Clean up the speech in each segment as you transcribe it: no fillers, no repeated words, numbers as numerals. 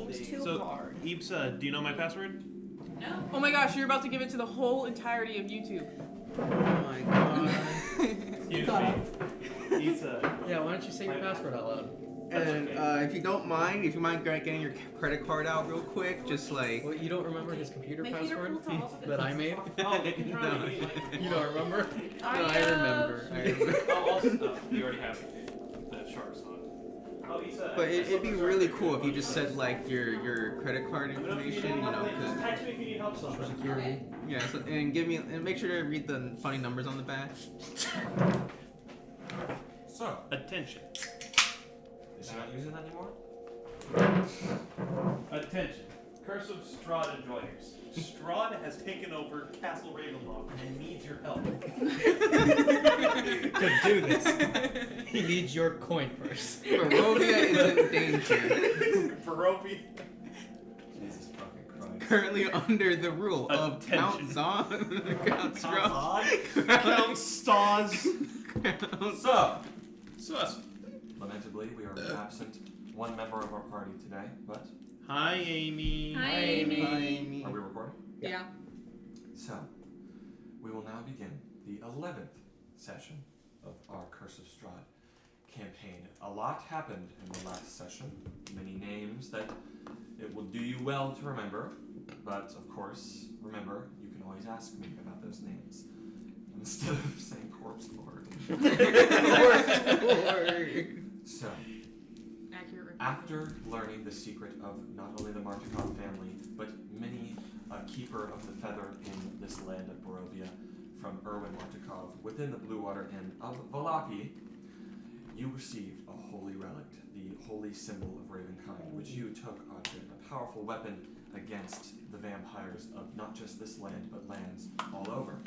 seems too So, hard. Eeps, do you know my password? No. Oh my gosh, you're about to give it to the whole entirety of YouTube. Oh my god. Excuse me. Eeps, Yeah, why don't you say your password out loud? And if you mind getting your credit card out real quick, just like... Well, you don't remember his computer My feet are password pulled off. that I made? oh, they can try No. to like, You don't remember? No, I remember. oh, you already have the sharks on. Oh, Eeps, But it'd be really cool if you just said like your credit card information, you know, because... Text me if you need help. Social Security. Yeah, so, and make sure to read the funny numbers on the back. So, Attention. is he not using that anymore? Attention. Curse of Strahd enjoyers. Strahd has taken over Castle Ravenloft and needs your help. To do this, he needs your coin purse. Barovia is in danger. Barovia. Jesus fucking Christ. Currently under the rule of Count Attention. Zon. Count Strahd. Count Staz. So, Sus. lamentably, we are absent one member of our party today, but Hi, Amy. Hi, Amy. Hi, Amy. are we recording? Yeah. So, we will now begin the 11th session of our Curse of Strahd campaign. A lot happened in the last session. Many names that it will do you well to remember, but of course, remember, you can always ask me about those names. Instead of saying Corpse Lord. So, Accurate. after learning the secret of not only the Martikov family, but many a keeper of the feather in this land of Barovia, from Erwin Martikov, within the Blue Water Inn of Valapi, you received a holy relic, the holy symbol of Ravenkind, which you took as a powerful weapon against the vampires of not just this land, but lands all over.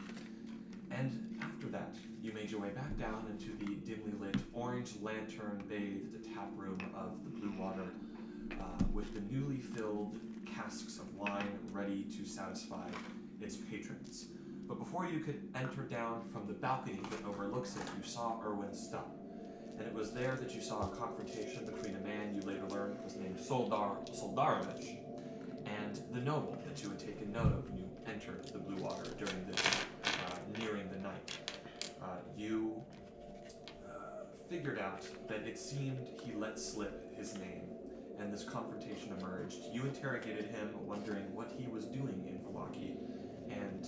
And after that, you made your way back down into the dimly lit, orange lantern-bathed tap room of the Blue Water, with the newly filled casks of wine ready to satisfy its patrons. But before you could enter down from the balcony that overlooks it, you saw Erwin stop. And it was there that you saw a confrontation between a man you later learned was named Soldarovich, and the noble that you had taken note of when you entered the Blue Water during this nearing the night. You figured out that it seemed he let slip his name, and this confrontation emerged. You interrogated him, wondering what he was doing in Valaki, and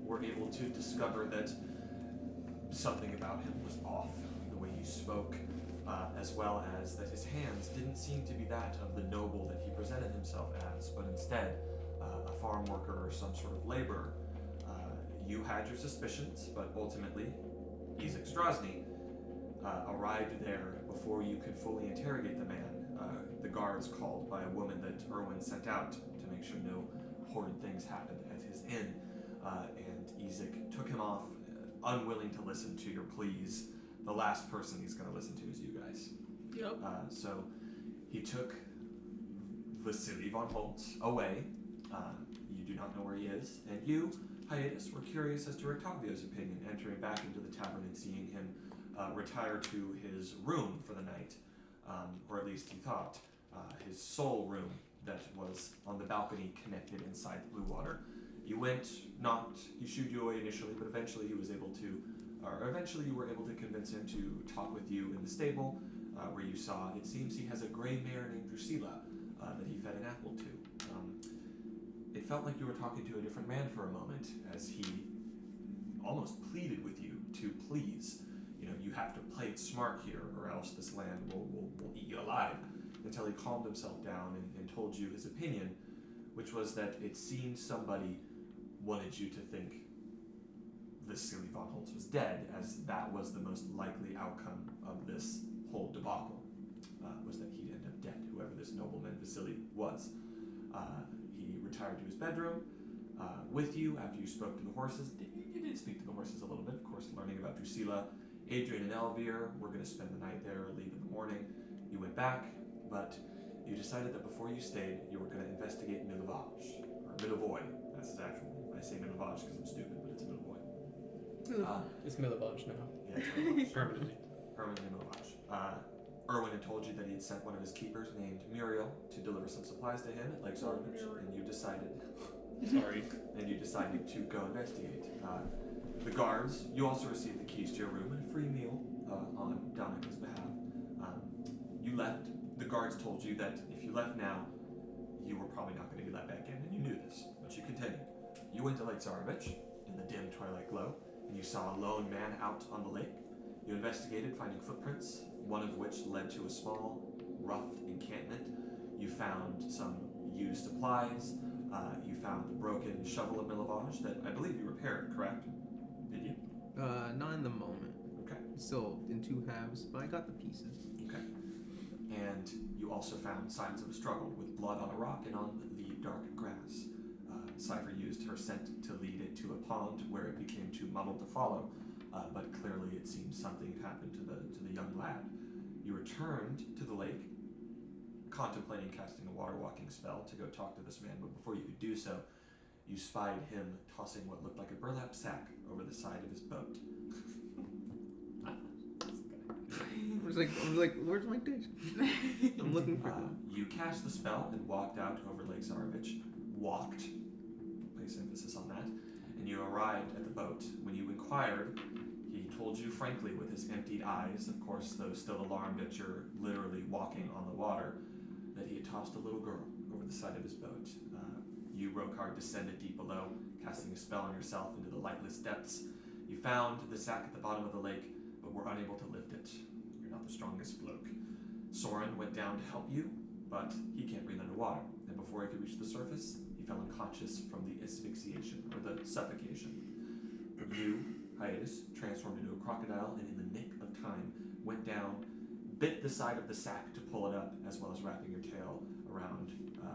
were able to discover that something about him was off, the way he spoke, as well as that his hands didn't seem to be that of the noble that he presented himself as, but instead a farm worker or some sort of laborer. You had your suspicions, but ultimately, Isaac Strahd arrived there before you could fully interrogate the man. The guards called by a woman that Erwin sent out to make sure no horrid things happened at his inn. And Isaac took him off, unwilling to listen to your pleas. The last person he's going to listen to is you guys. Yep. So he took Vasily von Holtz away. You do not know where he is, and you, Hiatus, were curious as to Rictavio's opinion, entering back into the tavern and seeing him retire to his room for the night, or at least he thought, his sole room that was on the balcony connected inside the Blue Water. You he shooed you away initially, but eventually you were able to convince him to talk with you in the stable, where you saw, it seems he has a gray mare named Drusilla that he fed an apple to. It felt like you were talking to a different man for a moment, as he almost pleaded with you to please. You have to play it smart here, or else this land will eat you alive. Until he calmed himself down and told you his opinion, which was that it seemed somebody wanted you to think Vasily von Holtz was dead, as that was the most likely outcome of this whole debacle, was that he'd end up dead, whoever this nobleman Vasily was. He retired to his bedroom with you after you spoke to the horses. You did speak to the horses a little bit, of course, learning about Drusilla. Adrian and Elvir were going to spend the night there or leave in the morning. You went back, but you decided that before you stayed, you were going to investigate Milivage, or Milivoy. That's his actual name. I say Milivage because I'm stupid, but it's Milivoy. It's Milivage now. Yeah, it's Milivage. Permanently. Permanently Milivage. Erwin had told you that he had sent one of his keepers named Muriel to deliver some supplies to him at Lake Zarvich, and you decided to go investigate. The guards, you also received the keys to your room and a free meal on Donika's behalf. You left. The guards told you that if you left now, you were probably not going to be let back in, and you knew this, but you continued. You went to Lake Zarvich in the dim twilight glow, and you saw a lone man out on the lake. You investigated, finding footprints, one of which led to a small, rough encampment. You found some used supplies. You found the broken shovel at Milavage that I believe you repaired, correct? Did you? Not in the moment. Okay. Still in 2 halves, but I got the pieces. Okay. And you also found signs of a struggle with blood on a rock and on the dark grass. Cypher used her scent to lead it to a pond where it became too muddled to follow, but clearly it seems something had happened to the young lad. You returned to the lake, contemplating casting a water walking spell to go talk to this man, but before you could do so, you spied him tossing what looked like a burlap sack over the side of his boat. I was like, where's my dish? I'm looking for him. You cast the spell and walked out over Lake Zarvich. Walked, place emphasis on that, and you arrived at the boat. When you inquired, he told you frankly with his emptied eyes, of course, though still alarmed at your literally walking on the water, that he had tossed a little girl over the side of his boat. You, Rokar, descended deep below, casting a spell on yourself into the lightless depths. You found the sack at the bottom of the lake, but were unable to lift it. You're not the strongest bloke. Soren went down to help you, but he can't breathe underwater, and before he could reach the surface, he fell unconscious from the asphyxiation, or the suffocation. You, Hiatus, transformed into a crocodile, and in the nick of time, went down, bit the side of the sack to pull it up, as well as wrapping your tail around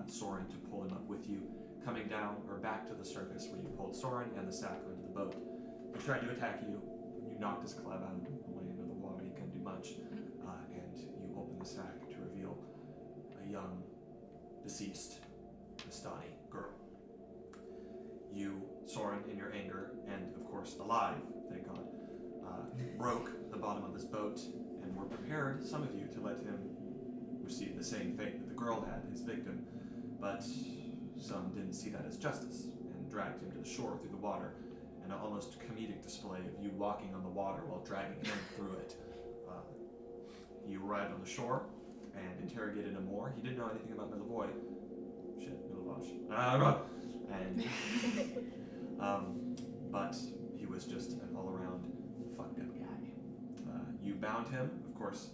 Soren to pull him up with you, coming down, or back to the surface where you pulled Soren and the sack onto the boat. He tried to attack you. You knocked his club out of the way into the water. He couldn't do much. And you opened the sack to reveal a young, deceased, Vistani girl. You, Soren, in your anger, and of course alive, thank God, broke the bottom of his boat and were prepared, some of you, to let him receive the same fate that the girl had, his victim, but some didn't see that as justice and dragged him to the shore through the water, an almost comedic display of you walking on the water while dragging him through it. You arrived on the shore and interrogated him more. He didn't know anything about Milavoy. But he was just an all-around fucked up guy. You bound him, of course.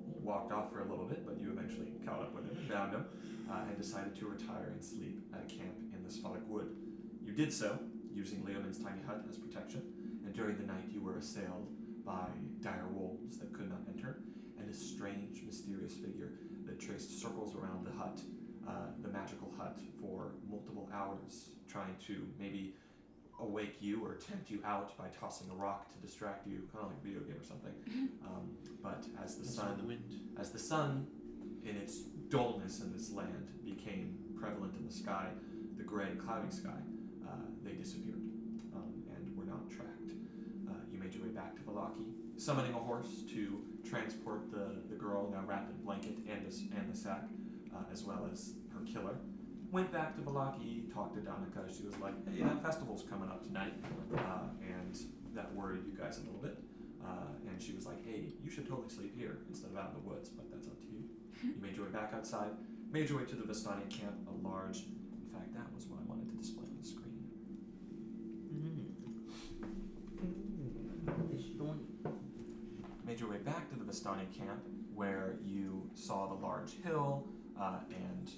He walked off for a little bit, but you eventually caught up with him and bound him, and decided to retire and sleep at a camp in the Sphodic Wood. You did so, using Leomin's tiny hut as protection, and during the night you were assailed by dire wolves that could not enter, and a strange, mysterious figure that traced circles around the hut, the magical hut, for multiple hours, trying to maybe awake you or tempt you out by tossing a rock to distract you, kind of like a video game or something. But as the sun, in its dullness in this land, became prevalent in the sky, the gray, cloudy sky, they disappeared and were not tracked. You made your way back to Valaki, summoning a horse to transport the girl, now wrapped in blanket, and the sack, as well as her killer. Went back to Valaki, talked to Danica. She was like, hey, that festival's coming up tonight, and that worried you guys a little bit. And she was like, hey, you should totally sleep here instead of out in the woods, but that's up to you. You made your way back outside, made your way to the Vistani camp, a large, in fact, that was what I wanted to display on the screen. Made your way back to the Vistani camp, where you saw the large hill and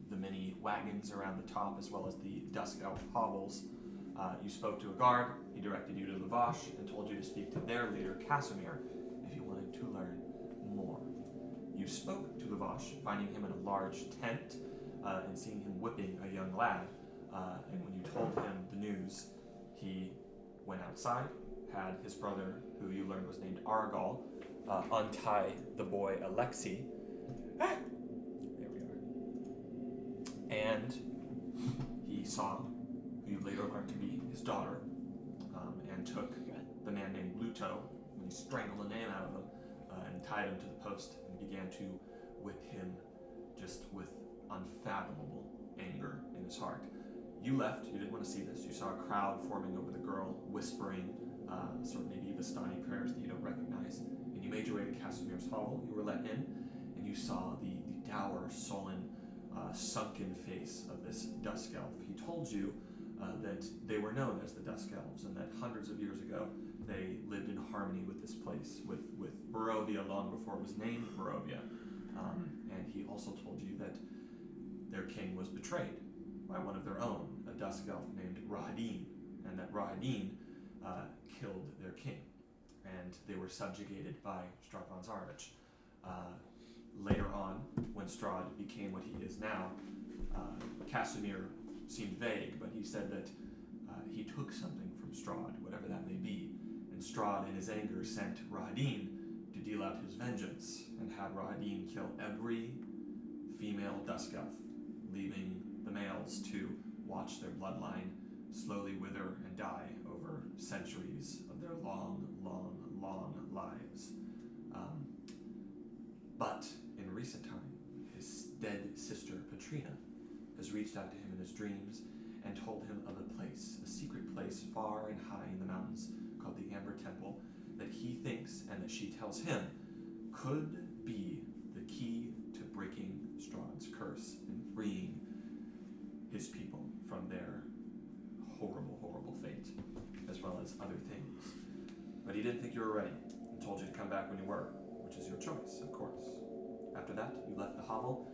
the many wagons around the top, as well as the dusk elf hovels. You spoke to a guard. He directed you to Lavash and told you to speak to their leader, Casimir, if you wanted to learn more. You spoke to Lavash, finding him in a large tent and seeing him whipping a young lad. And when you told him the news, he went outside, had his brother, who you learned was named Argal, untie the boy Alexei. There we are. And he saw, who you later learned to be his daughter, and took the man named Bluto, when he strangled the name out of him, and tied him to the post and He began to whip him just with unfathomable anger in his heart. You left, you didn't want to see this. You saw a crowd forming over the girl, whispering sort of maybe Vistani prayers that you don't recognize. And you made your way to Casimir's hovel. You were let in, and you saw the dour, sullen, sunken face of this dusk elf. He told you that they were known as the Dusk Elves, and that hundreds of years ago they lived in harmony with this place, with Barovia long before it was named Barovia. And he also told you that their king was betrayed by one of their own, a Dusk Elf named Rahadin, and that Rahadin killed their king, and they were subjugated by Strahd von Zarovich. Later on, when Strahd became what he is now, Casimir seemed vague, but he said that he took something from Strahd, whatever that may be, and Strahd in his anger sent Rahadin to deal out his vengeance, and had Rahadin kill every female Dusk Elf, leaving the males to watch their bloodline slowly wither and die over centuries of their long, long, long lives. But in recent time, his dead sister, Petrina, has reached out to him in his dreams and told him of a place, a secret place far and high in the mountains called the Amber Temple, that he thinks and that she tells him could be the key to breaking Strahd's curse and freeing his people from their horrible, horrible fate, as well as other things. But he didn't think you were ready and told you to come back when you were, which is your choice, of course. After that, you left the hovel,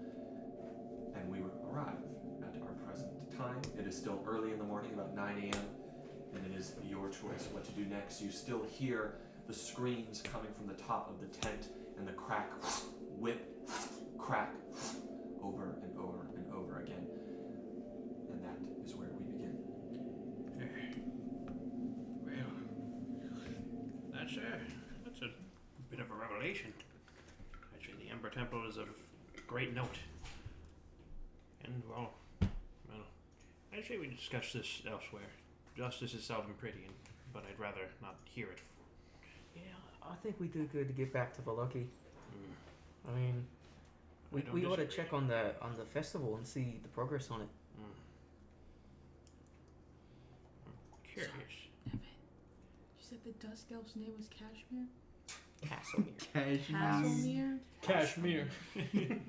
and we arrive at our present time. It is still early in the morning, about 9 a.m., and it is your choice what to do next. You still hear the screams coming from the top of the tent, and the crack, whip, crack, over and over and over again. And that is where we begin. Well, that's a bit of a revelation. Actually, the Ember Temple is of great note. And, well, I'd say we discuss this elsewhere. Justice is seldom pretty, but I'd rather not hear it. Yeah, I think we do good to get back to Valoki. I mean, we ought to check on the festival and see the progress on it. I'm curious. You said the Dusk Elf's name was Kashmir? Cashmere. Cashmere? Cashmere.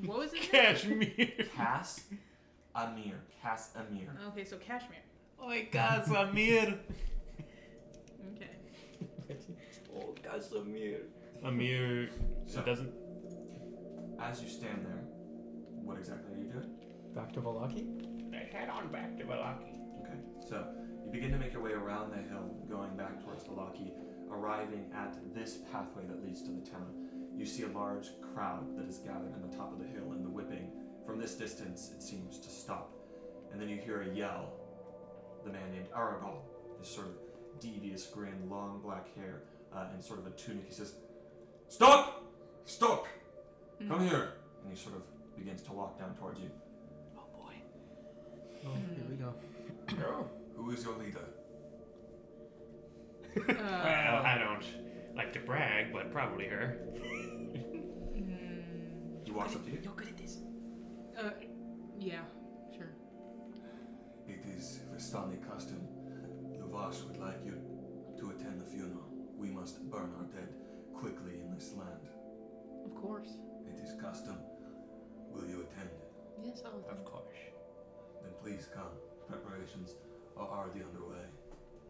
What was it? Kashmir. Casimir. Okay, so Kashmir. Oi, Casimir. Okay. Oh, Casimir. Amir, So- it doesn't. As you stand there, what exactly are you doing? Back to Valaki? Let's head on back to Valaki. Okay, so you begin to make your way around the hill, going back towards Valaki, arriving at this pathway that leads to the town. You see a large crowd that is gathered on the top of the hill, and the whipping, from this distance, it seems to stop. And then you hear a yell. The man named Aragal, this sort of devious grin, long black hair, and sort of a tunic, he says, "Stop! Stop! Come here!" And he sort of begins to walk down towards you. Oh boy. Oh, here we go. Who is your leader? Well, I don't like to brag, but probably her. He walks up to you. You're good at this. Yeah, sure. It is Vistani custom. Luvash would like you to attend the funeral. We must burn our dead quickly in this land. Of course. It is custom. Will you attend? Yes, I'll attend. Of course. Then please come. Preparations are already underway.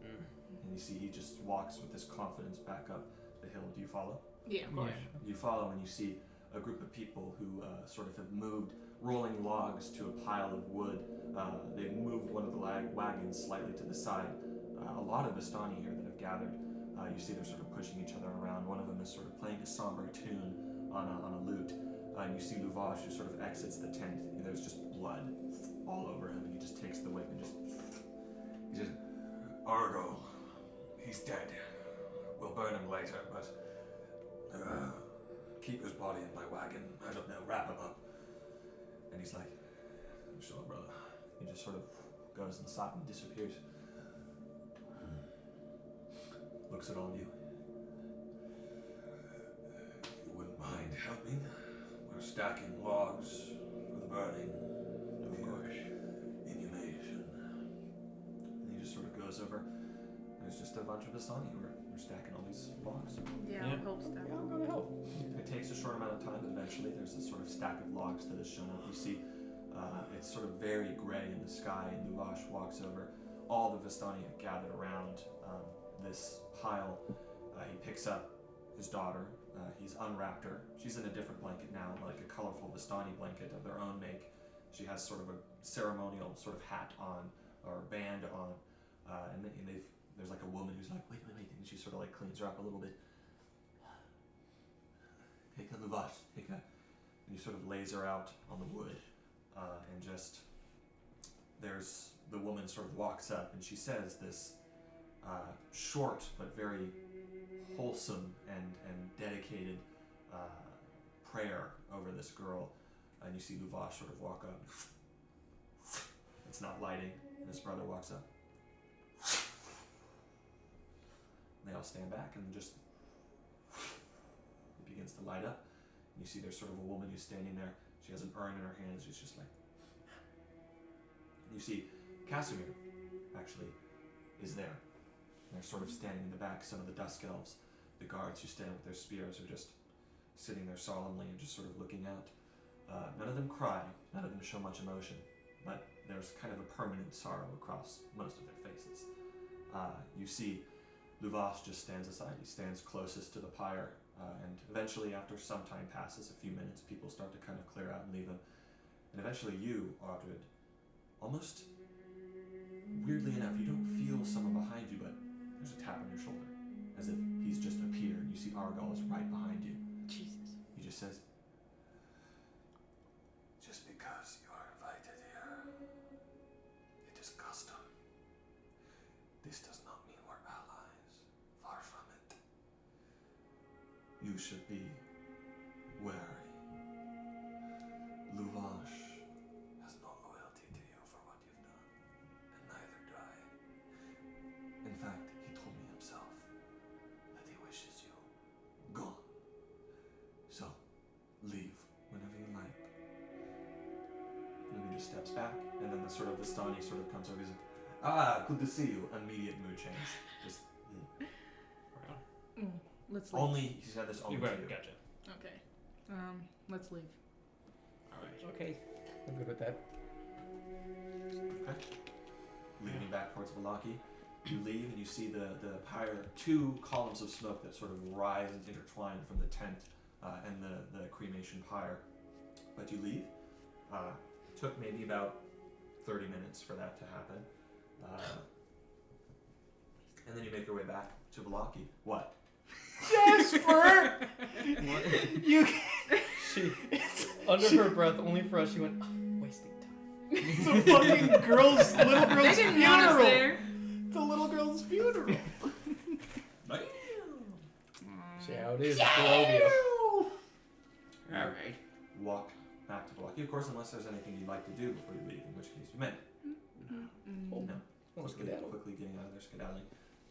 And you see he just walks with this confidence back up the hill. Do you follow? Yeah, of course. You follow and you see a group of people who sort of have moved rolling logs to a pile of wood. They've moved one of the wagons slightly to the side. A lot of Vistani here that have gathered. You see they're sort of pushing each other around. One of them is sort of playing a somber tune on a lute. And you see Luvash who sort of exits the tent. And there's just blood all over him. And he just takes the whip and He says, Argo, he's dead. We'll burn him later, but keep his body in my wagon. I don't know, wrap him up. And he's like, "I'm sure, brother." He just sort of goes inside and disappears. Looks at all of you. If you wouldn't mind helping. stacking logs for the burning. Of course. Inhumation. And he just sort of goes over. There's just a bunch of Vistani who are stacking all these logs. Yeah, Yeah. I'll help stack. Yeah, I'm gonna help. It takes a short amount of time, but eventually there's this sort of stack of logs that is shown up. You see, it's sort of very gray in the sky, and Luvash walks over. All the Vistani have gathered around this pile. He picks up his daughter. He's unwrapped her. She's in a different blanket now, like a colorful Vistani blanket of their own make. She has sort of a ceremonial sort of hat on, or band on, and there's like a woman who's like, wait, and she sort of like cleans her up a little bit. Take a Luvash, take a, and he sort of lays her out on the wood, and just, there's, the woman sort of walks up and she says this short but very wholesome and dedicated prayer over this girl, and you see Luvash sort of walk up. It's not lighting, and his brother walks up. And they all stand back and just it begins to light up. And you see there's sort of a woman who's standing there. She has an urn in her hands. She's just like. And you see Casimir actually is there. And they're sort of standing in the back. Some of the Dusk Elves, the guards who stand with their spears, are just sitting there solemnly and just sort of looking out. None of them cry. None of them show much emotion. But there's kind of a permanent sorrow across most of their faces. You see Luvash just stands aside. He stands closest to the pyre, and eventually, after some time passes, a few minutes, people start to kind of clear out and leave him. And eventually you, Audred, almost weirdly enough, you don't feel someone behind you, but there's a tap on your shoulder, as if he's just appeared, and you see Argal is right behind you. Jesus. He just says, just because you are invited here, it is custom. This does not mean we're allies. Far from it. You should be wary. Luvash has no loyalty to you for what you've done, and neither do I. In fact, he told me himself that he wishes you gone. So, leave whenever you like. And he just steps back, and then the sort of Vistani sort of comes over. He's like, good to see you. Immediate mood change. Just Let's leave. only he said this only to Right, you. gotcha. Okay. Let's leave. Alright. Okay, I'm good with that. Okay. Leading back towards Valaki, you leave and you see the pyre, two columns of smoke that sort of rise and intertwine from the tent and the cremation pyre. But you leave. Took maybe about 30 minutes for that to happen. And then you make your way back to Valaki. What? Jasper! You She, under her breath, only for us, she went, wasting time. It's a fucking little girl's They didn't want us funeral. there. It's a little girl's funeral. See how it is, Barovia. Alright. Walk back to Valaki. Of course, unless there's anything you'd like to do before you leave, in which case you may. Oh, No. let's Quickly, skedaddle. quickly getting out of there, skedaddling.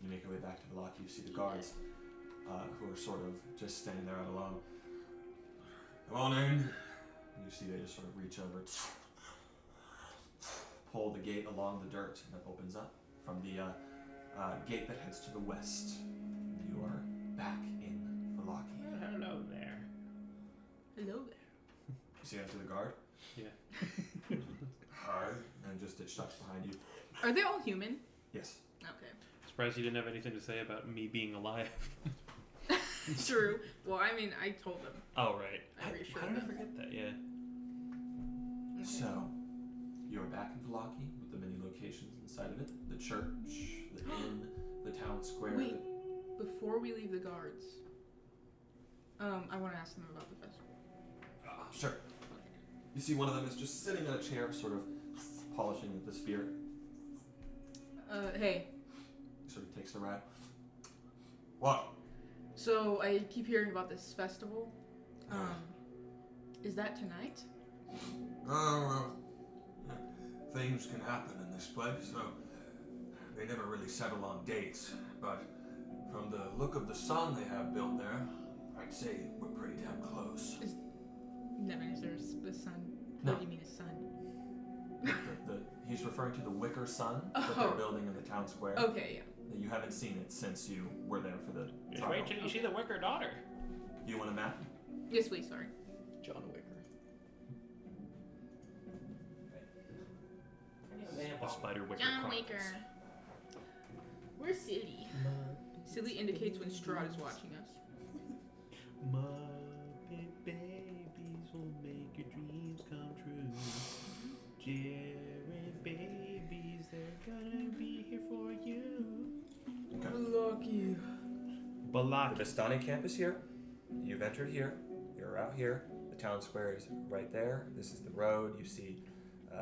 You make your way back to Valaki. You see the guards who are sort of just standing there out alone. Come on in. And you see they just sort of reach over, pull the gate along the dirt, and it opens up from the gate that heads to the west. You are back in Valaki. Hello there. Hello there. You see after the guard, Yeah. Hi. and just it shuts behind you. Are they all human? Yes. Okay. Surprised you didn't have anything to say about me being alive. True. Well, I mean, I told them. Oh, right. I reassured How did I them. forget that? Yeah. So, you're back in Valaki with the many locations inside of it: the church, the inn, the town square. Wait. Before we leave the guards, I want to ask them about the festival. Sure. You see one of them is just sitting in a chair, sort of polishing with the spear. Hey. He sort of takes the ride. What? So I keep hearing about this festival. Is that tonight? Oh, well, things can happen in this place, so they never really settle on dates. But from the look of the sun they have built there, I'd say we're pretty damn close. Nevin, is there the sun? No. What do you mean his son? He's referring to the Wicker Sun that Oh. they're building in the town square. Okay, That you haven't seen it since you were there for the Just trial. wait till you see the Wicker daughter. You want a map? yeah. Yes, please, sorry. John Wicker. The Spider Wicker John Chronicles. Waker. Where's Silly? Silly indicates when Strahd is watching us. Muppet babies will make your dreams come true. Jared babies, they're gonna be here for you. Lucky. The Balaki. Vistani camp is here. You've entered here. You're out here. The town square is right there. This is the road. You see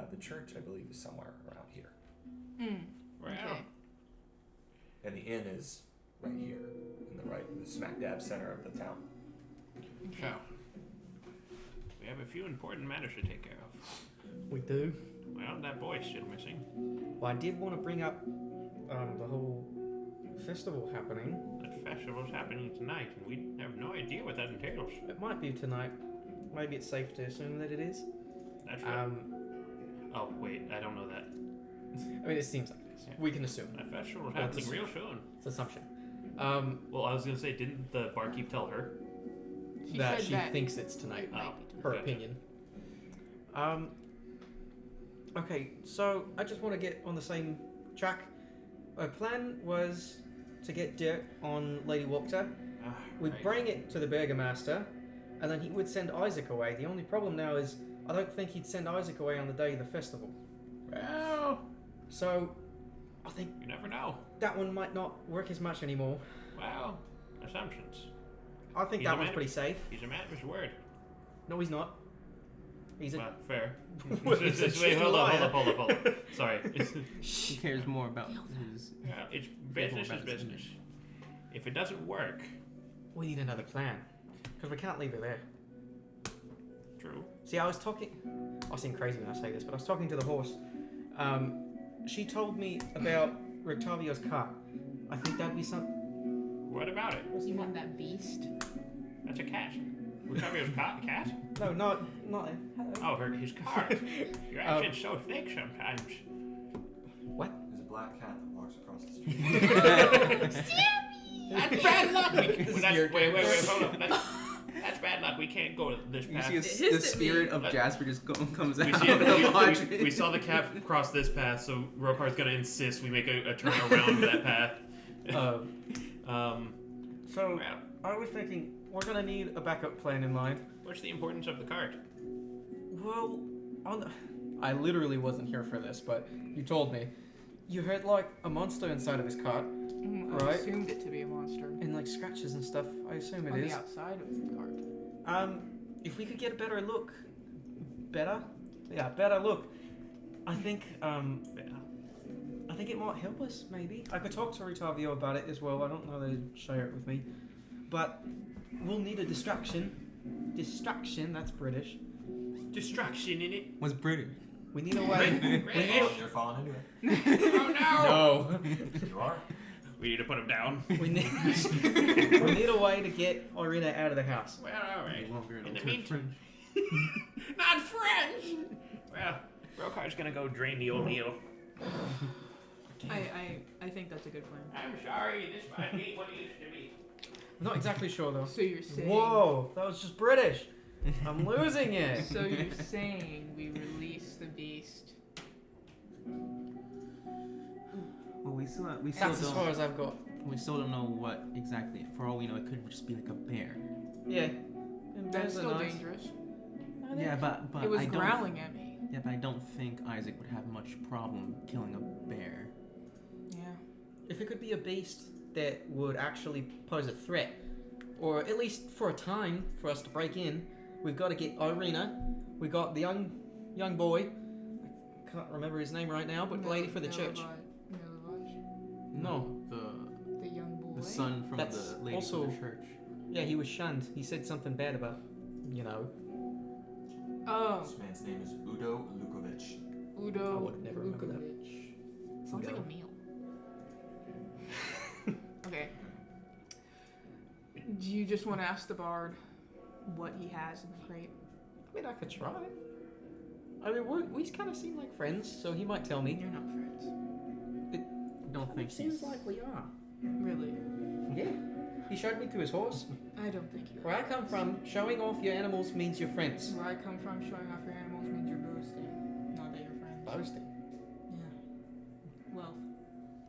the church, I believe, is somewhere around here. Wow. Okay. And the inn is right here, in the smack dab center of the town. So, we have a few important matters to take care of. We do. Well, that boy's still missing. Well, I did want to bring up the whole festival happening. That festival's happening tonight, and we have no idea what that entails. It might be tonight. Maybe it's safe to assume that it is. That's right. Oh, wait, I don't know that. I mean, it seems like it is. Yeah. We can assume. That festival's Well, it's happening real soon. It's assumption. Well, I was gonna say, didn't the barkeep tell her? She that said she that thinks it's tonight. it might Oh. be tonight. Her Gotcha. opinion. Okay, so I just want to get on the same track. Our plan was to get dirt on Lady Walker. We'd Right. bring it to the Burgomaster, and then he would send Isaac away. The only problem now is I don't think he'd send Isaac away on the day of the festival. Well, So I think you never know. that one might not work as much anymore. Well, assumptions. I think He's that a one's man- pretty safe. He's a man of his word. No, he's not. He's a. Well, fair. He's a Wait, shitty hold liar. up. Sorry. He cares more about his. Yeah, it's business is business. If it doesn't work, We need another plan, because we can't leave her there. true. See, I was talking. I seem crazy when I say this, but I was talking to the horse. She told me about Rictavio's car. I think that'd be something. What about it? You want that beast? That's a cat. We're talking about cat? No, not. Oh, his car. Your accent's so thick sometimes. What? There's a black cat that walks across the street. That's bad luck. your Wait, hold up. That's bad luck. We can't go this You path. see It the hissed at spirit me. of Jasper just comes We, out see of the watch. we saw the cat cross this path, so Rokar's gonna insist we make a turn around that path. So Well, I was thinking we're gonna need a backup plan in mind. what's the importance of the cart? Well, I literally wasn't here for this, but you told me. You heard like a monster inside of his cart, I Right. assumed it to be a monster. and like scratches and stuff. I assume it On is. the outside of the cart. If we could get a better look, better look. I think I think it might help us. Maybe I could talk to Rictavio about it as well. I don't know they'd share it with me, but we'll need a distraction. Distraction. That's British. Distraction in it. Was British. We need a way. You're falling into it. Oh no! No. You are. We need to put him down. we need a way to get Irina out of the house. Well, all right. No longer an In the alternate meantime, not French. Well, Rokar's gonna go drain the old eel. I think that's a good plan. I'm sorry, this might be what it used to be. I'm not exactly sure though. So you're saying. Whoa, that was just British. I'm losing it. So you're saying we release the beast? Well, we still That's as far as I've got. don't know what exactly. For all we know, it could just be like a bear. Yeah. And That's bears are still nice. dangerous. Yeah, but It was I don't. growling at me. Yeah, but I don't think Isaac would have much problem killing a bear. Yeah. If it could be a beast that would actually pose a threat, or at least for a time for us to break in, we've got to get Irina. We got the young boy. I can't remember his name right now, but the lady for the church. No. The young boy. son from That's the lady also- from the church. Yeah, he was shunned. He said something bad about, you know. Oh, This man's name is Udo Lukovic. Udo I would never remember that. Lukovic. Sounds like Udo. a meal. Okay. Do you just want to ask the bard what he has in the crate? I mean, I could try. I mean, we kind of seem like friends, so he might tell me. You're not friends. Don't think seems like we are. Really? Yeah. He showed me to his horse. I don't think you are. Where I come from, showing off your animals means you're friends. Where I come from, showing off your animals means you're boasting. Not that you're friends. Boasting, Yeah. Well,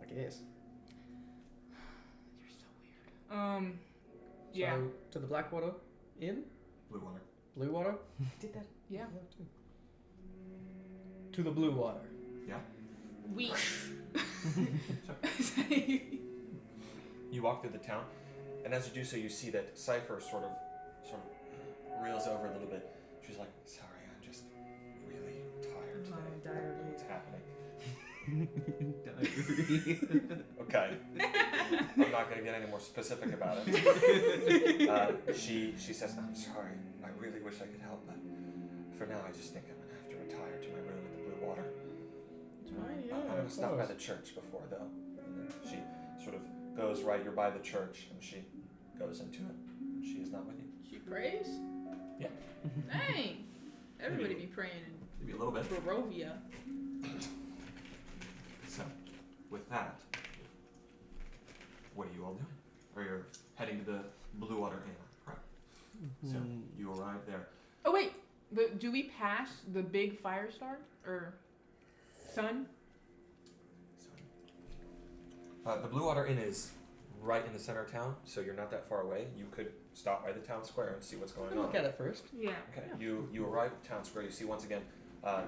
I guess. you're so weird. Yeah. So, to the Blackwater Inn? Blue water. Blue Water? Did that? Yeah. Too. To the Blue Water. Yeah. We. You walk through the town, and as you do so, you see that Cypher sort of reels over a little bit. She's like, "Sorry, I'm just really tired today. What's happening?" Okay. I'm not going to get any more specific about it. She says, "I'm sorry. I really wish I could help, but for now, I just think I'm going to have to retire to my room in the Blue Water. I'm going to stop by the church before, though." And then she sort of goes right. You're by the church, and she goes into it. She is not with you. She prays? Yeah. Dang. Everybody be praying Maybe a little bit. in Barovia. So, with that, what are you all doing? Or you're heading to the Blue Water Inn, correct? So, you arrive there. Oh, wait. Do we pass the big fire star? Or sun? The Blue Water Inn is right in the center of town, so you're not that far away. You could stop by the town square and see what's going on. Look at it first. Yeah. Okay. You arrive at town square. You see once again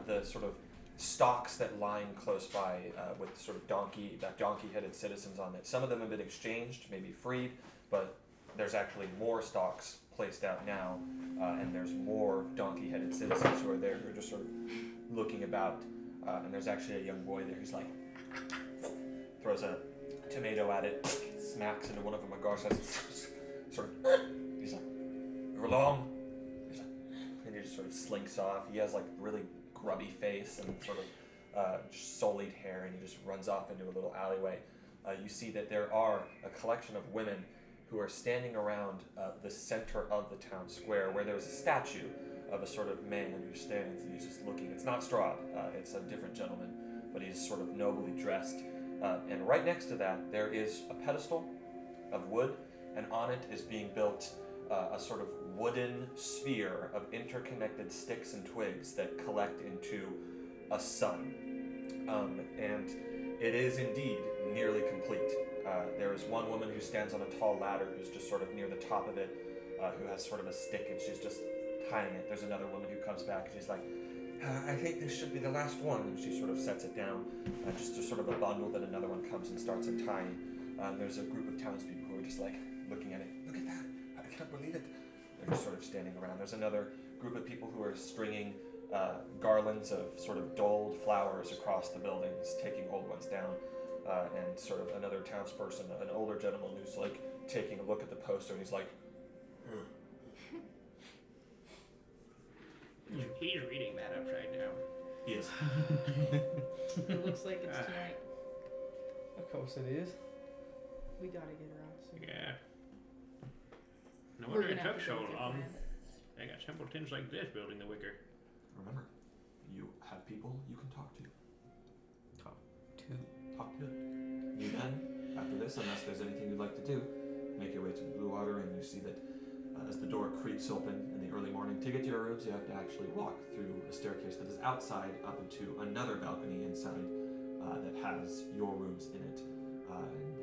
the sort of stocks that line close by with sort of donkey-headed citizens on it. Some of them have been exchanged, maybe freed, but there's actually more stocks placed out now, and there's more donkey-headed citizens who are there who are just sort of looking about. And there's actually a young boy there who's like throws a tomato at it, smacks into one of them. A guard says, sort of, he's like, "You're long." He's like, and he just sort of slinks off. He has like really grubby face and sort of sullied hair, and he just runs off into a little alleyway. You see that there are a collection of women who are standing around the center of the town square, where there's a statue of a sort of man who stands and he's just looking. It's not Strahd, it's a different gentleman, but he's sort of nobly dressed. And right next to that, there is a pedestal of wood, and on it is being built a sort of wooden sphere of interconnected sticks and twigs that collect into a sun. And it is indeed nearly complete. There is one woman who stands on a tall ladder who's just sort of near the top of it, who has sort of a stick, and she's just tying it. There's another woman who comes back, and she's like, "I think this should be the last one," and she sort of sets it down, just to sort of a bundle that another one comes and starts untying. There's a group of townspeople who are just like looking at it. "Look at that! I can't believe it." They're just sort of standing around. There's another group of people who are stringing garlands of sort of dulled flowers across the buildings, taking old ones down, and sort of another townsperson, an older gentleman who's like taking a look at the poster, and he's like, He's reading that upside down. "He is." It looks like it's tonight. Of course it is. We gotta get her out soon. Yeah. No We're wonder it gonna have took to so go get long. Fran. They got simpletons like this building the wicker. Remember, you have people you can talk to. Talk to. You then, after this, unless there's anything you'd like to do, make your way to the Blue Water, and you see that as the door creaks open in the early morning, to get to your rooms, you have to actually walk through a staircase that is outside up into another balcony inside that has your rooms in it.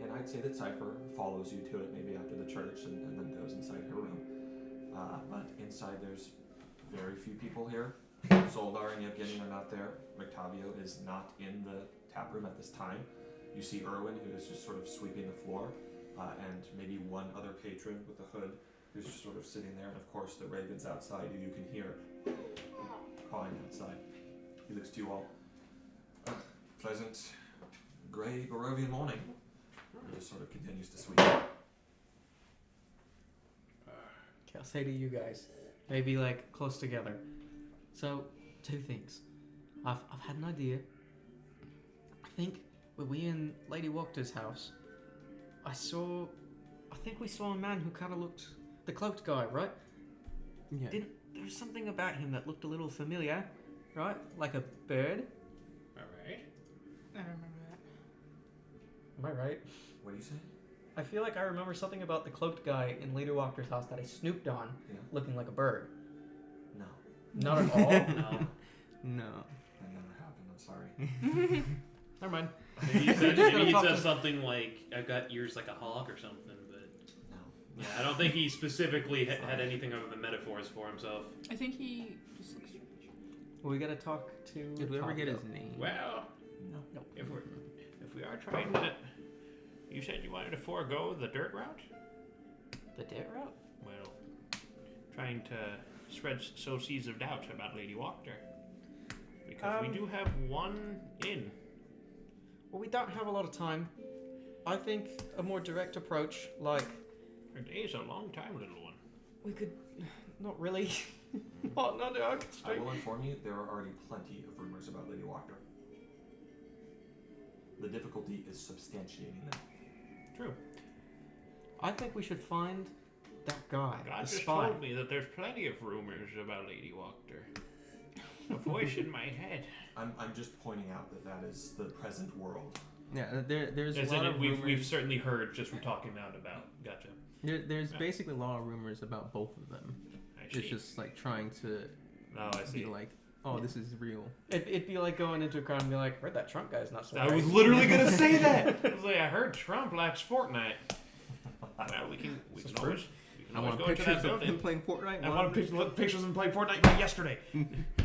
And I'd say that Cypher follows you to it maybe after the church and then goes inside her room. But inside there's very few people here. Soldar and Yevgeny are not there. Octavio is not in the tap room at this time. You see Erwin, who is just sort of sweeping the floor, and maybe one other patron with a hood who's just sort of sitting there, and of course the ravens outside who you can hear calling outside. He looks to you all. Pleasant, grey Barovian morning. He just sort of continues to sweep. Okay, I'll say to you guys, maybe like close together. So, two things. I've had an idea. I think when we in Lady Wachters' house, I think we saw a man who kind of looked the cloaked guy, right? Yeah. Didn't there's something about him that looked a little familiar, right? Like a bird. All right. I don't remember that. Am I right? What do you say? I feel like I remember something about the cloaked guy in Lady Walker's house that I snooped on, Yeah. looking like a bird. No, Not at all. No. No. that never happened. I'm sorry. Never mind. Maybe he said, Just maybe gonna he talk says to- something like, "I've got ears like a hawk" or something. But No. yeah, I don't think he specifically had anything other than metaphors for himself. I think he just looks strange. Well, we gotta talk to. Did we ever get Tavio. his name? Well, No. if we are trying to, you said you wanted to forego the dirt route. The dirt route? Well, trying to sow seeds of doubt about Lady Walker. Because we do have one in. Well, we don't have a lot of time. I think a more direct approach, like Her day is a long time, little one. we could, not really, not under our I constraint. will inform you, there are already plenty of rumors about Lady Walker. The difficulty is substantiating them. True. I think we should find that guy, God the just spy. told me that there's plenty of rumors about Lady Walker. A voice in my head. I'm just pointing out that that is the present world. Yeah, there's a As lot in, of we've rumors. certainly heard just from talking out about. Gotcha. There's Yeah. basically a lot of rumors about both of them. I see. It's just like trying to Oh, I see. be like, oh, this is real. It'd be like going into a crowd and be like, heard that Trump guy's not so I great." was literally gonna say that. I was like, I heard Trump likes Fortnite. Well, we can This is always I want go into that pictures of him building. playing Fortnite. I while want I'm- pictures of him playing Fortnite from yesterday.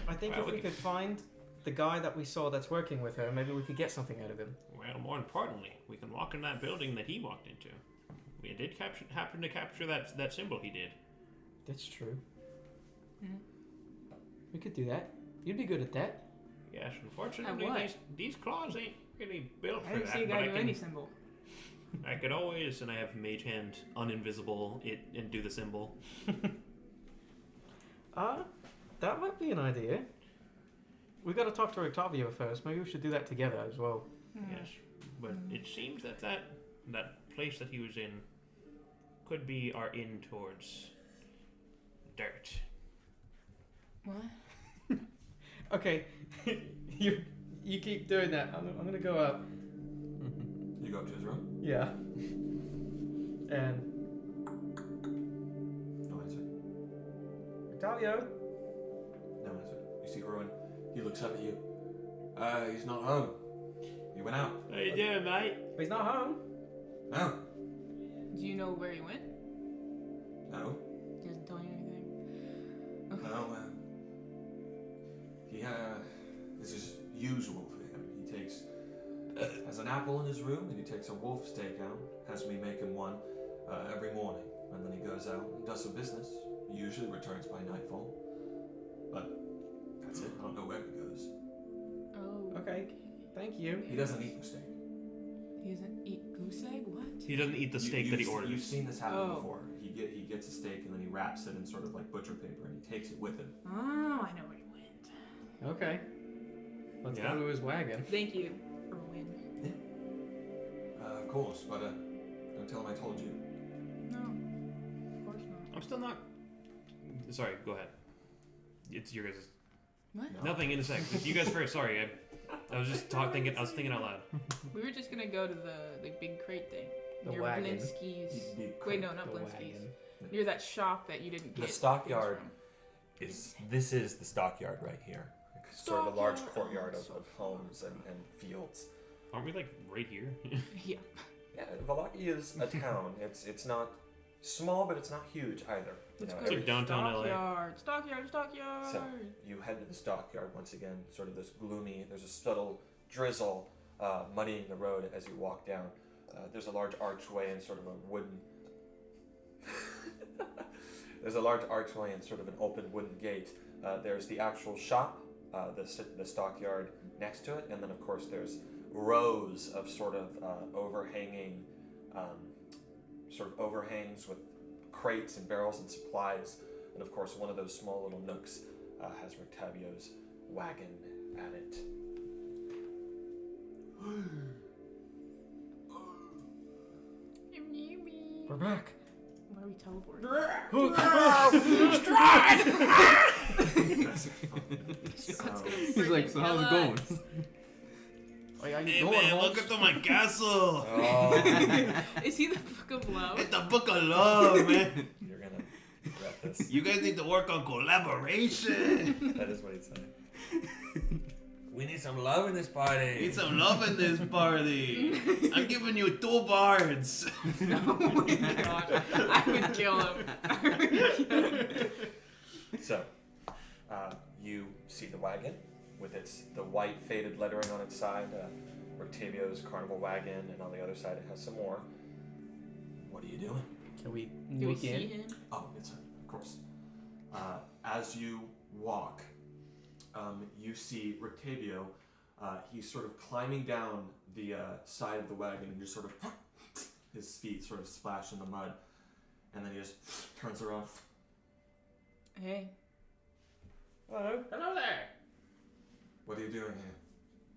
I think Well, if we could find the guy that we saw that's working with her, maybe we could get something out of him. Well, more importantly, we can walk in that building that he walked into. We did happen to capture that symbol he did. That's true. Mhm. We could do that. You'd be good at that. Yes, unfortunately, what? these claws ain't really built I for didn't that. see a but guy I do can, any symbol. I could always, and I have mage hand, uninvisible it, and do the symbol. That might be an idea. We got to talk to Octavio first. Maybe we should do that together as well. Yes, but it seems that place that he was in could be our in towards dirt. What? Okay, you keep doing that. I'm gonna go up. You go up to his room? Yeah. And No answer. Octavio. No answer. You see Erwin, he looks up at you. He's not home. He went out. How you doing, mate? He's not home. No. Do you know where he went? No. He doesn't tell you anything. Okay. No. This is usual for him. He takes has an apple in his room and he takes a wolf steak out. Has me make him one every morning, and then he goes out and does some business. He usually returns by nightfall. But that's it. I don't know where he goes. Oh. Okay. Thank you. He doesn't eat the steak. He doesn't eat goose egg? What? He doesn't eat the steak that he orders. You've seen this happen Oh. before. He gets a steak and then he wraps it in sort of like butcher paper and he takes it with him. Oh, I know where he went. Okay. Let's Yeah. go to his wagon. Thank you, Erwin. Of course, but don't tell him I told you. No, of course not. I'm still not. Sorry, go ahead. It's your guys'. What? No. Nothing in a sec. Just you guys first. Sorry, I was just thinking. I was thinking out loud. We were just gonna go to the big crate thing. The near wagon. Blinsky's. Big Wait, no, not The Blinsky's. wagon. Near that shop that you didn't The get. stockyard things This is the stockyard right here. Sort of a large Stockyard. courtyard Oh, of, so of homes and fields. Aren't we like right here? from. Yeah. Yeah, Valaki is a town. It's not small, but it's not huge either. You Let's know, go It's to like downtown LA. Stockyard. Stockyard. Stockyard. So you head to the stockyard once again. Sort of this gloomy. There's a subtle drizzle muddying the road as you walk down. There's a large archway and sort of a wooden. There's a large archway and sort of an open wooden gate. There's the actual shop, the stockyard next to it, and then of course there's rows of sort of overhangs with crates and barrels and supplies, and of course one of those small little nooks has Rictavio's wagon at it. We're back. Why are we teleporting? He's like, so how's it going? Like, how you Hey doing, man, Holmes? welcome to my castle. Oh, Is he the Book of Love? It's the book of love, man. you're gonna regret this. You guys need to work on collaboration. That is what he'd say. We need some love in this party. Need some love in this party. I'm giving you 2 bards. Oh my gosh. I would kill him. So, you see the wagon with the white faded lettering on its side, Octavio's carnival wagon, and on the other side it has some more. What are you doing? Can we Do we nuke see in? him? Oh, it's of course. As you walk, you see Rictavio. He's sort of climbing down the side of the wagon, and just sort of his feet sort of splash in the mud, and then he just turns around. Hey. Hello. Hello there. What are you doing here?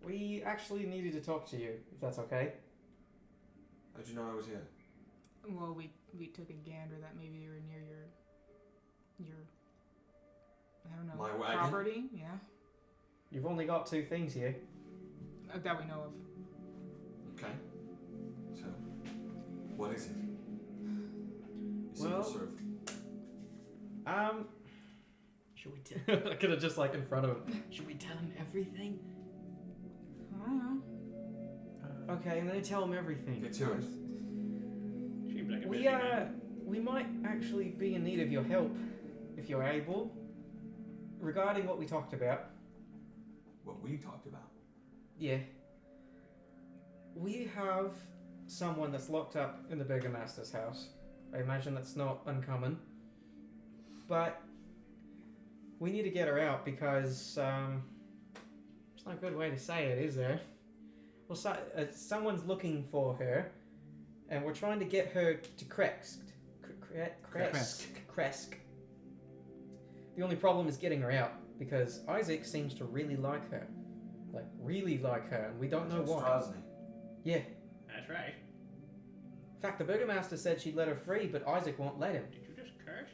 We actually needed to talk to you, if that's okay. How'd you know I was here? Well, we took a gander that maybe you were near your I don't know, My wagon? property. Yeah. You've only got 2 things here. That we know of. Okay. So, what is it? You see Well- him sort of. Should we tell? I could have just like in front of him. Should we tell him everything? I don't know. Okay, I'm gonna tell him everything. Get to it. Seems like a busy man. We might actually be in need of your help, if you're able, regarding what we talked about. What we talked about. Yeah. We have someone that's locked up in the Burgomaster's house. I imagine that's not uncommon. But we need to get her out because it's not a good way to say it, is there? Well, someone's looking for her, and we're trying to get her to Kresk. Kresk. The only problem is getting her out because Isaac seems to really like her. Like, really like her, and we don't know why. Strahd. Yeah. That's right. In fact, the Burgomaster said she'd let her free, but Isaac won't let him. Did you just curse?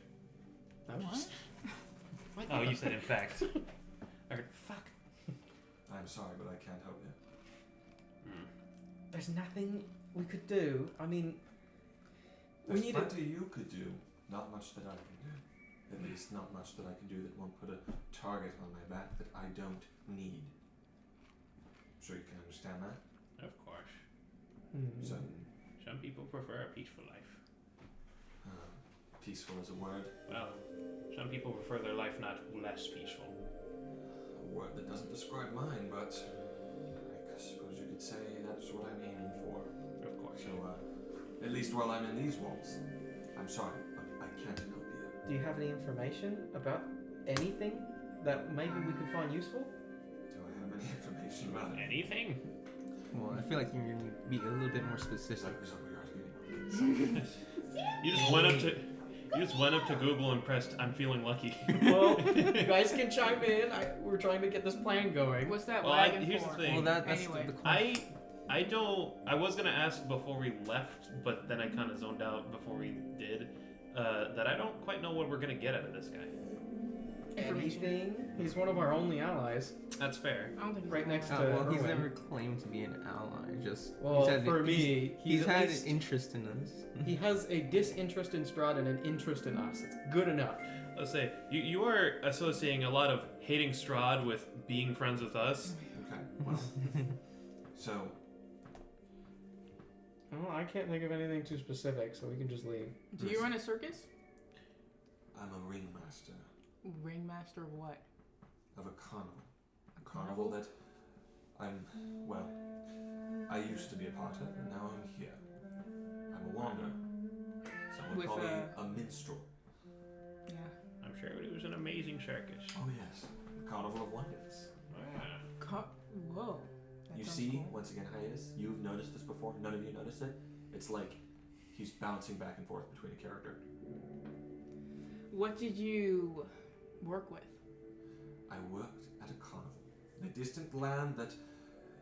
What? Oh, you said in fact. I heard fuck. I'm sorry, but I can't help you. There's nothing we could do. I mean, There's we need plenty you could do. Not much that I can do. At least not much that I can do that won't put a target on my back that I don't need. I'm sure you can understand that. Of course. So, Some people prefer a peaceful life. peaceful is a word. Well, some people prefer their life not less peaceful. A word that doesn't describe mine, but I suppose you could say that's what I'm aiming for. Of course. So, at least while I'm in these walls, I'm sorry, but I can't help you. Do you have any information about anything that maybe we could find useful? Do I have any information about it? Anything? Well, I feel like you're gonna be a little bit more specific. Is that what you're asking? You just went up to Google and pressed "I'm feeling lucky." Well, you guys can chime in. We're trying to get this plan going. What's that Well, wagon here's for? the thing. Well, that's Anyway. the question. I don't. I was gonna ask before we left, but then I kind of zoned out before we did. That I don't quite know what we're gonna get out of this guy. Anything? He's one of our only allies. That's fair. I don't think he's Right gonna next lie. to- Well, he's Erwin. never claimed to be an ally. Just Well, he's had, for me, he's at had least- an interest in us. He has a disinterest in Strahd and an interest in us. It's good enough. Let's say you are associating a lot of hating Strahd with being friends with us. Okay, well, so, Well, I can't think of anything too specific, so we can just leave. Do you run a circus? I'm a ringmaster Ringmaster of what? of a carnival. A carnival that well, I used to be a part of, and now I'm here. I'm a wanderer. Some would With call me a minstrel. Yeah. I'm sure it was an amazing circus. Oh yes, a carnival of wonders. Ah. Whoa. That You sounds see, cool. once again, Hiatus, you've noticed this before, none of you noticed it. It's like he's bouncing back and forth between a character. What did you work with? I worked at a carnival, in a distant land that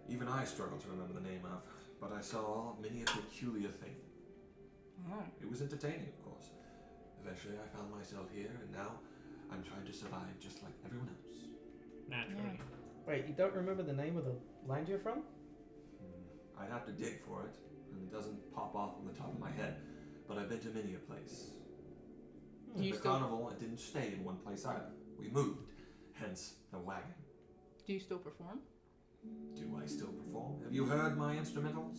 even I struggle to remember the name of, but I saw many a peculiar thing. Oh. It was entertaining, of course. eventually I found myself here, and now I'm trying to survive just like everyone else. Naturally. Wait, you don't remember the name of the land you're from? I'd have to dig for it, and it doesn't pop off on the top of my head, but I've been to many a place. Do you The still carnival, it didn't stay in one place either. We moved, hence the wagon. do you still perform? Do I still perform? Have you heard my instrumentals?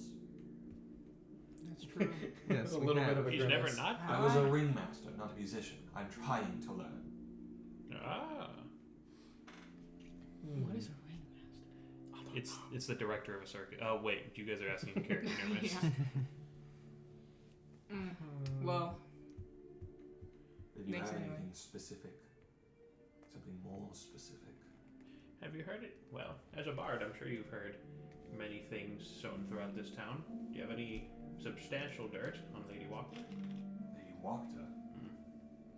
That's true. Yes, A we little have. bit of a He's never grimace. not. I was a ringmaster, not a musician. I'm trying to learn. Ah. What is a ringmaster? It's the director of a circus. Oh wait, you guys are asking character names. Yeah. Well, If you Thanks have anyway. anything specific, something more specific. Have you heard it? Well, as a bard, I'm sure you've heard many things sown throughout this town. Do you have any substantial dirt on Lady Walker? Lady Walkter.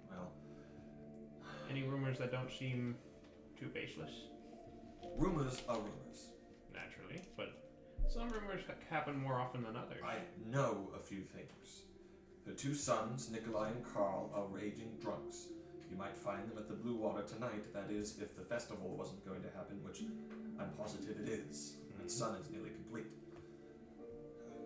Well, Any rumors that don't seem too baseless? rumors are rumors. Naturally, but some rumors happen more often than others. I know a few things. Her two sons, Nikolai and Karl, are raging drunks. You might find them at the Blue Water tonight, that is, if the festival wasn't going to happen, which I'm positive it is. Its sun is nearly complete.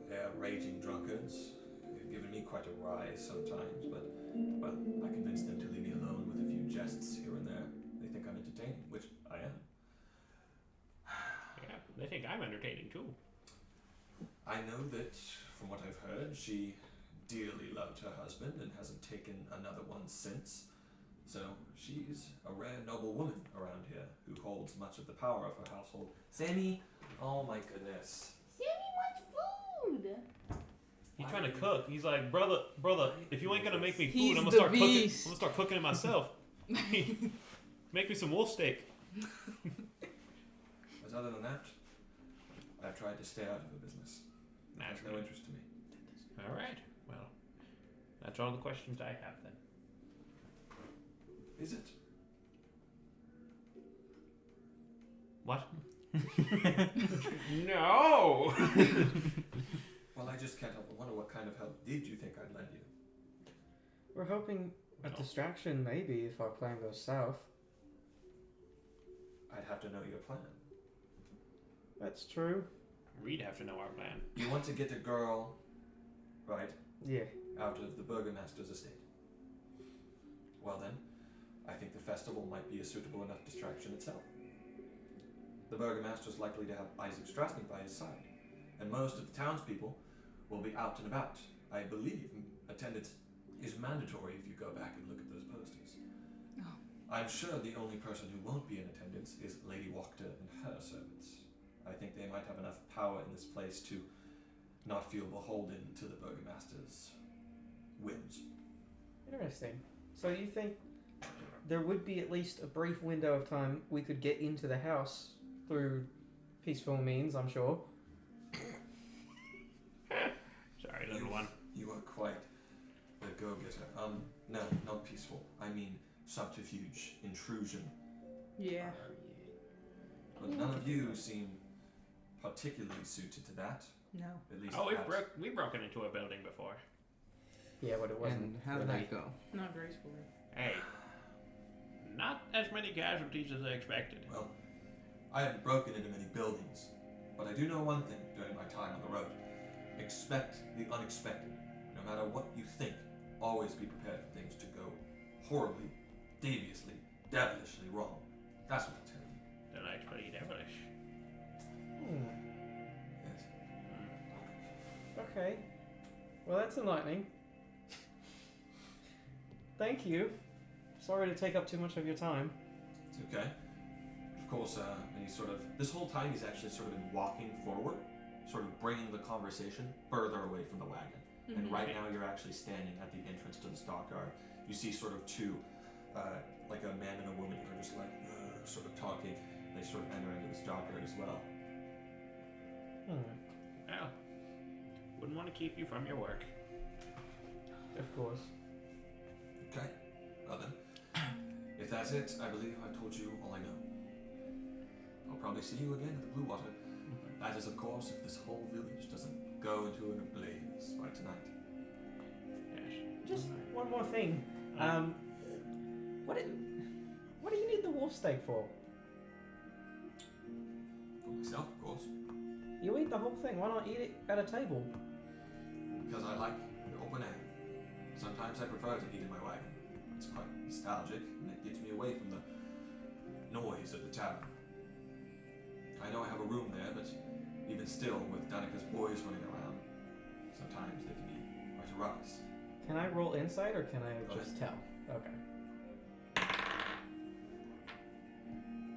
They're raging drunkards. They've given me quite a rise sometimes, but, well, I convinced them to leave me alone with a few jests here and there. They think I'm entertaining, which I am. Yeah, they think I'm entertaining too. I know that, from what I've heard, she dearly loved her husband and hasn't taken another one since. So she's a rare noble woman around here who holds much of the power of her household. Sammy, oh my goodness. Sammy wants food. He's trying to cook. He's like, brother, if you ain't gonna make me food, He's I'm gonna the start cooking. I'm beast. gonna start cooking it myself. Make me some wolf steak. But other than that, I've tried to stay out of the business. It has no Naturally. interest to me. All right. Well, that's all the questions I have then. Is it? What? No. Well, I just can't help but wonder what kind of help did you think I'd lend you? We're hoping a No. distraction, maybe, if our plan goes south. I'd have to know your plan. That's true. We'd have to know our plan. You want to get a girl, right, Yeah. out of the burgomaster's estate. Well then, I think the festival might be a suitable enough distraction itself. The burgomaster's likely to have Isaac Strasny by his side, and most of the townspeople will be out and about. I believe attendance is mandatory if you go back and look at those posters. Oh. I'm sure the only person who won't be in attendance is Lady Walkter and her servants. I think they might have enough power in this place to not feel beholden to the burgomaster's whims. Interesting. So you think there would be at least a brief window of time we could get into the house through peaceful means, I'm sure. Sorry, little one. You are quite the go-getter. No, not peaceful. I mean subterfuge, intrusion. Yeah. But none of you seem particularly suited to that. No. At least Oh, perhaps. Mm-hmm. we've broken into a building before. Yeah, but it wasn't. And how did really- that go? Not gracefully. Hey, not as many casualties as I expected. Well, I haven't broken into many buildings, but I do know one thing during my time on the road. Expect the unexpected. No matter what you think, always be prepared for things to go horribly, deviously, devilishly wrong. That's what I tell you. They're like pretty devilish. Yes. Okay. Well, that's enlightening. Thank you. Sorry to take up too much of your time. It's okay. Of course, and he's this whole time he's actually sort of been walking forward, sort of bringing the conversation further away from the wagon. Mm-hmm. And right now you're actually standing at the entrance to the stockyard. You see sort of two, like a man and a woman who are just like, sort of talking. They sort of enter into the stockyard as well. Well, wouldn't want to keep you from your work. Of course. Okay. Well then, if that's it, I believe I've told you all I know. I'll probably see you again at the Blue Water. That is, of course, if this whole village doesn't go into a blaze by tonight. Yes. Just one more thing. What do you need the wolf steak for? For myself, of course. You eat the whole thing. Why not eat it at a table? Because I like the open air. Sometimes I prefer to eat in my wagon. It's quite nostalgic, and it gets me away from the noise of the tavern. I know I have a room there, but even still, with Danica's boys running around, sometimes they can be quite a ruckus. Can I roll insight or can I Go just tell? Okay.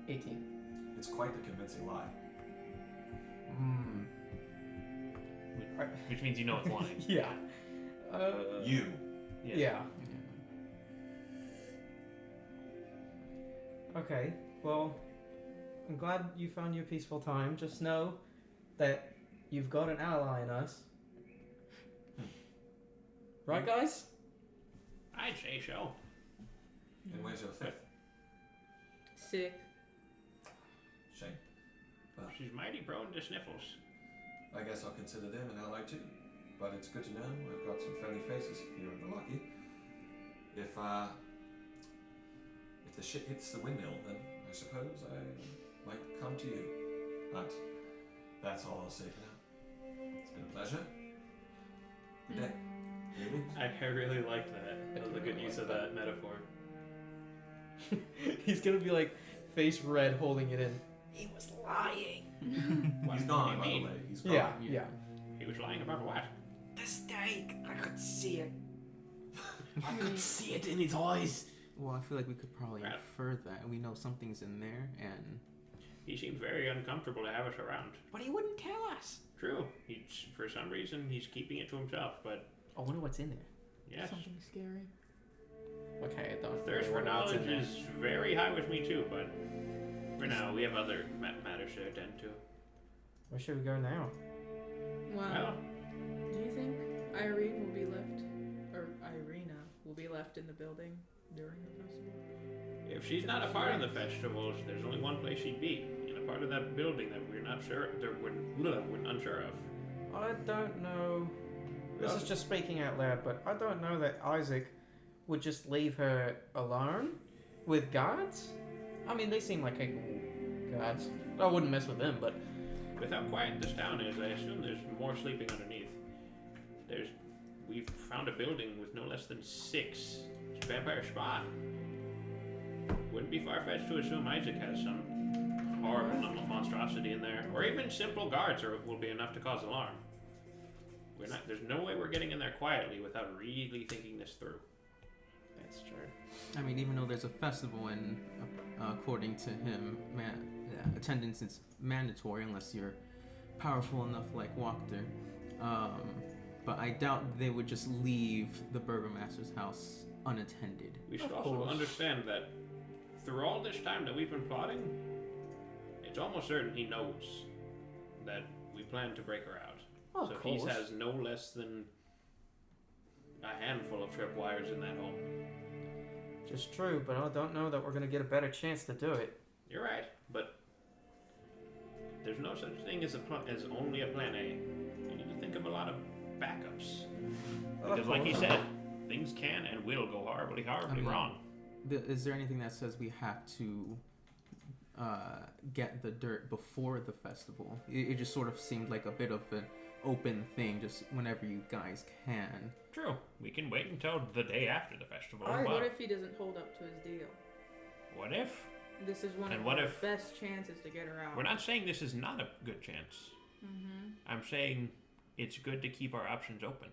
18. It's quite the convincing lie. Hmm. Which means you know it's lying. Yeah. You. Yeah. Okay. Well, I'm glad you found your peaceful time. Just know that you've got an ally in us. Right, guys? I'd say so. And where's your fifth? Sick. Shame. She's mighty prone to sniffles. I guess I'll consider them an ally too. But it's good to know I've got some friendly faces here in Valaki. If the shit hits the windmill, then I suppose I might come to you. But that's all I'll say for now. It's been a pleasure. Good day. I really like that. That was a good use of that metaphor. He's gonna be like face red holding it in. He was lying. He's gone, by the way. He's gone. Yeah. He was lying about what? The steak. I could see it. I could see it in his eyes. Well, I feel like we could probably Right. infer that. We know something's in there, and He seemed very uncomfortable to have us around. but he wouldn't tell us. True. He's for some reason he's keeping it to himself, but I wonder what's in there. yes. Something scary. Okay, I thought. Thirst for knowledge is very high with me too, but for now we have other matters to attend to. Where should we go now? Wow. Do you think Irene will be left, or Irina will be left in the building during the festival? If she's not a part of the festivals, there's only one place she'd be, in a part of that building that we're not sure, we're unsure of. I don't know. This is just speaking out loud, but I don't know that Isaac would just leave her alone with guards. I mean, they seem like capable guards. I wouldn't mess with them, but With how quiet this town is, I assume there's more sleeping underneath. We've found a building with no less than 6 vampire spot. Wouldn't be far-fetched to assume Isaac has some horrible monstrosity in there, or even simple guards will be enough to cause alarm. There's no way we're getting in there quietly without really thinking this through. that's true. I mean, even though there's a festival and according to him, attendance is mandatory unless you're powerful enough like Wachter. But I doubt they would just leave the Burgomaster's house unattended. We should Of also course. understand that through all this time that we've been plotting, it's almost certain he knows that we plan to break her out. Of So course. he has no less than a handful of tripwires in that home. Just true, but I don't know that we're gonna get a better chance to do it. You're right, but there's no such thing as as only a plan A. You need to think of a lot of backups. Because like he said, things can and will go horribly wrong. Is there anything that says we have to get the dirt before the festival? It just sort of seemed like a bit of an open thing, just whenever you guys can. True. We can wait until the day after the festival. Alright, but what if he doesn't hold up to his deal? what if? This is one And of what our if- best chances to get her out. We're not saying this is not a good chance. Mm-hmm. I'm saying it's good to keep our options open.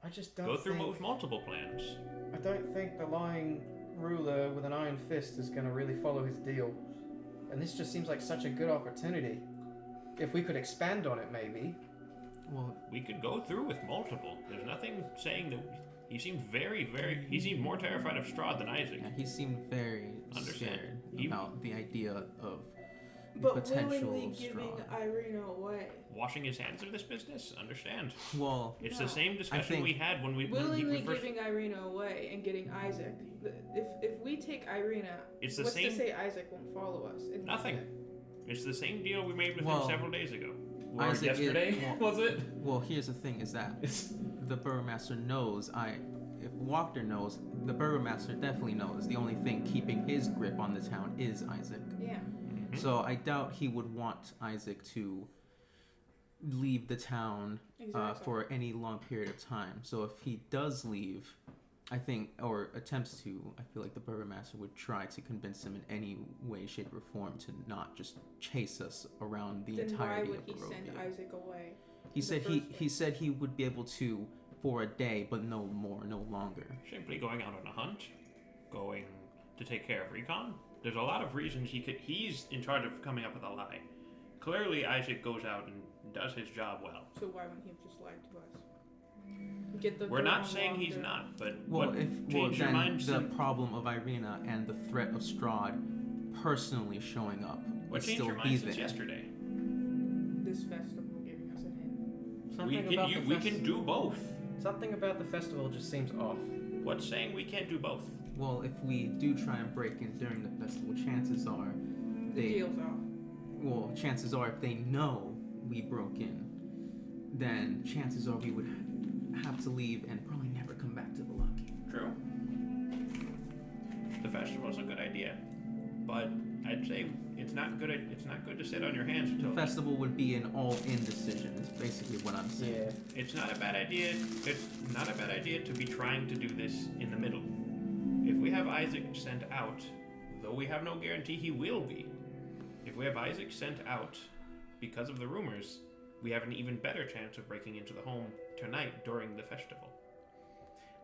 I just don't Go through think, multiple plans. I don't think the lying ruler with an iron fist is gonna really follow his deal. And this just seems like such a good opportunity. If we could expand on it, maybe. Well, We could go through with multiple. There's nothing saying that. He seemed he seemed more terrified of Strahd than Isaac. yeah, he seemed very Understand. scared He- about the idea of the But potential willingly of giving Strahd. Irina away. Washing his hands of this business? Understand. Well, It's No. the same discussion think- we had when we Willingly first. giving Irina away and getting Isaac. If we take Irina, It's the what's same. to say Isaac won't follow us? Nothing. It's the same deal we made with Well, him several days ago. Or Isaac is- yesterday, well- was it? well, here's the thing: is that the Burgomaster knows if Wachter knows, the burgomaster definitely knows. The only thing keeping his grip on the town is Isaac. Yeah. So I doubt he would want Isaac to leave the town Exactly. for any long period of time. So if he does leave, I think, or attempts to, I feel like the burgomaster would try to convince him in any way, shape, or form to not just chase us around the Then why entirety would of he Barovia. send Isaac away? He in said the first he said he would be able to for a day, but no more, no longer. Simply going out on a hunt, going to take care of recon. There's a lot of reasons he's in charge of coming up with a lie. Clearly, Isaac goes out and does his job well. So why wouldn't he have just lied to us? Get the We're dirt not on saying he's Wachter. not, but Well, what if changed your then mind? the problem of Irina and the threat of Strahd personally showing up What would changed still your be mind there. since yesterday? This festival giving us a hint. Something We can do both. Something about the festival just seems off. What's saying we can't do both? Well, if we do try and break in during the festival, chances are The they deal's off. well, chances are if they know we broke in, then chances are we would have to leave and probably never come back to the lobby. True. The festival's a good idea, but I'd say it's not good. It's not good to sit on your hands The until festival would be an all-in decision. Is basically what I'm saying. Yeah. It's not a bad idea. It's not a bad idea to be trying to do this in the middle. If we have Isaac sent out, though we have no guarantee he will be, if we have Isaac sent out because of the rumors, we have an even better chance of breaking into the home tonight during the festival.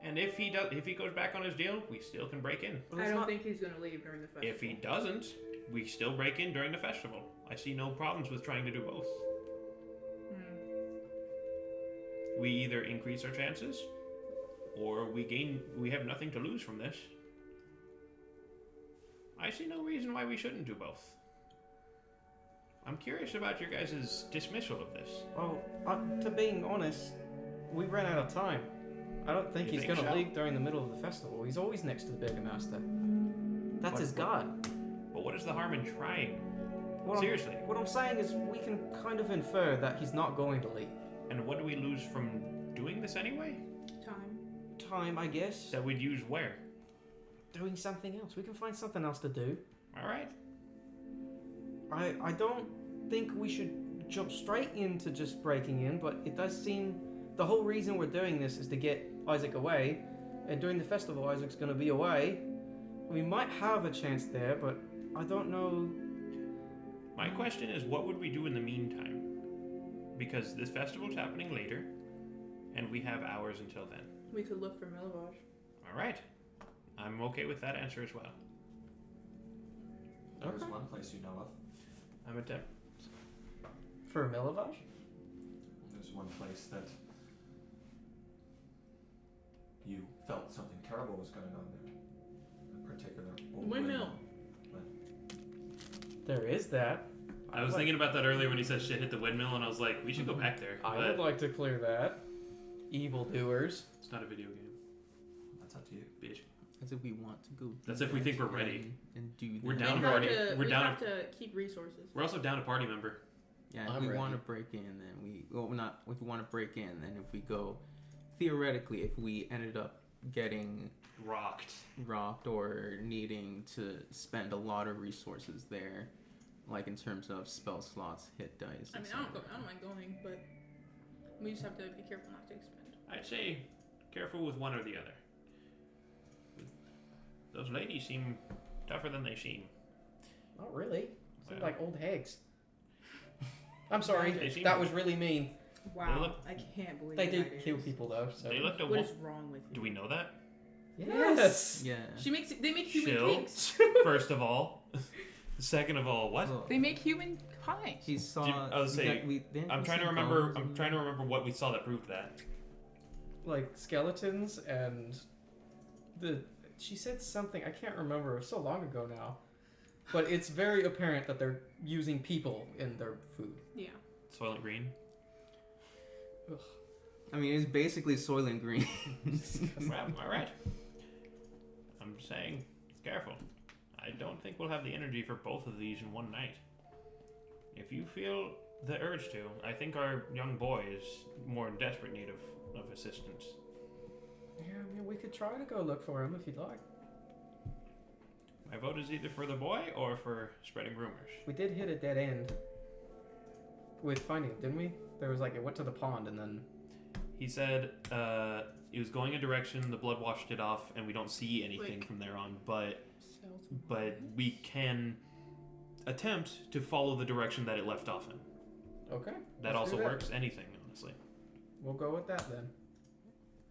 And if he goes back on his deal, we still can break in. Well, I it's don't not- think he's gonna leave during the festival. If he doesn't, we still break in during the festival. I see no problems with trying to do both. We either increase our chances, or we have nothing to lose from this. I see no reason why we shouldn't do both. I'm curious about your guys' dismissal of this. Well, to being honest, we ran out of time. I don't think You he's think going to so? leave during the middle of the festival. He's always next to the Burgomaster. That's What- his guard. But what is the harm in trying? What Seriously. what I'm saying is we can kind of infer that he's not going to leave. And what do we lose from doing this anyway? Time. Time, I guess. That we'd use where? Doing something else. We can find something else to do. Alright. I don't think we should jump straight into just breaking in, but it does seem the whole reason we're doing this is to get Isaac away, and during the festival Isaac's going to be away. We might have a chance there, but I don't know. My question is, what would we do in the meantime? Because this festival's happening later, and we have hours until then. We could look for Milivage. Alright. I'm okay with that answer as well. There's Okay. one place you know of. I'm at that. For Milivage? There's one place that you felt something terrible was going on there. A particular old Windmill. There is that. I was thinking about that earlier when he said shit hit the windmill, and I was like, we should go back there. I But would like to clear that. Evildoers. it's not a video game, That's up to you. bitch. As if we want to go. That's if we think we're ready. And do. We're that. down we to have party. to, We're we down have to keep resources. We're also down a party member. Yeah, if I'm we want to ready. break in, then we well not if we want to break in, then if we go theoretically, if we ended up getting Rocked. rocked or needing to spend a lot of resources there, like in terms of spell slots, hit dice. I mean, etc. I don't mind going, but we just have to be careful not to expend. I'd say careful with one or the other. Those ladies seem tougher than they seem. Not really. Seem Well. like old hags. I'm sorry. They seem- That was really mean. Wow, look- I can't believe They that did kill is. people though. So. They looked a What wolf. is wrong with you? Do we know that? Yes. Yeah. They make human Chill. cakes. First of all. Second of all, what? Well, They make human pies. he saw. I was saying, didn't I'm we trying to see remember. bones I'm and- trying to remember what we saw that proved that. Like skeletons and the. She said something I can't remember. It was so long ago now. But it's very apparent that they're using people in their food. Yeah. Soylent Green. I mean, it's basically Soylent Green. Well, all right. I'm saying, careful. I don't think we'll have the energy for both of these in one night. If you feel the urge to, I think our young boy is more in desperate need of assistance. Yeah, I mean, we could try to go look for him if you'd like. My vote is either for the boy or for spreading rumors. We did hit a dead end with finding him, didn't we? There was like, it went to the pond and then... He said it was going a direction, the blood washed it off, and we don't see anything Like- from there on, but Cells. we can attempt to follow the direction that it left off in. Okay. That let's do also works. Anything, honestly. We'll go with that then.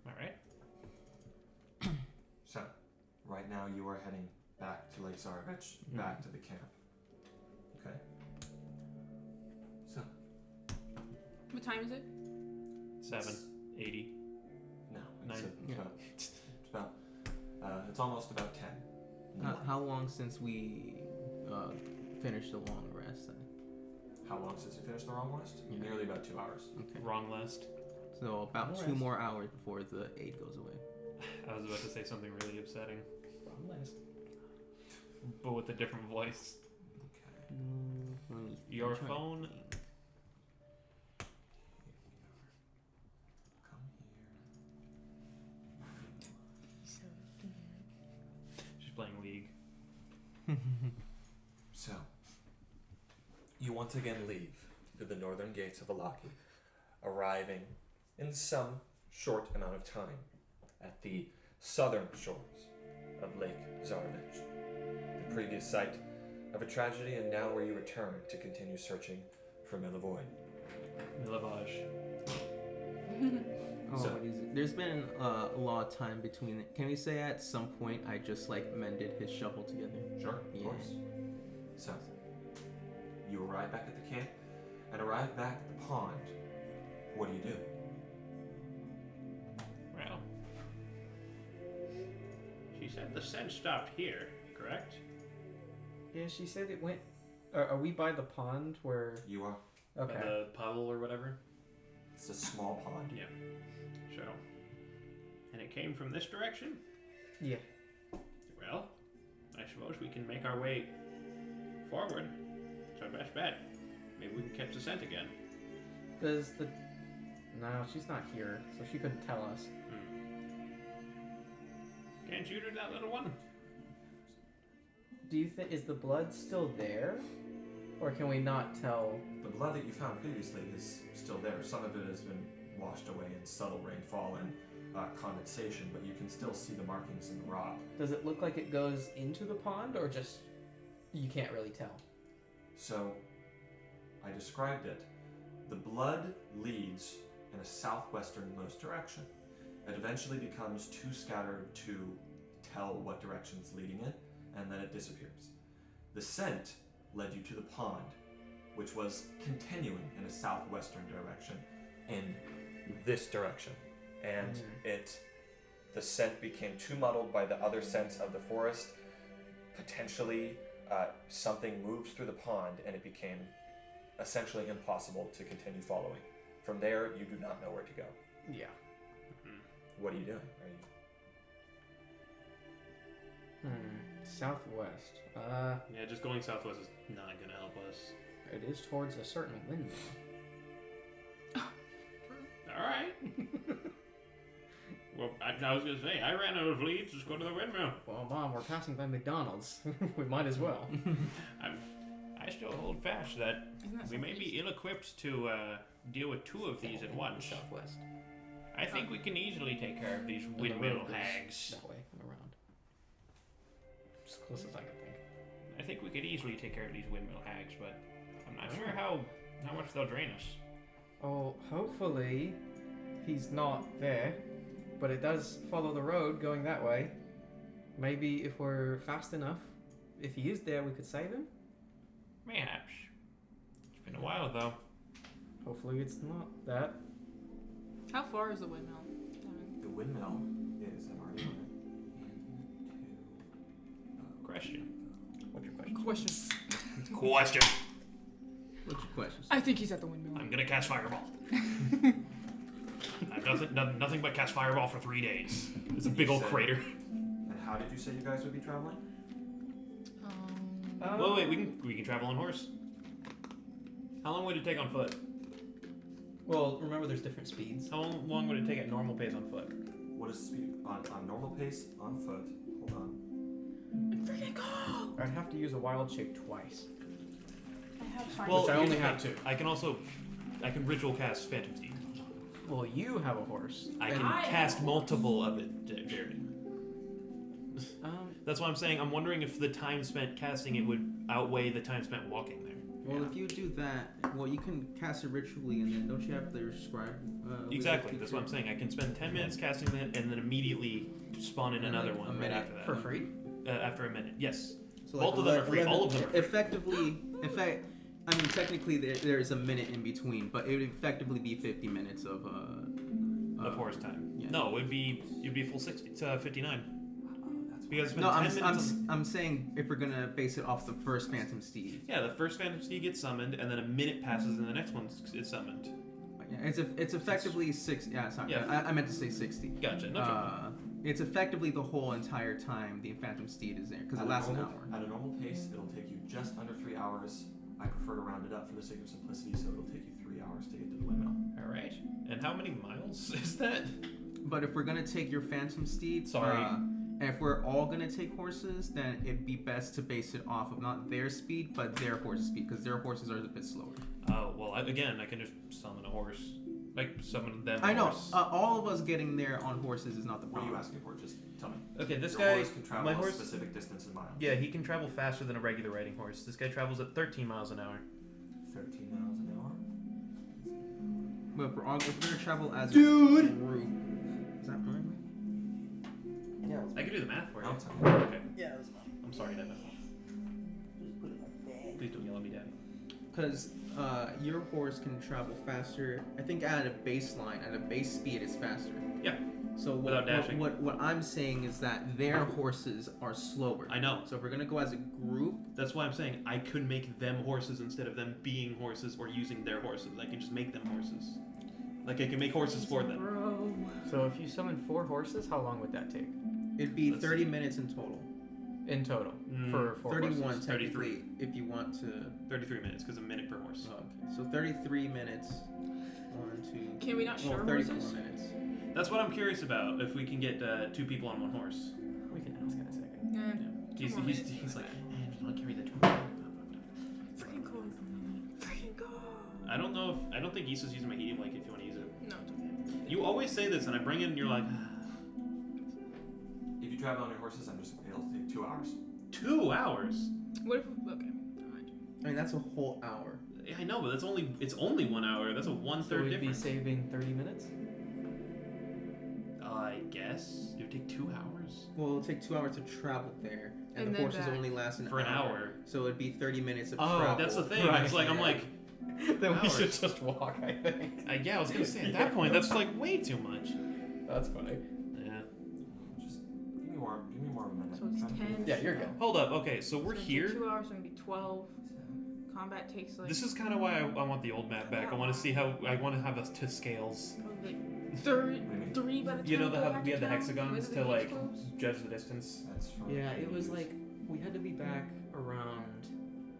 All right. So, right now you are heading back to Lake Zarovich, back to the camp. Okay. So, What time is it? 7:80. no, Nine. it's almost about 10. in the morning. How long since we finished the long rest? How long since you finished the long rest? Yeah. Nearly about 2 hours. Okay. Wrong list. So about Long 2 rest. more hours before the aid goes away. I was about to say something really upsetting, Wrong list. but with a different voice. Okay. Your phone. Come She's playing League. here. So, you once again leave through the northern gates of Alaki, arriving in some short amount of time at the southern shores of Lake Zarovich, the previous site of a tragedy and now where you return to continue searching for Milivoy. Lavage. Oh, So- what is it? There's been a lot of time between it. Can we say at some point I just like mended his shovel together? Sure, of Yeah. course. So, you arrive back at the camp and arrive back at the pond. What do you do? Well, she said the scent stopped here, correct? Yeah, she said it went... Are we by the pond where... You are. Okay. By the puddle or whatever. It's a small pond. Yeah. So, and it came from this direction? Yeah. Well, I suppose we can make our way forward. It's our best bet. Maybe we can catch the scent again. Does the... No, she's not here, so she couldn't tell us. Can't you do that, little one? Do you think... Is the blood still there? Or can we not tell... The blood that you found previously is still there. Some of it has been washed away in subtle rainfall and condensation, but you can still see the markings in the rock. Does it look like it goes into the pond, or just... You can't really tell? So, I described it. The blood leads in a southwesternmost direction. It eventually becomes too scattered to tell what direction it's leading in, and then it disappears. The scent led you to the pond, which was continuing in a southwestern direction in this direction. And the scent became too muddled by the other scents of the forest. Potentially, something moved through the pond and it became essentially impossible to continue following. From there, you do not know where to go. Yeah. What are you doing? Southwest. Yeah, just going southwest is not gonna help us. It is towards a certain windmill. Alright. Well, I was gonna say, I ran out of leads, just go to the windmill. Well, Mom, we're passing by McDonald's. We might as well. I still hold fast that Isn't that we may be ill-equipped to deal with 2 of these at once. Southwest. I think we can easily take care of these And the windmill road goes hags. That way and around. As close as I can think. I think we could easily take care of these windmill hags, but I'm not sure how much they'll drain us. Oh, hopefully he's not there, but it does follow the road going that way. Maybe if we're fast enough, if he is there, we could save him. Perhaps. It's been a while though. Hopefully it's not that. How far is the windmill? The windmill is, I'm already on it. Question. What's your question? Question. Question. What's your questions? I think he's at the windmill. I'm gonna cast Fireball. I've nothing but cast Fireball for 3 days. It's a big old said- crater. And how did you say you guys would be traveling? Well, wait, we can travel on horse. How long would it take on foot? Well, remember there's different speeds. How long would it take at normal pace on foot? What is speed on normal pace on foot? Hold on. Freaking go! I'd have to use a wild shape twice. I have fine. Well, Which I here's only the have thing. two. I can ritual cast Phantom Steed. Well, you have a horse. I and- can I cast have- multiple of it, Jared. Um, That's why I'm saying I'm wondering if the time spent casting it would outweigh the time spent walking there. well, if you do that, well, you can cast it ritually, and then don't you have the scribe? Exactly. That's what I'm saying. I can spend 10 minutes casting that and then immediately spawn in And another like one a right minute after that. For free? After a minute. Yes. So Both of them are free. All of them are free. Effectively, I mean, technically, there is a minute in between, but it would effectively be 50 minutes of Of horse time. yeah. No, it'd be full 60. It's 59. Because it's been No, 10 I'm, minutes. I'm saying if we're gonna base it off the first Phantom Steed. Yeah, the first Phantom Steed gets summoned, and then a minute passes, and the next one is summoned. Yeah, it's effectively 60. Yeah, sorry, Yeah. I meant to say 60. Gotcha. No trouble. It's effectively the whole entire time the Phantom Steed is there because it lasts an hour. At a normal pace, it'll take you just under 3 hours. I prefer to round it up for the sake of simplicity, so it'll take you 3 hours to get to the windmill. All right. And how many miles is that? But if we're gonna take your Phantom Steed, Sorry. And if we're all gonna take horses, then it'd be best to base it off of not their speed, but their horse's speed, because their horses are a bit slower. Oh, well, I can just summon a horse. Like, summon them. I know. Horse. All of us getting there on horses is not the What are problem. you asking for? Just tell me. Okay, this Your guy. horse can travel My a horse. specific distance in miles. Yeah, he can travel faster than a regular riding horse. This guy travels at 13 miles an hour. 13 miles an hour. But if we're gonna travel as Dude! a group, is that mine? Yeah. I can do the math for you. I'll tell you. Okay. Yeah. I'm sorry, Dad. Please don't yell at me, Daddy. Because your horse can travel faster. I think at a baseline, at a base speed, it's faster. Yeah. So Without dashing. what I'm saying is that their horses are slower. I know. So if we're gonna go as a group, That's why I'm saying I could make them horses instead of them being horses or using their horses. I can just make them horses. Like, I can make horses for them. Bro. So if you summon 4 horses, how long would that take it'd be Let's 30 minutes in total. in total for 4 31 horses? technically, if you want to. 33 minutes, because a minute per horse. Oh, okay. So 33 minutes. 1, 2. Can we not share 34 horses? minutes. That's what I'm curious about, if we can get 2 people on 1 horse. We can ask in a second. He's more minutes. like, man, you want to carry the Freaking go. Freaking go. I don't think Issa's using my medium like if you want to use it. No, it's okay. You always say this, and I bring it, and you're like, If you travel on your horses, it'll take 2 hours. 2 hours? What if? Okay. Alright. I mean, that's a whole hour. Yeah, I know, but it's only 1 hour. That's a 1/3 So we'd be difference. saving 30 minutes? I guess it would take 2 hours Well, it'll take 2 hours to travel there, and, And the then horses back. only last an for an hour. hour. So it'd be 30 minutes of Oh, travel. That's the thing. Right. It's like I'm like, Then we Hours. should just walk, I think. yeah, I was gonna say at that point that's like way too much. That's funny. Yeah. Just give me more of a minute. So it's I'm trying to 10. figure Yeah, this you're out. good. Hold up. Okay, so we're So in here. 2 hours, it's gonna be 12. Combat takes like. This is kind of why I want the old map back. I want to see how I want to have us to scales. probably 3 by the time You know we go how back we to had the town, hexagons when to the gates like close? judge the distance. That's from Yeah, it was like, we had to be back around,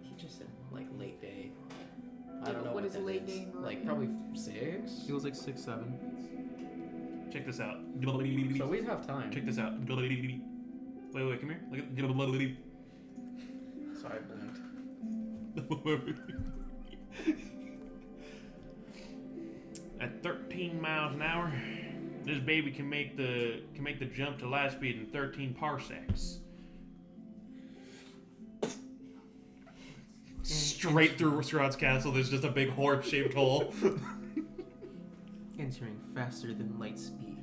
he just said like late day. I Yeah, don't but know what is that late day in Like Barovia? probably 6? It was like 6, 7. Check this out. So we'd have time. Check this out. Wait, come here. Look at. Sorry, I blinked. At 13 miles an hour, this baby can make the jump to light speed in 13 parsecs. Straight through Strahd's castle, there's just a big horse-shaped hole. Entering faster than light speed.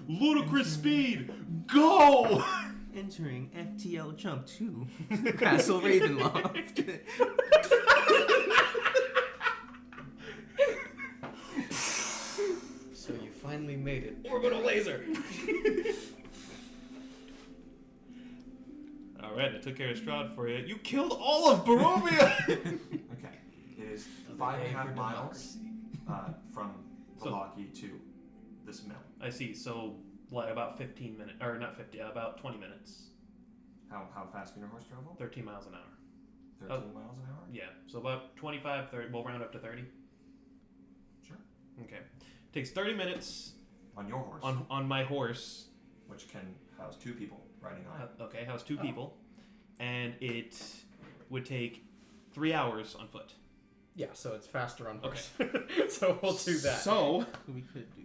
Ludicrous speed, go! Entering FTL Jump 2. Castle Ravenloft. So you finally made it. Orbital laser. All right, I took care of Strahd for you. You killed all of Barovia. Okay. It is 5.5 miles from So- Balaki to this mill. I see. So, what? About 15 minutes, or not 50? About 20 minutes. How fast can your horse travel? 13 miles an hour. 13 miles an hour? Yeah. So about 25, 30. We'll round up to 30. Sure. Okay. Takes 30 minutes On your horse, on my horse. which can house 2 people riding on it. Okay, house 2 people, and it would take 3 hours on foot. Yeah, so it's faster on horse. So we'll do that. So We could do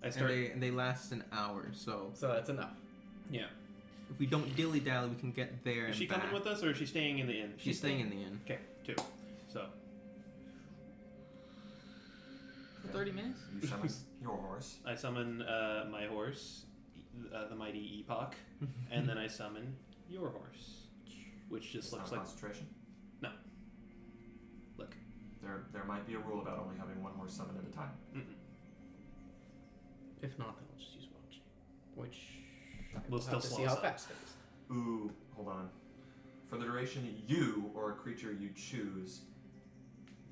that. I start. And they last an hour, so So that's enough. Yeah. if we don't dilly dally, we can get there. Is and she back. coming with us, or is she staying in the inn? She's staying in the inn. Okay, 2. So For 30 minutes? You summon your horse. I summon my horse, the mighty Epoch, and then I summon your horse, which just It's looks not like. concentration. Look. There might be a rule about only having 1 horse summoned at a time. Mm-mm. If not, then I'll just use Wild Shape, which We'll have still to slow see us how up. fast it is. Ooh, hold on. For the duration, you or a creature you choose.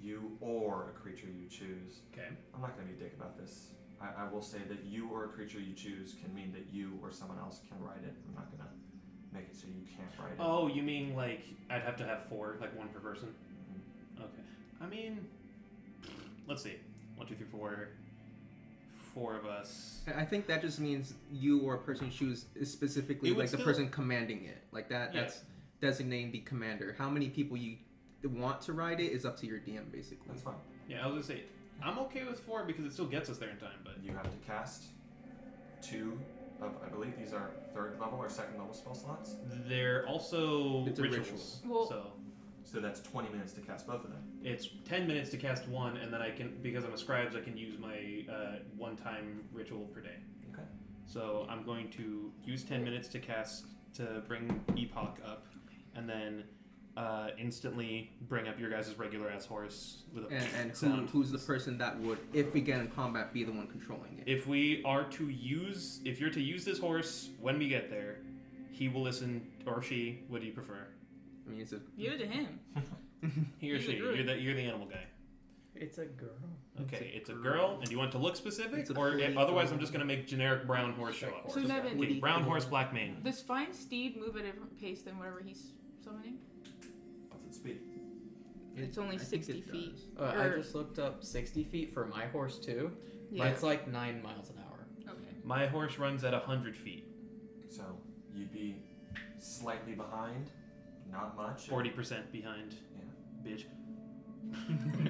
You or a creature you choose. Okay. I'm not going to be a dick about this. I will say that you or a creature you choose can mean that you or someone else can ride it. I'm not going to make it so you can't ride it. Oh, you mean like I'd have to have 4, like 1 per person? Mhm. Okay. I mean, let's see. 1, 2, 3, 4. 4 of us. I think that just means you or a person you choose is specifically It would like the still- person commanding it. Like that. Yeah. That's designating the commander. How many people you want to ride it is up to your DM, basically. That's fine. Yeah, I was gonna say I'm okay with 4 because it still gets us there in time. But You have to cast 2 of, I believe these are 3rd level or 2nd level spell slots. they're also It's a rituals. ritual. Well- So So that's 20 minutes to cast both of them. it's 10 minutes to cast 1, and then I can, because I'm a scribe, I can use my 1-time ritual per day. Okay. So I'm going to use 10 minutes to bring Epoch up, and then instantly bring up your guys' regular ass horse with a And sound. who's the person that would, if we get in combat, be the one controlling it? If you're to use this horse when we get there, he will listen, or she. What do you prefer? I mean, it's a You to him. He or He's a she. druid. You're the animal guy. It's a girl. Okay, it's a girl, and do you want it to look specific, It's a or pretty otherwise girl. I'm just gonna make generic brown horse show up. So Nevin, Okay, brown horse, black mane. does Fine Steed move at a different pace than whatever he's summoning? What's its speed? It's only I think 60 it feet. does. I Or- just looked up 60 feet for my horse too. Yeah. Mine's like 9 miles an hour. Okay. My horse runs at 100 feet, So you'd be slightly behind, not much. 40% behind. Yeah. Bitch.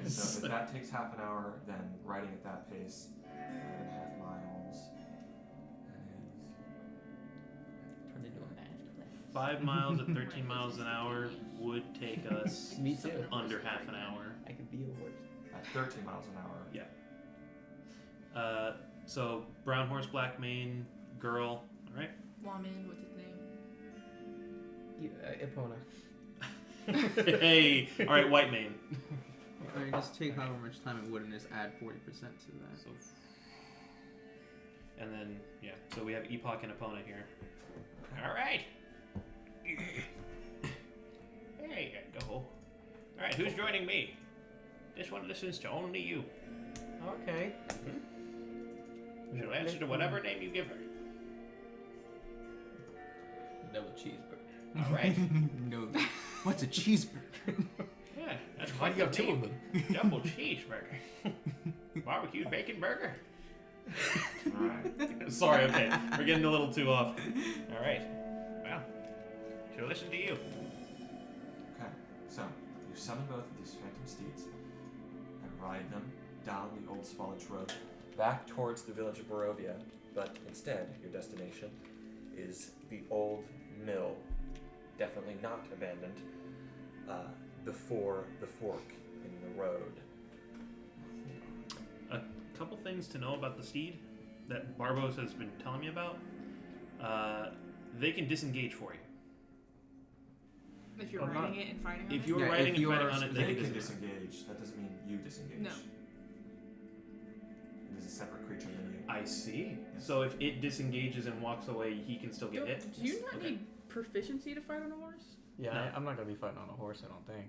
So if that takes half an hour, then riding at that pace, 11.5 miles. That Turned into a man. 5 miles at 13 miles an hour would take us Me too. under half an hour. I could be a horse. is at 13 miles an hour. So brown horse, black mane, girl. All right. Woman, what's his name? Yeah, Epona. Hey. All right. White mane. I mean, just take however much time it would and just add 40% to that. So. And then so we have Epoch and Epona here. All right. There you go. All right. Who's joining me? This one listens to only you. Okay. She'll answer to whatever name you give her. Double cheeseburger. All right. No. What's a cheeseburger? Yeah, that's Why quite do you have the 2 of name. them? Double cheeseburger. Barbecued bacon burger. Alright. Sorry, okay. We're getting a little too off. All right. Well, she'll listen to you. Okay. So you summon both of these phantom steeds and ride them down the old Svalich road Back towards the village of Barovia, but instead, your destination is the old mill. Definitely not abandoned. Before the fork in the road. A couple things to know about the steed that Barbos has been telling me about. They can disengage for you. If you're Or riding not. it and fighting on If it? you're Yeah, riding if and you fighting are- on it, They they can can disengage. That doesn't mean you disengage. No. It is a separate creature than you. I see. So if it disengages and walks away, he can still get hit. Do you not Okay. need proficiency to fight on a horse? Yeah, No. I'm not gonna be fighting on a horse. I don't think.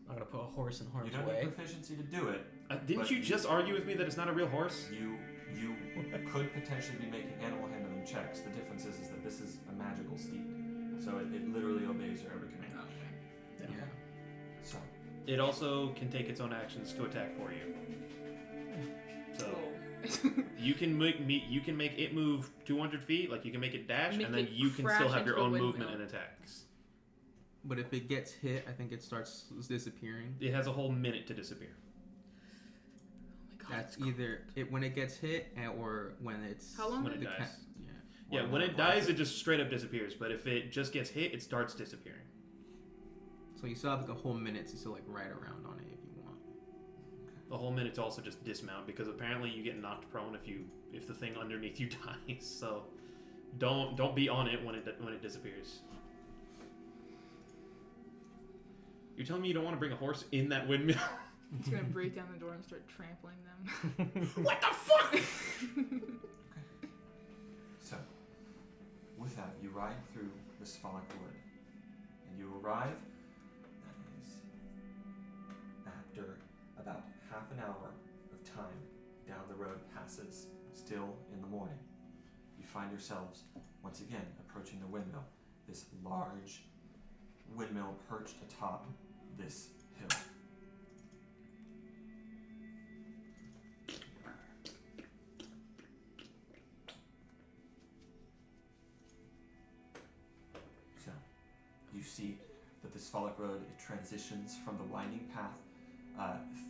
I'm gonna put a horse in harm's You don't way. need proficiency to do it. Didn't But- you just argue with me that it's not a real horse? You could potentially be making animal handling checks. The difference is that this is a magical steed, so it literally obeys your every command. Yeah. So It also can take its own actions to attack for you. So it. You can make it move 200 feet, like you can make it dash, Make and then it you can crash still have into your a own windmill. movement and attacks. But if it gets hit, I think it starts disappearing. It has a whole minute to disappear. Oh my god. That's either it when it gets hit or when it's How long When it the dies. yeah. Yeah, when it dies, it just straight up disappears. But if it just gets hit, it starts disappearing. So you still have like a whole minute to still like ride around on it if you want. The whole minute's also just dismount because apparently you get knocked prone if the thing underneath you dies. So don't be on it when it disappears. You're telling me you don't want to bring a horse in that windmill? It's gonna break down the door and start trampling them. What the fuck? So, with that, you ride through the Sphalic Wood, and you arrive, that is, after about half an hour of time down the road passes, still in the morning. You find yourselves, once again, approaching the windmill, this large windmill perched atop this hill. So, you see that the Sphalic Road, it transitions from the winding path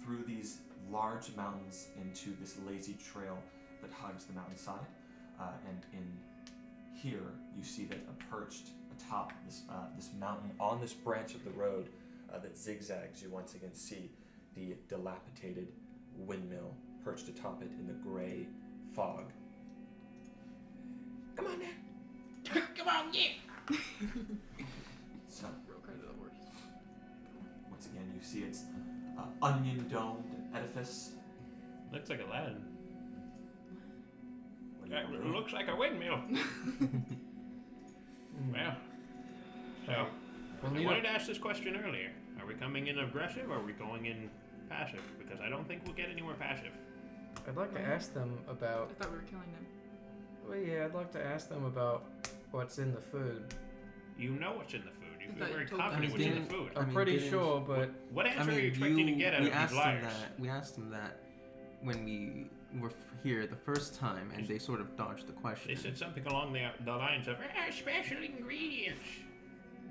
through these large mountains into this lazy trail that hugs the mountainside. And in here, you see that perched atop this mountain, on this branch of the road that zigzags, you once again see the dilapidated windmill perched atop it in the gray fog. Come on, now. Come on, yeah. So, Real credit to the horse. once again, you see its onion-domed edifice. Looks like Aladdin. What do you It do? looks like a windmill. Well, so We'll I need wanted to ask this question earlier. Are we coming in aggressive or are we going in passive? Because I don't think we'll get anywhere passive. I'd like to ask them about. I thought we were killing them. Well, yeah, I'd like to ask them about what's in the food. You know what's in the food. You I feel thought you very told confident me. what's in the Didn't- food. I'm mean, pretty didn't- sure, but What answer are you expecting to get out we of these asked liars? them that. We asked them that when we were here the first time, and they sort of dodged the question. They said something along the lines of special ingredients.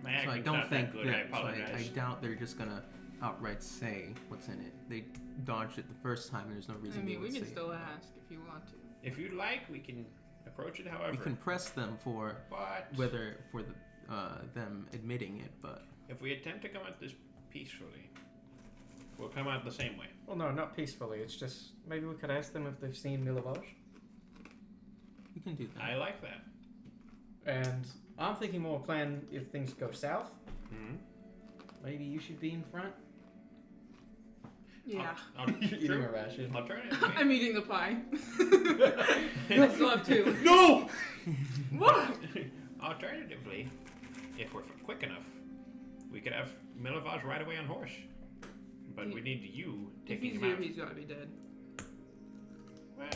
My So I accent's don't not think that good. I that. So apologize. I doubt they're just gonna outright say what's in it. They dodged it the first time, and there's no reason I mean, they we would can say still it. ask if you want to. If you'd like, we can approach it however. We can press them for But whether for the them admitting it, but if we attempt to come at this peacefully, we'll come out the same way. well, no, not peacefully. It's just maybe we could ask them if they've seen Milavage. we can do that. I like that. And I'm thinking more plan if things go south. Hmm. Maybe you should be in front. Yeah. Eating True. a ration. Alternatively. I'm eating the pie. I still have two. No! What? Alternatively, if we're quick enough, we could have Milavage ride away on horse. But we need you If taking he's him here, out. he's gotta be dead. Well,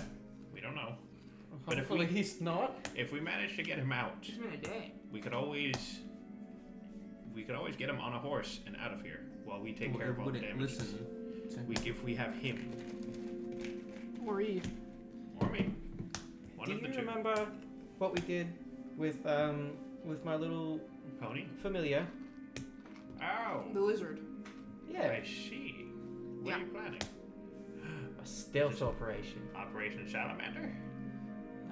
we don't know. But if Hopefully we- he's not. If we manage to get him out, It's been a day. we could always get him on a horse and out of here while we take Well, care it of all the wouldn't damages. listen to If we have him Or Eve. or me, one Do of the you two. remember what we did with my little Pony? familiar? Oh, The lizard. Yeah, I see. What Yeah. are you planning? a stealth operation. Operation Salamander?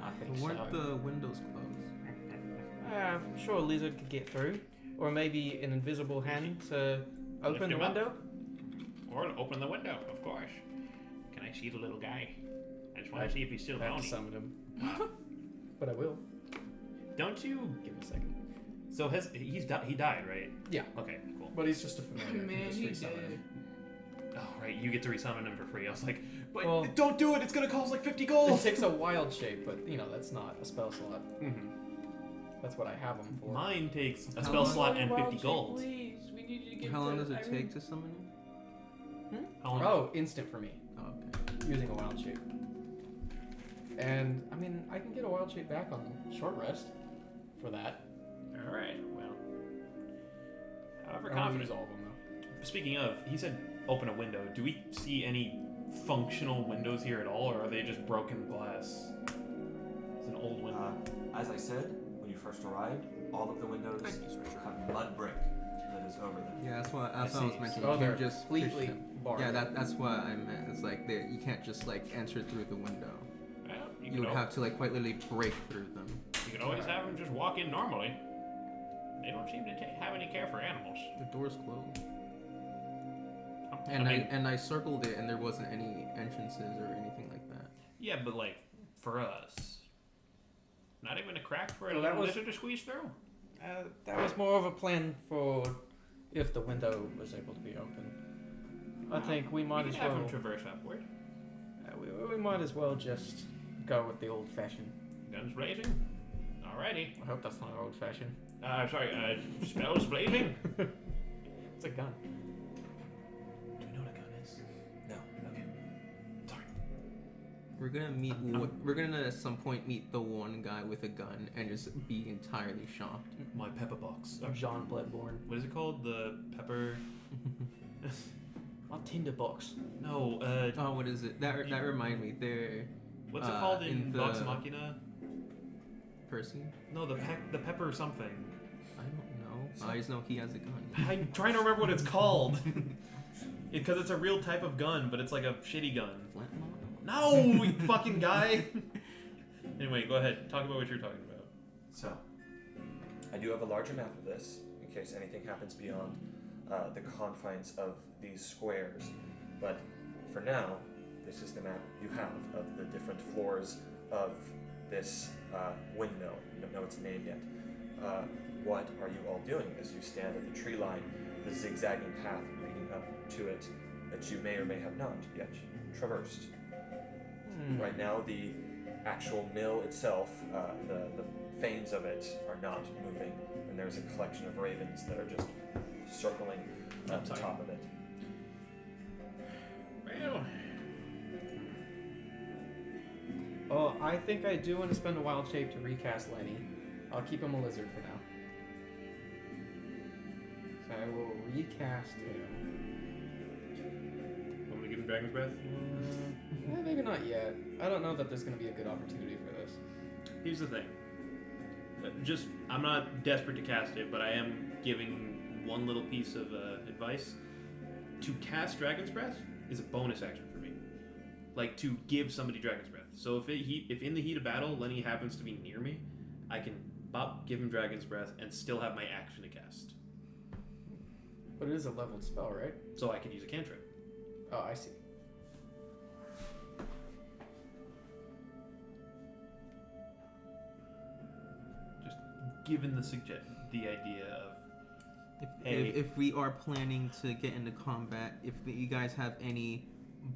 I think Weren't so. the windows closed? I'm sure a lizard could get through, or maybe an invisible hand to open the him up. window. Or open the window, of course. Can I see the little guy? I just want I to see if he's still I have to pony. summon him, but I will. Don't you? Give me a second. So he died, right? Yeah. Okay, cool. But he's just a familiar. Man, he did. Oh, right, you get to resummon him for free. I was like, but Well- don't do it. It's gonna cost like 50 It gold. takes a wild shape, but that's not a spell slot. Mhm. That's what I have him for. Mine takes a How spell long- slot and 50 gold. Please, we need you to give How long to does it Irene. take to summon him? How long? Oh, instant for me, Oh, okay. using a wild shape. And I mean, I can get a wild shape back on short rest for that. All right. Well, however I don't confident. use all of them though. Speaking of, he said open a window. Do we see any functional windows here at all, or are they just broken glass? It's an old window. As I said, when you first arrived, all of the windows have mud brick that is over them. Yeah, that's what I was see. mentioning. Oh, You they're can't just push completely them. barred. Yeah, that's what I meant. It's like you can't just like enter through the window. Well, You would have to like quite literally break through them. You can always have them just walk in normally. They don't seem to have any care for animals. The door's closed. I And mean, I circled it, and there wasn't any entrances or anything like that. yeah, but like for us, not even a crack for a Well, that little was- lizard to squeeze through. That was more of a plan for if the window was able to be open. I think we might You as can have well. them traverse upward. We might as well just go with the old fashioned. Guns blazing. Alrighty. I hope that's not old fashioned. Sorry. Spells blazing. It's a gun. Do we know what a gun is? No. Okay. Sorry. We're gonna meet. We're gonna at some point meet the one guy with a gun and just be entirely shocked. My pepper box. John Bloodborne. What is it called? The pepper. My tinderbox. No. Oh, what is it? That reminded me. There, What's it called in in Vox the- Machina? person. No, the pepper something. I don't know. I just know he has a gun. I'm trying to remember what it's called. Because it's a real type of gun, but it's like a shitty gun. Flintlock? No, you fucking guy. Anyway, go ahead. Talk about what you're talking about. So, I do have a larger map of this in case anything happens beyond the confines of these squares. But for now, this is the map you have of the different floors of this windmill. You don't know its name yet. What are you all doing as you stand at the tree line, the zigzagging path leading up to it that you may or may have not yet traversed? Right now, the actual mill itself, the fanes of it are not moving, and there's a collection of ravens that are just circling at the top of it. Well, Oh, I think I do want to spend a wild shape to recast Lenny. I'll keep him a lizard for now. So I will recast him. want me to give him Dragon's Breath? Maybe not yet. I don't know that there's going to be a good opportunity for this. Here's the thing. I'm not desperate to cast it, but I am giving one little piece of advice. To cast Dragon's Breath is a bonus action for me. Like, to give somebody Dragon's Breath. So if in the heat of battle, Lenny happens to be near me, I can give him Dragon's Breath and still have my action to cast. But it is a leveled spell, right? So I can use a cantrip. Oh, I see. Just given the idea of If we are planning to get into combat, if you guys have any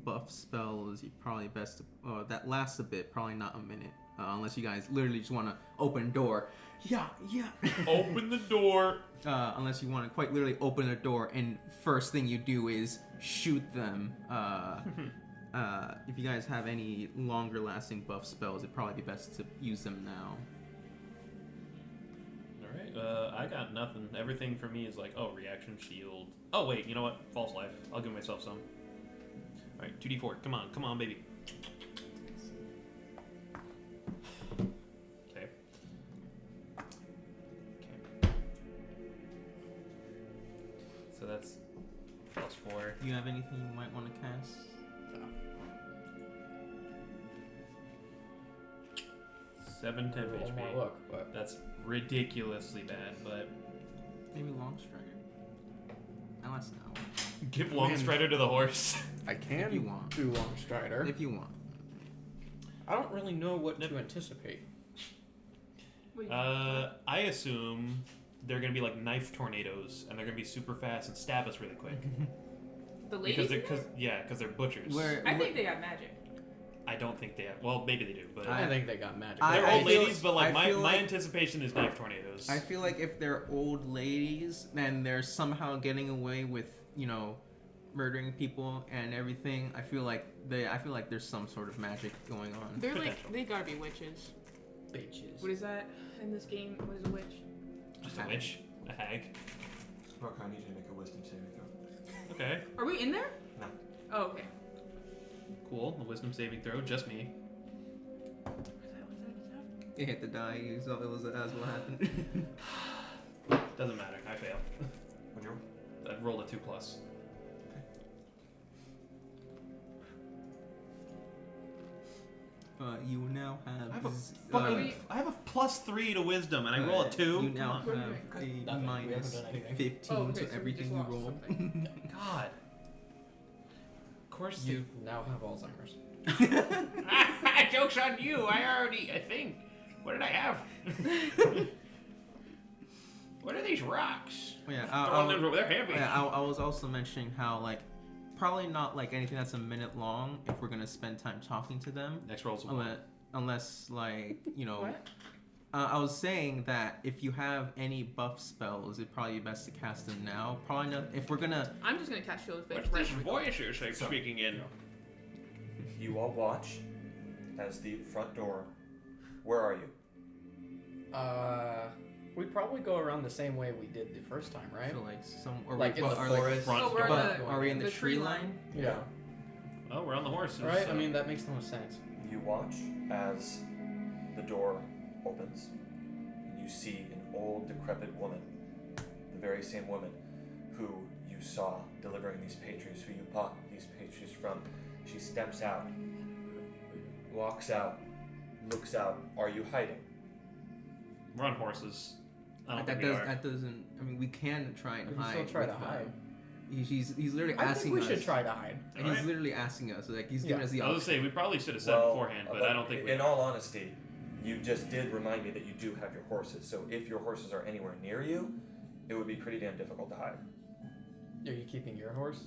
buff spells, you probably best to, that lasts a bit, probably not a minute, unless you guys literally just want to open door. Yeah. open the door. Unless you want to quite literally open a door and first thing you do is shoot them. If you guys have any longer lasting buff spells, it'd probably be best to use them now. Alright, I got nothing. Everything for me is like, reaction, shield. Oh, wait, you know what? False life. I'll give myself some. Alright, 2d4. Come on, baby. Okay. So that's +4. Do you have anything you might want to cast? 7 temp Roll HP. more luck, but That's ridiculously bad, but Maybe Longstrider? Now that's now. give Longstrider to the horse. I can If you want. do Longstrider. If you want. I don't really know what to anticipate. I assume they're gonna be like knife tornadoes, and they're gonna be super fast and stab us really quick. The ladies. Because they're butchers. I think they got magic. I don't think they have. Well, maybe they do, but I think they got magic. they're I old feel- ladies. But like I my feel like- anticipation is knife tornadoes. I feel like if they're old ladies, then they're somehow getting away with, murdering people and everything. I feel like there's some sort of magic going on. They're like, Potential. they gotta be witches. Bitches. What is that in this game? What is a witch? Just a witch, a hag. Rock, I need you to make a wisdom saving throw. Okay. Are we in there? No. Oh, okay. Cool. A wisdom saving throw. Just me. You hit the die. You saw it was as what happened. Doesn't matter. I fail. What'd you roll? I rolled a 2+. You now have. I have I have a +3 to wisdom, and I roll a 2. You now Come on. have a Nothing. We minus haven't done anything. 15 Oh, okay, so to we everything just you lost roll. something. God. Of course. You now have Alzheimer's. Joke's on you. I think. What did I have? What are these rocks? Yeah, They're heavy. I was also mentioning how like probably not like anything that's a minute long if we're gonna spend time talking to them. Next roll's a 1. Unless like you know. What? I was saying that if you have any buff spells, it'd probably be best to cast them now. Probably not if we're gonna. I'm just gonna cast Shield of Faith. What's right this when we go. voyager speaking in? You all watch as the front door. Where are you? We probably go around the same way we did the first time, right? So like some or Like in the are forest. front Oh, we're door. on But the, are we in the tree tree line? Yeah. Oh, we're on the horses. Right? so- I mean, that makes the most sense. You watch as the door opens and you see an old, decrepit woman, the very same woman who you saw delivering these pastries, who you bought these pastries from. She steps out, walks out, looks out. Are you hiding? we're on horses. I don't That think we are. doesn't. I mean, we can try and We can hide. still try to with them. hide. He's literally I asking think we us. should try to hide. And he's Alright. literally asking us. Like he's giving Yeah. us the I was option. gonna say we probably should have said beforehand, but I don't think we. In all honesty, you just did remind me that you do have your horses. So if your horses are anywhere near you, it would be pretty damn difficult to hide. Are you keeping your horse?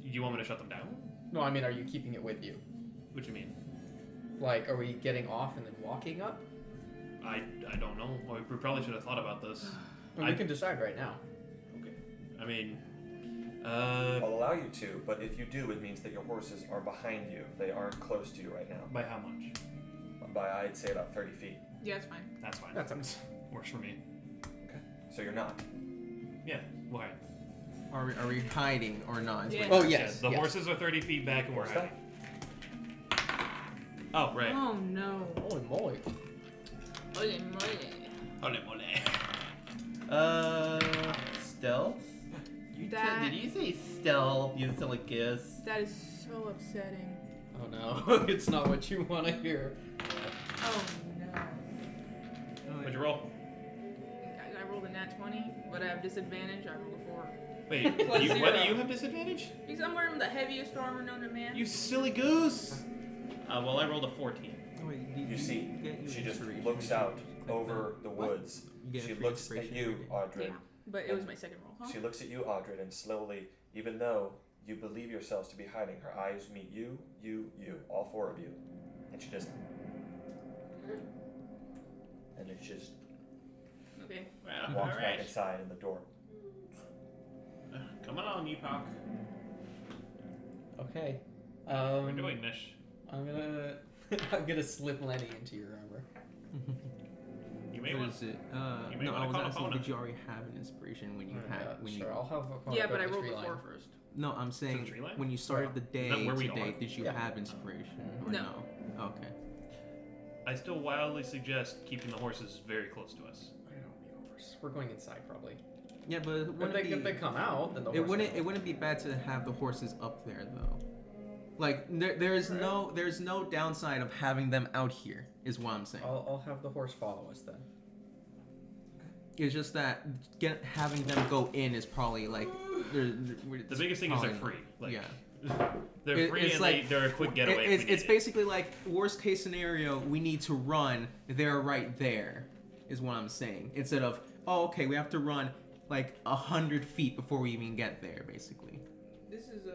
You want me to shut them down? No, I mean, are you keeping it with you? What do you mean? Like, are we getting off and then walking up? I don't know. Well, we probably should have thought about this. Well, we can decide right now. Okay. I mean, I'll allow you to, but if you do, it means that your horses are behind you. They aren't close to you right now. by how much? By, I'd say, about 30 feet. Yeah, it's fine. That's fine. That sounds. Works for me. So you're not. Yeah. Why? Are we hiding or not? Is Yeah. what- Oh, yes. The yes. horses are 30 feet back and we're What's that? hiding. Oh, right. Oh no. Holy moly. Holy moly. Holy moly. Stealth? That- Did you say stealth, you silly kiss? That is so upsetting. Oh no, it's not what you want to hear. Oh no. What'd you roll? I rolled a nat 20, but I have disadvantage. I rolled a 4. Wait, Plus why do 0. you have disadvantage? Because I'm wearing the heaviest armor known to man. You silly goose! Well, I rolled a 14. Oh, wait, You see, she just looks out over the woods. You get She free looks at inspiration you, every day. Audrey. Yeah, but it was my second roll. Huh? She looks at you, Audrey, and slowly, even though you believe yourselves to be hiding, her eyes meet you, all four of you. And she just... And then she just Okay. Well, walks back alright. inside in the door. Come on, Epoch. Okay. We're doing this. I'm gonna. I'm gonna slip Lenny into your armor. You may What want. is it? you may No, I wanna was call asking, Epona. did you already have an inspiration when you had when sure, you? I'll have. Epona Yeah, go but to I the rolled tree a 4 line. first. No, I'm saying tree line? when you started the day that where we today, are? did you Yeah. have inspiration or No. no? Okay. I still wildly suggest keeping the horses very close to us. I don't need horse. We're going inside probably. Yeah, but it If wouldn't they, be, if they come out, then the it horse wouldn't will. it wouldn't be bad to have the horses up there though. Like there's no downside of having them out here is what I'm saying. I'll have the horse follow us then. It's just that having them go in is probably like The biggest thing is they're free. Like, yeah. they're free it's and like- they're a quick getaway. if we It's need it. basically like worst case scenario. We need to run. They're right there, is what I'm saying. Instead of okay, we have to run like 100 feet before we even get there. Basically. This is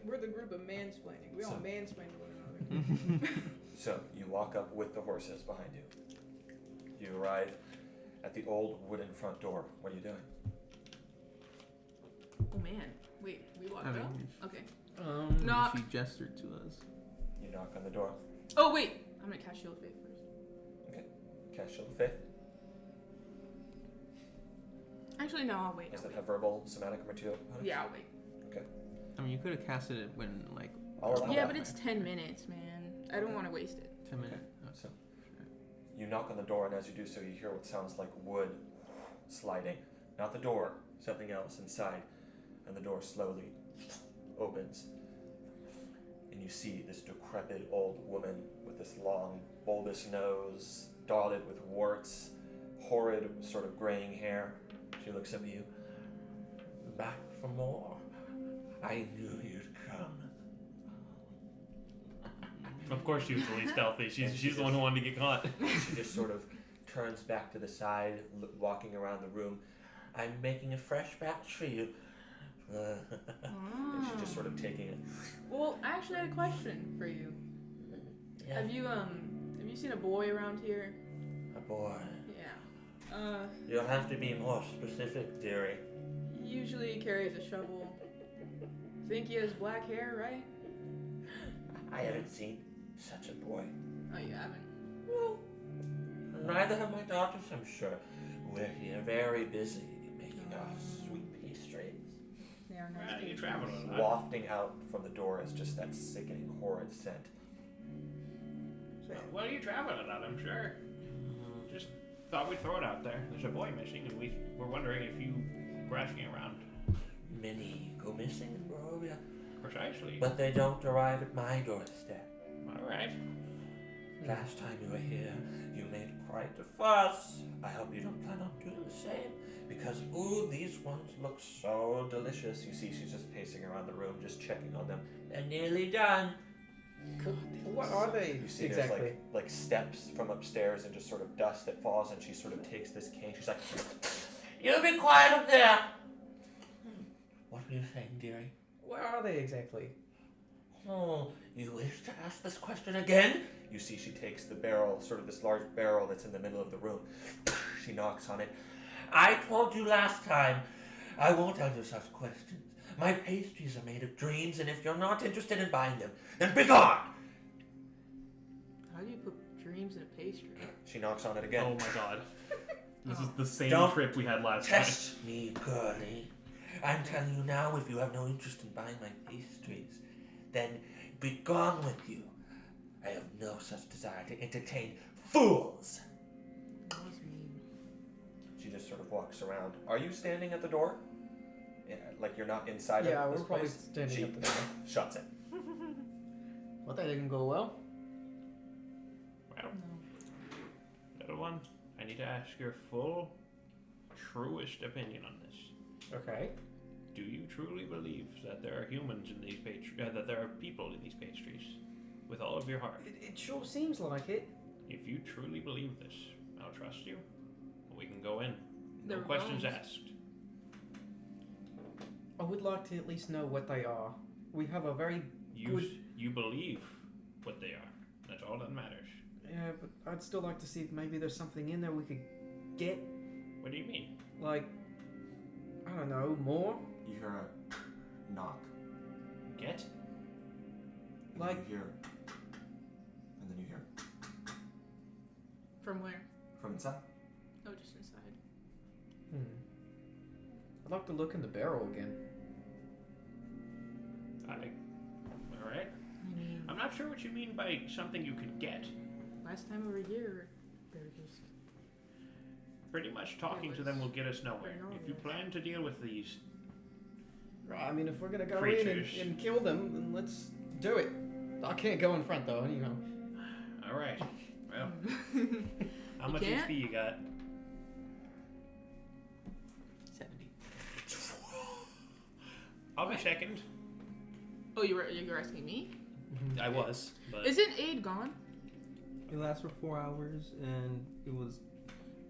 we're the group of mansplaining. We all So- mansplain one another. So you walk up with the horses behind you. You arrive at the old wooden front door. What are you doing? Oh man. Wait, we walked I mean, up? Okay. No. She gestured to us. You knock on the door. Oh wait! I'm gonna cast Shield of Faith first. Cast Shield of Faith. Actually, no, I'll wait. Does I'll that wait. have verbal, somatic, or material components? Yeah, I'll wait. I mean, you could have casted it when like I'll allow Yeah, that. but it's 10 minutes, man. I don't want to waste it. 10 minutes. So, you knock on the door, and as you do so, you hear what sounds like wood sliding. Not the door, something else inside. And the door slowly opens. And you see this decrepit old woman with this long, bulbous nose, dotted with warts, horrid, sort of graying hair. She looks up at you. Back for more? I knew you'd come. Of course she was the least stealthy. She's the one who wanted to get caught. She just sort of turns back to the side, walking around the room. I'm making a fresh batch for you. And she's just sort of taking it. Well, I actually had a question for you. Yeah. Have you seen a boy around here? A boy. Yeah. You'll have to be more specific, dearie. He usually carries a shovel. Think he has black hair, right? I haven't seen such a boy. Oh, you haven't? No. Neither have my daughters, I'm sure. We're here very busy making our sweet pastries. They are nice. Where are you people. traveling? Wafting out from the door is just that sickening, horrid scent. What are you traveling on? I'm sure. Just thought we'd throw it out there. There's a boy missing, and we were wondering if you were asking around. Many go missing in Barovia, Precisely. but they don't arrive at my doorstep. All right. Last time you were here, you made quite a fuss. I hope you don't plan on doing the same, because ooh, these ones look so delicious. You see, she's just pacing around the room, just checking on them. They're nearly done. What are they You see, exactly? there's like steps from upstairs and just sort of dust that falls, and she sort of takes this cane. She's like, "You be quiet up there." What were you saying, dearie? Where are they exactly? Oh, you wish to ask this question again? You see, she takes the barrel, sort of this large barrel that's in the middle of the room. She knocks on it. I told you last time, I won't answer such questions. My pastries are made of dreams, and if you're not interested in buying them, then be gone! How do you put dreams in a pastry? She knocks on it again. Oh my god. This is the same Don't trip we had last time. Test me, girlie. I'm telling you now, if you have no interest in buying my pastries, then be gone with you. I have no such desire to entertain fools. That was mean. She just sort of walks around. Are you standing at the door? Yeah, like you're not inside Yeah, of we're this probably place? standing She at the door. shuts it. Well, that didn't go well. Well, No. little one, I need to ask your full, truest opinion on this. Okay. Do you truly believe that there are humans in these that there are people in these pastries, with all of your heart? It sure seems like it. If you truly believe this, I'll trust you. We can go in. No They're questions bones. asked. I would like to at least know what they are. We have a very You believe what they are. That's all that matters. yeah, but I'd still like to see if maybe there's something in there we could get. What do you mean? Like, I don't know, more. You hear a knock. Get? And Like- you hear, and then you hear From where? from inside. Oh, just inside. I'd like to look in the barrel again. Alright. I mean, I'm not sure what you mean by something you could get. last time we were here, they were just. Pretty much talking to them will get us nowhere. If you plan to deal with these, I mean, if we're gonna go Creatures. in and kill them, then let's do it. I can't go in front though, you know. alright. Well, how You much can't? XP you got? 70. I'll be second. Oh, you're asking me? I was, but Isn't aid gone? It lasts for 4 hours, and it was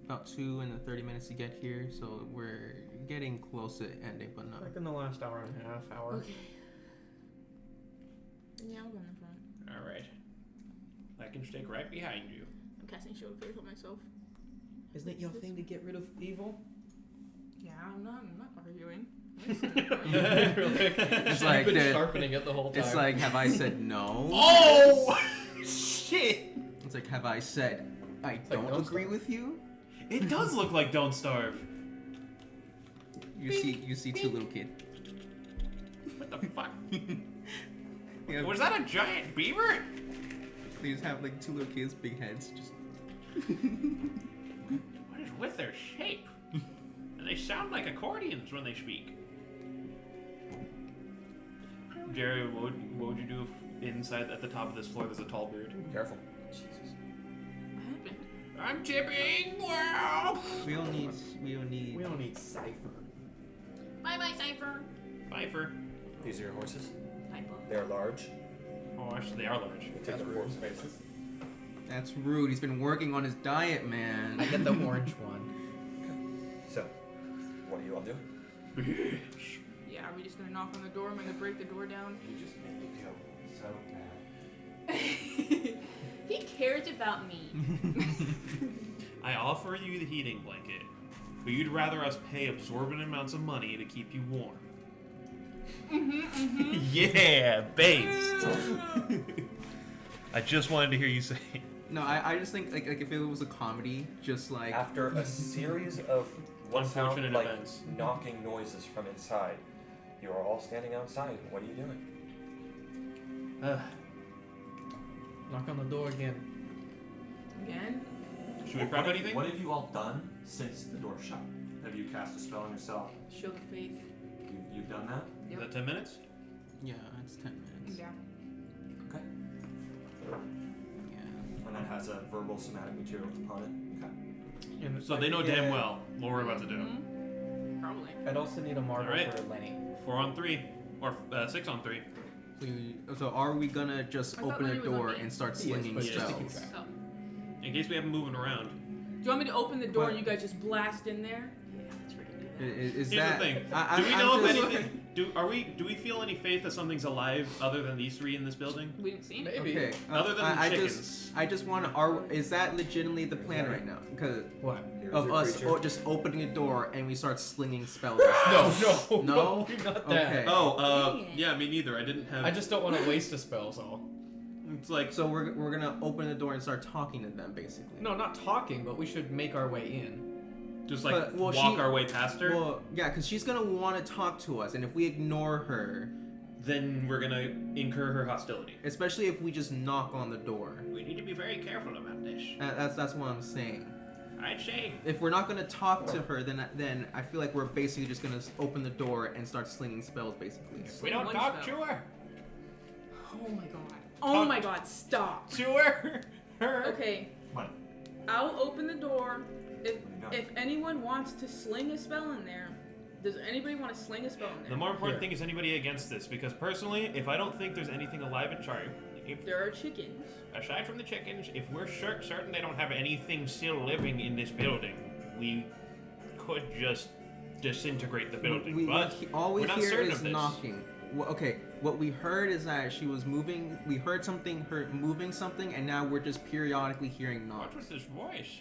about 2 and 30 minutes to get here, so we're getting close to ending, but not. Like in the last hour and a half, hour. Okay. Yeah, I'll go in front. alright. I can stick right behind you. I'm casting Shield of Faith on myself. Isn't it your thing to get rid of evil? Yeah, I'm not arguing. It's like been the- sharpening it the whole time. It's like, have I said no? Oh! Shit! It's like, have I said I like, don't don't agree stop. with you? It does look like Don't Starve. You see two little kids. What the fuck? Yeah, Was that a giant beaver? they just have like two little kids, big heads, just. What is with their shape? And they sound like accordions when they speak. Jerry, what would you do if inside at the top of this floor there's a tall beard? Careful. What happened? I'm tipping. Wow. We don't need. We don't need Cypher. Bye bye, Cypher. Pfeiffer. These are your horses. Piper. They're large. Oh, actually, they are large. They take up 4 spaces. That's rude. He's been working on his diet, man. I get the orange one. So, what are you all doing? Bitch. Yeah, are we just gonna knock on the door? Am I gonna break the door down? You just make me feel so bad. He cares about me. I offer you the heating blanket, but you'd rather us pay absorbent amounts of money to keep you warm. Yeah, babes. I just wanted to hear you say it. No, I just think like if it was a comedy, just like After a series of what sound Unfortunate like events. knocking noises from inside, you are all standing outside. What are you doing? Knock on the door again. Again? Should we prep anything? What have you all done since the door shut? Have you cast a spell on yourself? Show the faith. You've done that? Is that 10 minutes? yeah, it's 10 minutes. Yeah. Okay. Yeah. And that has a verbal somatic material component. Okay. And So they know damn well what we're about to do. Mm-hmm. Probably. I'd also need a marble Alright. for Lenny. 4 on 3. Or 6 on 3. So are we gonna just I thought open a Lenny was on door me. and start He is, slinging but just to keep spells? track. Oh. In case we have them moving around. Do you want me to open the door and you guys just blast in there? Yeah, let's freaking do that. Is Here's that? the thing. I, Do we I'm know if just- anything? Do we feel any faith that something's alive other than these 3 in this building? We didn't see him. Maybe. Okay. Other than I chickens. I just want to. Is that legitimately the plan right now? Because What? Here's of your us creature. just opening a door and we start slinging spells. No, No? not that. Okay. Oh, Dang it. yeah, me neither. I didn't have. I just don't want to waste a spell, so. It's like. So we're gonna open the door and start talking to them, basically. No, not talking, but we should make our way in. Just like But, well, walk she- our way past her. Well, yeah, because she's gonna want to talk to us, and if we ignore her, Then we're gonna incur her hostility. especially if we just knock on the door, We need to be very careful about this. that's what I'm saying. I'd say. If we're not gonna talk to her, then I feel like we're basically just gonna open the door and start slinging spells, basically. We don't One talk spell. to her. Oh my god. Oh my god, stop. To her. Her. Okay, What? I'll open the door. No. If anyone wants to sling a spell in there, does anybody want to sling a spell in The there? more important Here. thing is anybody against this, because personally, if I don't think there's anything alive in Chari, if, There are chickens. aside from the chickens, if we're certain they don't have anything still living in this building, we could just disintegrate the building. But all we we're not hear certain is of this. knocking. Well, okay, what we heard is that she was moving. We heard something, her moving something, and now we're just periodically hearing What knocks. was this voice?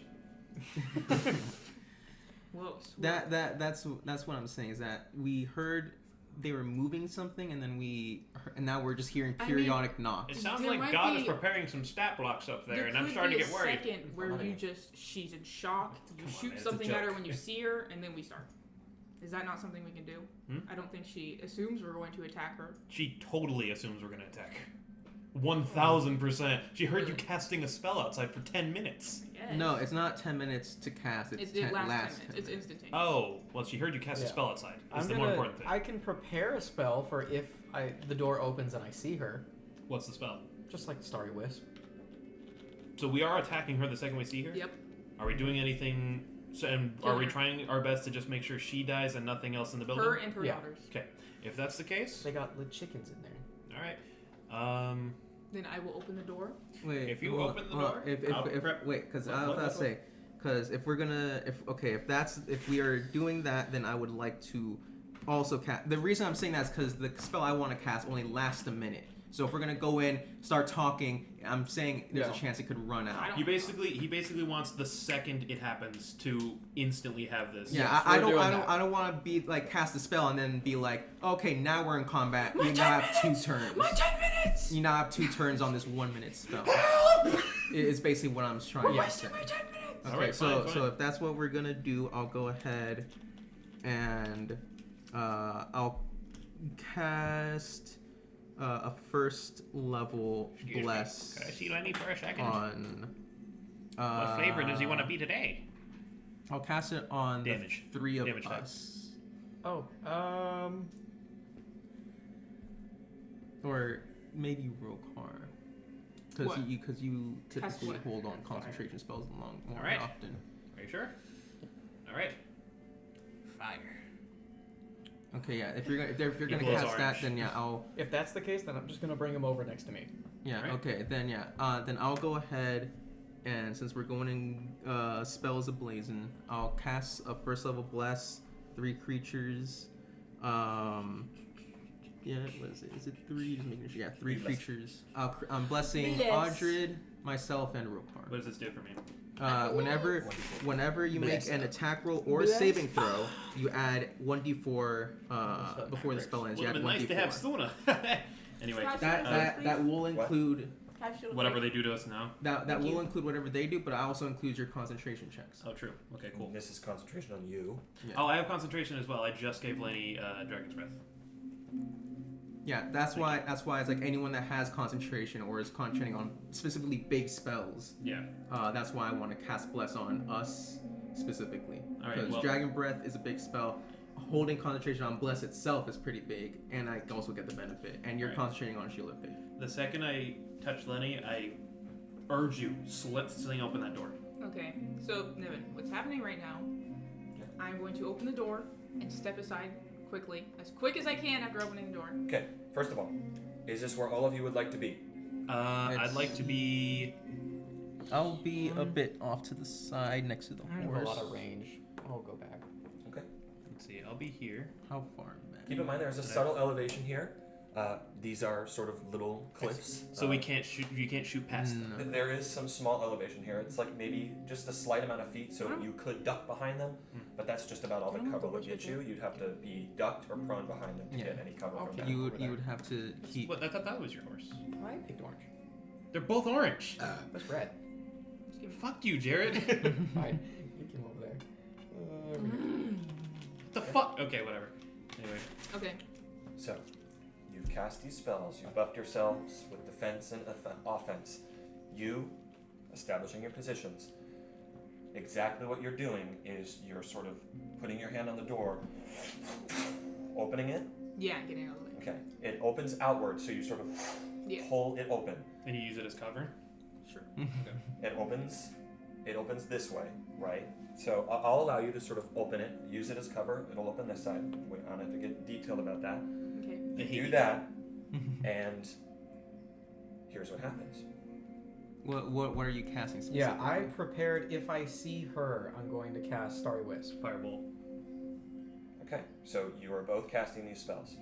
Whoa. That's what I'm saying is that we heard they were moving something, and then and now we're just hearing I mean, periodic knocks. It sounds There like might God is be- preparing some stat blocks up there, and I'm could starting be to get worried. a second where Money. you just she's in shock. You Come on, shoot man, it's a something at her joke. when you see her, and then we start. Is that not something we can do? I don't think she assumes we're going to attack her. She totally assumes we're gonna attack. 1000%. She heard you Really? casting a spell outside for 10 minutes. Yes. No, it's not 10 minutes to cast. It's It 10 lasts 10 last minutes. 10 It's minutes. instantaneous. Oh, well, she heard you cast a Yeah. spell outside. Is I'm the gonna, more important thing. I can prepare a spell for if the door opens and I see her. What's the spell? Just like Starry Wisp. So we are attacking her the second we see her? Yep. Are we doing anything? So, and Kill are we her. trying our best to just make sure she dies and nothing else in the building? Her and her Yeah. daughters. Okay. If that's the case, They got the chickens in there. all right. Then I will open the door. Wait, If you well, open the well, door, if I'll prep- wait, because What- I was what- about to say, because if we're gonna, if we are doing that, then I would like to also cast. The reason I'm saying that is because the spell I want to cast only lasts a minute. So if we're gonna go in, start talking, I'm saying there's Yeah. a chance it could run I out. don't- he basically wants the second it happens to instantly have this. Yeah, Yes, I we're don't, doing I don't, that. I don't want to be like cast a spell and then be like, okay, now we're in combat. My You 10 now have minutes! 2 turns. My 10 minutes! You now have 2 turns on this 1 minute spell. Help! It's basically what I'm trying We're to wasting say. my 10 minutes! Okay, Alright, so fine. so if that's what we're gonna do, I'll go ahead and I'll cast a first level Excuse me. bless Could I see Lenny for a second? on. What flavor does he want to be today? I'll cast it on Damage. the three of Damage type. us, Oh, or maybe Rokar, What? because you Cast typically what? hold on concentration spells more Alright. often. Are you sure? All right. Fire. Okay, yeah. If you're gonna Equals cast that, orange. then yeah, I'll. if that's the case, then I'm just gonna bring him over next to me. Yeah. Alright. Okay. Then yeah. Then I'll go ahead, and since we're going in spells ablazing, I'll cast a first level bless, 3 creatures. Yeah. What is it? Is it 3? Just making sure. Yeah, 3 Bless. creatures. I'm blessing Bless. Audrid, myself, and Rokar. What does this do for me? Whenever you make an attack roll or a Bless. saving throw, you add 1d4 before the spell ends. You Would add have been nice to have 1d4. Suna. Anyway, Can I That will include whatever they do to us now. that Thank will you. include whatever they do, but it also includes your concentration checks. Oh, true. Okay, cool. This is concentration on you. Yeah. Oh, I have concentration as well. I just gave Lenny Dragon's Breath. Yeah, that's why it's like anyone that has concentration or is concentrating on specifically big spells. Yeah. That's why I want to cast Bless on us specifically. All right, Because well- Dragon Breath is a big spell. Holding concentration on Bless itself is pretty big, and I also get the benefit. And you're Right. concentrating on Shield of Faith. The second I touch Lenny, I urge you, sling open that door. Okay, so Niven, what's happening right now? I'm going to open the door and step aside quickly, as quick as I can after opening the door. Okay, first of all, is this where all of you would like to be? I'd like to be. I'll be a bit off to the side next to the I have horse. a lot of range. I'll go back. Okay. Let's see. I'll be here. How far back? Keep in mind there's a subtle elevation here. These are sort of little cliffs. So we can't shoot. You can't shoot past them. Th- There is some small elevation here. It's like maybe just a slight amount of feet, so you could duck behind them, but that's just about all the I don't know cover if would the get witch you. would You'd have to be ducked or prone behind them to Yeah. get any cover from Okay. them. You over there. would have to keep. What? I thought that was your horse. I picked orange. They're both orange. That's red. Fuck you, Jared. Fine. You came over there. Over here. What the fuck? Okay, whatever. Anyway. Okay. So, you've cast these spells. You've buffed yourselves with defense and offense. You, establishing your positions. Exactly what you're doing is you're sort of putting your hand on the door, opening it. Yeah, getting out of the way. Okay. It opens outward, so you sort of Yeah. pull it open. And you use it as cover. Sure. It opens this way, right? So I'll allow you to sort of open it, use it as cover. It'll open this side. I don't have to get detailed about that. Okay. You do that, and here's what happens. What are you casting specifically? Yeah, I prepared. If I see her, I'm going to cast Starry Wisp. Firebolt. Okay, so you are both casting these spells.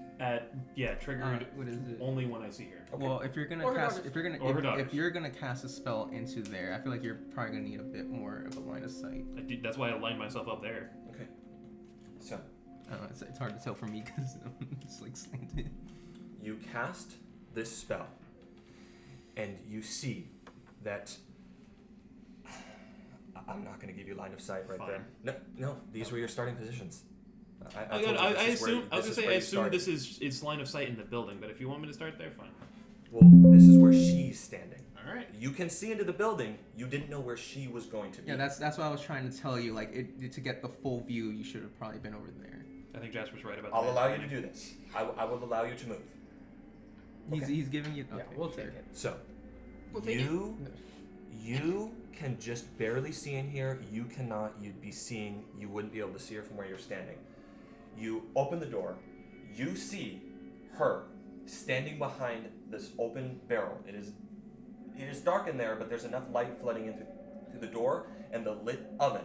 Triggered what is it? only when I see her. Okay. Well, if you're gonna Or her cast, daughters. if you're gonna, Or her daughters. if you're gonna cast a spell into there, I feel like you're probably gonna need a bit more of a line of sight. That's why I lined myself up there. Okay. So I don't know, it's hard to tell for me because it's like slanted. you cast this spell, and you see that. I'm not going to give you line of sight right Fine. there. No, these were your starting positions. I told you assume. this I is where you assume started. this is it's line of sight in the building. But if you want me to start there, fine. Well, this is where she's standing. All right. You can see into the building. You didn't know where she was going to be. Yeah, that's what I was trying to tell you. Like, to get the full view, you should have probably been over there. I think Jasper's right about that. I'll allow you to do this. I will allow you to move. He's giving you. Okay, Yeah, we'll sure. take it. So, We'll take you can just barely see in here. You cannot. You'd be seeing. You wouldn't be able to see her from where you're standing. You open the door. You see her standing behind this open barrel. It is dark in there, but there's enough light flooding into the door and the lit oven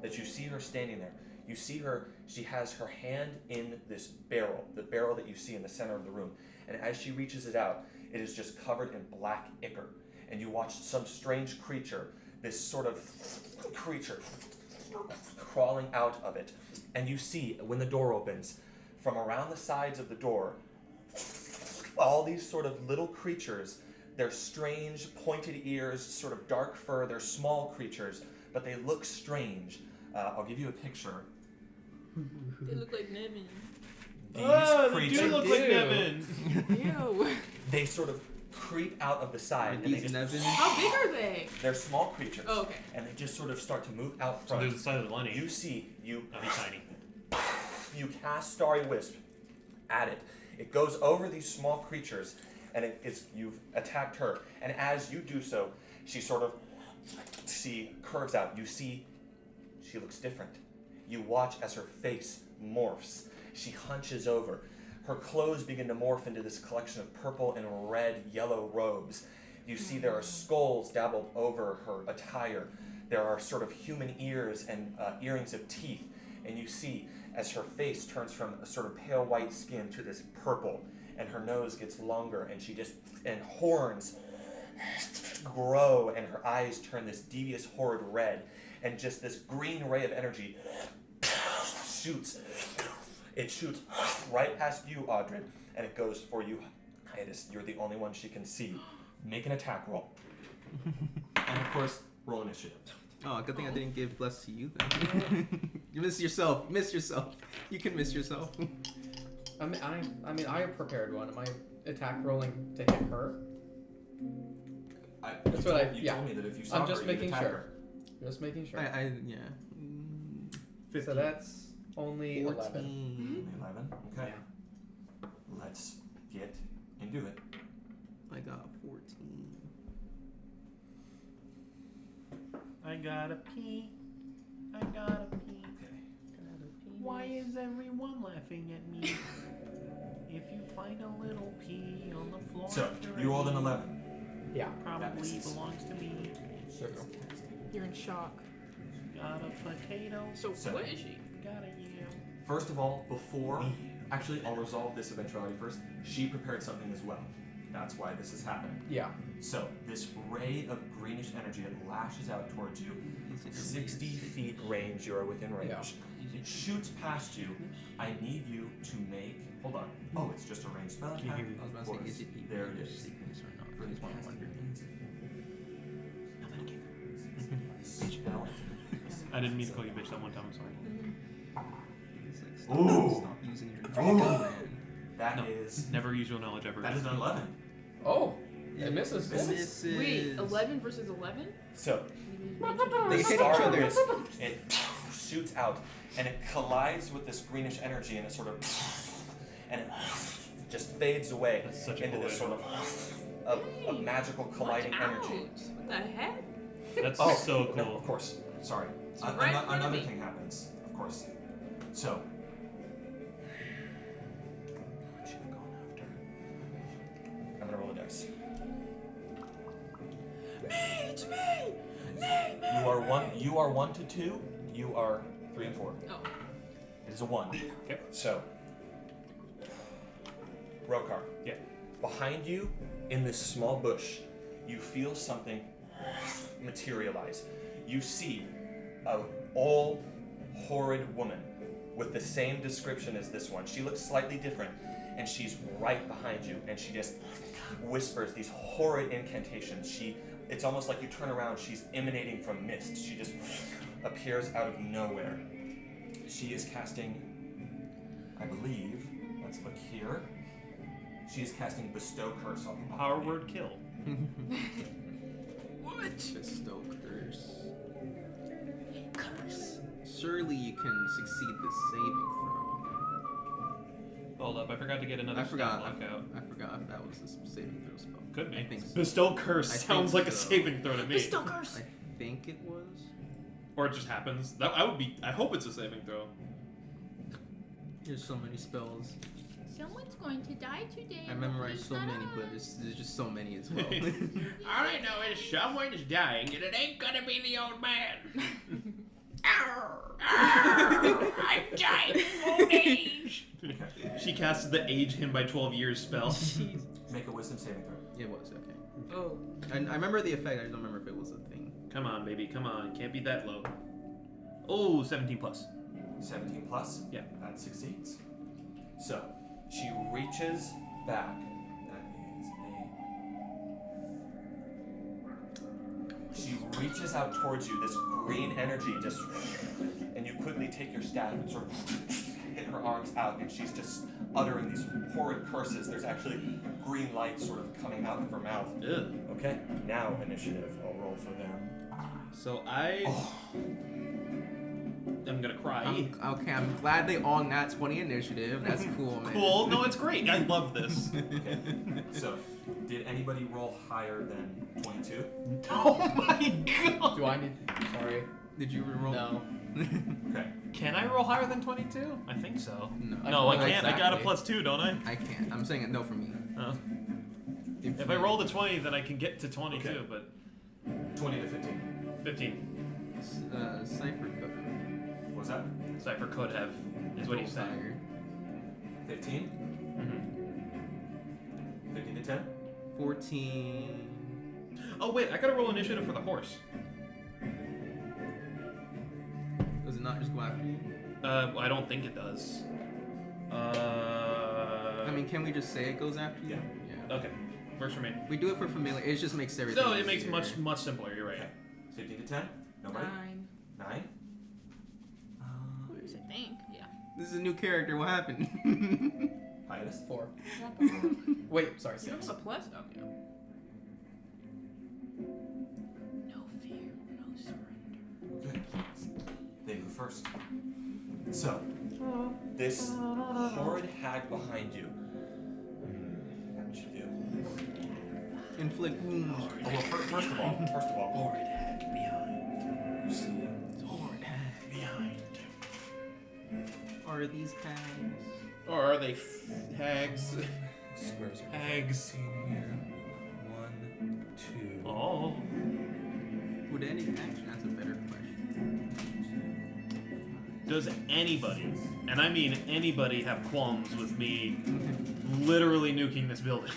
that you see her standing there. You see her. She has her hand in this barrel, the barrel that you see in the center of the room. And as she reaches it out, it is just covered in black ichor. And you watch some strange creature, this sort of creature, crawling out of it. And you see, when the door opens, from around the sides of the door, all these sort of little creatures. They're strange, pointed ears, sort of dark fur. They're small creatures, but they look strange. I'll give you a picture. They look like Niven. These They creatures, do look like do. Nevin. Ew. they sort of creep out of the side, and they These just, Nevin. How big are they? they're small creatures, Oh, okay. and they just sort of start to move out So front. there's the side of the Lenny. You see, you Oh, he's tiny. You cast Starry Wisp at it. It goes over these small creatures, and you've attacked her. And as you do so, she curves out. You see, she looks different. You watch as her face morphs. She hunches over. Her clothes begin to morph into this collection of purple and red, yellow robes. You see there are skulls dabbled over her attire. There are sort of human ears and earrings of teeth. And you see as her face turns from a sort of pale white skin to this purple, and her nose gets longer, and horns grow, and her eyes turn this devious, horrid red, and just this green ray of energy shoots. It shoots right past you, Audred, and it goes for you, Hydas. You're the only one she can see. Make an attack roll. And of course, roll initiative. Oh, good thing I didn't give bless to you then. You miss yourself. Miss yourself. You can miss yourself. I mean, I prepared one. Am I attack rolling to hit her? You told me that if you saw I'm just her, you'd making attack sure. her. Just making sure. Yeah. So that's only 11. 14. 11. Okay. Let's get into it. I got 14. I gotta pee. I gotta pee. Okay. Why is everyone laughing at me? If you find a little pee on the floor, So, after you I rolled an eat, 11. Yeah. Probably misses. belongs to me. You're in shock. Got a potato. So what is she? Got a yam. First of all, actually, I'll resolve this eventuality first. She prepared something as well. That's why this is happening. Yeah. So, this ray of greenish energy, it lashes out towards you. 60 feet range, you are within range. Yeah. It shoots past you. I need you to make. Hold on. Oh, it's just a ranged spell attack. I was about to say, Of is it course. even There it a is. sickness or not? For the That's what I'm casting. wondering. Spell. I didn't mean to call you bitch that one time. I'm sorry. It's like, stop, Ooh. stop using your Ooh. dragon, man. That No. is. Never use your knowledge ever. That is an 11. Oh, it misses. Misses. Wait, 11 versus 11? So, They hit each Starry other. Wisp, it shoots out, and it collides with this greenish energy, and it sort of, and it just fades away That's such a into cool this way. sort of magical colliding Watch energy. out. What the heck? That's Oh, so cool. no, of course. Sorry. It's right in front of Another me. thing happens, of course. So. What should have gone after? I'm gonna roll a dice. It's me! Me! You are 1 to 2. You are 3 and 4. Oh. It is a 1. Okay. So, Rokar. Yeah. Behind you, in this small bush, you feel something materialize. You see an old, horrid woman with the same description as this one. She looks slightly different, and she's right behind you, and she just whispers these horrid incantations. It's almost like you turn around, she's emanating from mist. She just appears out of nowhere. She is casting, I believe, let's look here. She is casting Bestow Curse on the Power word kill. What? Bestow curse. Curse. Surely you can succeed this saving throw. Hold up, I forgot to get another I forgot. stat block out. I forgot if that was a saving throw spell. Could be. I think so. Bestow curse I sounds think like a so. saving throw to me. Bestow curse! I think it was. Or it just happens. I hope it's a saving throw. There's so many spells. Someone's going to die today. I memorized so Hopefully many, it's but not us. there's just so many as well. All I know is someone's dying, and it ain't gonna be the old man. I'm dying of old age. She casts the age him by 12 years spell. Make a wisdom saving throw. It was, okay. Oh. And I remember the effect, I just don't remember if it was a thing. Come on, baby, come on. Can't be that low. Oh, 17 plus. 17 plus? Yeah. That succeeds. So, she reaches back. That is She reaches out towards you, this green energy just, and you quickly take your staff and sort of hit her arms out, and she's just uttering these horrid curses. There's actually green light sort of coming out of her mouth. Ugh. Okay, now initiative. I'll roll for them. So I am gonna cry. I'm glad they all nat 20 initiative. That's cool, man. Cool. No, it's great. I love this. Okay, so did anybody roll higher than 22? Oh my god. Do I need? Sorry. Did you reroll? No. Okay. Can I roll higher than 22? I think so. No. No, I can't. I got a Exactly. +2, don't I? I can't. I'm saying it no for me. Oh. If I roll a 20, then I can get to 22, Okay. but 20 to 15. 15. Cypher code. What's that? Cypher could have, is what he's saying. Higher. 15? Mm-hmm. 15 to 10? 14. Oh wait, I gotta roll initiative for the horse. Does it not just go after you? I don't think it does. I mean, can we just say it goes after you? Yeah. Okay, works for me. We do it for familiar. It just makes everything. No, it makes easier. much simpler. You're right. Okay. 15 to 10? Nobody? 9. 9? Where's it think? Yeah. This is a new character. What happened? Hiatus? 4. Wait, sorry, You don't 6. have a plus? Oh, yeah. No fear, no surrender. Okay. They move first. So, this horrid hag behind you. What would you do? Inflict wounds. Oh, well, first of all, Horrid hag behind. you see Horrid hag behind. Are these hags? Or are they hags? squares are Hags. seen here. 1, 2. Oh. Would any actually? That's a better question. Does anybody, and I mean anybody, have qualms with me literally nuking this building?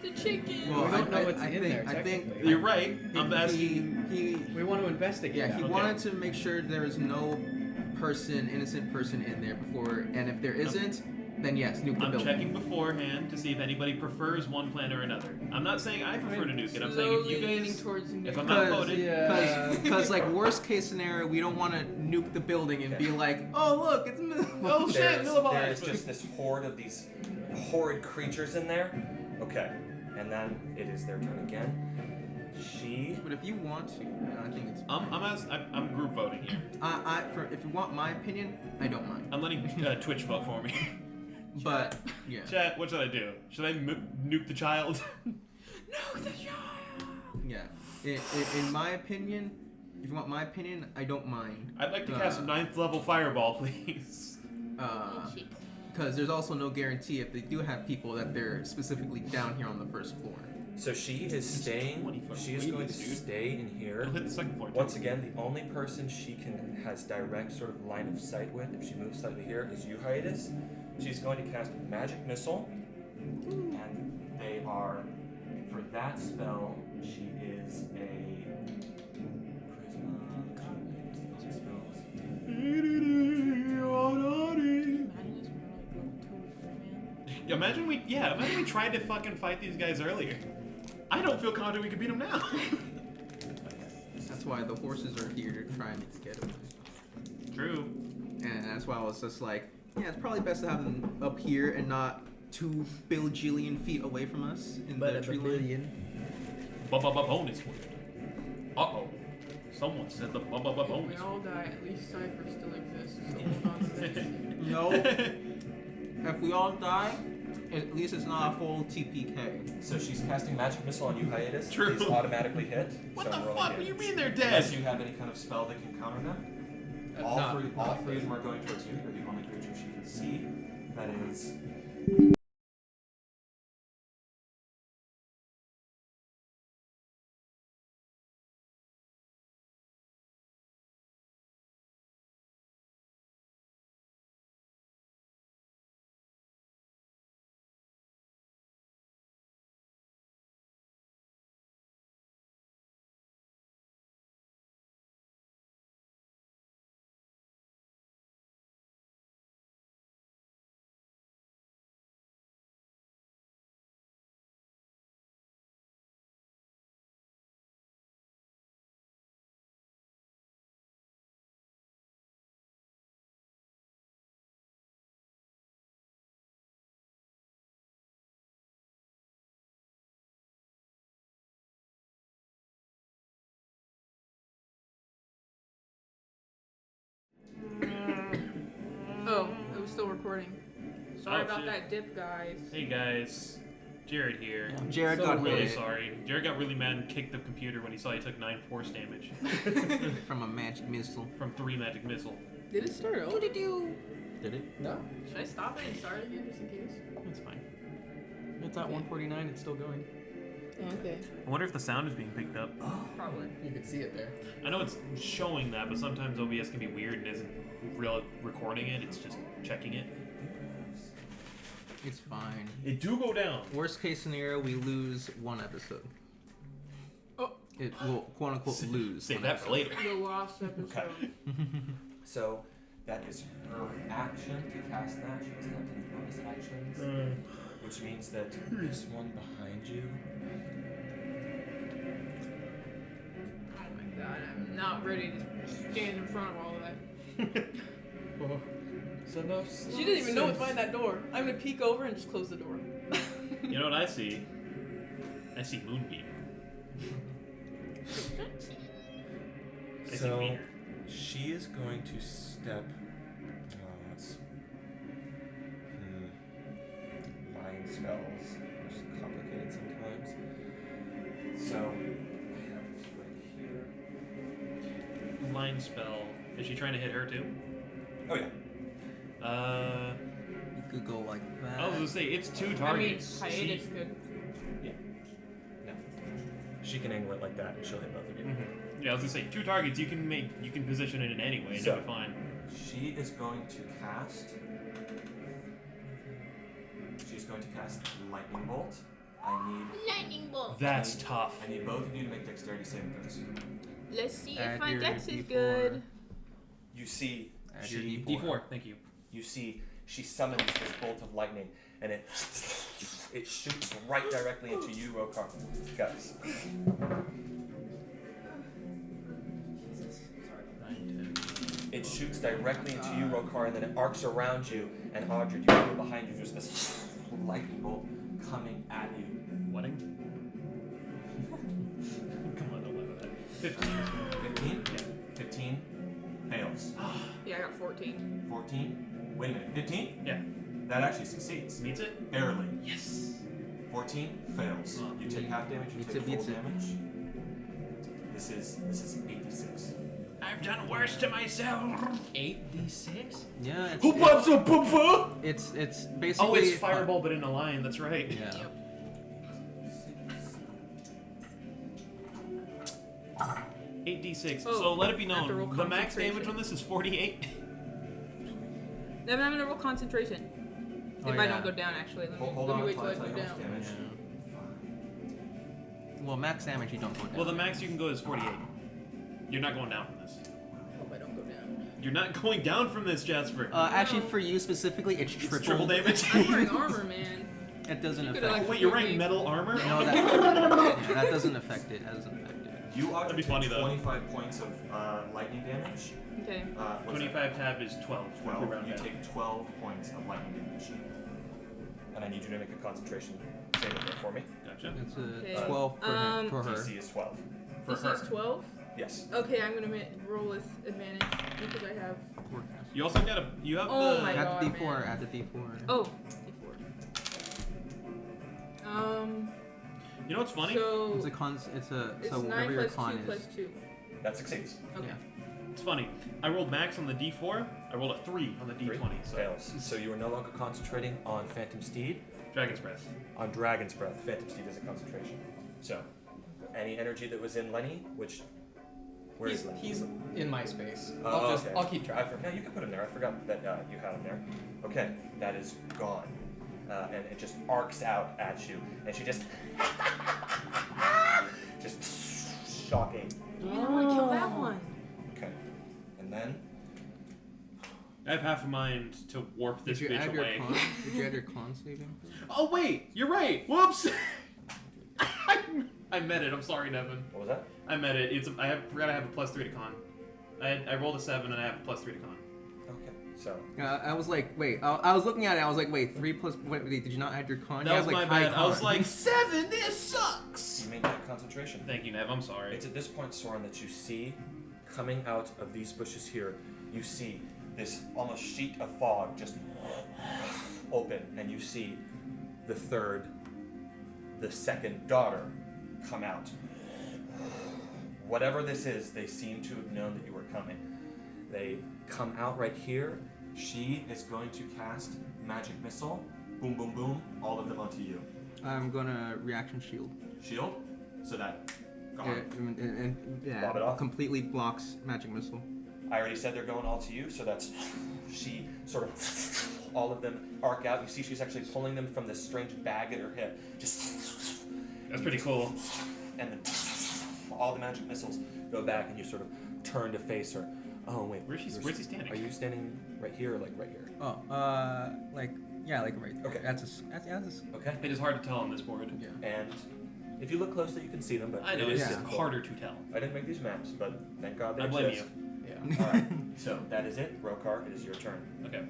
The chicken. Well, we don't know what's in think, there, I think technically. You're right. I'm asking. He We want to investigate. yeah, he that. wanted to make sure there is no innocent person in there before, and if there isn't, then yes, nuke the I'm building. checking beforehand to see if anybody prefers one plan or another. I'm not saying I prefer to nuke it. I'm saying if you Slowly leaning guys, towards if nuke. I'm Cause- outvoted, Yeah. Because like worst case scenario, we don't want to nuke the building and be like, oh look, it's oh shit, There millivolts. is just this horde of these horrid creatures in there. Okay, and then it is their turn again. She. But if you want to, I think it's. I'm group voting here. If you want my opinion, I don't mind. I'm letting Twitch vote for me. But yeah, Chat, what should I do? Should I nuke the child? No, the child. yeah. In my opinion, if you want my opinion, I don't mind. I'd like to cast 9th level fireball, please. Because there's also no guarantee if they do have people that they're specifically down here on the first floor. So she is staying. 20-foot She is going to radius, dude. stay in here. I'll hit the second floor. Once again, the only person she has direct sort of line of sight with, if she moves slightly here, is you, Hiatus. She's going to cast Magic Missile, and they are, for that spell, she is a Imagine we tried to fucking fight these guys earlier. I don't feel confident we could beat them now. That's why the horses are here to try and get them. True. And that's why I was just like, yeah, it's probably best to have them up here and not 2 bajillion feet away from us in the tree line. Bonus one. Uh-oh. Someone said the If we bonus. all die, at least Cypher still exists. So hold on to this. No. If we all die, at least it's not a full TPK. So she's casting Magic Missile on you, Hiatus. True. It's automatically hit. What so the I'm rolling fuck? What do you hit. mean they're Unless dead? you have any kind of spell that can counter them. All Not- three not of for- them are going towards you. You're the only creature she can see. That is still recording. Sorry Oh, about shit. that dip, guys. Hey guys, Jared here. Jared So got I'm really hit sorry. Jared got really mad and kicked the computer when he saw he took 9 force damage from a magic missile. from 3 magic missile. Did it start over? Did it? No, Should I stop it and start it again just in case? It's fine. It's at 149. It's still going. Okay. I wonder if the sound is being picked up. Probably. you could see it there. I know it's showing that, but sometimes OBS can be weird and isn't real recording it. It's just checking it. It's fine. It do go down. Worst case scenario, we lose 1 episode. Oh. It will quote unquote lose. Save 1 that for later. The last episode. So that is her action to cast that. She doesn't have any bonus actions. Which means that this one behind you. Oh my god, I'm not ready to stand in front of all of that. So no. She doesn't even know what's behind that door. I'm gonna peek over and just close the door. You know what I see? I see Moonbeam. I see So Meteor. she is going to step. Mind spells, which is complicated sometimes. So I have this right here. Line spell. Is she trying to hit her too? Oh yeah. You could go like that. I was gonna say it's 2 I mean, targets. hiatus could. No. She can angle it like that, and she'll hit both of you. Yeah, I was gonna say 2 targets. You can position it in any way, and So- it'll be fine. She is going to cast. She's going to cast lightning bolt. Lightning bolt. That's tough. I need both of you to make dexterity saving throws. Let's see Add if my your dex is D4. good. You see, Add your she D4. D4. Thank you. You see, she summons this bolt of lightning, and it shoots right directly into you, Rokar. Guys. It shoots directly into you, Rokar, and then it arcs around you, and Audrey, you feel behind you just this lightning bolt coming at you. Wedding? Come on, don't let me that. 15. 15? Yeah. 15 fails. Yeah, I got 14. 14? Wait a minute. 15? Yeah. That actually succeeds. Meets it? Barely. Yes. 14 fails. Oh. You take half damage, you Meets take it, full beats it. damage. This is 86. I've done worse to myself. 8d6. Yeah, Who pops a poopa? it's basically. Oh, it's fireball, but in a line. That's right. Yeah. 8d6. Oh, So let it be I have to roll known, the max concentration. damage on this is 48. Then I'm gonna roll concentration. Oh, If I yeah. don't go down, actually, let me, Hold let me on wait until till I I tell go you how much down. damage. Well, max damage you don't go down. Well, the max you can go is 48. You're not going down from this. I hope I don't go down. You're not going down from this, Jasper. Actually, for you specifically, it's triple. It's triple damage. I'm wearing armor, man. It doesn't You affect. could've, like, Wait, you're wearing metal armor? No, that doesn't affect it. That doesn't affect it. You are That'd be take funny, though. 25 points of lightning damage. Okay. What's that? 25 tab is 12. 12. Round You down. take 12 points of lightning damage. And I need you to make a concentration saving throw for me. Gotcha. It's a Okay. 12 for her. DC is 12. For This her. is 12? Yes. Okay, I'm gonna roll with advantage because I have. You also got you have Oh the. my Add God, the D4. man. Add the D4. Oh, D4. You know what's funny? So It's a con. It's a it's so 9 whatever your plus 2 con plus is. 2. That succeeds. Okay. Yeah. It's funny. I rolled max on the D4. I rolled a 3 on the D20. So Fails. So you are no longer concentrating on Phantom Steed. Dragon's Breath. On Dragon's Breath, Phantom Steed is a concentration. So, any energy that was in Lenny, which. Where is Lenny? He's in my space. Oh, I'll okay. keep track. Yeah, you can put him there. I forgot that you had him there. Okay, that is gone. And it just arcs out at you. And she just. just shocking. Man, I want to kill that one. Okay. And then. I have half a mind to warp this Did you bitch add your away. con? Did you add your con saving? Oh wait, you're right. Whoops. I meant it. I'm sorry, Nevin. What was that? I meant it. Forgot I have a +3 to con. I rolled a 7 and I have a +3 to con. Okay, so. I was like, wait. I was looking at it. I was like, wait, 3 plus. Wait, did you not add your con? That Yeah, was I my like, high bad. I was con. like 7. This sucks. You made that concentration. Thank you, Nev. I'm sorry. It's at this point, Soren, that you see coming out of these bushes here, you see this almost sheet of fog just open, and you see the second daughter come out. Whatever this is, they seem to have known that you were coming. They come out right here. She is going to cast magic missile. Boom, boom, boom. All of them onto you. I'm gonna reaction shield. Shield? So that. Yeah, Lob it off. completely blocks magic missile. I already said they're going all to you, so that's. She sort of. All of them arc out. You see she's actually pulling them from this strange bag at her hip. Just. That's pretty cool. And then. All the magic missiles go back, and you sort of turn to face her. Oh, wait. Where's he standing? Are you standing right here or like right here? Oh, like right. Okay. That's Okay. It is hard to tell on this board. yeah. And if you look closely, you can see them, but I know, it is it's difficult. harder to tell. I didn't make these maps, but thank God they I blame exist. you. Yeah. All right. So that is it. Rokar, it is your turn. Okay.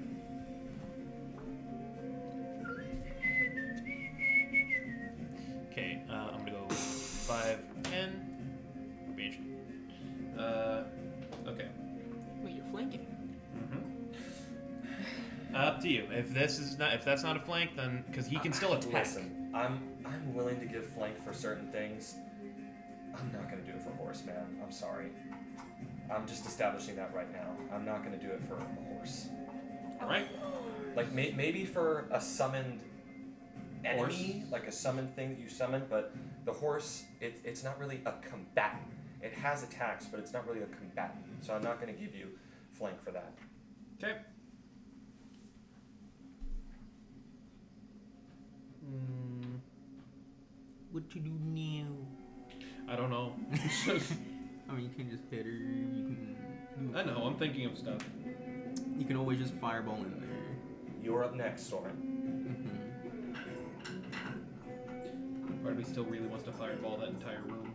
Okay, I'm gonna go 5, 10. Range. Okay. Wait, you're flanking. Up to you. If that's not a flank, then because he can still attack. Listen, I'm willing to give flank for certain things. I'm not gonna do it for horse, man. I'm sorry. I'm just establishing that right now. I'm not gonna do it for a horse. All right. Like maybe for a summoned enemy, like a summoned thing that you summon, but the horse, it's not really a combatant. It has attacks, but it's not really a combatant. So I'm not gonna give you flank for that. Okay. What you do now? I don't know. I mean, you can just hit her. You can. I know. I'm thinking of stuff. You can always just fireball in there. You're up next, Soren. Part of me still really wants to fireball that entire room.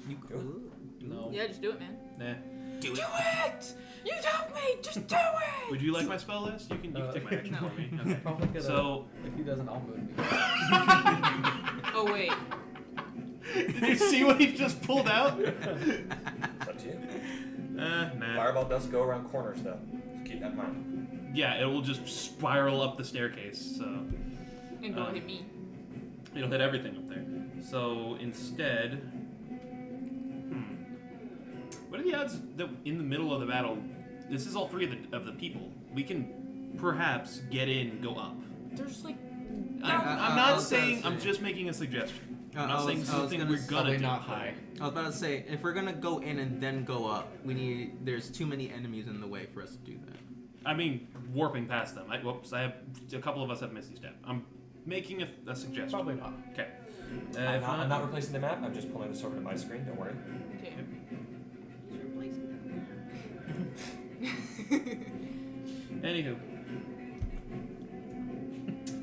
You could. No. Yeah, just do it, man. Nah. Do it! You told me! Just do it! Would you like my spell list? You can take my action no. for me. Okay. Probably gonna, So if he doesn't, I'll move. Oh, wait. did you see what he just pulled out? It's up to you. Nah. Fireball does go around corners, though. So keep that in mind. Yeah, it will just spiral up the staircase. So And go hit me. it'll hit everything up there. So instead, what are the odds that in the middle of the battle, this is all three of the people, we can perhaps get in, go up? There's like. I'm not saying. I'm just making a suggestion. I'm not saying I was something gonna we're say- gonna Probably do. not high. I was about to say, if we're gonna go in and then go up, there's too many enemies in the way for us to do that. I mean, warping past them. Whoops! I have a couple of us have Misty Step. I'm making a suggestion. Probably not. Okay. I'm not replacing the map. I'm just pulling this over to my screen. Don't worry. Okay. Anywho.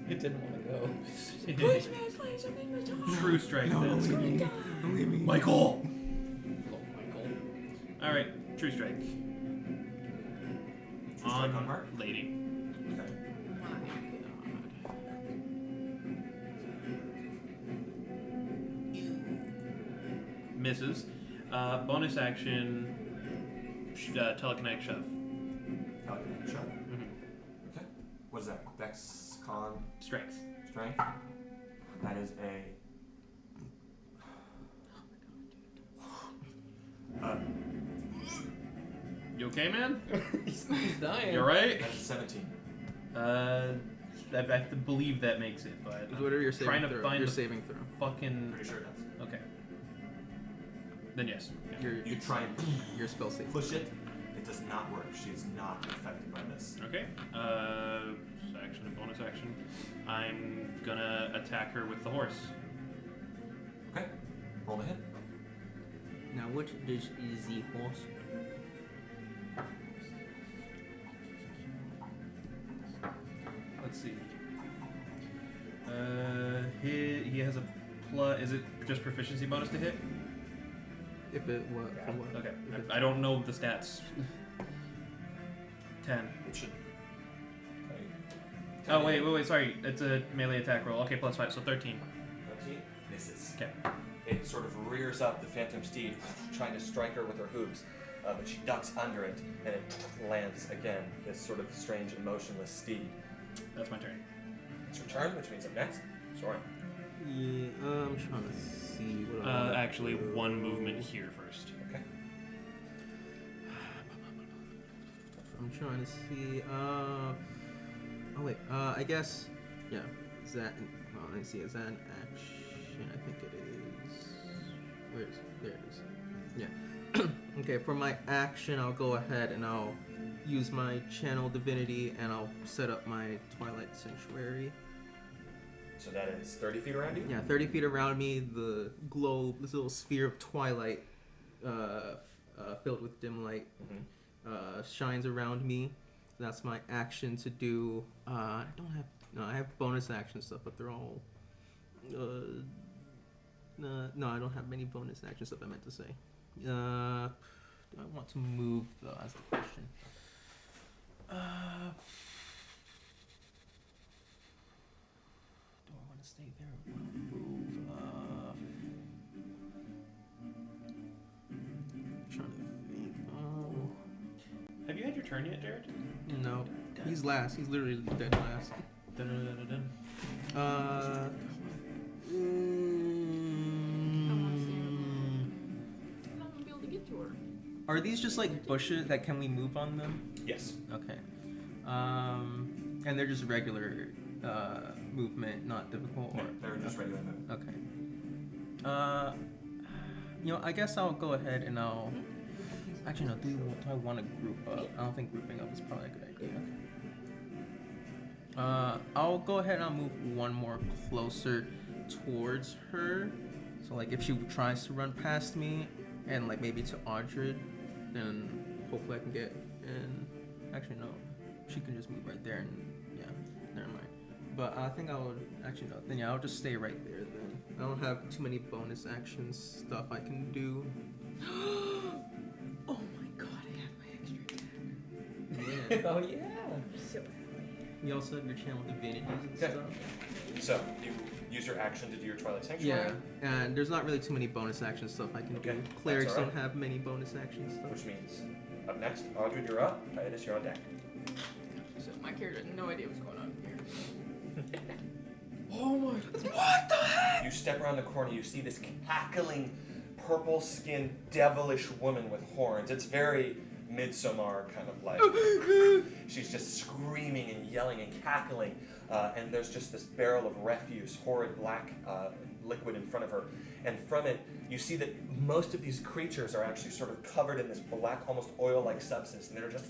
It didn't want to go. Please, man, please, I'm in the dark. True strike. then. Michael. Oh, Michael. All right. True strike. True strike on her? Lady. Okay. Misses. Bonus action. Telekinetic shove. Telekinetic shot. Mm-hmm. Okay. What is that? Dex, con, Strength. strength? That is a. You okay, man? He's dying. You alright? That is 17. I have to believe that makes it, but What are your saving trying to throw? find Your the saving throw. fucking. Pretty sure it does. Okay. Then yes. Yeah. You try and Your spell save. push it. It does not work. She is not affected by this. Okay. Action and bonus action. I'm gonna attack her with the horse. Okay. Roll the hit. Now, which dish is the horse? Let's see. He has a plus. Is it just proficiency bonus to hit? If it what? For what? Okay. If it- I don't know the stats. 10. It should. Oh wait. Sorry, it's a melee attack roll. Okay, plus 5, so 13. 13 misses. Okay. It sort of rears up the phantom steed, trying to strike her with her hooves. but she ducks under it, and it lands again. This sort of strange, emotionless steed. That's my turn. It's your turn, which means up next, Soren. Yeah, I'm trying to see what I want. Actually, one movement here first. Okay. I'm trying to see. Oh wait. I guess. Yeah. Is that? Let me see. Is that an action? I think it is. Where is it? There it is. Yeah. Okay. For my action, I'll go ahead and I'll use my channel divinity and I'll set up my Twilight Sanctuary. So that is 30 feet around you? Yeah, 30 feet around me, the globe, this little sphere of twilight filled with dim light shines around me. That's my action to do. I have bonus action stuff, but they're all... no, I don't have many bonus action stuff I meant to say. Do I want to move, though? That's the question. Do I want to stay there or want to move? Trying to think. Have you had your turn yet, Jared? No. He's last. He's literally dead last. Dun-dun-dun-dun-dun. Uh. I'm not gonna be able to get to her. Are these just like bushes that can we move on them? Yes. Okay. And they're just regular movement, not difficult. No, Or they're just regular movement. okay. I guess I'll go ahead and I'll. Actually, no. Do I want to group up? I don't think grouping up is probably a good idea. I'll go ahead and I'll move one more closer towards her. So like if she tries to run past me, and like maybe to Audred, then hopefully I can get in. Actually, no. She can just move right there, and yeah, never mind. But I think I would actually no. Then yeah, I'll just stay right there. Then I don't have too many bonus action stuff I can do. Oh my god, I have my extra attack. Yeah. Oh, yeah. So You also have your channel divinities and Okay. stuff. So, you use your action to do your Twilight Sanctuary. Yeah, and there's not really too many bonus action stuff I can Okay, do. that's Clerics all right. don't have many bonus action stuff. Which means, up next, Audrey, you're up. Titus, you're on deck. So my character had no idea what's going on here. Oh my! What the heck? You step around the corner, you see this cackling, purple-skinned, devilish woman with horns. It's very Midsommar kind of like. She's just screaming and yelling and cackling, and there's just this barrel of refuse, horrid black liquid in front of her. And from it, you see that most of these creatures are actually sort of covered in this black, almost oil-like substance, and they're just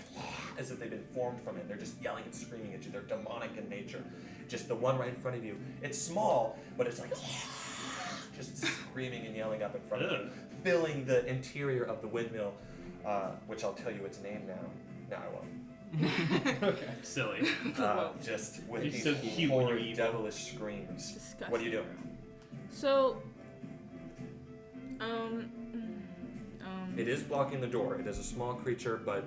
as if they've been formed from it. They're just yelling and screaming at you. They're demonic in nature. Just the one right in front of you. It's small, but it's like just screaming and yelling up in front of you, filling the interior of the windmill, which I'll tell you its name now. No, I won't. Okay. Silly. Just with You're these so cute when you're horrid, evil. devilish screams. Disgusting. What do you do? So, It is blocking the door. It is a small creature, but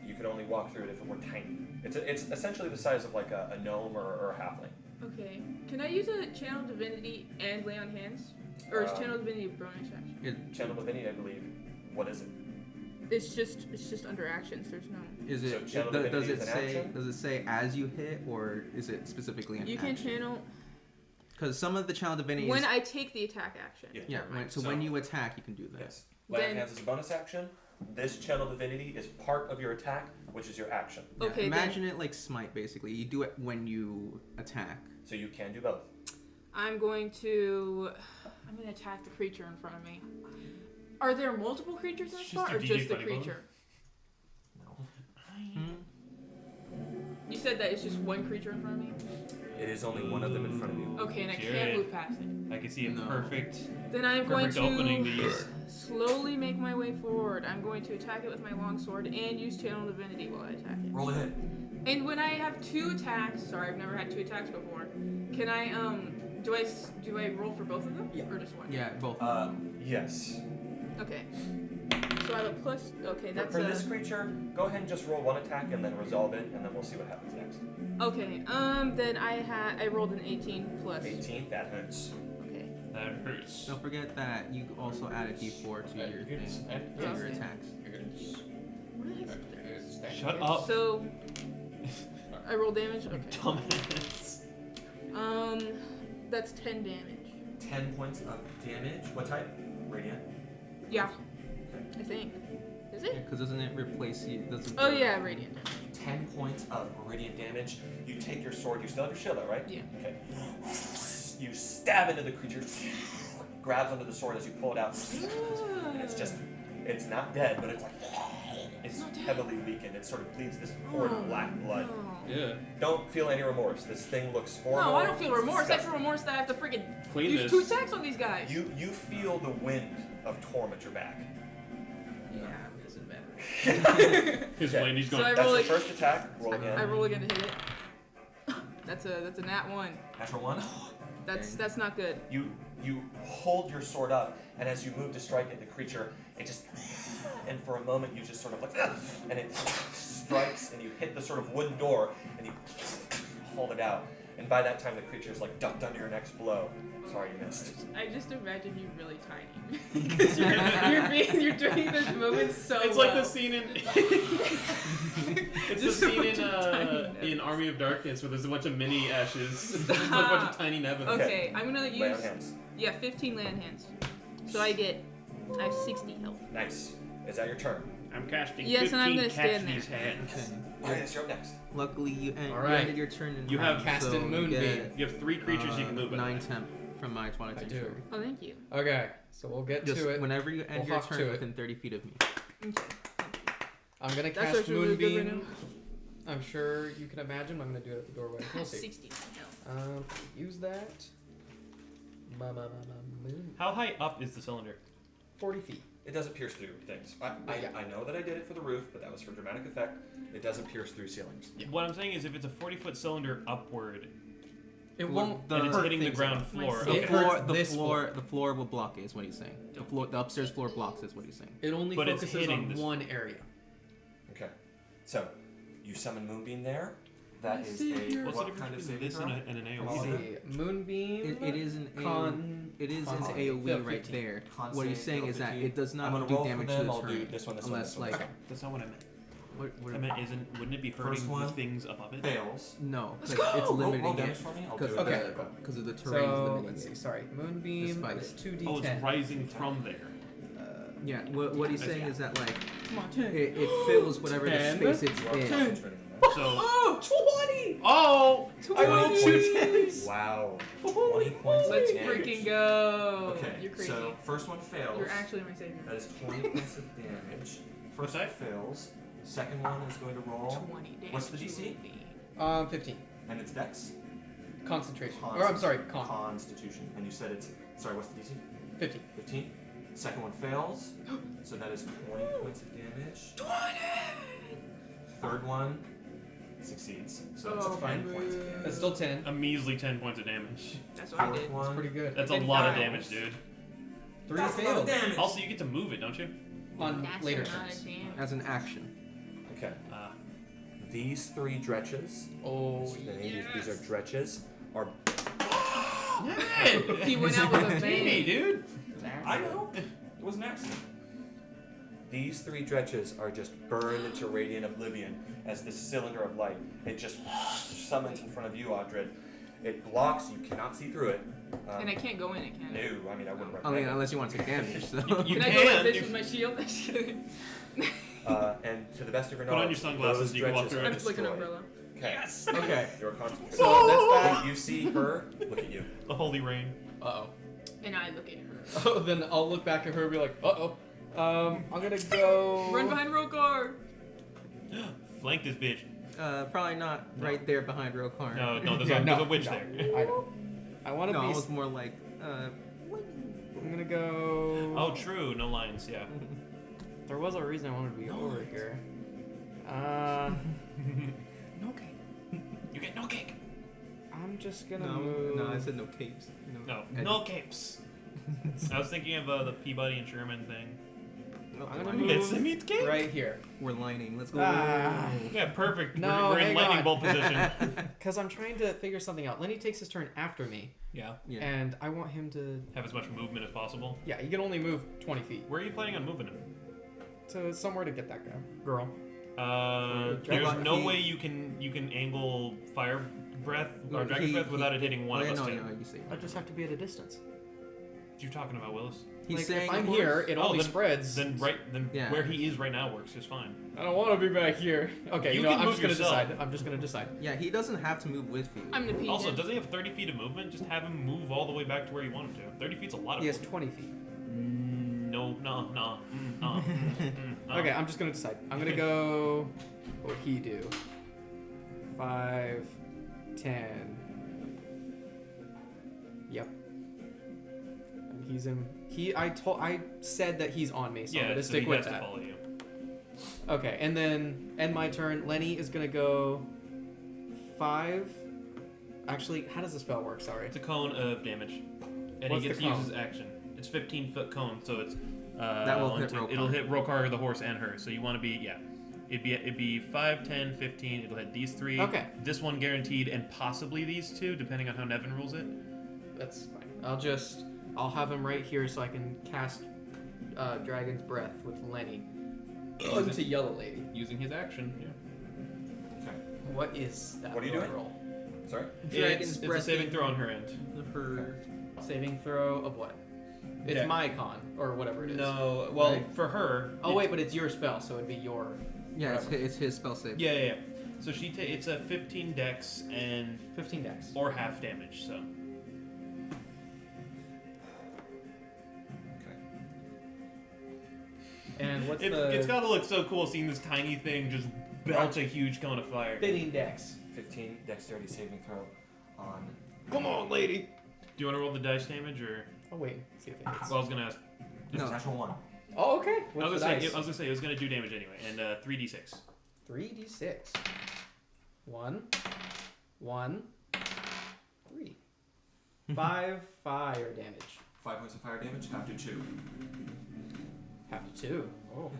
you could only walk through it if it were tiny. It's essentially the size of like a gnome or a halfling. okay. Can I use a channel divinity and lay on hands? Or is channel divinity a bonus action? Channel Divinity, I believe. What is it? It's just under actions. There's no. Is So it? channel does divinity it is an say? action? Does it say as you hit, or is it specifically an You action? can channel Because some of the channel divinities. when I take the attack action. Yeah. Yeah. So when you attack, you can do that. Yes. Lay on Then- hands is a bonus action. This Channel Divinity is part of your attack, which is your action. Yeah, Okay, imagine it like smite, basically. You do it when you attack. So you can do both. I'm going to attack the creature in front of me. Are there multiple creatures in It's this just spot, your or DJ just the funny bone. creature? Hmm? You said that it's just one creature in front of me. It is only one of them in front of you. Okay, and I Jared. can't move past it. I can see a No. perfect Then I'm going perfect opening to to use. slowly make my way forward. I'm going to attack it with my longsword and use channel divinity while I attack it. Roll a hit. And when I have two attacks, sorry, I've never had two attacks before. Can I do I roll for both of them or just one? Yeah, both. Yes. Okay. So I have a plus. Okay, that's For this creature, go ahead and just roll one attack and then resolve it, and then we'll see what happens next. okay. Then I rolled an 18 plus. 18, that hurts. Okay. That hurts. Don't forget that you also add a d4 to your thing, to your attacks. Shut up. So I roll damage. Okay. Dumbass. That's 10 damage. 10 points of damage. What type? Radiant. Yeah. I think. Is it? Because doesn't it replace you? Doesn't Oh yeah, radiant. 10 points of radiant damage. You take your sword. You still have your shield out, right? Yeah. Okay. You stab into the creature. Grabs onto the sword as you pull it out. And it's just, it's not dead, but it's like, it's heavily weakened. It sort of bleeds this horrid black blood. Yeah. Don't feel any remorse. This thing looks horrible. No, I don't feel It's remorse. I disgusting. feel remorse that I have to freaking Clean use this. 2 attacks on these guys. You feel the wind of Torm at your back. Yeah, this is better. His Okay. lady's So going. I That's roll the it. first attack. Roll again. I roll again to hit it. That's a nat 1. Natural 1. That's not good. You hold your sword up, and as you move to strike at the creature, it just, and for a moment you just sort of like, and it strikes, and you hit the sort of wooden door, and you hold it out. And by that time, the creature's like ducked under your next blow. Sorry, you missed. I just imagine you really tiny because you're doing this moment so. It's well. like the scene in. It's the Just a scene bunch of tiny in Army of Darkness where there's a bunch of mini ashes, a bunch of tiny nevins. Okay, I'm gonna Lay on use hands. 15 land hands. So I have 60 health. Nice. Is that your turn? I'm casting Yes, 15 and I'm gonna catch stand these there. hands. Okay. Yes, you're up next. Luckily, you Alright. ended your turn in You have casted so you Moonbeam. get, You have 3 creatures you can move. 9 temp from my Twilight I do. Sanctuary. Oh, thank you. Okay, so we'll get Just to it. whenever you end We'll your hop to turn it. within 30 feet of me. Okay. I'm gonna That's cast actually really good right Moonbeam. I'm sure you can imagine. I'm gonna do it at the doorway. I We'll have see. 60 health. Use that. Moon. How high up is the cylinder? 40 feet. It doesn't pierce through things. I Yeah. know that I did it for the roof, but that was for dramatic effect. It doesn't pierce through ceilings. What I'm saying is, if it's a 40-foot cylinder upward, It Well, won't. the- and it's hurt hitting the things ground enough. floor, It The okay. floor, hurts this floor. the floor will block it, is what he's saying. The upstairs floor blocks is what he's saying. It only But it's focuses hitting on this- one area. Okay. So, you summon Moonbeam there. That Let's is see a here. What's what the kind of difference saving between this throw? and an Come Let's on. AoE? see. Moonbeam. It is an con. It is an con- AoE yeah, right 15. there. Con What he's save, saying roll is that 15. it does I'm not gonna do roll for damage them, to I'll the do turn. this one, Unless, one. like, Okay. That's not what I meant. what, I meant, wouldn't it be First hurting one. the things above it? Fails. no, Let's because go! it's Roll limiting damage it. for me. I'll Because do it. Okay. of the terrain is So limiting let's see. it. Sorry, Moonbeam Despite is it. 2d10. Oh, it's rising from there. Yeah, what he's I saying see. is that like Come on, 10. it fills whatever the 10? space it's You are in. concentrating on that. So, Oh, 20! oh, I rolled 2 10s. Wow. 20 points Let's of damage. freaking go. Okay, You're crazy. so first one fails. You're actually my savior. That is 20 points of damage. What's First one that? fails. Second one is going to roll. 20 damage. What's the DC? 15. And it's Dex? Concentration. Con- Or I'm sorry, con. Constitution. And you said it's. Sorry, what's the DC? 15. 15. Second one fails. So that is 20 points of damage. 20! Third one succeeds. So that's Oh, 10 boo. points of damage. That's still 10. a measly 10 points of damage. That's what I Fourth did. one. Pretty good. That's a did lot of 5. damage, dude. 3 That's a lot of failed. damage. Also, you get to move it, don't you? On That's later a lot turns. of damage. As an action. Okay. Ah. These 3 dretches. Oh, These are dretches. Are. He went out with a Hey, bang. dude. I know. It was an accident. These 3 dretches are just burned into radiant oblivion as this cylinder of light. It just summons in front of you, Audred. It blocks. You cannot see through it. And I can't go in it, can I? No, I mean I wouldn't I recommend mean, it. unless you want to take damage. So. You Can I go like can. this You- with my shield? Just kidding. And to the best of your Put on knowledge, your sunglasses those so you can walk dredges through are it. I'm just like an destroyed. umbrella. Okay. Yes. Okay. You're concentrating. So that's that. You see her look at you. The holy rain. Uh And I look at her. oh. Then I'll look back at her and be like, uh oh. I'm gonna go. Run behind Rokar! Flank this bitch. Probably not right there behind Rokar. No, there's, Yeah, a, no, there's a witch no. there. I know. I want to No, be. it was more like I'm gonna go. Oh, true. No lines. Yeah. There was a reason I wanted to be over here. No cake. You get no cake. I'm just gonna no, move. no, I said no capes. No, I- no capes. I was thinking of the Peabody and Sherman thing. I'm gonna move It's a meat cake. right here. We're lining. Let's go. Ah. Yeah, perfect. No, we're in hang lightning on. bolt position. Because I'm trying to figure something out. Lenny takes his turn after me, Yeah. Yeah. and I want him to. Have as much movement as possible. Yeah, he can only move 20 feet. Where are you planning on moving him? So somewhere to get that guy. Girl. There's Dragon- no he- way you can angle fire breath or No, dragon's he- breath without he- it hitting one oh, of yeah, us no, two. no, you say. I just have to be at a distance. You're talking about Willis. He's Like, saying if I'm here, it Oh, only then- spreads. Then Yeah. where he is right now works just fine. I don't want to be back here. Okay, You you know, can I'm move just gonna yourself. decide. I'm just gonna decide. Yeah, he doesn't have to move with you. I'm the pigeon. Also, doesn't he have 30 feet of movement? Just have him move all the way back to where you want him to. 30 feet's a lot of He has movement. 20 feet. No. Okay, I'm just gonna decide. I'm gonna go. What would he do? 5, 10. Yep. And he's in. I said that he's on me, so I'm Yeah, gonna so stick he with has to that. follow you. Okay, and then end my turn. Lenny is gonna go 5. Actually, how does the spell work? Sorry. It's a cone of damage, and What's he gets the to use cone? his action. It's 15-foot cone, so it's That will hit Rokar. It'll hit Rokar, the horse, and her. So you want to be It'd be 5, 10, 15. It'll hit these 3. Okay. This one guaranteed, and possibly these 2, depending on how Nevin rules it. That's fine. I'll have him right here so I can cast Dragon's Breath with Lenny onto Yellow Lady. Using his action. Yeah. Okay. What is that? What are you doing? roll? Sorry. Dragon's It's a breath saving in- throw on her end. Her. Saving throw of what? It's Dex. my con or whatever it is. No, well, Right. for her. Oh wait, but it's your spell, so it'd be your. Yeah, whatever. it's his spell save. Yeah. So it's a 15 dex and 15 dex. or half damage. So Okay. And what's it's got to look so cool seeing this tiny thing just belch a huge cone of fire. 15 dex? 15 dexterity saving throw on. Come on, lady. Do you want to roll the dice damage or? Oh wait, see if it hits. Well, I was gonna ask. It's No. natural 1. Oh okay. I What's was the gonna dice? say it was gonna do damage anyway, and 3d6. 3d6. 1, 1, 3. 5 fire damage. 5 points of fire damage after 2. Half to 2. Oh.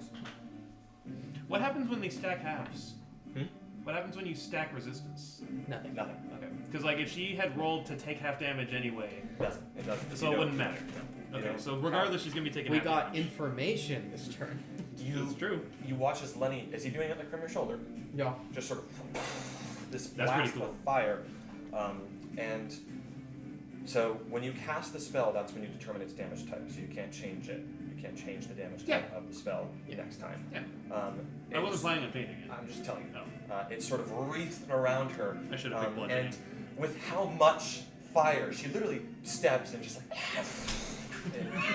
What happens when they stack halves? Hmm? What happens when you stack resistance? Nothing. Nothing. Okay, because like if she had rolled to take half damage anyway, It doesn't. so You it don't- wouldn't matter. you Okay, don't so regardless, she's gonna be taking We half got damage. information this turn. It's true. You watch as Lenny. Is he doing it like from your shoulder? Yeah. Just sort of this That's blast pretty cool. of fire, and so when you cast the spell, that's when you determine its damage type. So you can't change it. You can't change the damage type of the spell next time. Yeah. I I wasn't planning on painting it. I'm just telling you. No. It's sort of wreathed around her. I should have picked bludgeoning. And with how much fire, she literally steps and just like.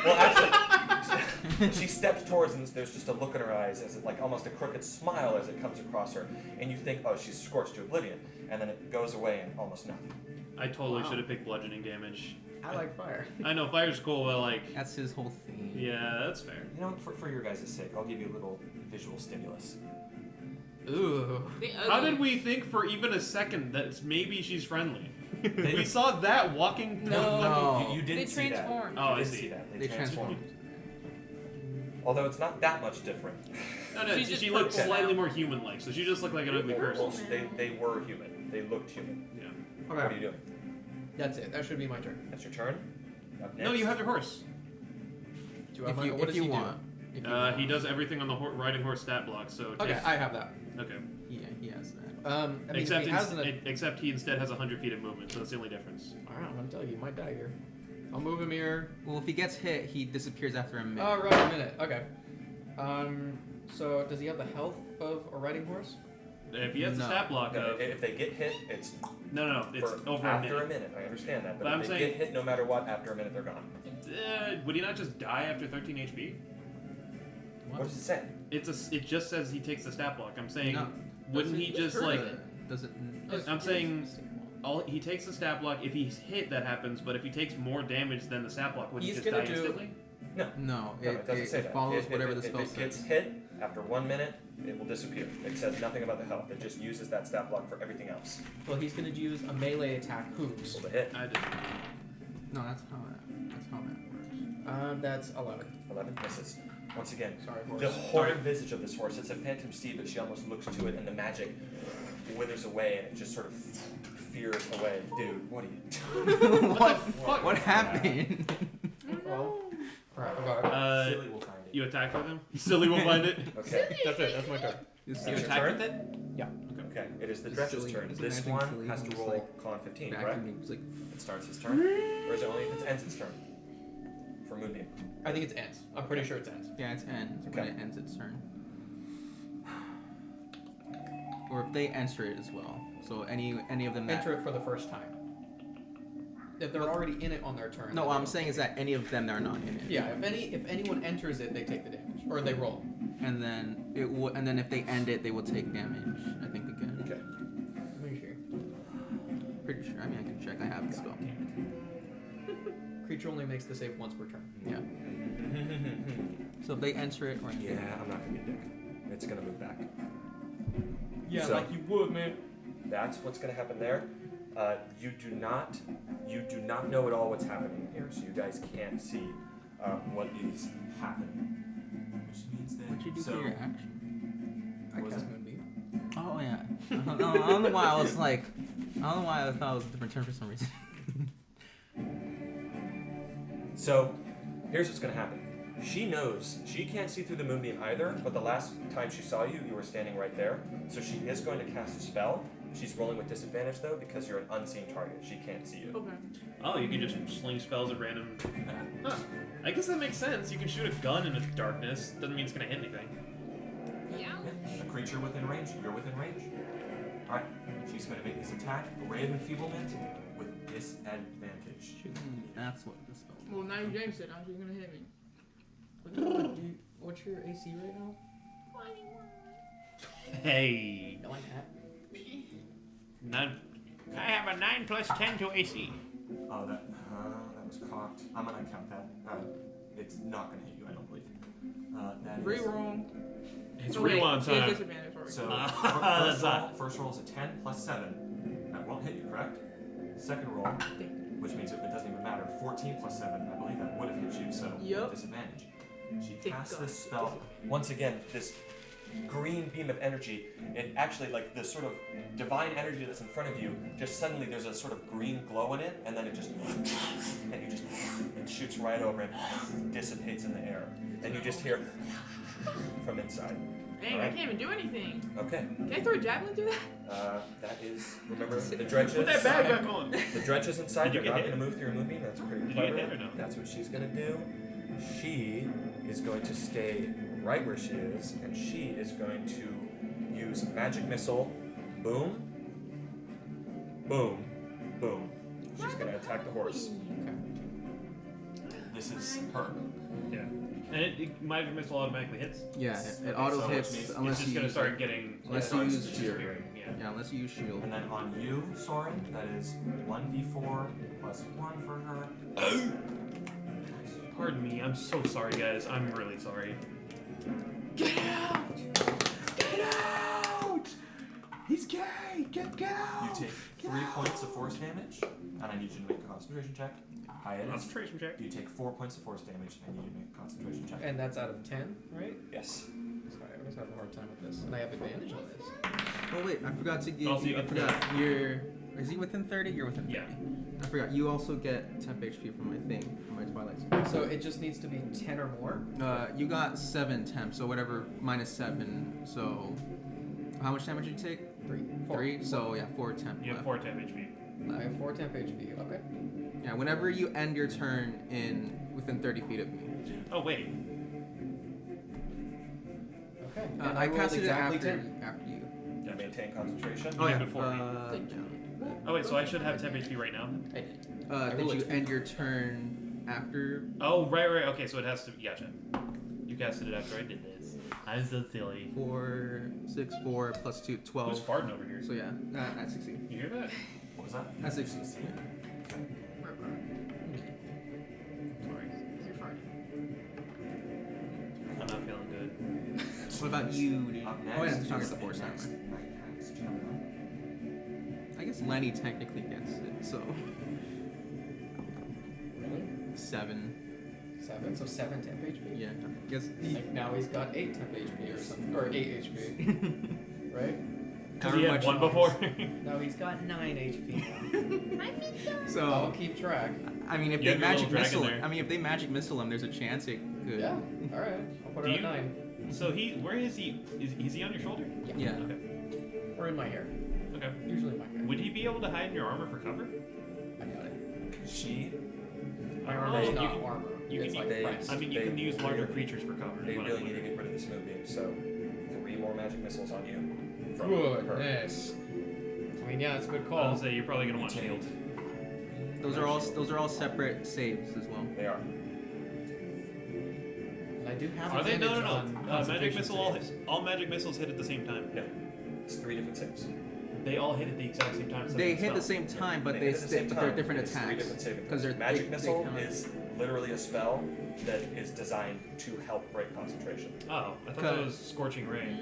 Well, actually, she steps towards, and there's just a look in her eyes, as it, like almost a crooked smile as it comes across her, and you think, oh, she's scorched to oblivion, and then it goes away and almost nothing. I totally Wow. should have picked bludgeoning damage. I like fire. I know fire's cool, but like, That's his whole thing. yeah, that's fair. You know, for your guys' sake, I'll give you a little visual stimulus. Ooh. The How ugly. did we think for even a second that maybe she's friendly? We saw that walking. No. You didn't They see that. transformed. Oh, I You didn't see. see that. They transformed. Although it's not that much different. No, She's just she looked purple slightly now. more human-like, so she just looked like an ugly person. Well, they were human. They looked human. Yeah. What are Okay. you doing? That's it. That should be my turn. That's your turn. Up No, next. you have your horse. Do I If have you, what if does you he do? want. If you He want. does everything on the riding horse stat block, so Okay, take- I have that. okay. Yeah, he has that. I mean, Except, if he hasn't. except he instead has 100 feet of movement, so that's the only difference. Alright, I'm gonna tell you, you might die here. I'll move him here. Well, if he gets hit, he disappears after a minute. Oh, right, a minute. Okay. So does he have the health of a riding horse? If he has No. the stat block No, of if they get hit, it's no, it's for over after a a minute. I understand that, but, But I'm if they saying- get hit, no matter what, after a minute they're gone. Would he not just die after 13 HP? What does it say? It just says he takes the stat block. I'm saying, No. wouldn't he just like? Does it? I'm saying, he takes the stat block. If he's hit, that happens. But if he takes more damage than the stat block, would he He's just gonna die do- instantly? No, No, it, it doesn't it, say it that. follows If whatever it, the spell if it gets says. hit after 1 minute, it will disappear. It says nothing about the health. It just uses that stat block for everything else. Well, he's gonna use a melee attack, hoops. So the hit. I did. No, that's how that works. That's 11. 11 misses. Once again, Sorry, horse. the horrid visage of this horse. It's a phantom steed, but she almost looks to it, and the magic withers away, and it just sort of fears away. Dude, what are you? What happened? Well, alright, I got it. Silly will find it. You attack with him? Silly will find it. Okay. That's it. That's my turn. You That's your attack turn? with it? Okay. It is the It's dresser's silly. turn. It's This imagining one silly. has to It's roll like con 15, correct? Vacuuming, it's like It starts its turn, or is it only if it ends its turn? For Moonbeam. I think it's ends. I'm pretty sure it's ends. yeah, it's ends when Okay. it ends its turn. Or if they enter it as well. So any of them that Enter it for the first time. If they're already in it on their turn. No, then what they I'm don't saying take is that any of them that are not in it. it. Yeah, if anyone enters it, they take the damage or they roll. And then if they end it, they will take damage. I think again. Okay. Let me hear. Pretty sure. I mean, I can check. I have the spell. Creature only makes the save once per turn. Yeah. So if they enter it, or Yeah, I'm not gonna be a dick. It's gonna move back. Yeah, So- like you would, man. That's what's gonna happen there. You do not know at all what's happening here, so you guys can't see what is happening. Which means that. what'd you do So- for your action? I Was cast it? Moonbeam. Oh yeah. I don't know why I was like, I don't know why I thought it was a different term for some reason. So, here's what's gonna happen. She knows she can't see through the moonbeam either, but the last time she saw you, you were standing right there. So she is going to cast a spell. She's rolling with disadvantage though because you're an unseen target. She can't see you. Okay. Oh, you can just sling spells at random. Huh. I guess that makes sense. You can shoot a gun in the darkness. Doesn't mean it's gonna hit anything. Yeah. A creature within range. You're within range. Alright. She's going to make this attack. Ray of Enfeeblement with disadvantage. That's what the spell. Well, now you jinxed it. How's she gonna hit me? What's your AC right now? 21. Hey. I like that. I have a 9 plus 10 to AC. Oh, that was cocked. I'm going to count that. It's not going to hit you, I don't believe. That is. Reroll. It's Oh, wait, rewind she has time. disadvantage, sorry. So, That's first roll is a 10 plus 7. That won't hit you, correct? Second roll, which means it doesn't even matter. 14 plus 7, I believe that would have hit you, so Yup. disadvantage. She Thank casts God. this spell. Once again, this green beam of energy, it actually, like the sort of divine energy that's in front of you, just suddenly there's a sort of green glow in it, and then it just, and you just, it shoots right over and dissipates in the air. And you just hear from inside. Dang, I can't even do anything. Okay. Can I throw a javelin through that? That is, remember, the dredges. Put that bag back on. The dredges inside, Did you they're get not hit? going to move through your moonbeam. That's pretty Did you clever. get hit or no? That's what she's going to do. She is going to stay right where she is, and she is going to use magic missile. Boom. Boom. Boom. She's going to attack the horse. This is her. Yeah. And magic missile automatically hits. Yeah, it auto so hits which means unless it's just you gonna use start getting. unless Yeah, you so use it's shield. disappearing, Yeah. Yeah, unless you use shield. And then on you, Soren, that is 1d4 plus 1 for her. Pardon me. I'm so sorry, guys. I'm really sorry. Get out! Get out! He's gay! Get out! You take 3 points of force damage, and I need you to make a concentration check. High it is. Concentration check. You take 4 points of force damage, and I need you to make a concentration check. And that's out of 10, right? Yes. Sorry, I always have a hard time with this. And I have advantage on this. Oh wait, I forgot to give Also, you you. I get forgot. You're. Is he within 30? You're within 30. Yeah. I forgot. You also get temp HP from my thing, from my Twilight Zone. So it just needs to be 10 or more. You got 7 temp, so whatever minus 7. So how much damage did you take? 4. 3. So yeah, 4 temp. You have left. 4 temp HP. I have 4 temp HP. Okay. Yeah, whenever you end your turn within 30 feet of me. Oh wait. Okay. And I rolled casted exactly it 10. after you. You maintain concentration. Oh, yeah, before me. Thank you. Oh wait, so I should have temp HP right now. I did. Did rolled you it. end your turn after? Oh right. Okay, so it has to. Gotcha. You casted it after I did this. I'm so silly. 4, 6, 4 plus 2, 12. Who's farting over here? So yeah, I succeed. You hear that? What was that? I succeed. Sorry. You're farting. I'm not feeling good. What about you, dude? Up Oh yeah, next it's not is the horse the armor. next Nighthawk's chapter. I guess Lenny technically gets it, so Really? 7. 7, so 7 temp HP. Yeah. Yes. Like now he's got 8 temp HP or something, or 8 HP, right? Because he had one before. No, he's got 9 HP now. I'll So keep track. I mean, if You they have your magic little missile, dragon there. I mean, if they magic missile him, there's a chance it could. Yeah. All right. I'll put Do it you- at 9. So where is he? Is he on your shoulder? Yeah. Okay. Or in my hair. Okay. Usually my hair. Would he be able to hide in your armor for cover? I got it. She, My Oh, armor is you not can- armor. you it's can like use- press. I mean, you They can use larger really- creatures for cover. they is what really I'm need to wondering. get rid of this moonbeam. So 3 more magic missiles on you. From her. Goodness. I mean, yeah, it's a good I call. was say you're probably gonna want You shield. Those are all separate saves as well. They are. And I do have Are they? No, advantage no, on no. Magic concentration missile. saves. All magic missiles hit at the same time. No. It's 3 different saves. They all hit at the exact same time. so They it's hit the spell. same time, but They they hit at the same stick. They're time, different it's 3 attacks. different saving 'Cause throws. they're- Magic they missile count. is literally a spell that is designed to help break concentration. Oh, I thought that was scorching ray.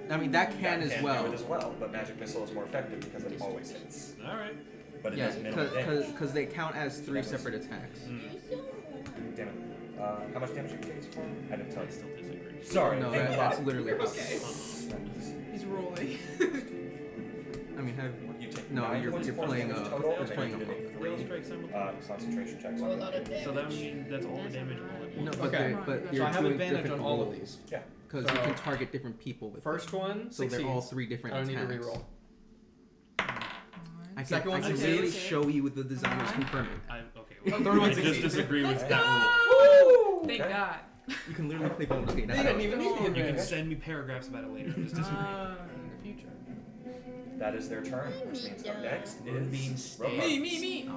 I mean, that can That as can well. do it as well, but magic missile is more effective because it always hits. All right. But it Yeah, does minimal damage. because they count as 3 That was- separate attacks. Damn it. How much damage did you take so far? I didn't tell I you. still disagree. Sorry. No, thank that's God. literally. Okay. He's rolling. I mean, have, You take no, 9 you're points of force playing damage a total, you're and then playing you a need to monk. make They all 3 strike simultaneously. concentration checks. A lot of damage. So that means that's all the damage. all at No, once. but Okay. they're, but So you're I have doing advantage on different all of rolls. these. Yeah. Because So- you can target different people with First one So succeeds. they're all 3 different I don't attacks. need to reroll. I Second can, one I can succeeds. literally show you with the designers Alright. confirming. Okay. Oh, third one I just succeeds. disagree with Let's that go! Thank Okay. God. You can literally play bonus game. They That's didn't how- even need the rule. You can advantage. send me paragraphs about it later. I just disagree. In the future. That is their turn, which means up next Moonbeam is stays. Robo. Me.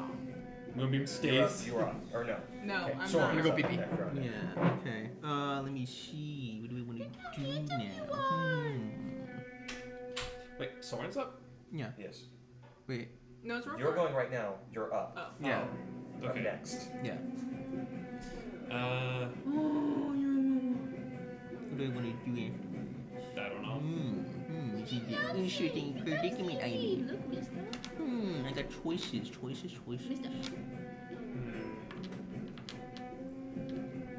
Moonbeam You're up. stays. You are up. Or no. No, Okay, I'm Soren not. I'm gonna go is up. pee-pee. Okay, you're up. Yeah, okay. Let me see. What do we want to do now? Wait, Soren's up? Yeah, Yes. wait. No, it's You're going right now. You're up. Oh. Yeah, Up Okay. next. yeah. Uh, What do I want to do after? I don't know. Is it the interesting predicament Hey, idea? look, mister. I got choices. Mister.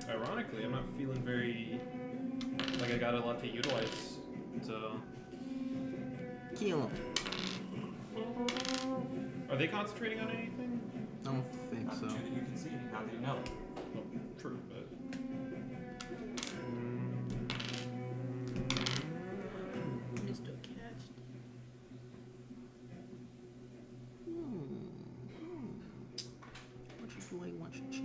Ironically, I'm not feeling very like I got a lot to utilize. So, Kill him. are they concentrating on anything? I don't think Not so. two that you can see. Now that you know. Well, true, but. Mr. Catch. What do I want you to do?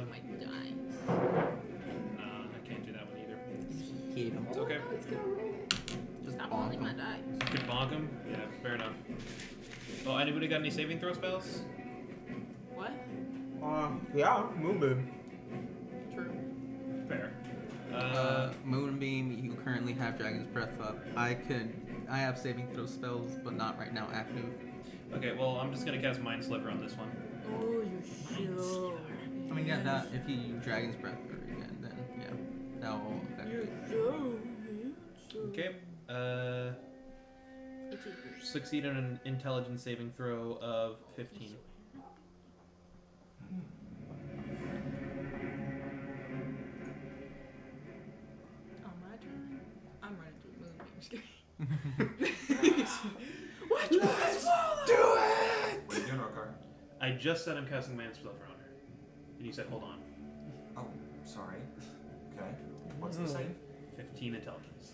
My dice. Nah, I can't do that one either. Hit him. It's okay. Let's go. Just Stop bonk rolling my him. dice. Could bonk him? Yeah, fair enough. Oh, anybody got any saving throw spells? What? Yeah, Moonbeam. True. Fair. Moonbeam, you currently have Dragon's Breath up. I have saving throw spells, but not right now active. Okay, well, I'm just gonna cast Mind Sliver on this one. Oh, you sure? I mean, yeah, that if you use Dragon's Breath again, then yeah, that will affect it. Okay. Succeed on an intelligence saving throw of 15. Oh, my turn. I'm running through Moonbeam screen. What? You guys What are you doing, Rokar? I just said I'm casting Mind Sliver on her. And you said hold on. Oh, sorry. Okay. What's the save? 15 intelligence.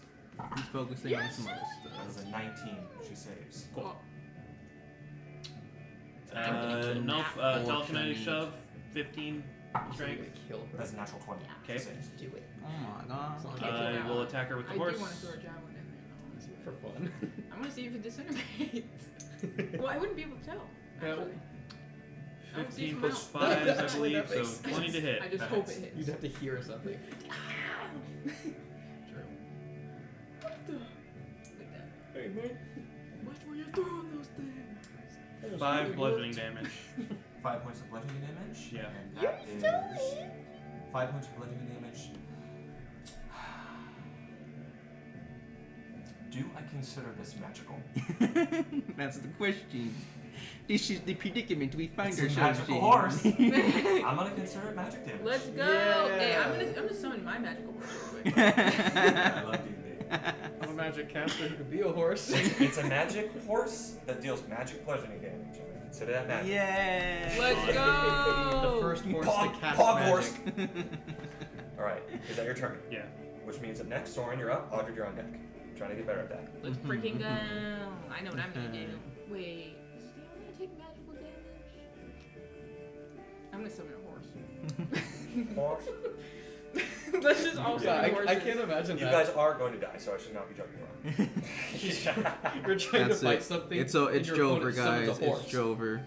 He's focusing on some other That is stuff. a 19. She saves. Cool. I'm gonna kill No, that. telekinetic shove, 15 strength. Kill her. That's a natural 20. Okay. She saves. Do it. Oh my god. Okay. I will attack her with I the do horse. want to throw a javelin in there. Though. I wanna see For what- fun. I want to see if it disintegrates. Well, I wouldn't be able to tell. Yeah. Actually. I would see 15 from plus out. 5, I Actually, believe, that so makes 20 to hit. I just hope it hits. You'd have to hear something. Like that. Hey, man. Watch where you're throwing those things. 5 bludgeoning damage. 5 points of bludgeoning damage. Yeah. And that is 5 points of bludgeoning damage. Do I consider this magical? That's the question. This is the predicament we find It's a ourselves magical in. horse. I'm gonna consider it magic damage. Let's go. Yeah. Hey, I'm gonna summon my magical horse real quick. I love D&D. I'm a magic caster who could be a horse. It's a magic horse that deals magic bludgeoning damage. I'm gonna consider that magic. Yeah. Let's go. The first horse Pog- to cast pog magic. horse. All right, is that your turn? Yeah. Which means up next, Soren, you're up. Audrey, you're on deck. I'm trying to get better at that. Let's freaking go. I know what I'm gonna do. Wait, is the only gonna take magical damage? I'm gonna summon a horse. Horse. Let's just all Yeah, summon horses. I can't imagine You that. guys are going to die, so I should not be joking around. You're trying That's to fight it. something. It's and your Jover, opponent summons guys. a horse. It's Jover.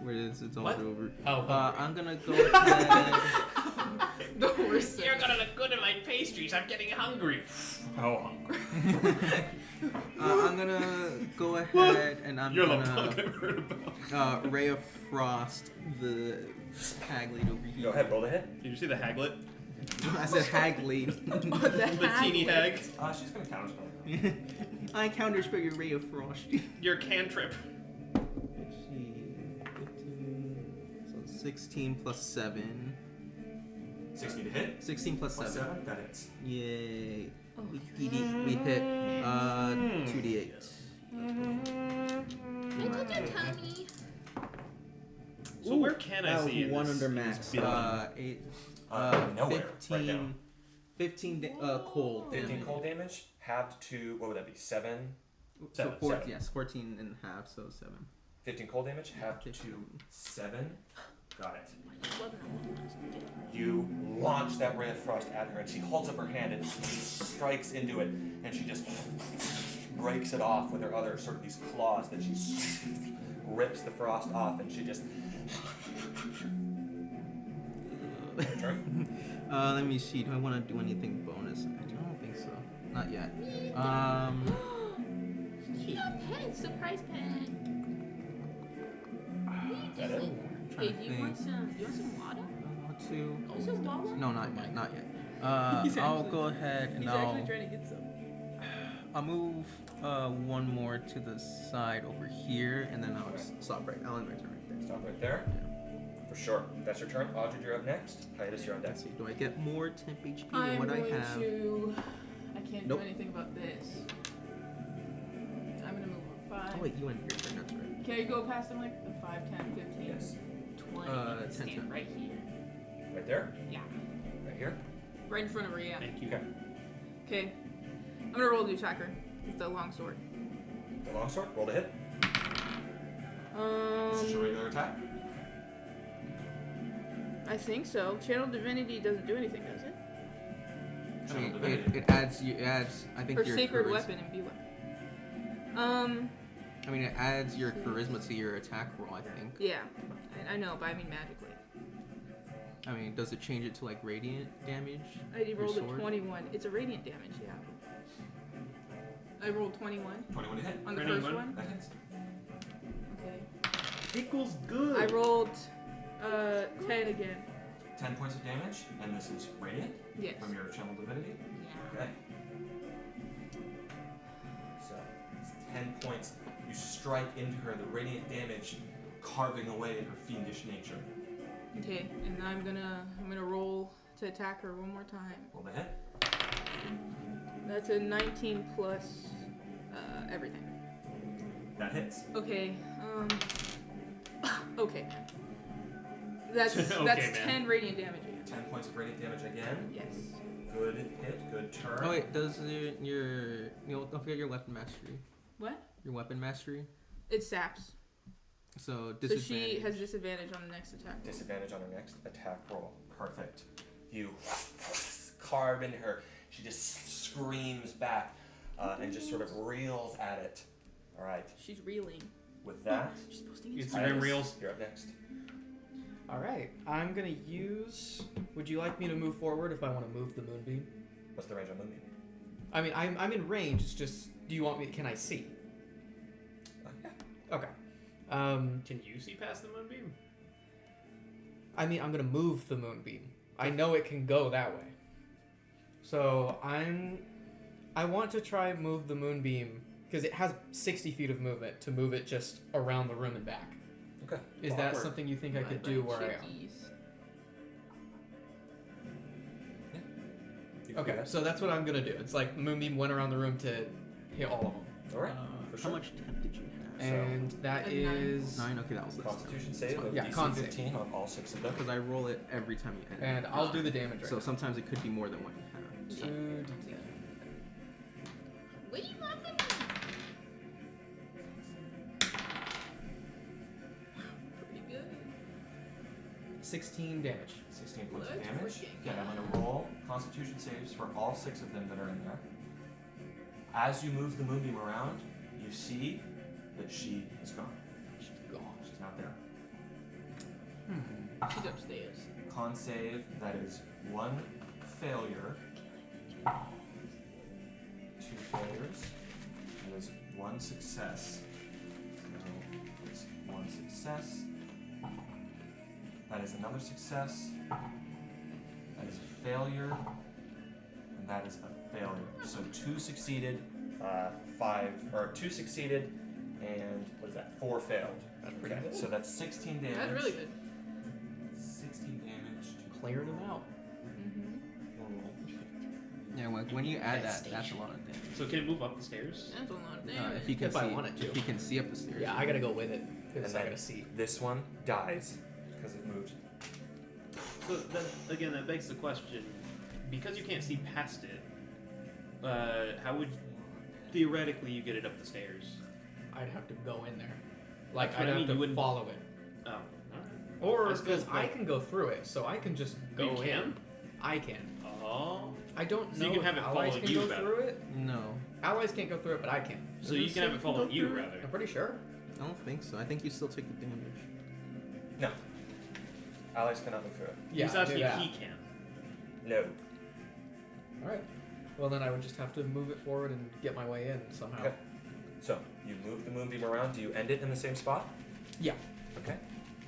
Where is it's all What? Jover. Oh, I'm gonna go ahead. The horse. You're gonna look good in my pastries. I'm getting hungry. How hungry? I'm gonna go ahead and I'm You're the gonna punk I've heard about. Ray of Frost the Haglade over here. Go ahead, roll the hit. Did you see the haglet? I said Haglade. The teeny hag. She's gonna counterspell. I counterspell your Ray of Frost. Your cantrip. Let's see. 15. So 16 plus 7. 16 to hit. 16 plus Plus 7. 7. That hits. Yay. We did it. We hit 2d8. I told you, Tommy. So where can I see in one this, under in max. this building? 8. Nowhere, right now. 15 cold. 15 damage. cold damage, halved to, what would that be, 7? So Seven, 14, seven. yes, 14 and a half, so 7. 15 cold damage, halved to 7. Got it. You launch that ray of frost at her, and she holds up her hand and strikes into it, and she just breaks it off with her other sort of these claws that she rips the frost off, and she just. Your turn. Let me see. Do I want to do anything bonus? I don't think so. Not yet. He got pet. Surprise pet. That it? Hey, do you want some? Do you want some water? Want to? Is this water? No, not yet. Not yet. He's I'll actually- go ahead and He's actually trying to get some. I'll move one more to the side over here, and then I'll just stop right. I'll end my turn right there. Stop right there. For sure. That's your turn. Audrey, you're up next. Hiatus, you're on deck. Let's see. Do I get more temp HP than I'm what I going have? to. I can't Nope. do anything about this. I'm gonna move up 5. Oh wait, you end your turn. That's right. Can I go past them like the 5, 10, 15? Yes. 20. 10, Stand 10. right here. Right there? Yeah. Right here? Right in front of Rhea. Thank you. Okay. Okay. I'm gonna roll the attacker with the long sword. The longsword, roll the hit. Is this your regular attack? I think so. Channel Divinity doesn't do anything, does it? I mean, Channel Divinity. it adds. It adds. I think Or your Sacred charisma- Weapon and B weapon. I mean, it adds your charisma to your attack roll. I think. Yeah. I know, but I mean magically. I mean, does it change it to like radiant damage? I Your rolled a sword? 21. It's a radiant damage, yeah. I rolled 21 21 to hit. on the 21? first one. That hits. Okay. Equals good. I rolled 10 again. 10 points of damage, and this is radiant Yes. from your channel divinity. Yeah. Okay. So, it's 10 points. You strike into her, the radiant damage carving away at her fiendish nature. Okay, and I'm gonna roll to attack her one more time. Roll the hit. That's a 19 plus everything. That hits. Okay. Okay, man. That's Okay, that's man. 10 radiant damage again. 10 points of radiant damage again. Yes. Good hit, good turn. Oh wait, does your don't forget your weapon mastery. What? Your weapon mastery. It saps. So So disadvantage. she has disadvantage on the next attack. Disadvantage on her next attack roll. Perfect. You carve into her. She just screams back and just sort of reels at it. All right. She's reeling. With that, She's posting Instagram Instagram. Hiatus, reels. You're up next. All right. I'm gonna use. Would you like me to move forward if I want to move the moonbeam? What's the range on Moonbeam? I mean, I'm in range. It's just, do you want me? Can I see? Yeah. Okay. Can you see past the moonbeam? I mean, I'm gonna move the moonbeam. I know it can go that way. So I want to try and move the moonbeam because it has 60 feet of movement to move it just around the room and back. Okay. Is that something you think I could do where I am? You can do Okay, that. so that's what I'm gonna do. It's like Moonbeam went around the room to hit all of them. All right. Uh, for How sure. much temp did you have? And that A 9. is 9. Okay, that was less. Constitution save of Yeah, DC con save. 15 on all 6 of them. Because I roll it every time you end. and I'll do the damage right So now. sometimes it could be more than what you have. So. 2d10. What are you laughing Pretty good. 16 damage. 16 points of That's damage. freaking Again, I'm going to roll Constitution saves for all 6 of them that are in there. As you move the Moonbeam around, you see that she is gone. She's gone. She's not there. She's upstairs. Con save, that is 1 failure. 2 failures. That is 1 success. So it's 1 success. That is another success. That is a failure. And that is a failure. So 2 succeeded, 2 succeeded, and what is that? 4 failed. That's pretty good. So that's 16 damage. That's really good. 16 damage to Cleared them out. Yeah, when you add that, that's a lot of damage. So can it move up the stairs? That's a lot of damage. If you can If see, I wanted to. if you can see up the stairs. Yeah, I gotta go with it because And I then gotta see. this one dies because it moved. So then, again, that begs the question: because you can't see past it, how would theoretically you get it up the stairs? I'd have to go in there. Like That's I'd what I have mean, to you wouldn't- follow it. Oh, alright. Or That's because good, I but- can go through it, so I can just go You can? in. I can. Oh. I don't So know you can if have it allies follow can you go better. through it. No, Allies can't go through it, but I can. So you can have it follow you, rather. I'm pretty sure. I don't think so. I think you still take the damage. No. Allies cannot go through it. Yeah, He's I asking do if that. he can. No. All right. Well, then I would just have to move it forward and get my way in somehow. Okay. So you move the Moonbeam around. Do you end it in the same spot? Yeah. Okay.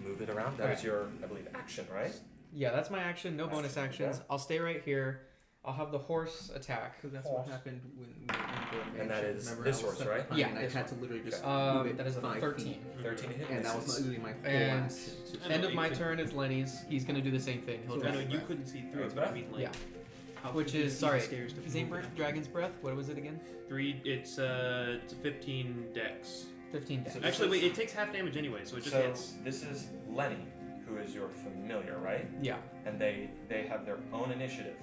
Move it around. That is Okay. your, I believe, action, right? Yeah, that's my action. No bonus actions. Yeah. I'll stay right here. I'll have the horse attack. Because that's Horse. what happened when we went And that is Remember, this I was horse, stuck right? behind Yeah, and I this had one. to literally just Okay. move it That is a 5 13. feet. 13 to hit. And that was misses. literally my full And last. End of my could- turn is Lenny's. He's gonna do the same thing. He'll So I know dragon you breath. couldn't see through Dragon's it, but I breath? mean, like, Yeah. how Which could you is see sorry. the stairs to Is move it? Dragon's breath? What was it again? 3. It's a 15 dex. 15 So damage. this Actually, is- wait. It takes half damage anyway, so it just So hits. this is Lenny, who is your familiar, right? Yeah. And they have their own initiative.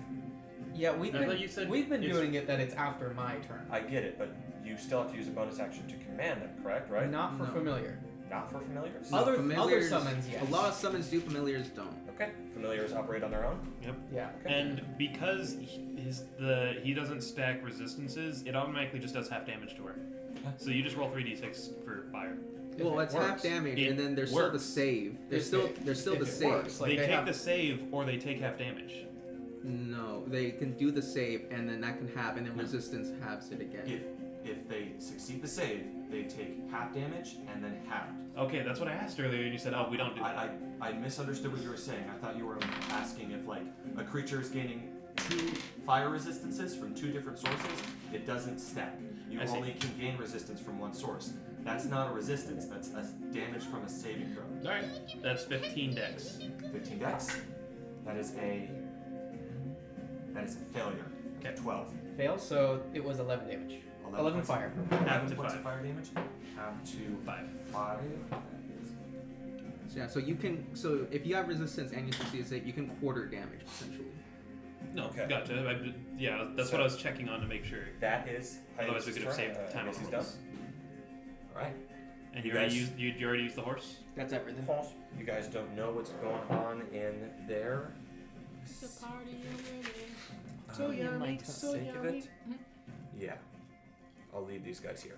Yeah, we've I been thought you said we've been it's- doing it that it's after my turn. I get it, but you still have to use a bonus action to command them, correct? Right? Not for No. familiar. Not for familiars. Other Familiars- summons, yes. A lot of summons do, familiars don't. Okay. Familiars operate on their own. Yeah. And because he doesn't stack resistances, it automatically just does half damage to her. So you just roll 3d6 for fire. If Well, it it's half works. damage, It and then there's still the works. save. There's still if the it save. works, like they take have, the save or they take half damage. No, they can do the save, and then that can have, and then No. resistance halves it again. If they succeed the save, they take half damage and then halved. Okay, that's what I asked earlier, and you said, "Oh, we don't do that." I misunderstood what you were saying. I thought you were asking if like a creature is gaining 2 fire resistances from 2 different sources, it doesn't stack. You I see. only can gain resistance from 1 source. That's not a resistance. That's a damage from a saving throw. All right, that's 15 dex. 15 dex. That is a failure. Okay. 12. fail, so it was 11 damage. 11 points fire. Of, Half 11 to points 5. of fire damage. Half to 5. 5. So, yeah, so you can. So if you have resistance and you succeed a save, you can quarter damage essentially. No, Okay. gotcha. Yeah, that's what I was checking on to make sure. That is. Otherwise, we could have saved time. time He's on done. this. All right. And You you already guys- used you already used the horse. That's everything. You guys don't know what's going on in there. It's a party over there. So yummy, For the so sake of yummy. it, yeah. I'll leave these guys here.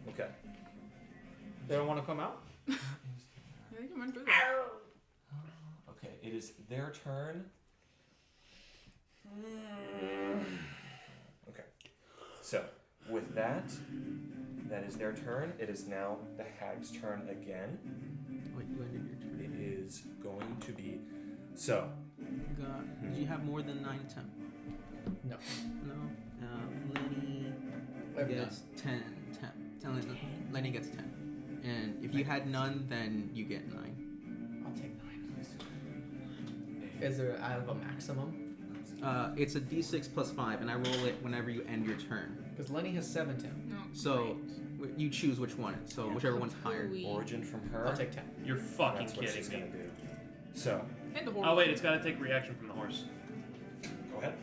Okay. They don't want to come out? Yeah, you can run through that. Okay, it is their turn. Okay. So, with that, that is their turn. It is now the hag's turn again. Wait, you ended your turn. It is going to be. So, Did you have more than 9 temp? No. No. Lenny. gets 10. Lenny gets 10. And if you had none, then you get 9. I'll take 9. Is there out of a maximum? It's a d6 plus 5, and I roll it whenever you end your turn. Because Lenny has 7 10. No. So you choose which one. So whichever one's higher. Origin from her. I'll take 10. You're fucking That's what kidding she's me. gonna do. So, And the horse. Oh wait, it's got to take reaction from the horse. go ahead.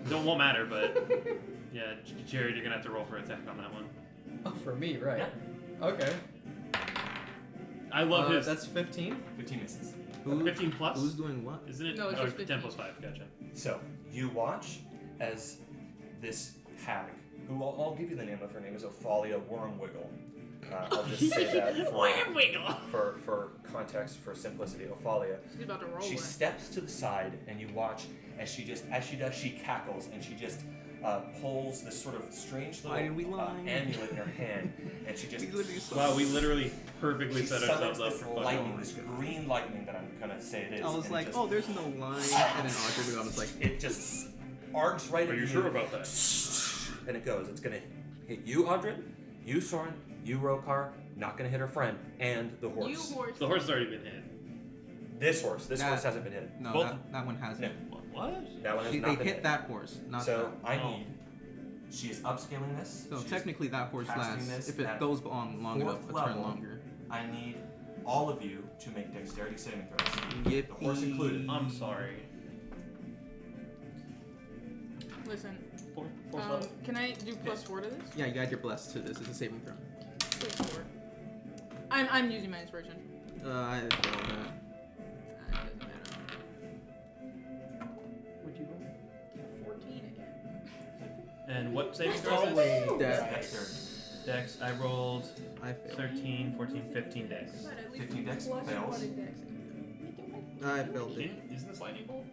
Yeah. Won't matter, but yeah, Jared, you're gonna have to roll for attack on that one. Oh, for me, right? Okay. I love his. That's 15. 15 misses. 15 plus. Who's doing what? Isn't it? No, it's Oh, just 10 15. plus 5. Gotcha. So, you watch as this hag, who I'll give you the name of, her name is Ophalia Wormwiggle. I'll just say that for context, for simplicity. Ophalia. She's about to roll She it. steps to the side, and you watch as she does, she cackles, and she just pulls this sort of strange Why did we little lie? amulet in her hand, and she just Wow, we literally perfectly she set summons ourselves up this for lightning, fun. this green lightning that I'm gonna say it is. I was and like, just, oh, there's no line. And then Audrey was like, it just arcs right Are at you sure about that? And it goes. It's gonna hit you, Audrey, you, Soren, you, Rokar. Not gonna hit her friend and the horse. You horse. The horse has already been hit. This horse That- hasn't been hit. no, Both- that one hasn't. No. What? That one has They not been hit that horse, not So that. I Oh. need. She is upscaling this. So She's technically that horse casting lasts. this If it at goes on long enough, fourth a turn level. longer. I need all of you to make dexterity saving throws. Yippee. The horse included. I'm sorry. Listen. Four level? Can I do +4 to this? Yeah, you add your bless to this. It's a saving throw. +4. I'm using my inspiration. I failed that. Doesn't matter. What'd you roll? 14 again. And what saving throw is this? Dex. Dex, I rolled I failed. 13, 14, 15 dex. 15 dex fails. I failed it. Isn't this lightning bolt?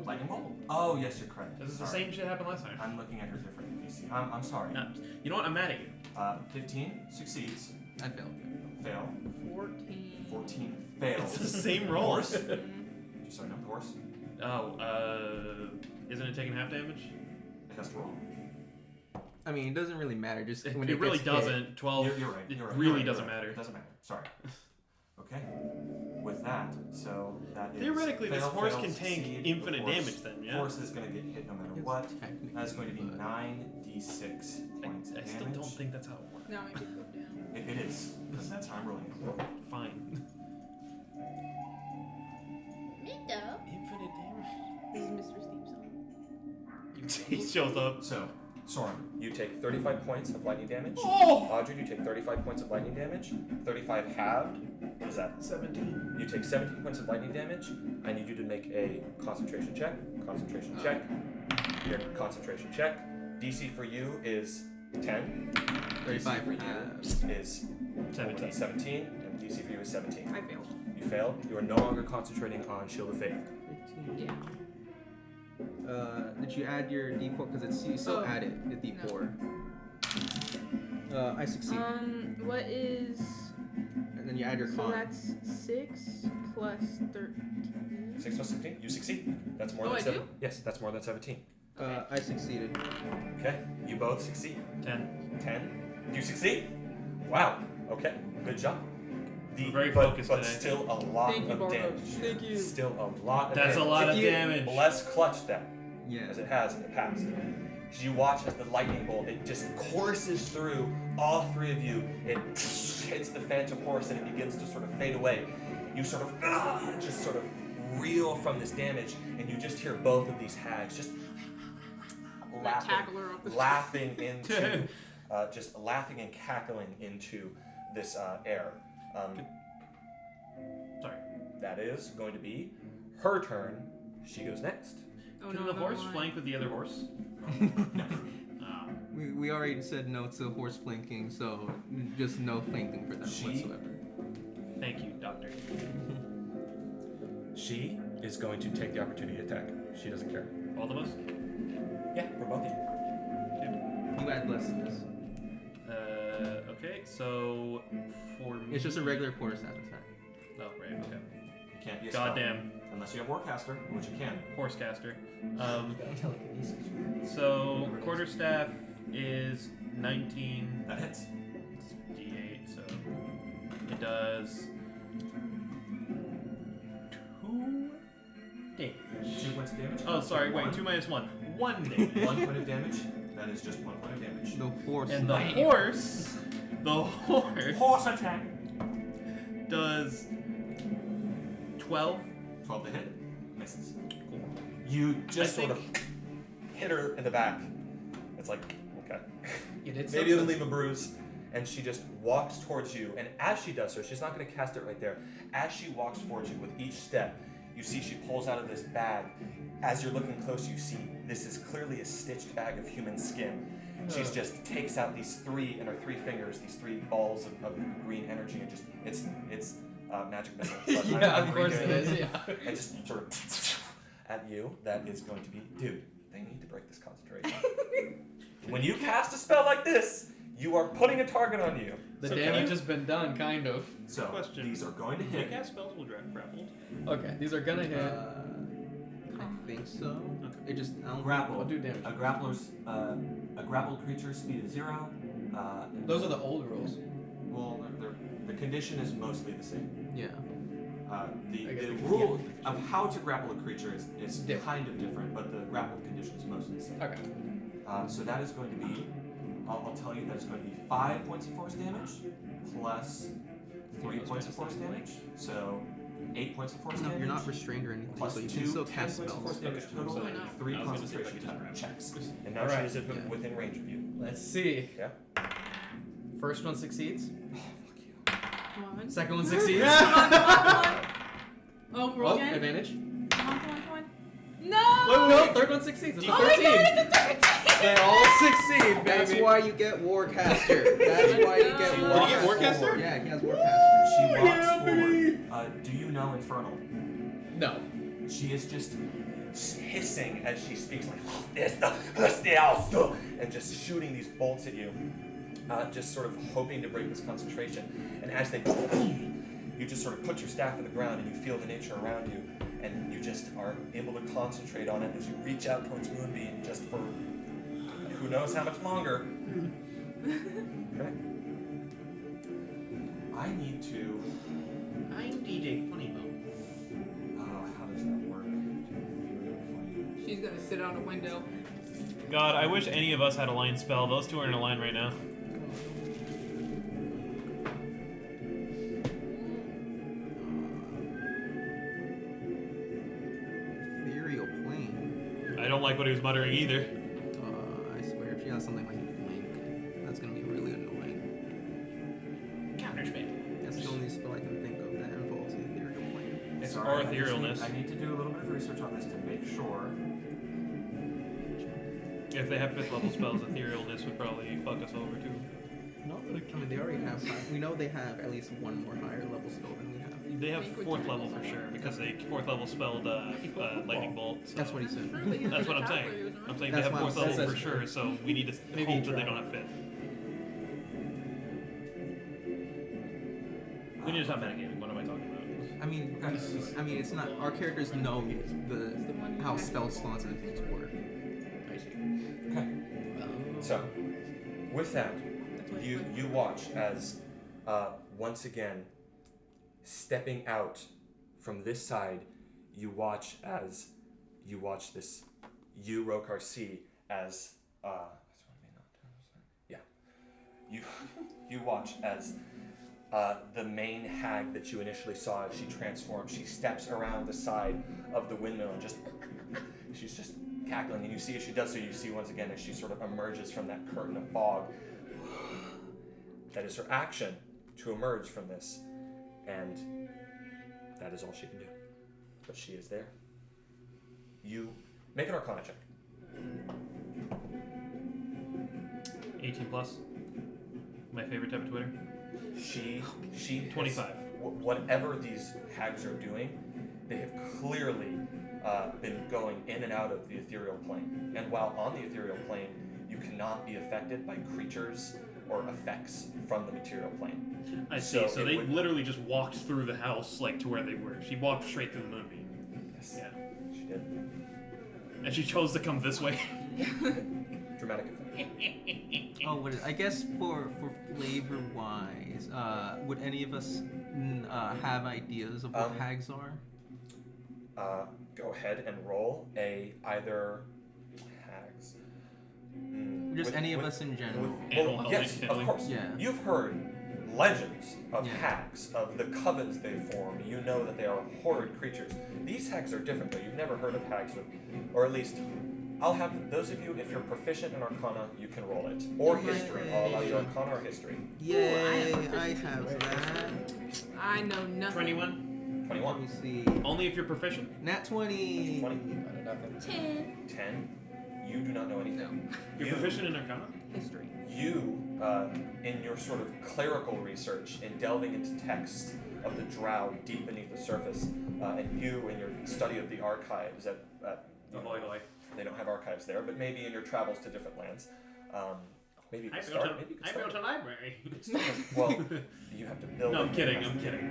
Lightning bolt? Oh, yes, you're correct. This is the Sorry. same shit happened last time. I'm looking at her different DC. I'm sorry. No, you know what? I'm mad at you. 15 succeeds. I failed. Fail. 14. 14 fails. It's the same roll. Horse? Mm. Sorry, no, the horse. Oh, isn't it taking half damage? It has to roll. I mean, it doesn't really matter. Just It when really gets hit. doesn't. 12. You're right. It You're right. really You're right, doesn't you're right. matter. It doesn't matter. Sorry. Okay. With that, so that is. Theoretically, this fail, horse fail, can take succeed. infinite The horse- damage then, yeah? Horse is going to get hit no matter It's what. technically, That's going to be but- 9d6 points I of still damage. don't think that's how it works. Now I can go down. It is, because that's how I'm rolling it. Fine. Mito. Infinite damage? This is Mr. Steve's song. He shows up. So, Soren, You take 35 points of lightning damage. Oh! Audrey, you take 35 points of lightning damage. 35 halved. What is that? 17. You take 17 points of lightning damage. I need you to make a concentration check. Concentration check. Your concentration check. DC for you is 10. 35 DC for you halves. is 17. 17. And DC for you is 17. I failed. You failed. You are no longer concentrating on Shield of Faith. 15. Yeah. Did you add your d4? Because it's you still Oh. added the d4. I succeed. What is? And then you add your So con. that's 6 plus 13. 6 plus 17. You succeed. That's more Oh, than I 7. do? Yes, that's more than 17. I succeeded. Okay. You both succeed. 10. 10. You succeed. Wow. Okay. Good job. We're very but focused but today. still a lot Thank you, of Bartos. damage. Thank you. Still a lot of That's damage. a lot If of you damage. Bless clutch that, Yeah. as it has in the past. As you watch as the lightning bolt, it just courses through all three of you. It hits the phantom horse and it begins to sort of fade away. You sort of just sort of reel from this damage, and you just hear both of these hags just Tackle her off the laughing into, just laughing and cackling into this air. Sorry. That is going to be her turn. She goes next. Oh Can no, the no, horse why? flank with the other horse? Oh. We already said no to horse flanking, so just no flanking for them whatsoever. Thank you, Doctor. She is going to take the opportunity to attack. She doesn't care. Both of us? Yeah, for both of you. You add less to this. Okay, so for me... It's just a regular quarter staff attack. Oh, right, okay. You can't be a spell. Goddamn Unless you have Warcaster, which you can. horsecaster. So quarterstaff is 19. That hits. It's D8, so it does 2 damage. 2 points of damage. Oh, sorry, wait, One. 2 minus 1. 1 damage. 1 point of damage. That is just 1 point of damage. The horse. And the horse Horse attack. does 12. 12 to hit. Misses. Cool. You just I sort of hit her in the back. It's like, okay. You did Maybe it'll something. leave a bruise. And she just walks towards you. And as she does so, she's not going to cast it right there. As she walks towards you with each step, you see she pulls out of this bag. As you're looking close, you see this is clearly a stitched bag of human skin. She's just takes out these 3 in her 3 fingers, these 3 balls of green energy, and just it's magic missile. But Yeah, I'm of course redoing it is. Yeah. And just sort of at you. That is going to be, dude. They need to break this concentration. When you cast a spell like this, you are putting a target on you. The So damage can you- has been done, kind of. So Question. these are going to Can you hit. cast spells while grappled? Okay, these are gonna hit. I think so. It just I don't Grapple. I'll do damage. A grappler's a grappled creature's speed is 0. And Those are the old rules. well, the condition is mostly the same. Yeah. The I guess we can- rule of how to grapple a creature is Different. kind of different, but the grapple condition is mostly the same. Okay. So that is going to be, I'll tell you that it's going to be 5 points of force damage plus 3 points of force damage. So 8 points of force No, damage. you're not restrained or anything, Plus so you 2 can still 10 cast points of force spells. damage total So and no. 3 I was gonna say concentration if I could just checks. And now Alright. she is Yeah. within range of you. Let's see. Yeah. First one succeeds. Come on. Second one succeeds. Come on, come on, come on. Oh, roll Oh, again. advantage. Come on, come on, come on. No! No, third one succeeds. It's a Oh my 13. god, it's a 13! They all succeed, baby. That's why you get Warcaster. That's why you get Did you Warcaster. get Warcaster? Yeah, he has Warcaster. She walks forward. Do you know Infernal? No. She is just Hissing as she speaks, like, and just shooting these bolts at you. Just sort of hoping to break this concentration. And as they you just sort of put your staff in the ground and you feel the nature around you. And you just are able to concentrate on it as you reach out towards Moonbeam just for who knows how much longer. Okay. I need to. I'm DJ Funnybone. How does that work? She's gonna sit out a window. God, I wish any of us had a line spell. Those two are in a line right now. Ethereal plane. I don't like what he was muttering either. I swear, if she has something like Blink, that's gonna be really annoying. Counterspell. That's the only spell I can think of that involves the ethereal plane. It's Sorry, our I just etherealness. I need to do a little bit of research on this to make sure. If they have 5th level spells, etherealness would probably fuck us over too. No, I mean they already have. We know they have at least one more higher level spell than we have. They have Think we're 4th level for sure because they 4th level spelled lightning bolt. So. That's what he said. That's what I'm saying. I'm saying That's they have why I'm 4th level saying- for sure, so we need to Maybe hope that try. they don't have 5th. We need to stop metagaming. What am I talking about? I mean, it's not. Our characters know the how spell slots and things work. I see. Okay. So, with that, That's why you watch as once again, stepping out from this side, you watch this, you Rokar see as you watch as the main hag that you initially saw as she transforms. She steps around the side of the windmill and she's just cackling, and you see as she does so, you see once again as she sort of emerges from that curtain of fog. That is her action to emerge from this, and that is all she can do. But she is there. You make an Arcana check. 18 plus. My favorite type of Twitter. She 25. Whatever these hags are doing, they have clearly been going in and out of the ethereal plane. And while on the ethereal plane, you cannot be affected by creatures or effects from the material plane. I see. So So it they would- literally just walked through the house like to where they were. She walked straight through the moonbeam. Yes, Yeah. she did. And she chose to come this way. dramatic effect. Oh, I guess for flavor wise, would any of us have ideas of what hags are? Go ahead and roll either hags. Just any of us in general. Well, yes, of course. Yeah. You've heard legends of hags, of the covens they form. You know that they are horrid creatures. These hags are different, though. You've never heard of hags, or at least I'll have those of you, if you're proficient in Arcana, you can roll it. Or history. I'll allow you Arcana or history. Yay, I have that. I know nothing. 21. 21. Let me see. Only if you're proficient? Nat 20. 20. 10. 10. You do not know anything. You're proficient in Arcana? History. You, in your sort of clerical research, in delving into text of the Drow deep beneath the surface, and you in your study of the archives at Ahoy, hoy. they don't have archives there, but maybe in your travels to different lands, maybe you I could start. built Maybe you could I start. built a library. Well, you have to build. No, I'm it. kidding. I'm kidding.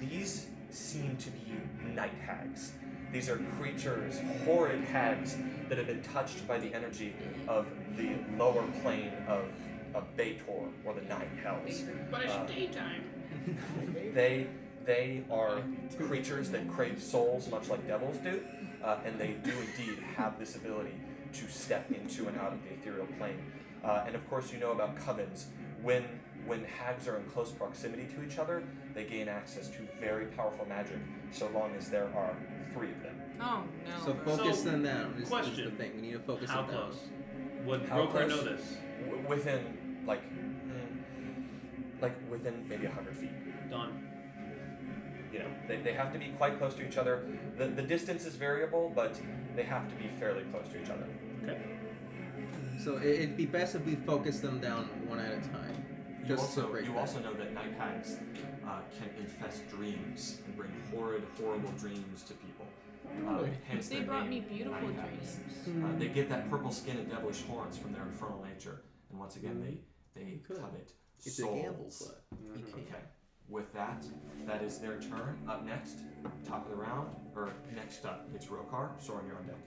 These seem to be night hags. These are creatures, horrid hags that have been touched by the energy of the lower plane of Baator, or the Nine Hells. But it's daytime. They are creatures that crave souls, much like devils do, and they do indeed have this ability to step into and out of the ethereal plane. And of course, you know about covens. When hags are in close proximity to each other, they gain access to very powerful magic, so long as there are 3 of them. Oh, no. So focus So, them down. Is question. the thing. We need to focus How them down. close? Would How Roker know close? this? Within within maybe 100 feet. Done. You know, they have to be quite close to each other. The distance is variable, but they have to be fairly close to each other. Okay. So it'd be best if we focus them down one at a time. You Just to also break you that. also know that night hags can infest dreams and bring horrible dreams to people. Hence They their brought name, me beautiful night hags. dreams. They get that purple skin and devilish horns from their infernal nature, and once again they could. covet It's souls. a gamble, but you can't. Okay. With that is their turn. Up next, top of the round, or next up, it's Rokar. Soren, you're on deck.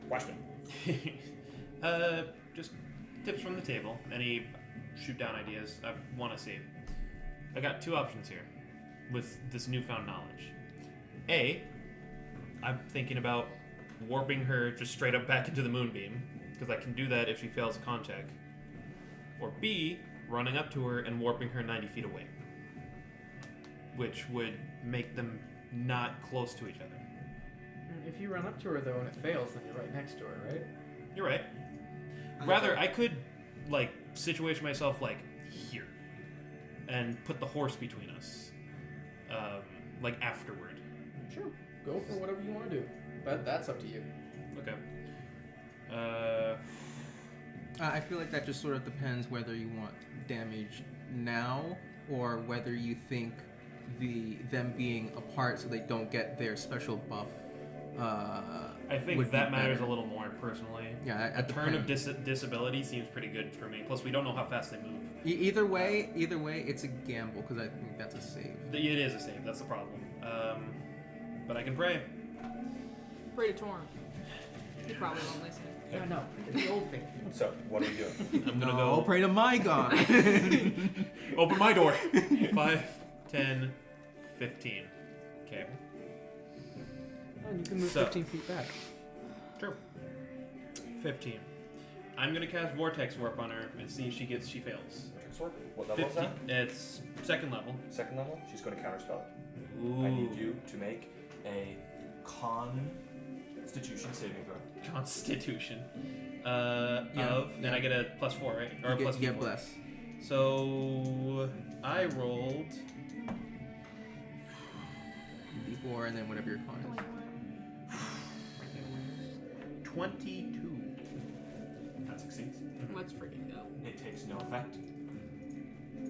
Question. Just tips from the table. Any shoot down ideas I want to see. I got 2 options here with this newfound knowledge. A, I'm thinking about warping her just straight up back into the moonbeam, because I can do that if she fails a con check. Or B, running up to her and warping her 90 feet away, which would make them not close to each other. If you run up to her though and it fails, then you're right next to her, right? You're right. Rather, I could, situation myself, here. And put the horse between us. Afterward. Sure. Go for whatever you want to do. But that's up to you. Okay. I feel like that just sort of depends whether you want damage now or whether you think them being apart so they don't get their special buff. I think would that be matters better. a little more personally. Yeah, A turn of disability seems pretty good for me. Plus, we don't know how fast they move. Either way, it's a gamble because I think that's a save. It is a save. That's the problem. But I can pray. Pray to Torm. He probably won't listen. No, it's the old thing. So, what are you doing? I'm gonna No, go pray to my god. open my door. 5, 10, 15. Okay. Oh, and you can move So- 15 feet back. True. 15. I'm gonna cast Vortex Warp on her and see if she fails. Sword? What level is 15. that? It's 2nd level. 2nd level? She's going to counterspell it. Ooh. I need you to make a Constitution saving throw. Constitution. And I get a +4, right? Or a you plus get 4. bless. So I rolled. D4 and then whatever your con is. 22. That succeeds. Let's freaking go. It takes no effect.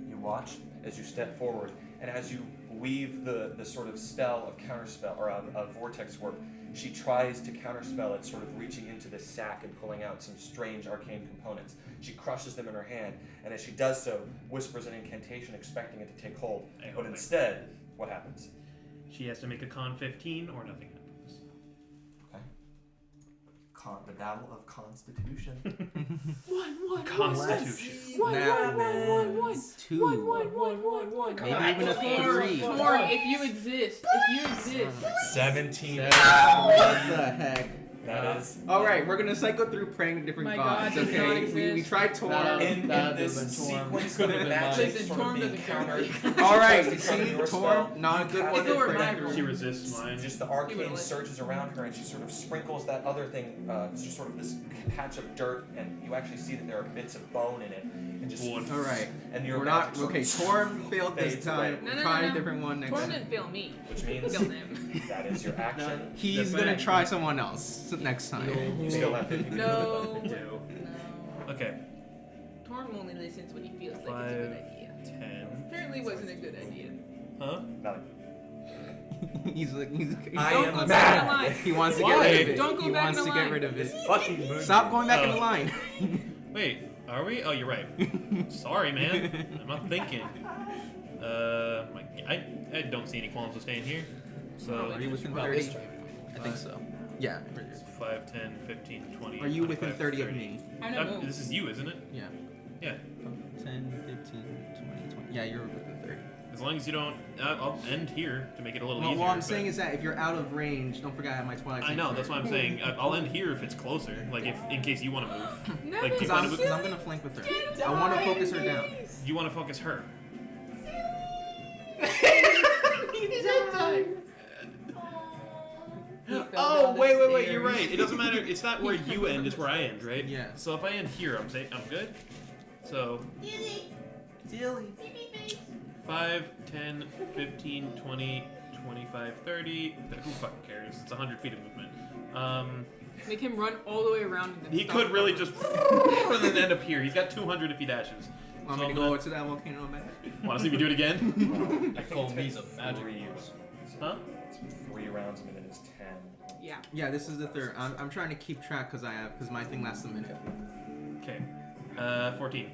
You watch as you step forward, and as you weave the sort of spell of counterspell, or of vortex warp, she tries to counterspell it, sort of reaching into this sack and pulling out some strange arcane components. She crushes them in her hand, and as she does so, whispers an incantation expecting it to take hold. But instead, what happens? She has to make a con 15 or nothing happens. the battle of Constitution. Constitution. That means 2. Maybe even a 3. Torn, if you exist. 17. What the heck? That is. Alright, we're gonna cycle through praying to different My gods, God does not okay? We exist. tried Torm. In That this could've been Torm. sequence Could've of been magic Listen, sort of Torm being doesn't countered. Alright, She tries to counter see, your Torm, spell. not a good one It's to over pray my to. room. She resists mine. Just the You were arcane like- surges around her, and she sort of sprinkles that other thing. It's just sort of this patch of dirt, and you actually see that there are bits of bone in it, and just. Alright, And your we're not. magic sort Okay, of Torm failed this fades time. away. No. Try a different one next Torn time. didn't fail me. Which means Failed him. that is your action. He's The gonna fact- try someone else next time. You still have 50 No. Do. No. Okay. Torn only listens when he feels like it's a 5, good idea. 10. Apparently it wasn't a good idea. Huh? he's like, he's. I Don't am go back in mad. line. He wants to Why? get rid of it. Don't go he back wants in to the get line. rid of it. This fucking movie. Stop going back in Oh. the line. Wait, are we? Oh, you're right. Sorry, man. I'm not thinking. I don't see any qualms with staying here. So, Are you within Well, 30? this time. I think so. Yeah. 5, 10, 15, 20. Are you within 25, 30 of me? I don't know. This is you, isn't it? Yeah. Yeah. 10, 15, 20, 20. Yeah, you're within 30. As long as you don't. I'll end here to make it a little Well, easier. what I'm but- saying is that if you're out of range, don't forget I have my Twilight. I know, that's why I'm saying I'll end here if it's closer. Like, if in case you want to move. No, Like, do Because you I'm, want 'cause to I'm gonna flank with her. I want to focus her down. you want to focus her? Oh, wait, you're right. It doesn't matter. It's not where you end, it's where I end, right? Yeah. So if I end here, I'm good. So 5, 10, 15, 20, 25, 30. Who fucking cares? It's 100 feet of movement. Make him run all the way around. And then He stop. could really just and then end up here. He's got 200 if he dashes. Want So me to I'm go gonna- to that volcano back? Want to see me do it again? I Call think me it's a magic 3 horse. Huh? It's 3 rounds a minute is 10. Yeah. Yeah, this is the third. I'm trying to keep track because my thing lasts a minute. Okay. 14.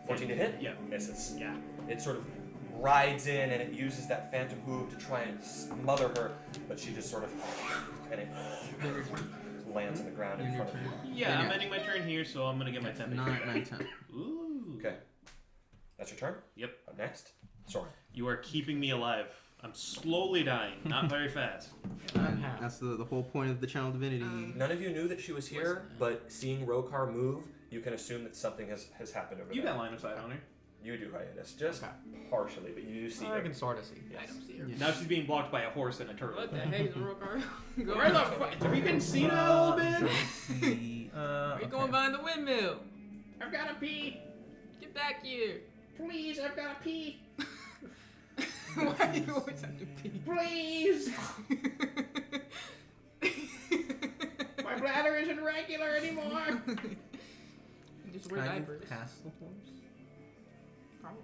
14 to hit? Yeah. Misses. Yeah. It sort of rides in and it uses that phantom hoof to try and smother her, but she just sort of and it lands on the ground in front of you. Yeah, I'm ending my turn here, so I'm gonna get my 10. 9, 10. Ooh. Okay. That's your turn? Yep. Up next? Sorry. You are keeping me alive. I'm slowly dying, not very fast. That's the whole point of the Channel Divinity. None of you knew that she was here, but seeing Rokar move, you can assume that something has happened over You there. got line of sight on her. You do, Hiatus. Just Okay. partially, but you do see I her. can sort of see. Yes. I don't see her. Yeah. Now she's being blocked by a horse and a turtle. What the heck is Rokar? Where the fuck? Have you been seen a little bit? Are you going behind the windmill? I've got to pee. Get back here. Please, I've got to pee. Why do you always have to pee? Please. My bladder isn't regular anymore. Just Can wear I diapers. pass the horse? Probably.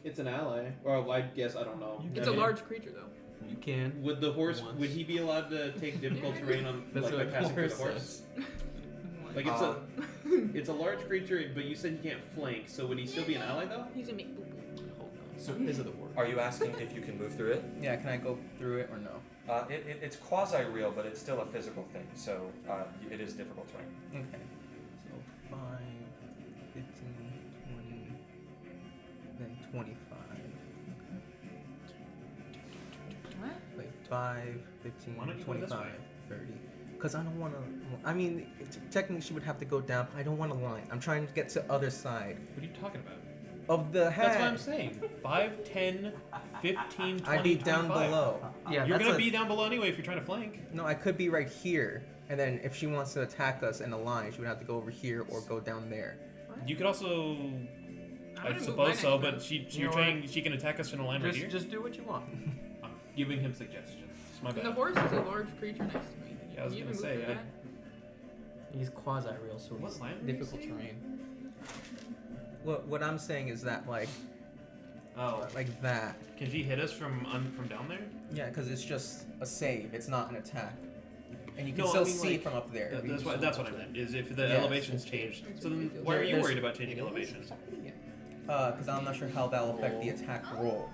It's an ally. Well, I guess I don't know. It's a large creature though. You can. Would the horse? Once. Would he be allowed to take difficult terrain on That's like by what passing through the horse horse? says. Like it's a large creature, but you said he can't flank. So would he still be an ally though? He's gonna make boo boo. Hold on. So is it the word? Are you asking if you can move through it? Yeah, can I go through it or no? It's quasi-real, but it's still a physical thing, so it is difficult terrain. Okay. So 5, 15, 20, then 25. What? Wait, 5, 15, Why don't you go this 25, way? 30. Because I don't want to. I mean, technically she would have to go down. I don't want to line. I'm trying to get to the other side What are you talking about? of the hat. That's what I'm saying. 5, 10, 15, 20, I'd be down 25. below. Yeah, You're that's gonna a- be down below anyway if you're trying to flank. No, I could be right here. And then if she wants to attack us in a line, she would have to go over here or go down there. You could also, I'm I gonna move suppose my so, next but round. you're know trying. She can attack us in a line right here. Just do what you want. I'm giving him suggestions. It's my And the bad. horse is a large creature next to me. Yeah, I was Can you gonna even say, move through I- that? He's quasi-real, so What he's land were you difficult saying? terrain. What I'm saying is that Oh, like that. can she hit us from down there? Yeah, because it's just a save. It's not an attack. And you can No, I still mean, see like, it from up there. That's what I meant. Is if the Yes. elevations changed. So then, why are you There's- worried about changing elevations? Because I'm not sure how that'll affect the attack roll.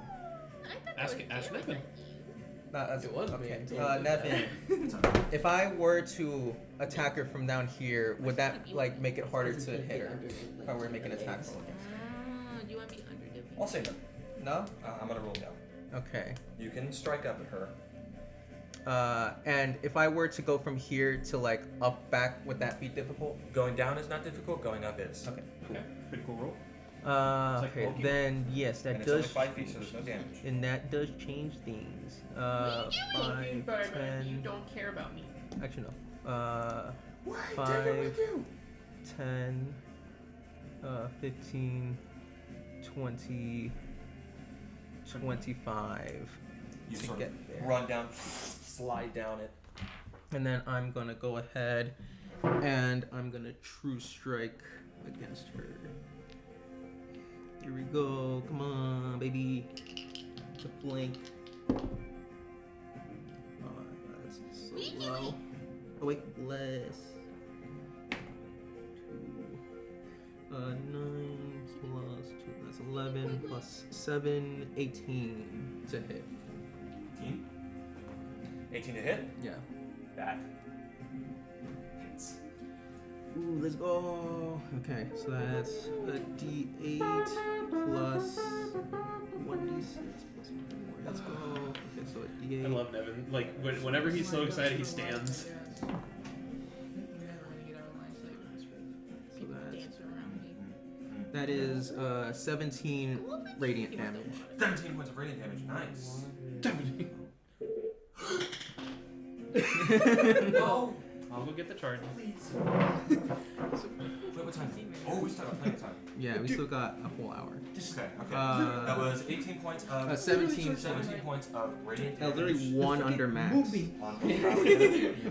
I thought that Ask was ask Jerry, Nathan. not you. That's It was me. okay. I told you Nevin, if I were to attack her from down here, would that like make it harder to hit her? If I were to make an attack roll against her? Do you want me under the I'll say no. No? I'm gonna roll down. Okay. You can strike up at her. And if I were to go from here to like up back, would that be difficult? Going down is not difficult. Going up is. Okay. Okay, pretty cool roll. like Okay. poking. Then yes, that And it's only does. 5 feet, so there's no damage. And that does change things. What are you doing? 5, You 10. don't care about me. Actually, no. 5, 10, 15, 20, 25 You to sort get of there. run down, slide down it. And then I'm gonna go ahead and I'm gonna true strike against her. Here we go. Come on, baby. It's a flank. Oh, that's so What are you low. doing? Oh wait, less. 9 plus 2, that's 11 plus 7, 18 to hit. 18. 18 to hit. Yeah. That hits. Ooh, let's go. Okay, so that's a D8 plus 1d6 plus 1 more. Let's go. Okay, so a D8. I love Nevin. Like whenever he's so excited, he stands. People that's- dancing around me. That is 17 radiant damage. 17 points of radiant damage. Nice. No. I'll go get the charge. Please. Wait, what time? Oh, we still got plenty of time. Yeah, we still got a whole hour. Okay, okay. Uh, That was 18 points of 17. 17 points of radiant That was damage. literally 1 under max. On Yeah.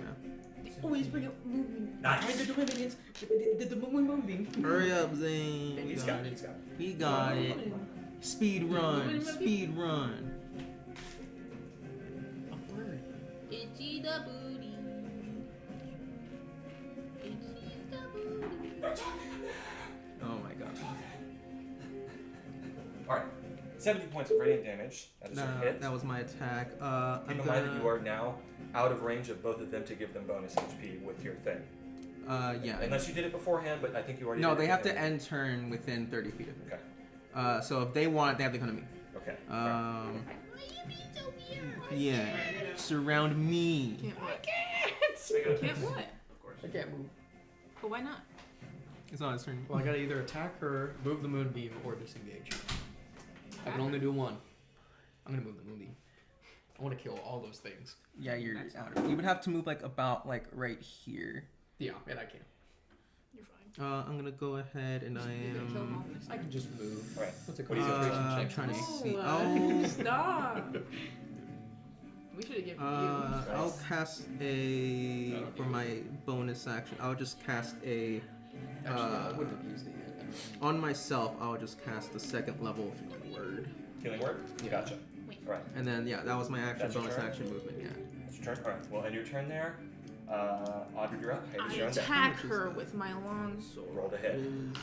Always bring up moving. Nice. The moving. Hurry up, Zane. We He's got got it. it. He's got it. We got it. Speed run. Speed run. Itchy the booty. Itchy the booty. Oh my god. Alright. 17 points of radiant damage. That is your hit. That was my attack. Keep I'm in mind that you are now out of range of both of them to give them bonus HP with your thing. Yeah. Unless you did it beforehand, but I think you already No, did it they have to beforehand. end turn within 30 feet of me. Okay. So if they want it, they have to come to me. Okay. Why are you being so weird? Yeah. Surround me. Can't what? I Can't what? Of course. I can't move. But why not? It's not his turn. Well, I gotta either attack her, move the moonbeam, or disengage. I can only do one. I'm gonna move the moonbeam. I want to kill all those things. Yeah, you're out. You would have to move like about like right here. Yeah, and I can. You're fine. I'm gonna go ahead and I You're gonna kill them am. all next I time. can just move. Right. What's a What do you concentration I'm check? trying to for me? see. No, Oh. stop. We should have given I'll cast a for my bonus action. I'll just cast a Actually, I wouldn't have used it yet. on myself. I'll just cast the 2nd level healing word, Healing word? Gotcha. Alright. and then yeah, that was my action. That's your Bonus turn? action movement. Yeah. That's your turn. Alright. Well, end your turn there. Audrey, you're up. you. Hades, I you're on deck. attack her with my long sword. Roll the It hit. is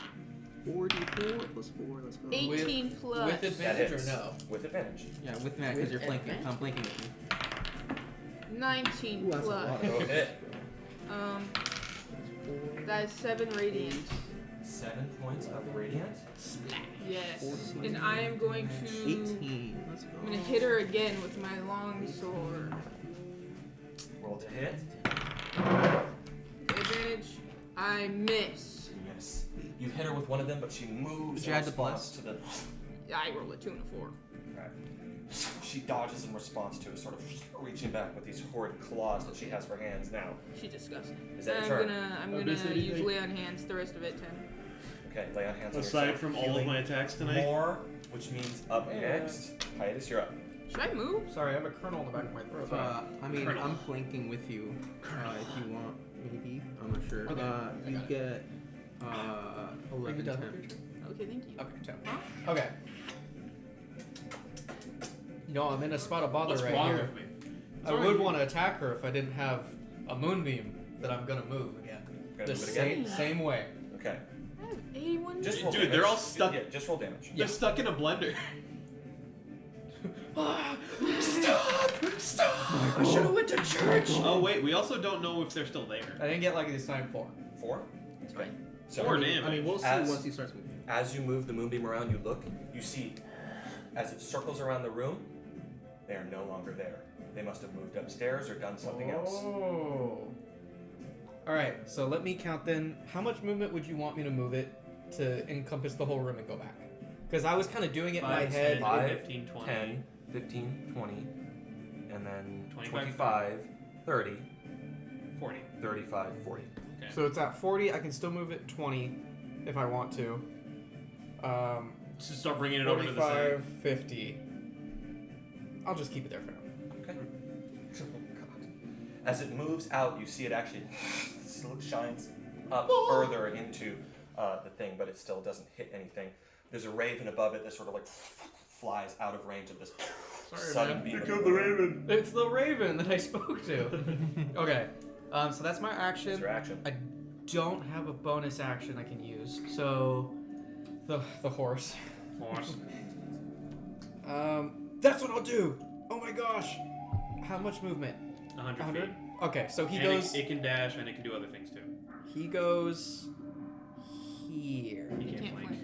44 plus 4. Let's go. 18 plus. With That advantage or hits. no? With advantage. Yeah, with that because you're flanking. advantage? I'm flanking with you. 19 Ooh, that's a plus. lot. Go hit. That is 7 radiant. 7 points of radiant. Yes. And I am going to. 18. Let's go. I'm gonna hit her again with my long sword. Roll to hit. Advantage. I miss. Yes. You hit her with one of them, but she moves Did you in add the response plus? to the. I rolled a 2 and a 4. Right. She dodges in response to it, sort of reaching back with these horrid claws that she has for hands now. She's disgusting. Is that I'm your turn? gonna miss use anything? lay on hands. The rest of it 10. Okay, lay on hands on Aside yourself. from all of Healing my attacks tonight. more, which means up next. Hiatus, you're up. Should I move? Sorry, I have a kernel in the back of my throat. I mean, Colonel. I'm flanking with you. If you want, maybe. I'm not sure. Okay, I You got it. get Bring 11 me down temp. here. Okay, thank you. Okay, 10. Okay. You know, I'm in a spot of bother What's right wrong here. with me? I would want to attack her if I didn't have a moonbeam that I'm gonna move again. Gonna The move it again? same way. Okay. I have 81. Just Dude, roll they're damage. all stuck- Yeah, just roll damage. They're stuck in a blender. Stop! I should have went to church. Oh wait, we also don't know if they're still there. I didn't get lucky this time. 4. 4? It's fine. So, 4 damage. I mean, we'll see As- once he starts moving. as you move the moonbeam around, you look, you see, as it circles around the room, they are no longer there. They must have moved upstairs or done something else. Oh. All right. So let me count then. How much movement would you want me to move it to encompass the whole room and go back? Because I was kind of doing it in my 5, head. 5, 15, 20. 10, 15, 20, and then 25, 25, 30, 40. 35, 40. Okay. So it's at 40. I can still move it 20 if I want to. Just start bringing it over to the side. 45, 50. I'll just keep it there for now. Okay. Oh, God. As it moves out, you see it actually shines up further into the thing, but it still doesn't hit anything. There's a raven above it that sort of like flies out of range of this sudden beam. the raven. It's the raven that I spoke to. Okay. So that's my That's action. your action. I don't have a bonus action I can use. So the horse. Horse. That's what I'll do. Oh my gosh. How much movement? 100 feet. Okay, so he And goes. It can dash and it can do other things too. He goes here. You You can't can't flank. flank.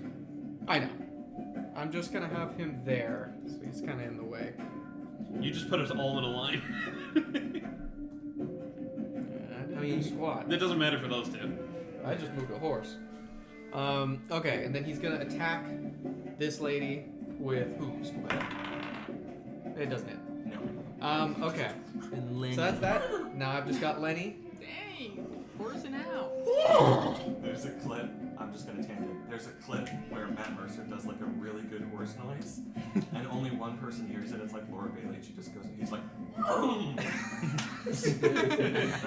I know. I'm just gonna have him there, so he's kind of in the way. You just put us all in a line. I mean, squat. That doesn't matter for those two. I just moved a horse. Okay, and then he's gonna attack this lady with hooves. It doesn't hit. No. Okay. And Lenny. So that's that. Now I've just got Lenny. Dang, horsing out. There's a clip. I'm just gonna tangent. There's a clip where Matt Mercer does like a really good horse noise, and only one person hears it. It's like Laura Bailey. She just goes. He's like. All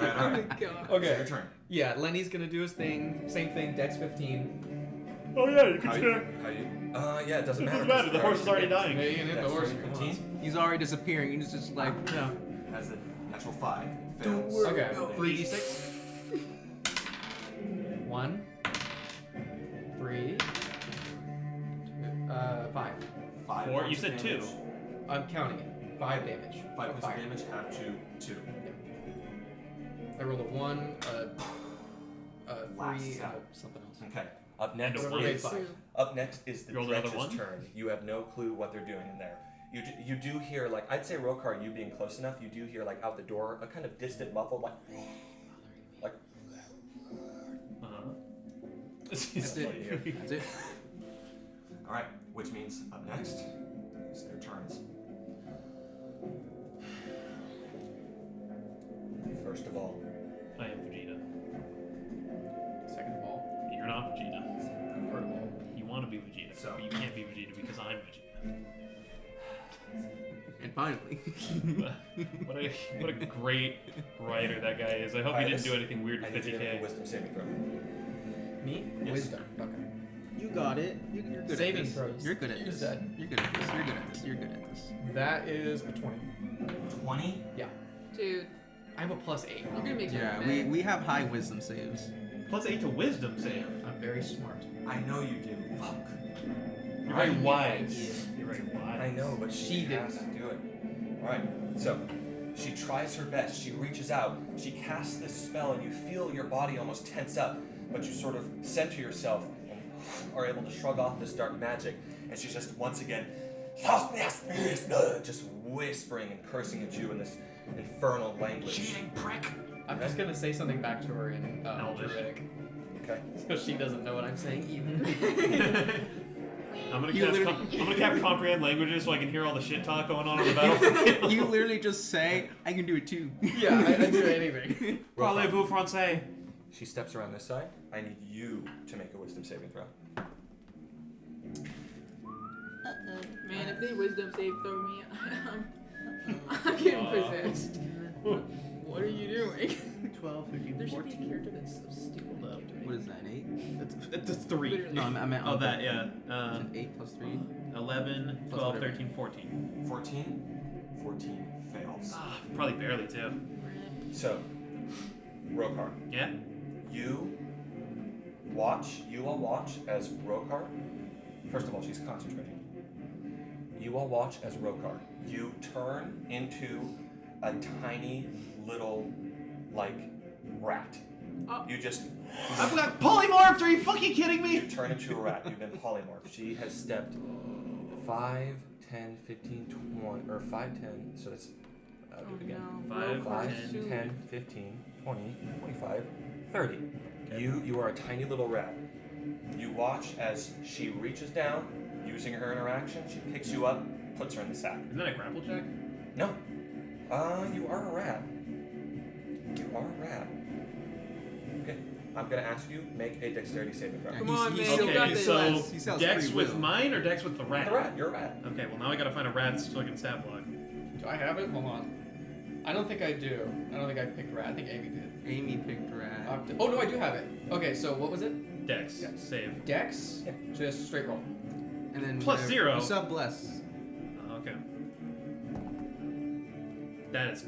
right, all right. God. Okay. Your turn. Yeah, Lenny's gonna do his thing. Same thing. Dex 15. Oh yeah, you How you? Yeah, it doesn't matter. The horse is already dying. Yeah, you can hit the Dex horse. saving if you want. 15 He's already disappearing. He's just like, Yeah. has a natural 5. Fails. Okay. 3d6. 1, 3, 5. 5 Four? points You of said damage. 2. I'm counting it. 5 damage. 5 of points of fire. damage. Add to 2. I rolled a 1, a 3, Last and shot. something else. Okay. Up next And a Whatever one. made 5. Up next is the You rolled another dredge's one? turn. You have no clue what they're doing in there. You do hear, like, I'd say Rokar, you being close enough, you do hear, like, out the door, a kind of distant muffled, like, that's what you hear. it. That's it. All right, which means up next is their turns. First of all, I am Vegeta. Second of all, You're not Vegeta. third of all. You want to be Vegeta, So- but you can't be Vegeta because I'm Vegeta. And finally. what a great writer that guy is. I hope he Alright, didn't do anything weird I with need you to make a 50k. wisdom saving throw. Me? Yes. Wisdom. Okay. You got it. You're good Saving at this. throws. You're good at You this. said. You're good at this. You're good at this. You're good at this. That is a 20. 20? Dude, I have a +8. you're gonna make Yeah, me we have high wisdom saves. Plus 8 to wisdom save. I'm very smart. I know you do. Fuck. You're very wise. You're very wise. I know, but She she did has to do it. Alright, so she tries her best. She reaches out. She casts this spell, and you feel your body almost tense up, but you sort of center yourself and are able to shrug off this dark magic. And she's just once again, just whispering and cursing at you in this infernal language. Cheating prick. I'm just gonna say something back to her in Elvish. Druidic. Okay. So she doesn't know what I'm saying either. I'm gonna You cast literally- I'm gonna cast comprehend languages so I can hear all the shit talk going on the battlefield. You literally just say, I can do it too. Yeah, I do anything. Parlez-vous français? She steps around this side. I need you to make a wisdom saving throw. Man, if they wisdom save throw me, I'm getting possessed. What are you doing? 12, 13, There should be a 14. character that's so stupid. Hold up. What is that, an 8? It's 3. Literally. No, I meant Oh, that, yeah. Is it 8 plus 3? 11, Plus 12, whatever. 13, 14. 14? 14 fails. Ah, probably barely, too. So, Rokar, Yeah? you all watch as Rokar, first of all, she's concentrating. you all watch as Rokar, you turn into a tiny little, like, rat. You just... I've got polymorphed, are you fucking kidding me? You turn into a rat. You've been polymorphed. She has stepped 5, 10, 15, 20, or 5, 10, so that's... I'll do it again. No. 5, 10, 15, 20, 25, 30. You are a tiny little rat. You watch as she reaches down, using her interaction, she picks you up, puts her in the sack. Isn't that a grapple check? No. You are a rat. You are a rat. Okay. I'm gonna ask you, make a dexterity saving throw. Come on, man. still You got he this. still so has- he still has Dex free with will. mine or Dex with the rat? The rat, you're a rat. Okay, well now I gotta find a rat's fucking stat block. Do I have it? Hold on. I don't think I do. I don't think I picked rat. I think Amy did. Amy picked rat. Oh no, I do have it. Okay, so what was it? Dex. Yeah. Save. Dex? Yeah. Just straight roll. And then Plus whatever- 0. You still have bless. Okay. That has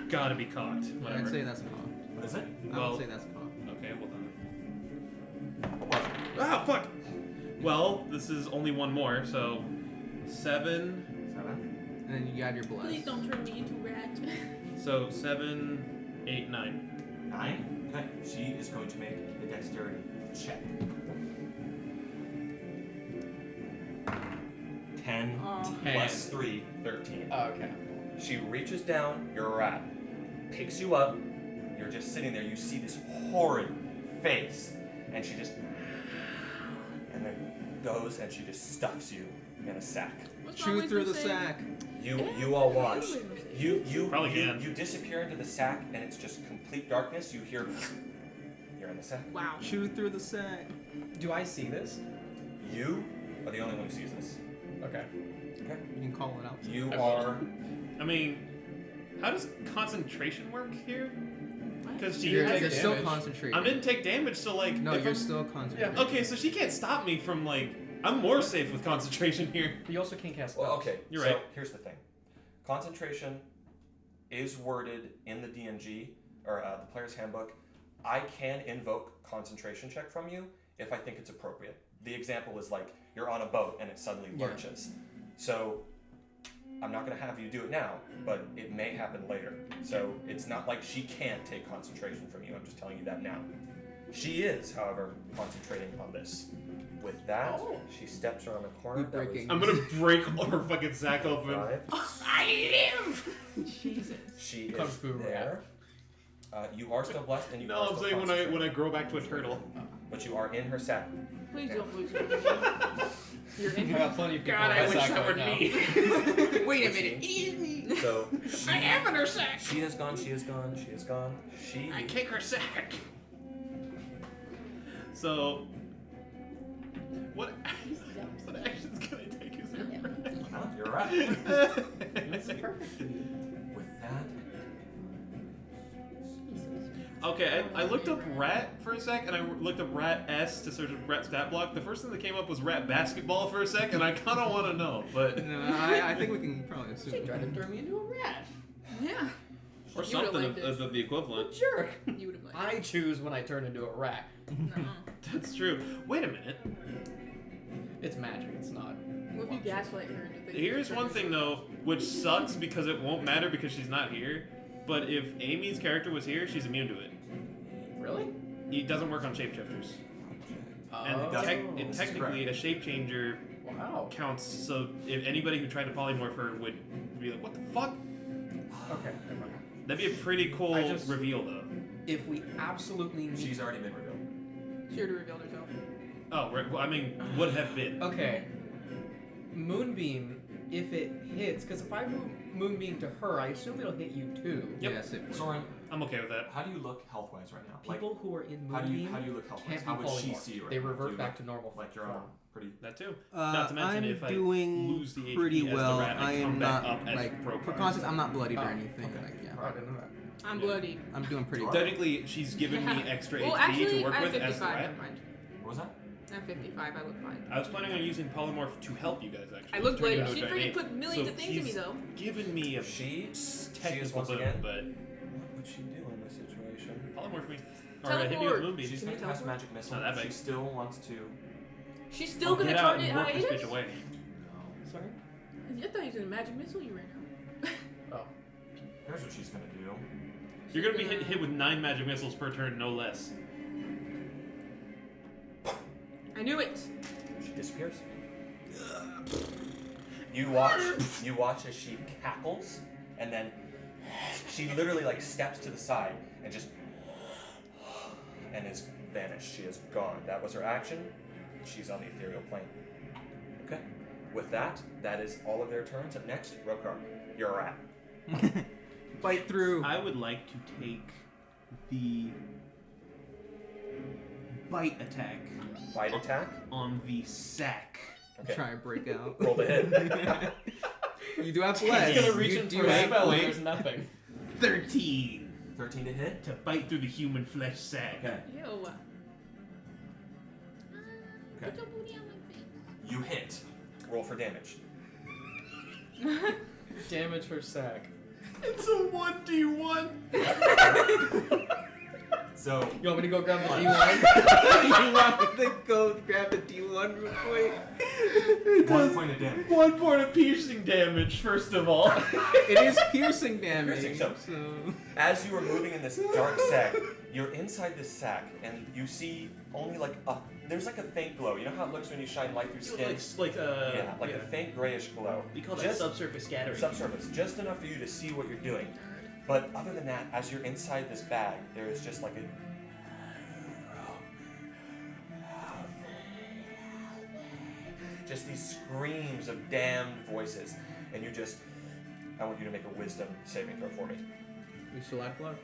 gotta be cocked. Whatever. I'd say that's cocked. What is it? I Well- would say that's cocked. Okay, well done. Ah, fuck! Well, this is only one more, so 7. 7. And then you add your bless. Please don't turn me into a rat. So 7, 8, 9. 9. Okay. She is going to make a dexterity check. 10 plus 3, 13. Oh, okay. She reaches down, you're a rat, picks you up, you're just sitting there, you see this horrid face, and she just, and then goes and she just stuffs you in a sack. What's wrong Chew with through you the saying- sack. You all watch. You Probably can. you disappear into the sack and it's just complete darkness. You hear, you're in the sack. Wow. Chew through the sack. Do I see this? You are the only one who sees this. Okay. Okay. You can call it out. You I are. I mean, how does concentration work here? Because she You're, has you're still damage. concentrating. I didn't take damage, so like. No, if you're I'm- still concentrating. Okay, so she can't stop me from like. I'm more safe with concentration here. But you also can't cast Well, spells. okay. You're so right. Here's the thing. Concentration is worded in the DNG or the player's handbook. I can invoke concentration check from you if I think it's appropriate. The example is like you're on a boat and it suddenly Yeah. lurches. So I'm not going to have you do it now, but it may happen later. So it's not like she can't take concentration from you. I'm just telling you that now. She is, however, concentrating on this. With that, she steps around the corner. You're breaking. I'm gonna break her fucking sack open. 5. I live. Jesus. She Kung is Fu there. You are still blessed, and you No, are I'm still saying when I concentrating. grow back to a turtle. But you are in her sack. Please don't lose me. You're in. I got plenty of people God, in I my wish sack that right were now. me. Wait a minute. It is me. So she, I am in her sack. she is gone. She is gone. She is gone. She. I kick her sack. So, what actions can I take as a Huh? You're right. This is perfect for you. With that, Okay, I looked up rat for a sec, and I looked up rat S to search rat stat block. The first thing that came up was rat basketball for a sec, and I kind of want to know, but No, I think we can probably She assume. tried to turn me into a rat. Yeah. or You would've something liked of it. the equivalent. Jerk. You would have liked I choose when I turn into a rat. it. No. That's true. Wait a minute. It's magic. It's not. What if you gaslight her into thinking Here's she's one thing though, which sucks because it won't matter because she's not here. But if Amy's character was here, she's immune to it. Really? It doesn't work on shapeshifters. And Oh. technically, a shape changer Wow. counts. So if anybody who tried to polymorph her would be like, "What the fuck?" Okay, never mind. That'd be a pretty cool I just- reveal, though. If we absolutely need... she's already been revealed. She already revealed herself. Oh, right, well, I mean, would have been. Okay. Moonbeam, if it hits, because if I move Moonbeam to her, I assume it'll hit you too. Yep. Yes, it would. Soren, I'm okay with that. how do you look health-wise right now? People who are in How do you Moonbeam look health-wise? can't be How would she polymorphed. see you right They now? Do revert you back look to normal like you're on form. pretty. That too. Not to mention, I'm if I doing lose the HP pretty as well. the rat, I I come am back not up as like pro for card. context. I'm not bloodied or Oh, anything. okay. Like yeah, I didn't know that. I'm Yeah. bloodied. I'm doing pretty well. Technically, she's given me extra Well, HP actually, to work I'm with as the 55. rat. Never mind. What was that? I'm 55. I look fine. I was planning on using polymorph to help you guys actually. I look Turn you bloody. into She a freaking giant put millions So of things in me she's though. given me a She is technical once boon, again. but What would she do in this situation? polymorph me. Or hit me with Teleport. moonbeam. She's Can going you to cast teleport? magic missile. Not that She big. still wants to. She's still gonna get out target and work this hiatus. bitch away. Sorry? I thought he was in a magic missile you ran out. Here's what she's gonna do. You're gonna be hit with 9 magic missiles per turn, no less. I knew it. She disappears. You watch as she cackles, and then she literally like steps to the side and just and is vanished. She is gone. That was her action. She's on the ethereal plane. Okay. With that, that is all of their turns. Up next, Rokar, you're a rat. Bite through. I would like to take the bite attack Bite attack. on the sack. Okay. Try and break out. Roll the hit. You do have He's flesh. gonna reach You in do for a have spell and flesh. there's nothing. 13 13 to hit. to bite through the human flesh sack. Okay. Ew. Okay. Put your booty on my face. You hit. Roll for damage. Damage her sack. It's a 1d1. So You want me to go grab the D1? You want me to go grab the D1 real quick? 1 point of damage. 1 point of piercing damage, first of all. It is piercing damage. Piercing, so- so As you are moving in this dark sack, you're inside this sack, and you see only like there's like a faint glow. You know how it looks when you shine light through skin? Like A faint grayish glow. We call that Just subsurface scattering. subsurface, just enough for you to see what you're doing. But other than that, as you're inside this bag, there is just like a just these screams of damned voices, and I want you to make a wisdom saving throw for me. we still have blood.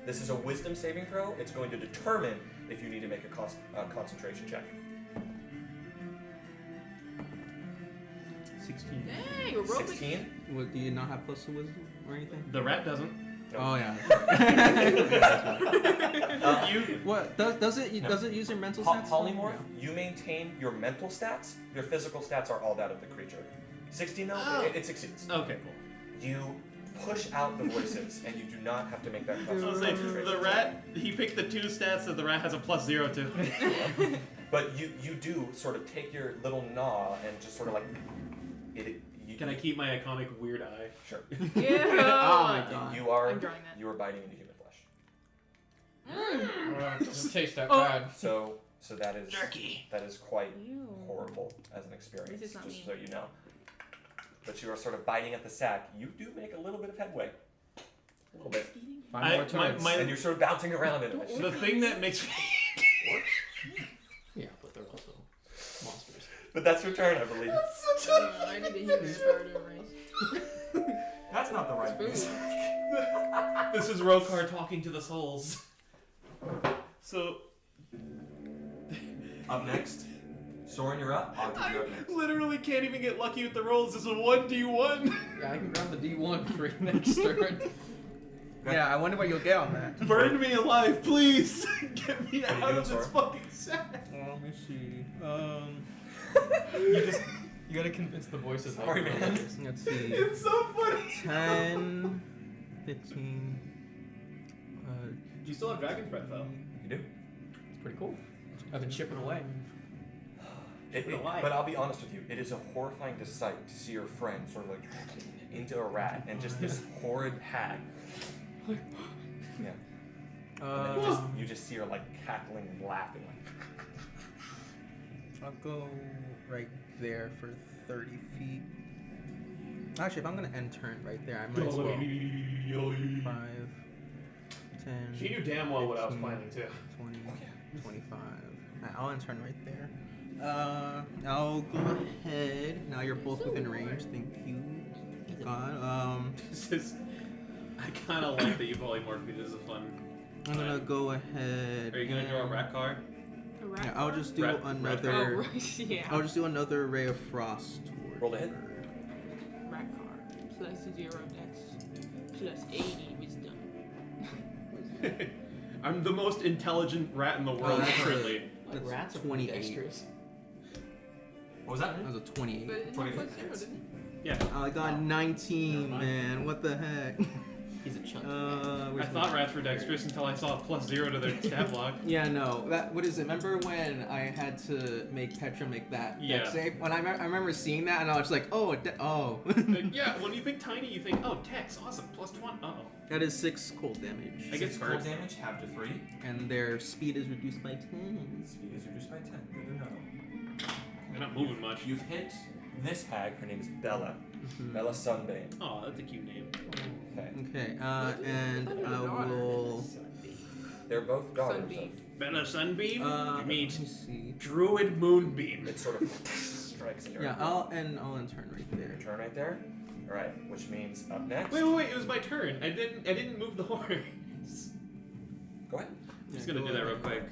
This is a wisdom saving throw. It's going to determine if you need to make a concentration check. 16. Dang, we're rolling. 16. What, do you not have plus to wisdom or anything? The rat doesn't. No. Oh yeah. You What does it No. does it use your mental stats? Polymorph, you maintain your mental stats. Your physical stats are all that of the creature. 16 though, Oh. it succeeds. okay? Cool. You push out the voices, and you do not have to make that I was gonna say concentration the rat. He picked the 2 stats that the rat has a +0 to. But you do sort of take your little gnaw and just sort of like Can I keep my iconic weird eye? Sure. Yeah. Oh my god. You are I'm drawing that. you are biting into human flesh. Doesn't taste that Oh. bad. So that is Jerky. that is quite Ew. horrible as an experience, This is not just me. so you know. But you are sort of biting at the sack. You do make a little bit of headway. A little bit. 5 more turns. And you're sort of bouncing around in it. The thing that makes me. Yeah, but they're also monsters. But that's your turn, I believe. I need a human starter race. That's not the right Food. piece. This is Rokar talking to the souls. So Up next, Soren, you're up. Audrey, I you're up next. literally can't even get lucky with the rolls. This is a 1d1. Yeah, I can grab the D1 for your next turn. Yeah, I wonder what you'll get on that. Burn me alive, please. Get me What are you out doing, of this Soren? fucking sack. Let me see. You gotta convince the voices. that Sorry, you're man. monsters. Let's see. It's so funny. 10, 15. Do you still have Dragon's Breath though? You do. It's pretty cool. I've been chipping away. But I'll be honest with you, it is a horrifying sight to see your friend sort of like into a rat and just this horrid hag. Yeah. And then you just see her like cackling and laughing like. I'll go right there for 30 feet. Actually, if I'm gonna end turn right there, I might as well. 5, 10. She knew damn well what I was 15, planning too. 20, 25. I'll end turn right there. I'll go ahead. Now you're both within range. Thank you, God. This is. I kind of like that you polymorphed. This is a fun. I'm gonna go ahead. Are you gonna draw a and- rat card? A rat Yeah, I'll card? just do Rat- another. Oh, right, yeah. I'll just do another ray of frost toward. Roll the hit. Rat card. Plus 0 dex. Plus 80 wisdom. I'm the most intelligent rat in the world that's currently. Like That's rats are 28. dexterous. What was that? That was a 28. But it's not plus 0, didn't it? Yeah. I got 19, man. What the heck? He's a chunk. I where's thought my- rats were dexterous until I saw a +0 to their stat block. Yeah, no. That what is it? Remember when I had to make Petra make that Yeah. save? When I remember seeing that and I was like, oh, oh. Yeah, when you think tiny, you think, oh, Dex, awesome, +1. Uh-oh. That is 6 cold damage. I get 6 cold hurt. damage, half to 3. And their speed is reduced by 10. Speed is reduced by 10. Good to know. They're not moving much. You've hit This hag, her name is Bella. Mhm. Bella Sunbane. Oh, that's a cute name. Okay. Okay, and I will. They're both daughters Sunbeam. Bella Sunbeam Let me meets see. Druid Moonbeam. of. It sort of strikes in your Yeah, I'll end turn right there. Your turn right there. All right, which means up next. Wait, it was my turn. I didn't move the horse. Go ahead. I'm just gonna do that real quick.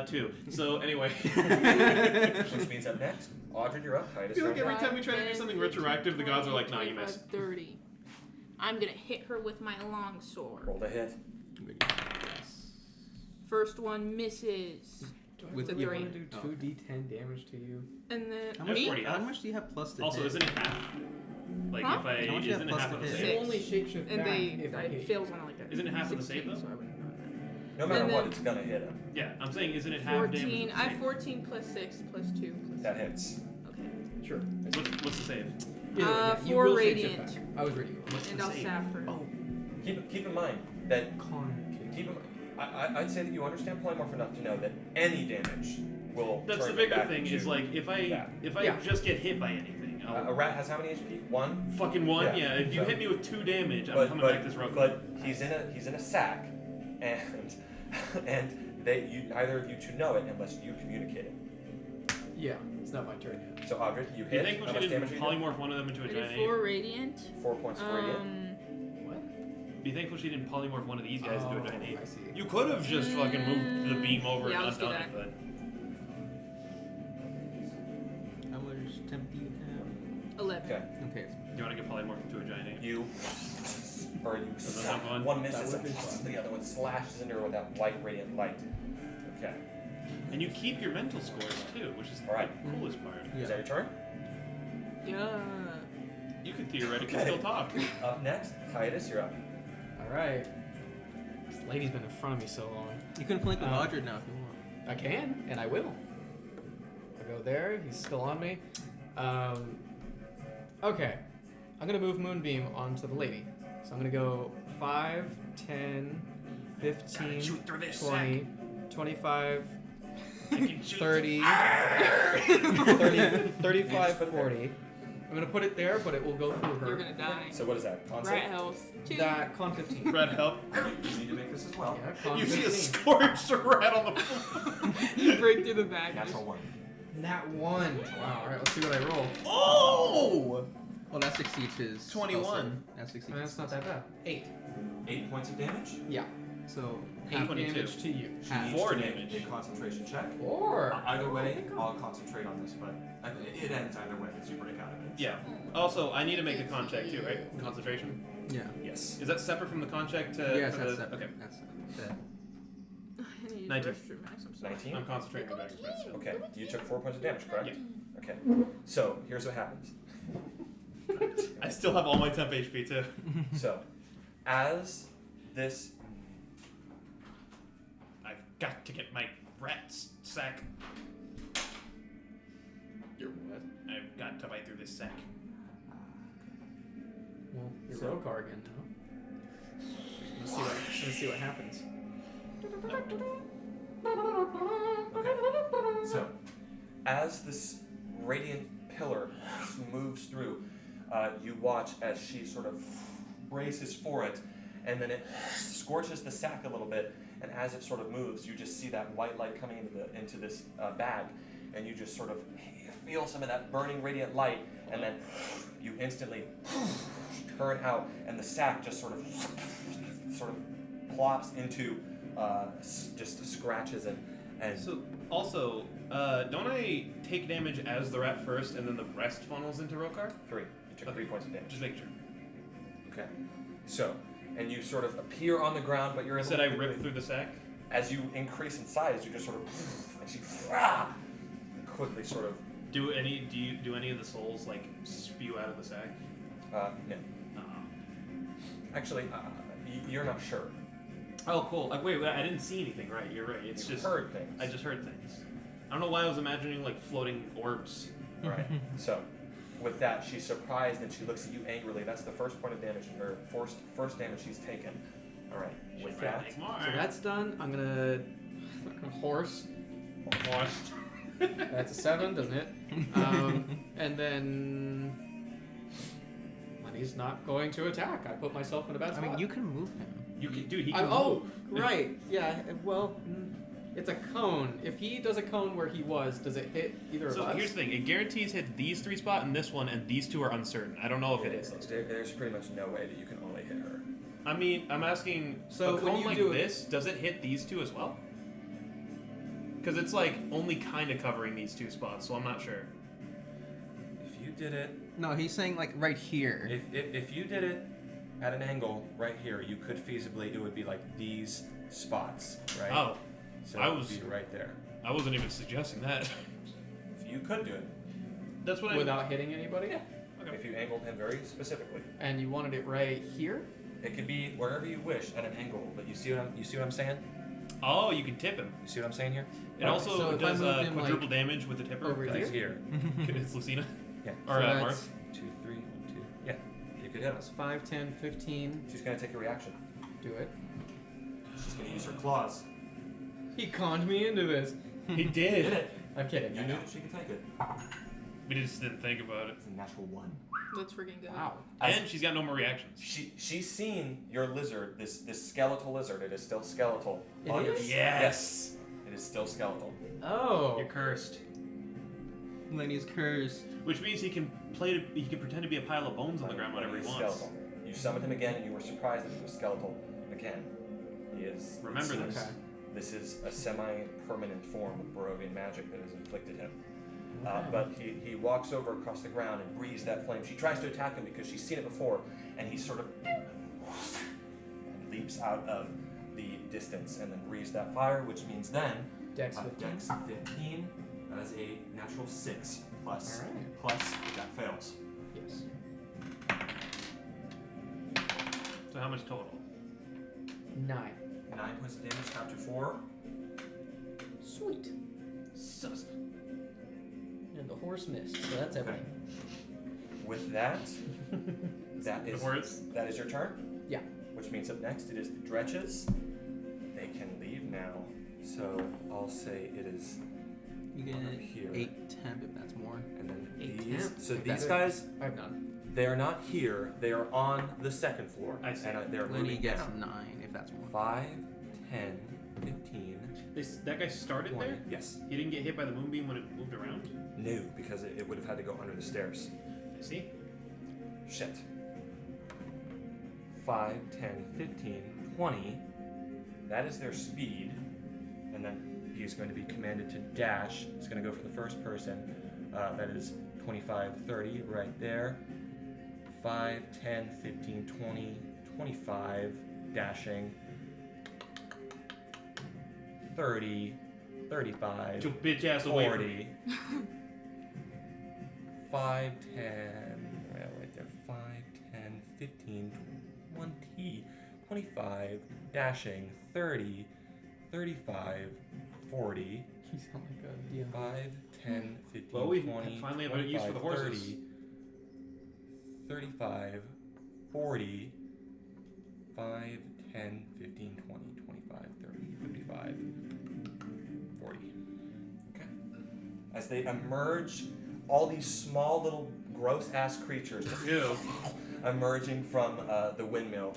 2. So anyway. Which means up next. Audrey, you're up. I Titus, feel like you're every up. time we try to do something retroactive, the gods are like, nah, you 25, missed. 30. I'm gonna hit her with my long sword. Roll the hit. First one misses. With the You three. want to do 2d10 damage to you? And then How That's much, me? 40 how health. much do you have plus to Also, hit? isn't it half? Like Huh? if I How much do you have isn't it plus half to of the hit? save? Six. only shapeshift And back they if I it hit fails on like a Isn't it half of the save, 16, though? so I wouldn't know that. No matter And what, then- it's gonna hit him. Yeah, I'm saying isn't it half 14. damage? I have 14 plus 6 plus 2 plus That hits. Okay. you. Sure. What's the save? Either way, you 4 will shapeshift radiant. back. I was ready. What's And the I'll save? sap her. Oh, Keep in mind that con. I'd say that you understand polymorph enough to know that any damage will That's turn the them bigger back thing to- is like if I Yeah. just get hit by anything, I'll a rat has how many HP? 1. fucking 1. Yeah. Yeah. If you So- hit me with 2 damage, I'm But coming back this road. but he's in a sack, and neither of you two know it unless you communicate it. Yeah, it's not my turn yet. So Audrey, you Do hit. you think we How much should damage are you doing? polymorph one of them into a I giant did ape? 4 radiant. 4 points of radiant. Do you think we should polymorph one of these guys into a giant ape? I see. You could have just fucking moved the beam over Yeah, and let's do undone it, that. but How much temp do you have? 11. Okay. Okay. do you want to get polymorphed into a giant ape? You Does that sound fun? one That misses, would be fun. the other one slashes into her with that white radiant light. Okay. And you keep your mental scores too, which is All right. the coolest part. Is that your turn? Yeah. You could theoretically Okay. still talk. Up next, Hiatus, you're up. Alright. This lady's been in front of me so long. You can flank with Um, Audrey now if you want. I can, and I will. I go there, he's still on me. Okay. I'm gonna move Moonbeam onto the lady. So I'm gonna go 5, 10, 15, Shoot through this 20, 25, I can shoot 30, through- 30, 35, You just put it there. 40. I'm gonna put it there, but it will go through her. You're gonna die. So what is that? Con Rat save? health. 2. That con 15. Red help. You need to make this as well. Yeah, con You see a 15. scorched rat on the floor. You break through the back. Natural 1. Nat 1. Wow, alright, let's see what I roll. Oh! Well, that succeeds his. 21. spell save. That succeeds. That's not that bad. 8. 8 points of damage. Yeah. So, 8 22. damage to you. She Half. needs 4 to make damage. a concentration check. 4. Either way, I'll concentrate on this, but it ends either way as you break out of it. Yeah. Also, I need to make a con check too, right? Concentration. yeah. Yes. Is that separate from the con check to? Yes, for that's the, separate. Okay. That's separate. I need 19. restroom, Max. I'm sorry. 19. I'm concentrating on back expense. Okay. You took 4 points of damage, correct? Yeah. Okay. So here's what happens. I still have all my temp HP too. So, as this I've got to get my rat sack. You're what? I've got to bite through this sack. Well, you're So- Rokar again now. Let's see what happens. So, as this radiant pillar moves through, you watch as she sort of braces for it, and then it scorches the sack a little bit. And as it sort of moves, you just see that white light coming into this bag, and you just sort of feel some of that burning radiant light, and then you instantly turn out, and the sack just sort of plops into just scratches and So also, don't I take damage as the rat first, and then the rest funnels into Rokar? 3. You took 3 points of damage. Just make sure. Okay. So, and you sort of appear on the ground, but you're I able said to I quickly- ripped through the sack. As you increase in size, you just sort of and she quickly sort of Do any of the souls like spew out of the sack? no. Uh-uh. Actually, you're not sure. Oh, cool. Wait, I didn't see anything. Right, you're right. It's You just heard things. I just heard things. I don't know why I was imagining like floating orbs. Right. So, with that, she's surprised and she looks at you angrily. That's the first point of damage, or first damage she's taken. All right. With that, So that's done. I'm gonna horse. That's a 7, doesn't it? And then Lenny's not going to attack. I put myself in a bad I spot. mean, you can move him. You can, dude. He can Oh, move. right. Yeah. Well, it's a cone. If he does a cone where he was, does it hit either So of us? here's the thing: it guarantees hit these 3 spots and this one, and these 2 are uncertain. I don't know if it is. there's pretty much no way that you can only hit her. I mean, I'm asking. So a when cone you like do it- this, does it hit these 2 as well? Because it's like only kind of covering these 2 spots, so I'm not sure. If you did it, No, he's saying like right here. if you did it at an angle right here, you could feasibly. It would be like these spots, right? Oh, so I it would was- be right there. I wasn't even suggesting that. If you could do it, That's what Without hitting anybody? Yeah. Okay. if you angled him very specifically, And you wanted it right here? it could be wherever you wish at an angle. But you see what I'm saying? Oh, you can tip him. You see what I'm saying here? It also So if I does moved him, quadruple like, damage with the tipper. over That's here. It's Lucina. Yeah. Or So Marth. that's- 2, 3, 1, 2. Yeah. You could hit That's us. 5, 10, 15. She's gonna take a reaction. Do it. She's gonna use her claws. He conned me into this. He Hit did. it. I'm kidding. You knew she could take it. We just didn't think about it. It's a natural 1. That's freaking good. Wow. And she's got no more reactions. She's seen your lizard, this skeletal lizard. It is still skeletal. It On your- is? Yes. It is still skeletal. Oh. You're cursed. Lenny's cursed. Which means he can pretend to be a pile of bones on the ground whenever he He's wants. skeletal. You summoned him again, and you were surprised that he was skeletal again. He is. it Remember seems this. Okay. This is a semi-permanent form of Barovian magic that has inflicted him. Okay. But he walks over across the ground and breathes that flame. She tries to attack him because she's seen it before, and he sort of and leaps out of the distance and then breathes that fire, which means then Dex 15. Dex 15. That is a natural 6 plus. Alright. Plus that fails. Yes. So how much total? 9. 9 points of damage after 4. Sweet. Sus. And the horse missed, so that's everything. With that, that is Words. that is your turn. Yeah. Which means up next it is the dretches. They can leave now. So I'll say it is You get up here. 8 temp if that's more. And then 8 these. temp. So If these that's- guys, I have none. they are not here. They are on the second floor. I see. And they're Lenny moving gets down. 9 if that's more. 5, 10, 15, That guy started 20. there? Yes. He didn't get hit by the moonbeam when it moved around? No, because it would have had to go under the stairs. I see. Shit. 5, 10, 15, 20. That is their speed. And then he's going to be commanded to dash. It's going to go for the first person. That is 25, 30 right there. 5, 10, 15, 20, 25. Dashing. 30, 35. Get your bitch ass away from 40. me. 5, 10, well, right there, 5, 10, 15, 20, 25, dashing, 30, 35, 40, You sound like a DM. 5, 10, 15, Well, we 20, finally have a use for the 25, horses. 30, 35, 40, 5, 10, 15, 20, 25, 30, 35, 40. Okay. As they emerge, all these small little gross-ass creatures just Ew. emerging from the windmill.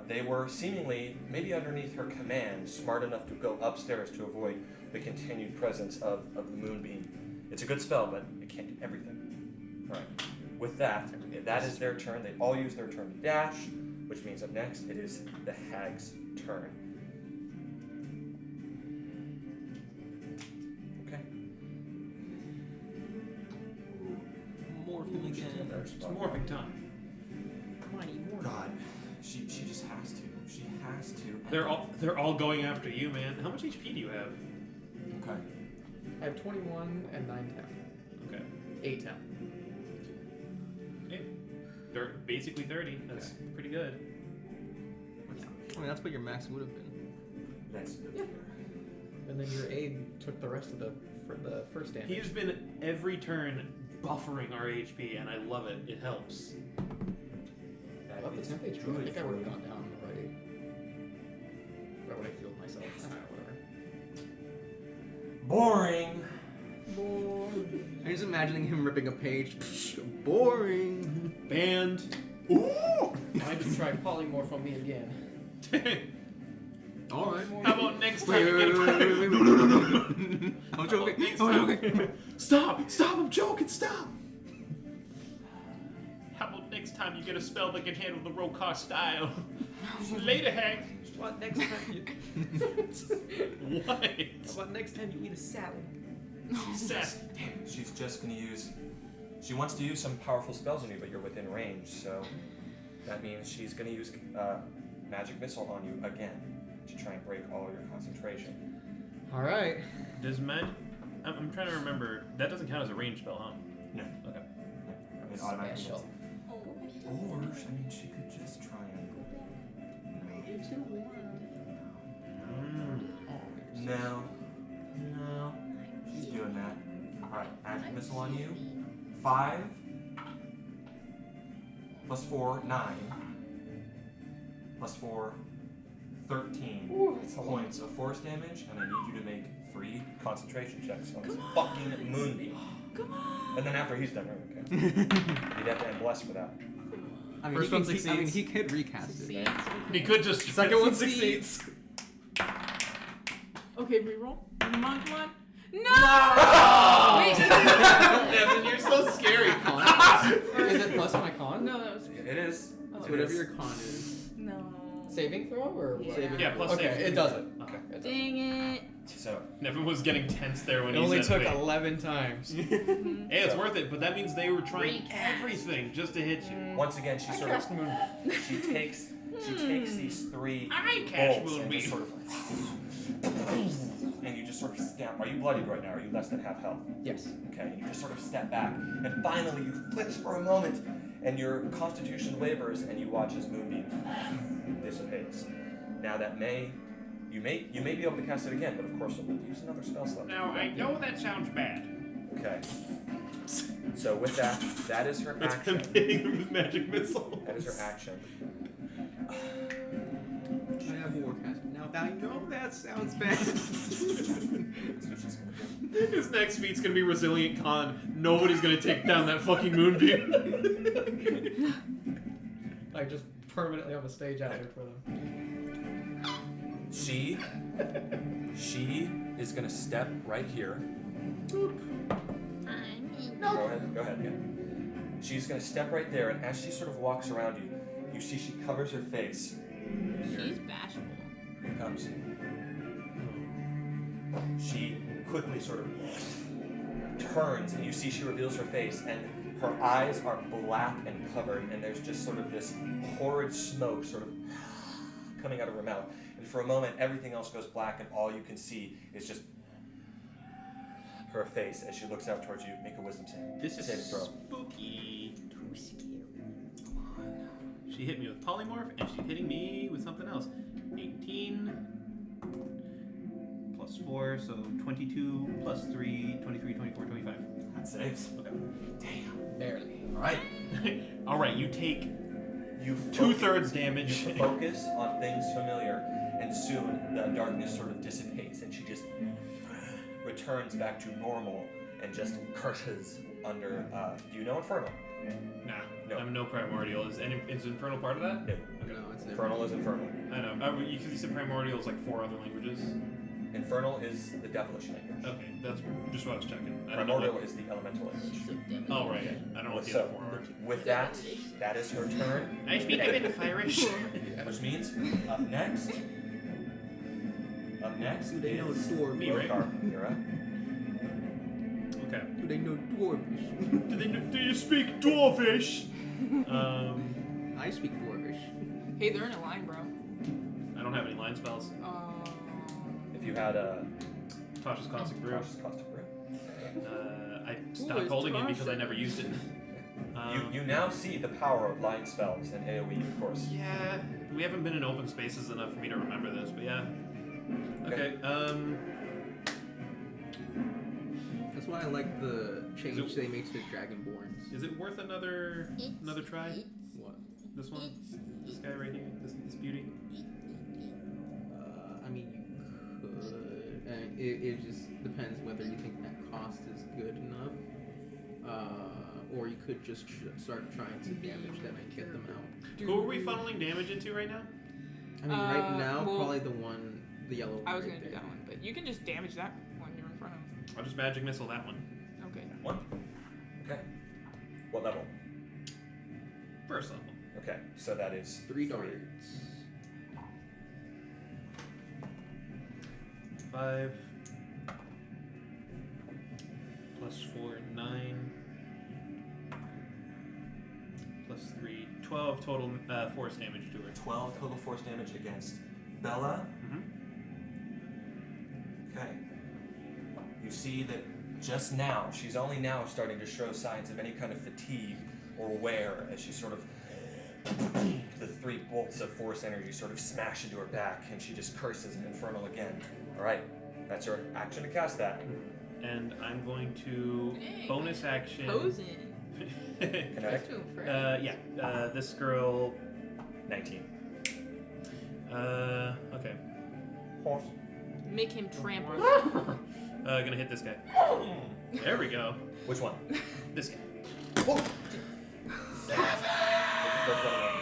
They were seemingly, maybe underneath her command, smart enough to go upstairs to avoid the continued presence of the moonbeam. It's a good spell, but it can't do everything. All right. With that, that is their turn. They all use their turn to dash, which means up next it is the hag's turn. Okay. Morphing again. It's morphing time. God, she just has to. She has to. They're all going after you, man. How much HP do you have? Okay. I have 21 and 9 temp. Okay. 8 temp. Okay. basically 30. That's pretty good. I mean, that's what your max would have been. That's And then your aide took the rest of the first damage. He's been every turn buffering our HP, and I love it. It helps. I love the temp HP. I think I would have gone down already. Or would I healed myself? Whatever. boring. I'm just imagining him ripping a page. Boring. Banned. Ooh! I just tried polymorph on me again. All right. How about next time Wait, you wait, get a wait, wait, wait, wait, wait. I'm joking. I'm joking. Stop! I'm joking! Stop! How about next time you get a spell that can handle the Rokar style? Later, Hank. What next time you? What? How about next time you eat a salad? She's just gonna use. She wants to use some powerful spells on you, but you're within range, so that means she's gonna use magic missile on you again to try and break all your concentration. All right. Does I'm trying to remember. That doesn't count as a range spell, huh? No. Okay. I mean, automatically. Special. Or she could just try and. You're too warm. No. She's doing that. Alright, magic missile on you. 5 plus 4, 9. Plus 4, 13 points of force damage, and I need you to make 3 concentration checks on this fucking moonbeam. Come on. And then after he's done, okay. You'd have to end blessed for that. I mean, First one succeeds. he could recast it. Succeeds. He could just. Second one succeeds. Okay, reroll. Come on. No! Wait. Evan, you're so scary. Is it plus my con? No, that was. It is. Oh. So whatever your con is. No. Saving throw or what? Yeah. Yeah, plus Okay, save. it doesn't. Okay. Dang it. So, Nevin was getting tense there when It he only said, took wait. 11 times. Mhm. Hey, it's worth it, but that means they were trying Recast. everything just to hit you. once again, she I sort of. cast moon. She takes these 3 I catch bolts and just moonbeam. sort of. And you just sort of step. Are you bloodied right now? Are you less than half health? Yes. Okay, and you just sort of step back, and finally you flinch for a moment, and your constitution wavers, and you watch as Moonbeam dissipates. Now that you may be able to cast it again, but of course you'll need to use another spell slot. Now, I know that sounds bad. Okay. So with that is her That's him action. hitting him with magic missile. That is her action. I have warcast. Now I know that sounds bad. That's what she's gonna do. His next feat's gonna be Resilient Con. Nobody's gonna take down that fucking moonbeam. I just permanently have a stage hazard for them. She is gonna step right here. Go ahead, yeah. She's gonna step right there, and as she sort of walks around you, you see she covers her face. She's bashful. Here it comes. She quickly sort of turns, and you see she reveals her face, and her eyes are black and covered, and there's just sort of this horrid smoke sort of coming out of her mouth. And for a moment, everything else goes black, and all you can see is just her face as she looks out towards you. Make a wisdom save. This is Save throw. spooky. She hit me with polymorph, and she's hitting me with something else. 18 plus 4, so 22 plus 3, 23, 24, 25. That saves. Okay. Barely. All right. All right, you take You 2/3 damage. You focus on things familiar, and soon the darkness sort of dissipates, and she just returns back to normal and just curses under. Do you know Infernal? Nah, No. I'm no primordial. Is Infernal part of that? No. No, it's never. Infernal is Infernal. I know. You said primordial is like 4 other languages. Infernal is the devilish language. Okay, that's just what I was checking. I don't know. Primordial is the elemental language. Oh right. I don't know what the So, other 4 are. with that is her turn. I speak a bit of Irish. Which means up next. Do they know is dwarf? Me, right? Rokar. You're up. Okay. Do they know dwarvish? Do you speak Dwarvish? I speak dwarvish. Hey, they're in a line, bro. I don't have any line spells. If you had a Tasha's Caustic Brew. cautious caustic brew. I stopped it's holding it because I Tasha. never used it. You now see the power of line spells and AoE, of course. Yeah, we haven't been in open spaces enough for me to remember this, but yeah. Okay. That's why I like the change they made to Dragonborns. Is it worth another try? What? This one? This guy right here? This beauty? I mean, you could. And it just depends whether you think that cost is good enough. Or you could just start trying to damage them and get them out. Who are we funneling damage into right now? I mean, right now, well, probably the yellow one. I was right gonna do there. that one, but you can just damage that one you're in front of. I'll just magic missile that one. Okay. One. Okay. What level? First level. Okay, so that is 3 darts. 5 plus 4, 9 plus 3, 12 total force damage to her. 12 total force damage against Bella. Mm-hmm. Okay. You see that just now, she's only now starting to show signs of any kind of fatigue or wear as she sort of the 3 bolts of force energy sort of smash into her back, and she just curses an infernal again. All right, that's her action to cast that. And I'm going to bonus action. Posing. Kinetic. Yeah. This girl. 19. Okay. Horse. Make him trample. Gonna hit this guy. There we go. Which one? This guy.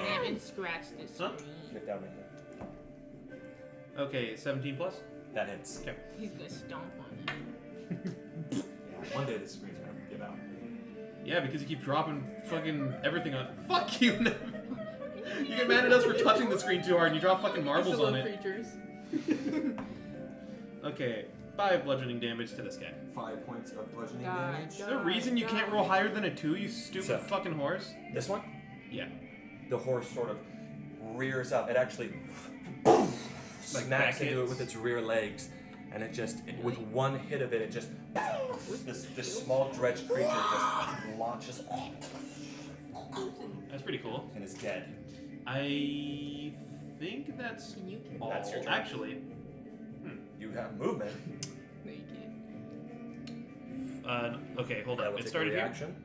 Damn it, scratch this Huh? screen. Get down there. Okay, 17 plus. That hits. Okay. He's gonna stomp on it. One day this screen's gonna give out. Yeah, because you keep dropping fucking everything on. Fuck you! You get mad at us for touching the screen too hard, and you drop fucking marbles on it. Creatures. Okay, 5 bludgeoning damage to this guy. 5 points of bludgeoning Die, damage. Is there a reason you can't roll higher than a 2, you stupid So- fucking horse? This one? Yeah. The horse sort of rears up. It actually smacks back into it hits? with its rear legs, and with one hit of it, it just this small dredged creature just launches That's pretty cool. and is dead. I think that's Can you kill? all. That's your turn. Actually, You have movement. No, you can't. okay, hold That on. will It take a started here. reaction.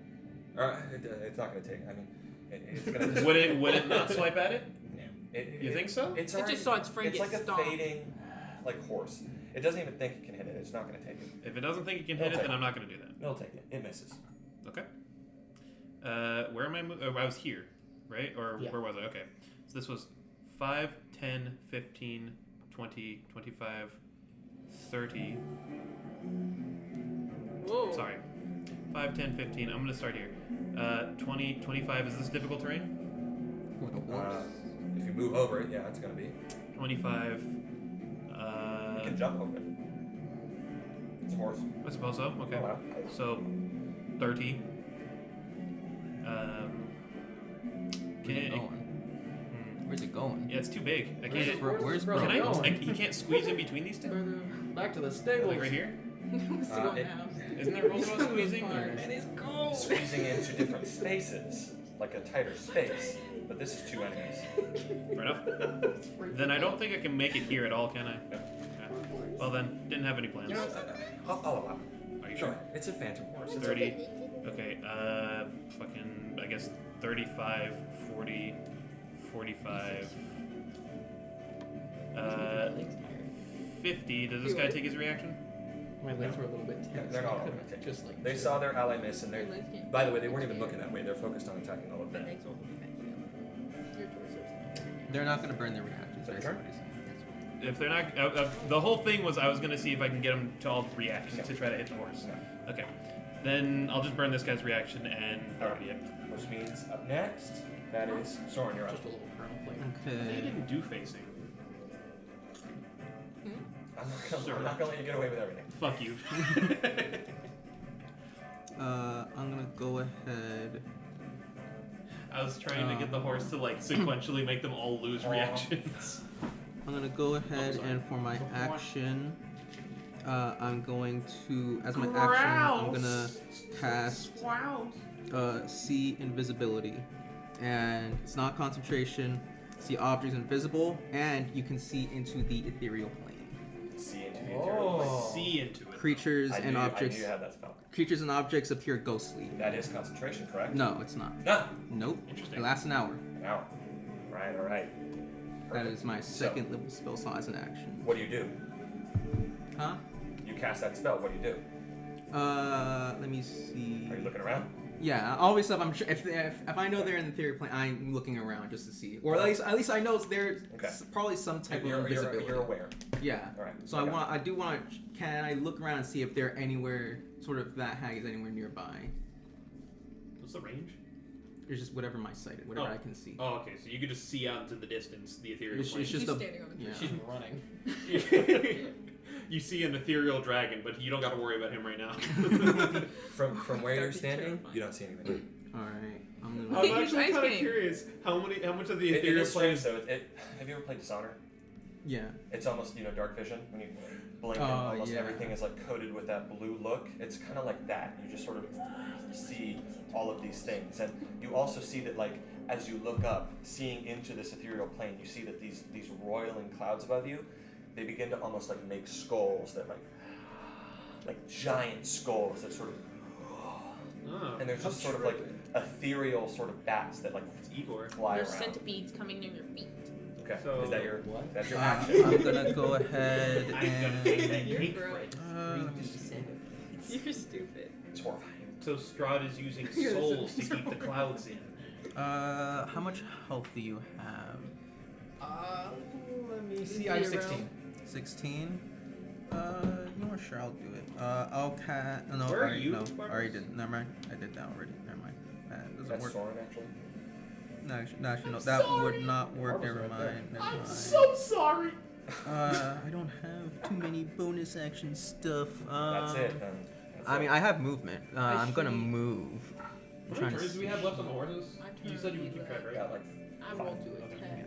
It's not going to take. I mean, it's going to. Would it not swipe at it? You think so? It's It already, just saw its friend It's get like stomped. a fading, like horse. It doesn't even think it can hit it. It's not going to take it. If it doesn't think it can hit It'll it, then take I'm not going to do that. It'll take it. It misses. Okay. Where am I? I was here, right? Or Yeah. where was I? Okay. So this was 5, 10, 15, 20, 25, 30. Whoa. Sorry. 5, 10, 15. I'm going to start here. 20, 25. Is this difficult terrain? With a horse. If you move over it, yeah, it's going to be. 25. You can jump over it. It's a horse. I suppose so. Okay. Oh, wow. So 30. Where's it Can going? Where's it going? yeah, it's too big. I Where's can't. it- Where's bro Can I? going? He can't squeeze in between these two. Back to the stables. Like right here. What's going it- now? Isn't there rules about squeezing? Or? And it's cold. Squeezing into different spaces, like a tighter space. But this is 2 enemies. Fair enough. Then I don't think I can make it here at all, can I? Okay. Well then, didn't have any plans. You know, I'll allow it. Are you Sure. sure? It's a phantom horse. It's 30. Okay, fucking, I guess 35, 40, 45, 50. Does this guy take his reaction? My legs were a little bit tense. They're not I all couldn't gonna take just like They saw their ally miss, and Your they're. legs can't- By the way, they weren't even looking that way. They're focused on attacking all of My them. legs all the way back here. Your torso's not. They're not going to burn their reactions. Is that That's your what turn? he's saying. If they're not, the whole thing was I was gonna see if I can get them to all react to try to hit the horse. No. Okay, then I'll just burn this guy's reaction and that'll be it. Which means up next, that is Soren, you're up. just a little kernel flavor. They Okay. didn't do facing. I'm not gonna let you get away with everything. Fuck you. I'm going to go ahead. I was trying to get the horse to like sequentially make them all lose reactions. I'm going to go ahead sorry. and for my action, I'm going to, as my action, I'm going to cast see invisibility, and it's not concentration. See objects invisible, and you can see into the ethereal plane. See into the ethereal plane. See into it. Creatures and I objects. knew you had that spell. Creatures and objects appear ghostly. That is concentration, correct? No, it's not. Ah, Nope. Interesting. It lasts an hour. now. Right, all right. That Perfect. is my So, second level spell slot as an action. what do you do? Huh? You cast that spell. What do you do? Let me see. Are you looking around? Yeah, always stuff. I'm sure if I know they're in the ethereal plane, I'm looking around just to see, or at least I know there's Okay. probably some type of You're invisibility. aware. Yeah. All right. So I do want. Can I look around and see if they're anywhere, sort of that hag is anywhere nearby? What's the range? It's just whatever my sight, whatever I can see. Oh, okay. So you could just see out into the distance the ethereal It's plane. just She's a. standing on the Yeah. She's running. You see an ethereal dragon, but you don't got to worry about him right now. From where you're That'd be standing, terrifying. you don't see anything. All right. I'm I'm gonna. Wait, actually ice kind of game. curious how much of the It ethereal is plane. strange though. Have you ever played Dishonor? Yeah. It's almost dark vision when you blink and Oh, almost yeah. everything is like coated with that blue look. It's kind of like that. You just sort of see all of these things, and you also see that like as you look up, seeing into this ethereal plane, you see that these roiling clouds above you, they begin to almost like make skulls that like giant skulls that sort of, Oh, and there's just sort of like ethereal sort of bats that like it's Igor. fly There's around. centipedes coming near your feet. Okay, So- is that your What? that's your action? I'm gonna go ahead I'm gonna and. take that You're cake, gross. Fred. Let me see. You're stupid. It's horrifying. So Strahd is using You're souls to so keep the clouds in. How much health do you have? Let me see. I have 16. 16. You know what? Sure, I'll do it. I'll cat. No, Where are already, you, no, Barbara? already did. Never mind. I did that already. Never mind. That doesn't That's work. Soren actually. No, actually, no. That would not work. Barbara's Never right there. mind. Never I'm mind. so sorry. I don't have too many bonus action stuff. That's it. Then. That's I it. mean, I have movement. I'm gonna see. move. I'm How trying many to turns do we have left on the horses? My You turn said you would would be keep track, right? Got like I rolled to a 10.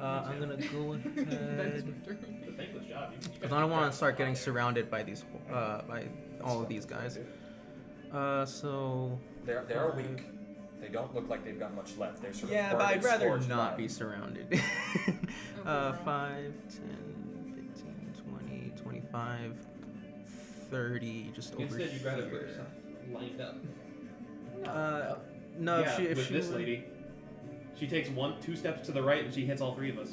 I'm gonna go That's ahead. my turn. It's a thankless job. You Because I don't want to start getting surrounded by these, by all of these guys. So. they are weak. They don't look like they've got much left. They're sort of Yeah, but burning, I'd rather scorched not by. be surrounded. wow. 5, 10, 15, 20, 25, 30, just over Instead, you'd rather put here. yourself lined up. No, yeah, if with she this were- lady, she takes 2 steps to the right and she hits all 3 of us.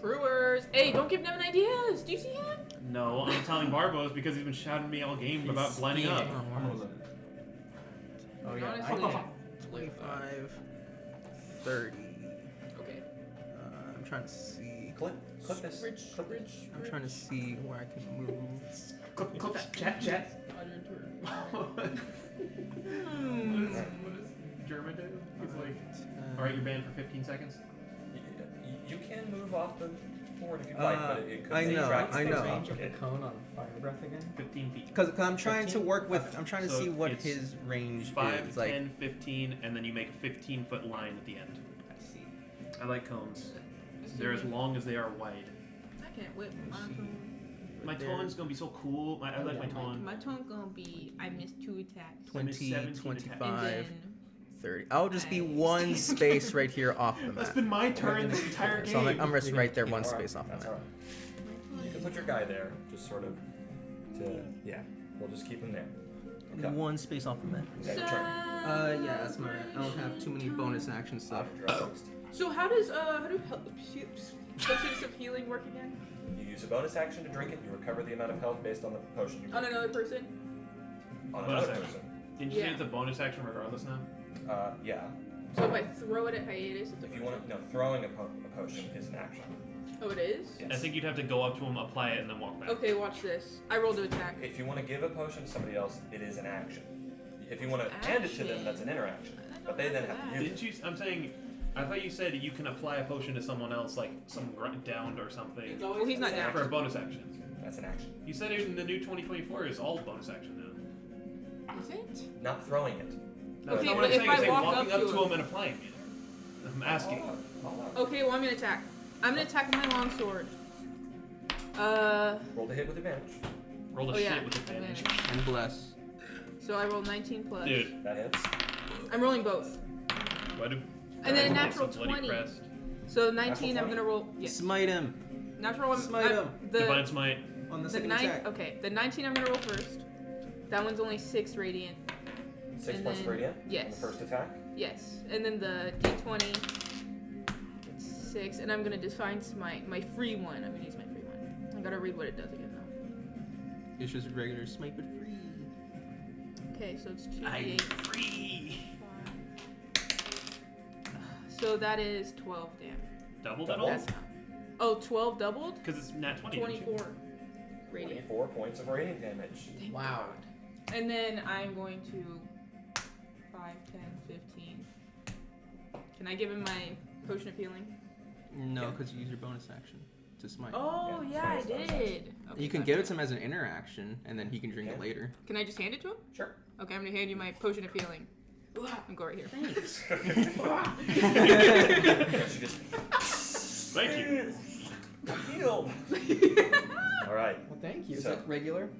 Truers. Hey, don't give Nevin ideas. Do you see him? No, I'm telling Barbos because he's been shouting at me all game about blinding up. Oh, yeah. yeah. 25, 30. Okay. I'm trying to see. Clip this. I'm trying to see where I can move. Clip that. Chat. On your turn. What does German do? He's like, alright, you're banned for 15 seconds. You can move off the board if you like, but it could I know, distract I things know. off. Range of the cone on fire breath again. 15 feet. Because I'm trying to 15? work with. I'm trying to So see what it's his range 5, is. Like, 10, 15, and then you make a 15-foot line at the end. I see. I like cones. They're as long as they are wide. I can't whip my tone. My There. tone's gonna be so cool. I like my tone. My tone gonna be I missed 2 attacks. 20, 17 25, And then 30. I'll just be Nice. one space right here off the That's map. been my turn this entire game. So I'm just right there, one Alright, space off the That's map. alright. You can put your guy there, just sort of yeah. We'll just keep him there. Okay. One space off the map. Is that your turn? Yeah, that's my. I don't have too many bonus action stuff. So how do potions of healing work again? You use a bonus action to drink it. You recover the amount of health based on the potion you On drink. another person? On Bonus another action. person. Didn't you say Yeah. it's a bonus action regardless now? Yeah. So if I throw it at hiatus, it's a If you want to, no, throwing a potion is an action. Oh, it is? Yes. I think you'd have to go up to him, apply it, and then walk back. Okay, watch this. I rolled to attack. If you want to give a potion to somebody else, it is an action. If you want to hand it to them, that's an interaction. But they then have to use Didn't it. you? I'm saying, I thought you said you can apply a potion to someone else, like some downed or something, Well, he's not down. for a bonus action. That's an action. You said in the new 2024 is all bonus action now. Is it? Not throwing it. That's Okay, not what but I'm if saying. I I'm saying walk walking up up to to him- him and applying it. I'm asking. Okay, well I'm gonna attack. I'm gonna attack with my longsword. Roll the hit with advantage. Roll the Oh, shit yeah. with advantage. And bless. So I rolled 19 plus. Dude, That hits. I'm rolling both. Why do? And then a why do natural it's a bloody 20. crest? So 19, I'm 20? gonna roll. Yes. Smite him. Natural one. Smite him. Divine smite. On the The second 9. attack. Okay, the 19 I'm gonna roll first. That one's only 6 radiant. 6 And points of then- radiant on yes. the first attack. Yes, and then the D20. It's 6, and I'm gonna define my free one. I'm gonna use my free one. I gotta read what it does again though. It's just regular smite, but free. Okay, so it's 2d8. I'm free. So that is 12 damage. Double that Double? all? That's not. Oh, 12 doubled? Because it's nat 20. didn't you? 24 radiant. 24 points of radiant damage. Thank Wow. God. And then I'm going to 5, 10, 15. Can I give him my potion of healing? No, Yeah. because you use your bonus action to smite. Oh, Yeah, yeah, I it's bonus did. Okay, You can gotcha. give it to him as an interaction, and then he can drink it Okay. later. Can I just hand it to him? Sure. Okay, I'm gonna hand you my potion of healing. And go right here. Thanks. Yeah, she just Thank you. healed. All right. Well, thank you. Is So- it regular?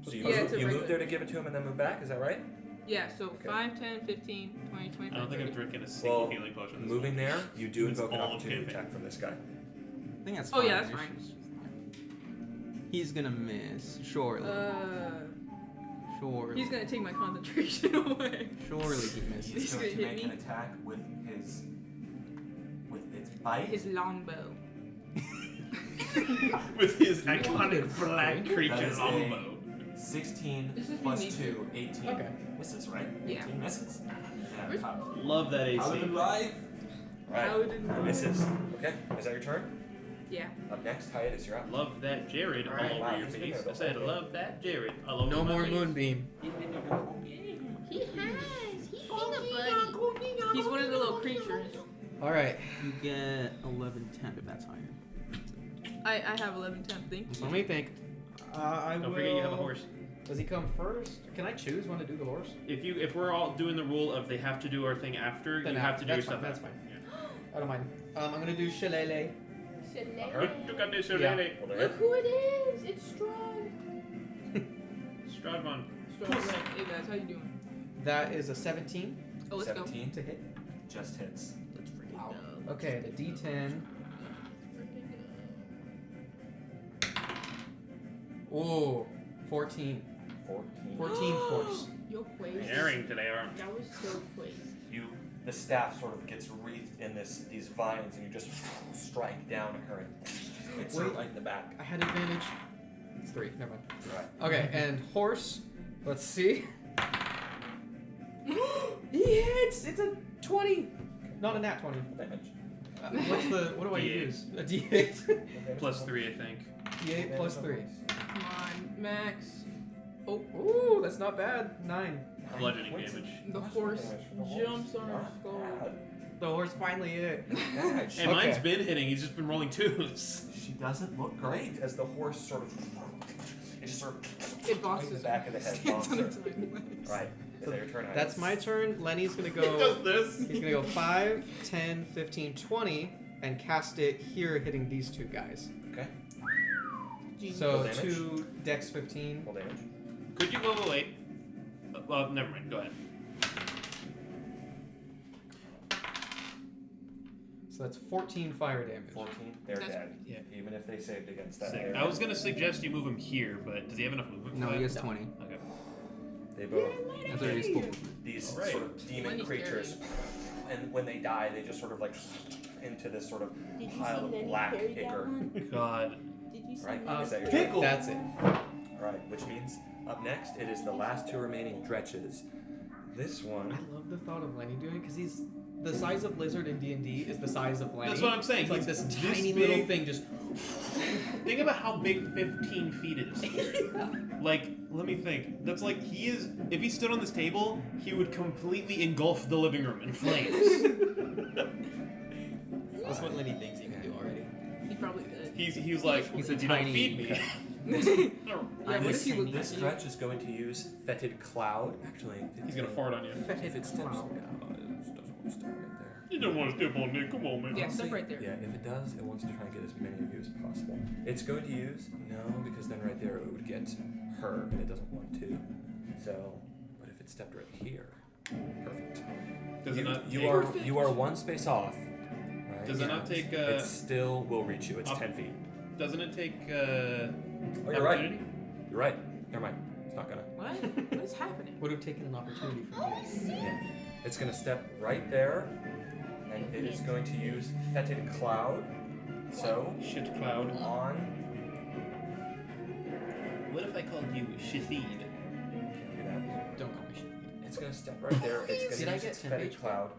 So you, Yeah, move, it's a you move regular- there to give it to him and then move back. Is that right? Yeah, so Okay. 5, 10, 15, 20, 25, I don't think 30. I'm drinking a single Well, healing potion. This moving month. there, you do It's invoke an all opportunity campaign. attack from this guy. I think that's Oh, fine. yeah, that's It's fine. just- He's gonna miss. Surely. Surely. He's gonna take my concentration away. Surely he misses. He's He's going to gonna hit make an me. attack with its bite. His longbow. With his iconic black That creature is a longbow. 16 This is plus me 2, 18. Okay. Misses, right? Yeah. 18 misses. Where's- Yeah, Love that AC. Paladin live. How Right. did Misses. Okay. Is that your turn? Yeah. Up next, Hyatt, you're up. Love that Jared all Alright, over wow, your he's been face. there the I said, whole love that Jared all over No my more face. moonbeam. He has. He's a buddy. He's one of the little creatures. All right. You get 11 temp if that's higher. I have 11 temp, think. So let me think. I Don't will. forget you have a horse. Does he come first? Can I choose when to do the horse? If we're all doing the rule of they have to do our thing after, Then you have to do your that's stuff fine, that's after. I don't mind. I'm gonna do shillelagh. Yeah. You got this, Yeah. Shirley. Hold on. Look who it is! It's Strahd. Stradmon. Hey guys, how you doing? That is a 17 Oh, let's 17 to hit. Just hits. go. Let's freaking go. Okay, the D10. Oh, 14. 14 force. Yo, pues. Airing today, aren't That was so pues. The staff sort of gets wreathed in these vines, and you just strike down at her and hits her Wait. right in the back. I had advantage. It's 3. Never mind. Right. Okay, and horse. Let's see. He hits. It's a 20. Not a nat 20. Damage. What do I D8. use? A D8. Plus 3, I think. D8 plus 3. Come on, Max. Oh, Ooh, that's not bad. 9. Bludgeoning Points of- damage. the horse jumps on her skull. The horse finally hit. Damage. Hey, mine's been hitting. He's just been rolling 2s. She doesn't look great. As the horse sort of, it just sort of It right in bosses the back of the head, Stands bonks on her. its hind legs. Right. Is that your turn? Hyatt? That's my turn. Lenny's gonna He go. does this. He's gonna go 5, 10, 15, 20, and cast it here, hitting these two guys. Okay. Genius. So Damage? 2 dex 15. Roll damage. Could you wait? Well, never mind. Go ahead. So that's 14 fire damage. 14. They're That's- dead. yeah. Even if they saved against that. Sick. they're I was dead. gonna suggest you move him here, but does he have enough movement? No, for he that? has 20. Okay. They both. That's already his full movement. These Alright. sort of demon Lenny's creatures, and when they die, they just sort of like into this sort of pile of black ichor. God. Did you see Right? that? Is that your Pickle. turn? That's it. Right. Which means up next it is the last two remaining dretches. This one. I love the thought of Lenny doing it because he's the size of Lizard in D&D is the size of Lenny. That's what I'm saying. It's like He's this this tiny big. little thing just. Think about how big 15 feet is. Like, let me think. That's like he is. If he stood on this table, he would completely engulf the living room in flames. That's what Lenny thinks he can do already. He probably could. He's like, He's a you don't tiny- feed me. Yeah, what This, if he looked this at you? dretch is going to use fetid cloud. Actually, He's gonna fart on you. If it steps doesn't want to stay right there. You don't want to step on me. Come on, man. Yeah, step right there. Yeah, if it does, it wants to try and get as many of you as possible. It's going to use no, because then right there it would get her, and it doesn't want to. So, but if it stepped right here, Perfect. Does it not you take, are 1 space off. Right? Does it not take? It still will reach you. It's up- 10 feet. Doesn't it take? Oh, you're right. Opportunity? You're right. Never mind. It's not gonna. What? What is happening? Would have taken an opportunity from you. Yeah. It's gonna step right there, and it is going to use fetid cloud. So Shit cloud. on. What if I called you Shithid? Can't do that. Don't call me shit. It's gonna step right there. It's Did gonna I use get its 10 fetid HP? cloud.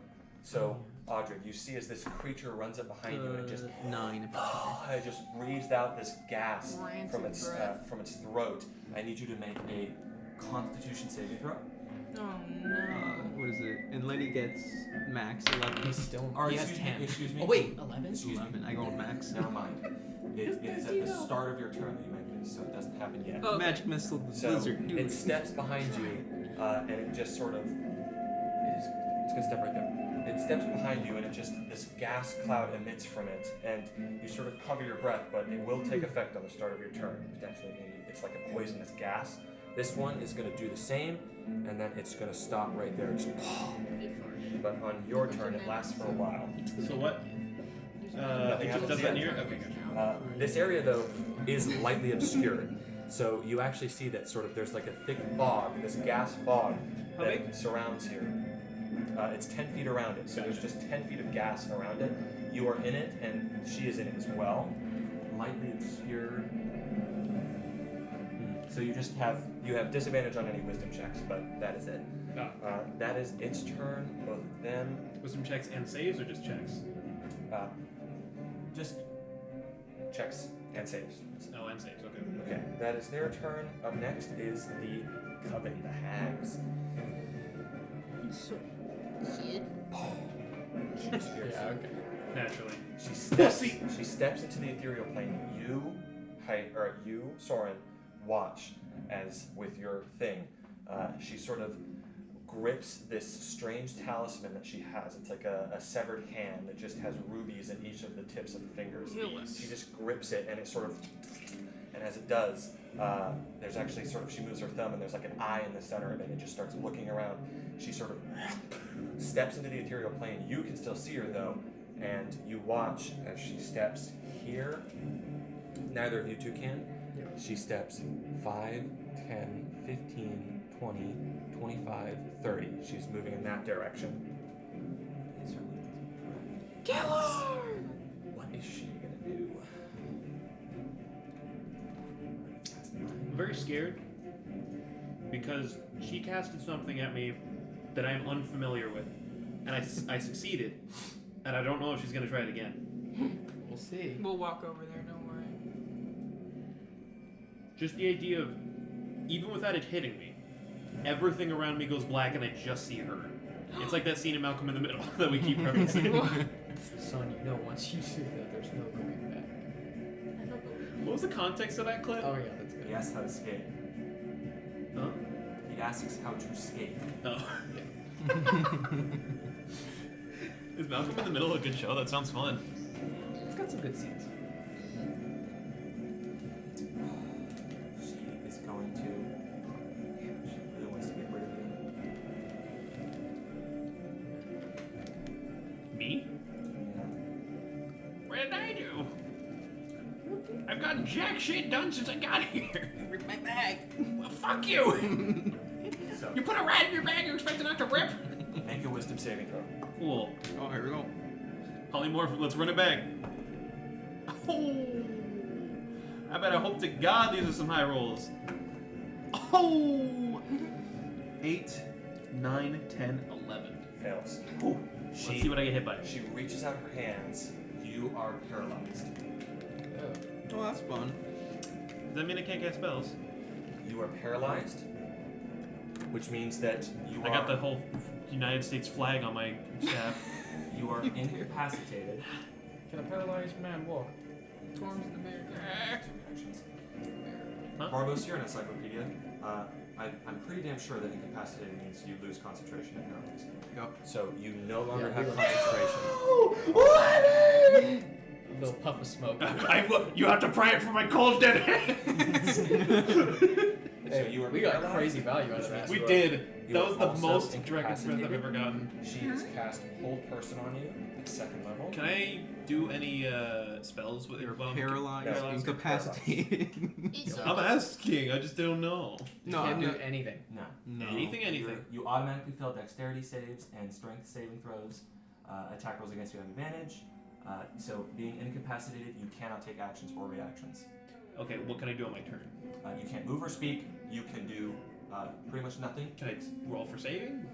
So, Audrey, you see as this creature runs up behind you and it just 9. it just breathes out this gas Rancid from breath. its throat. I need you to make a Constitution saving throw. Oh no. What is it? And Lenny gets max 11. He's still. Or He has excuse me, 10. excuse me. Oh wait, 11. Excuse me. 11. I rolled max. Never mind. It is at the start of your turn that you make this, so it doesn't happen yet. Oh, okay. Magic missile So blizzard. Dude. it steps behind you, and it just sort of. It's gonna step right there. It steps behind you, and it just this gas cloud emits from it, and you sort of cover your breath, but it will take effect on the start of your turn. Potentially, maybe it's like a poisonous gas. This one is gonna do the same, and then it's gonna stop right there. Just, but on your turn, it lasts for a while. So what? Nothing It just happens does yet. that near? Okay, gotcha. This area, though, is lightly obscured. So you actually see that sort of there's like a thick fog, this gas fog How that big? surrounds here. It's 10 feet around it, so there's just 10 feet of gas around it. You are in it, and she is in it as well. Lightly obscured. So you have disadvantage on any wisdom checks, but that is it. Ah. That is its turn. Both of them. Wisdom checks and saves, or just checks? Just checks and saves. Oh, and saves. Okay. Okay, that is their turn. Up next is the Coven, the Hags. So, shit. She disappears. Yeah. Okay. Naturally. She steps into the ethereal plane. You, Soren, watch as with your thing, she sort of grips this strange talisman that she has. It's like a severed hand that just has rubies in each of the tips of the fingers. She just grips it, and it sort of, and as it does, there's actually sort of, she moves her thumb, and there's like an eye in the center of it, and it just starts looking around. She sort of steps into the ethereal plane. You can still see her though, and you watch as she steps here. Neither of you two can. She steps 5, 10, 15, 20, 25, 30. She's moving in that direction. Kill her! What is she gonna do? I'm very scared because she casted something at me that I'm unfamiliar with, and I succeeded, and I don't know if she's gonna try it again. We'll see. We'll walk over there, don't worry. Just the idea of, even without it hitting me, everything around me goes black and I just see her. It's like that scene in Malcolm in the Middle that we keep referencing. Son, you know once you do that, there's no going back. I don't believe What was the context of that clip? Oh yeah, that's good. He asks how to skate. Huh? He asks how to skate. Oh. Is Malcolm in the Middle a good show? That sounds fun. It's got some good scenes. She is going to. She really wants to get rid of you. Me? What did I do? I've gotten jack shit done since I got here. Rip my bag. Well, fuck you! So, You put a rat in your bag, you expect it not to rip? Make a wisdom saving throw. Cool. Oh, here we go. Polymorph, let's run it back. Oh! I better hope to God these are some high rolls. Oh! 8, 9, 10, 11. Fails. Let's see what I get hit by. She reaches out her hands. You are paralyzed. Oh, that's fun. Does that mean I can't cast spells? You are paralyzed, which means that you I got the whole United States flag on my staff. You are incapacitated. Can a paralyzed man walk? Torms the bear. Huh? Barbos, you're an encyclopedia. I'm pretty damn sure that incapacitated means you lose concentration and paralyzed. So you no longer Yeah, have you're concentration. A little puff of smoke. You have to pry it from my cold dead hands. So you were We got paralyzed, crazy value out which of that. means We you are- did. you That are was the also most direct strength I've incapacitated. ever gotten. She has cast Hold Person on you at 2nd level. Can I do any spells with You're your bone? paralyzed, No, it's incapacitated. I'm asking. I just don't know. You No, can't I'm do not- anything. No. No. Anything. You automatically fail dexterity saves and strength saving throws. Attack rolls against you have advantage. So being incapacitated, you cannot take actions or reactions. Okay, what can I do on my turn? You can't move or speak. You can do pretty much nothing Can I roll for saving?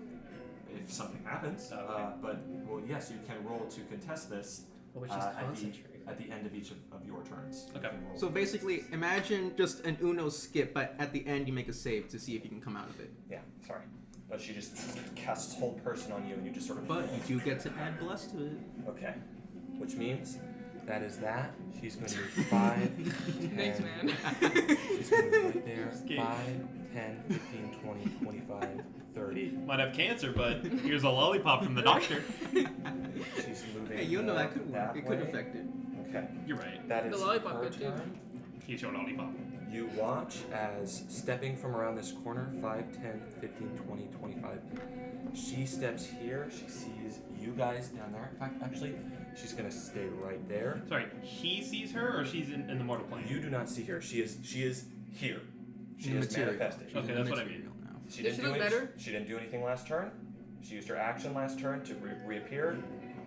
if something happens. Okay. But well, yes, you can roll to contest this Well, which is concentrate. at the end of each of your turns. You Okay. can roll So to basically, contest imagine just an Uno skip, but at the end you make a save to see if you can come out of it. Yeah, sorry. But she just casts Hold Person on you, and you just sort of. But you do get to add bless to it. Okay. Which means that is that. She's going to move 5, 10. Thanks, man. She's going to move right there. Okay. 5, 10, 15, 20, 25, 30. Might have cancer, but here's a lollipop from the doctor. She's moving. Hey, you know that could work. that It could way. affect it. Okay. You're right. That is The lollipop her could too. turn. He's your lollipop. You watch as stepping from around this corner 5, 10, 15, 20, 25. She steps here. She sees you guys down there. In fact, actually, she's going to stay right there. Sorry, he sees her or she's in the mortal plane? You do not see her. She is here. She In is material. manifested. She's Okay, in that's what I material mean. now. She Does didn't she do look any- better? She didn't do anything last turn. She used her action last turn to reappear.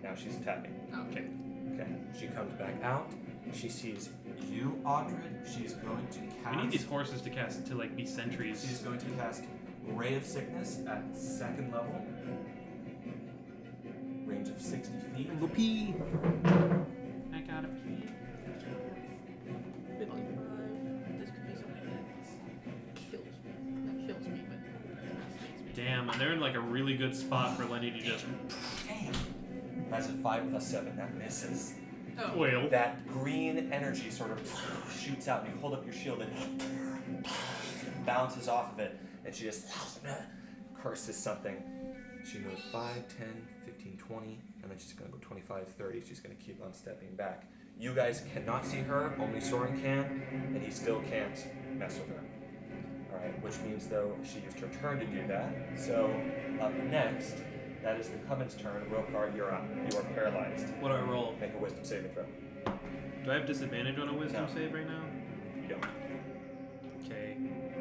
Now she's attacking. Oh. Okay. Okay. She comes back out. She sees you, Audred. She's going to cast. We need these horses to cast to like be She's sentries. going to cast Ray of Sickness at 2nd level. Range of 60 feet. Go pee. I gotta pee. 55. This could be something that kills me. Not kills me, but incapacitates me. Damn, and they're in like a really good spot for Lenny to just That's a 5 plus 7. That misses. Oh. wail. That green energy sort of shoots out, and you hold up your shield, and bounces off of it, and she just curses something. She moves 5, 10, 15, 20, and then she's going to go 25, 30. She's going to keep on stepping back. You guys cannot see her, only Soren can, and he still can't mess with her. Alright, which means, though, she used her turn to do that. So, up next, that is the Coven's turn. Rokar, you're up. You are paralyzed. What do I roll? Make a wisdom saving throw. Do I have disadvantage on a wisdom No. save right now? You don't. Okay.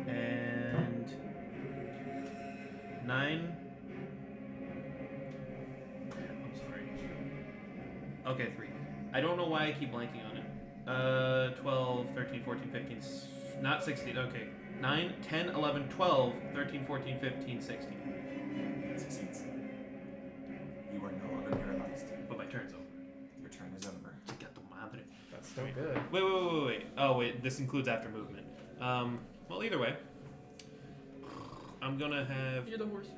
And 9. I'm sorry. Okay, 3. I don't know why I keep blanking on it. 12, 13, 14, 15. Not 16. Okay. 9, 10, 11, 12, 13, 14, 15, 16. It succeeds. You are no longer paralyzed. But my turn's over. Your turn is over. Chica tu madre. That's so good. Wait. Oh, wait. This includes after movement. Well, either way. I'm gonna have. You're the horse.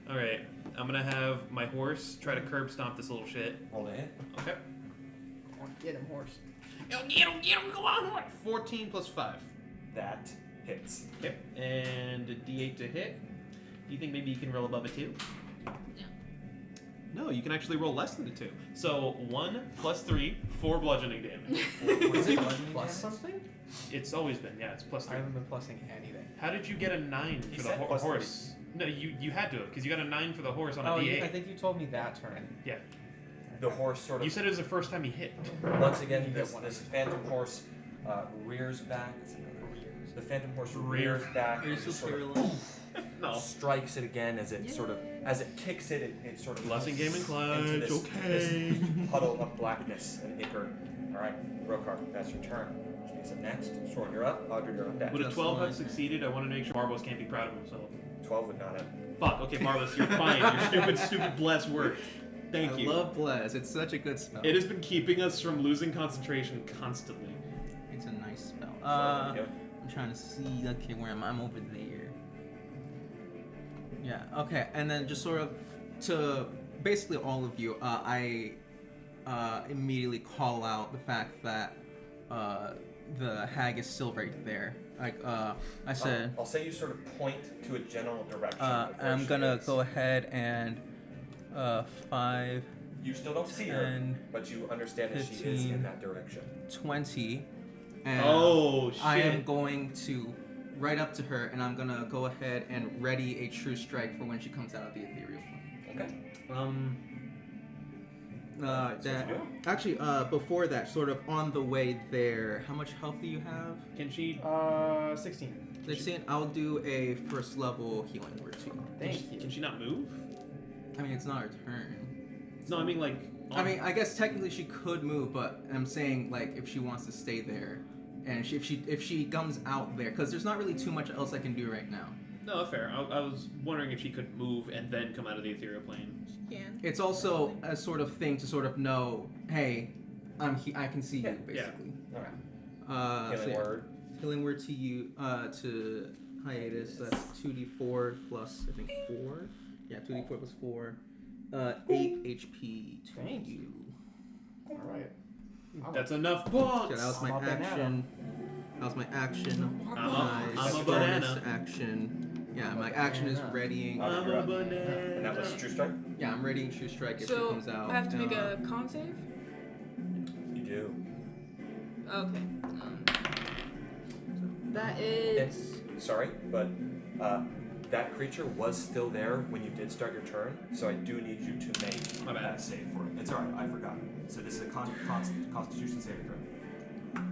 Alright. I'm gonna have my horse try to curb stomp this little shit. Roll to hit. Okay. Get him, horse. Get him, go on, horse! 14 plus 5. That hits. Okay. And a d8 to hit. Do you think maybe you can roll above a 2? No, you can actually roll less than a 2. So 1 plus 3, 4 bludgeoning damage. Is it plus something? It's always been, yeah, it's plus I 3. haven't been plussing anything. How did you get a 9 He for the said plus horse? No, you had to have, because you got a 9 for the horse on a Oh, d8. I think you told me that turn. Yeah. The horse sort of. You said it was the first time he hit. Once again, You this, get one. this phantom horse rears back. The phantom horse rears back Are you and still just sort of paralyzed? No. strikes it again as it sort of as it kicks it. It sort of Blessing game and into clutch, this, okay. this puddle of blackness and ichor. All right, Rokar, that's your turn. Which means that next, Soren, you're up. Audrey, you're on deck. Would a That's 12 have fine. succeeded? I want to make sure Marbos can't be proud of himself. 12 would not have. Fuck, okay, Marbos, you're fine. Your stupid bless worked. Thank I you. love bless. It's such a good spell. It has been keeping us from losing concentration constantly. It's a nice spell. Soren, you go. I'm trying to see. Okay, where am I? I'm over there. Yeah. Okay, and then just sort of to basically all of you, I immediately call out the fact that the hag is still right there. Like I said, I'll say you sort of point to a general direction. of where I'm she gonna is. go ahead and 5. You still don't see her, 10, but you understand that she is 15. in that direction. 20. And Oh, shit. I am going to right up to her, and I'm gonna go ahead and ready a true strike for when she comes out of the ethereal plane. Okay. That you actually, before that, sort of on the way there, how much health do you have? Can she? 16. 16. I'll do a first level healing word to you. Thank you. Can she not move? I mean, it's not her turn. No, I mean like. I mean, I guess technically she could move, but I'm saying like if she wants to stay there, and if she comes out there, because there's not really too much else I can do right now. No, fair. I was wondering if she could move and then come out of the ethereal plane. She can. It's also a sort of thing to sort of know, hey, I can see you basically. All right. So Healing yeah. word. Healing word to you, to hiatus. That's 2d4 plus I think 4. Yeah, 2d4 plus 4. 8 HP to Thank you. All right. That's enough points. So that was my I'm a banana. action. That was my action. I'm My a bonus banana. action. Yeah, my action is readying. I'm a banana. And that was true strike? Yeah, I'm readying true strike if she So comes out. I have to make a con save. You do. Okay. That is. Sorry, but that creature was still there when you did start your turn, so I do need you to make My bad. That save for it. It's alright, I forgot. So this is a Constitution saving throw.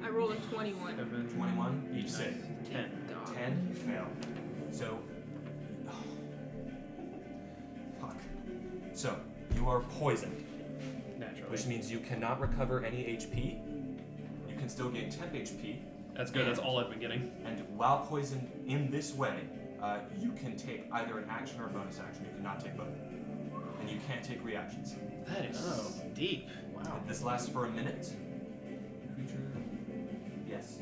I rolled a 21. 21, each save. 10. God. 10, you fail. So. Fuck. So, you are poisoned, Naturally. which means you cannot recover any HP. You can still gain temp HP, That's good. That's all I've been getting. and while poisoned in this way, you can take either an action or a bonus action. You cannot take both. And you can't take reactions. That is deep. Wow. This lasts for a minute. Creature. Yes.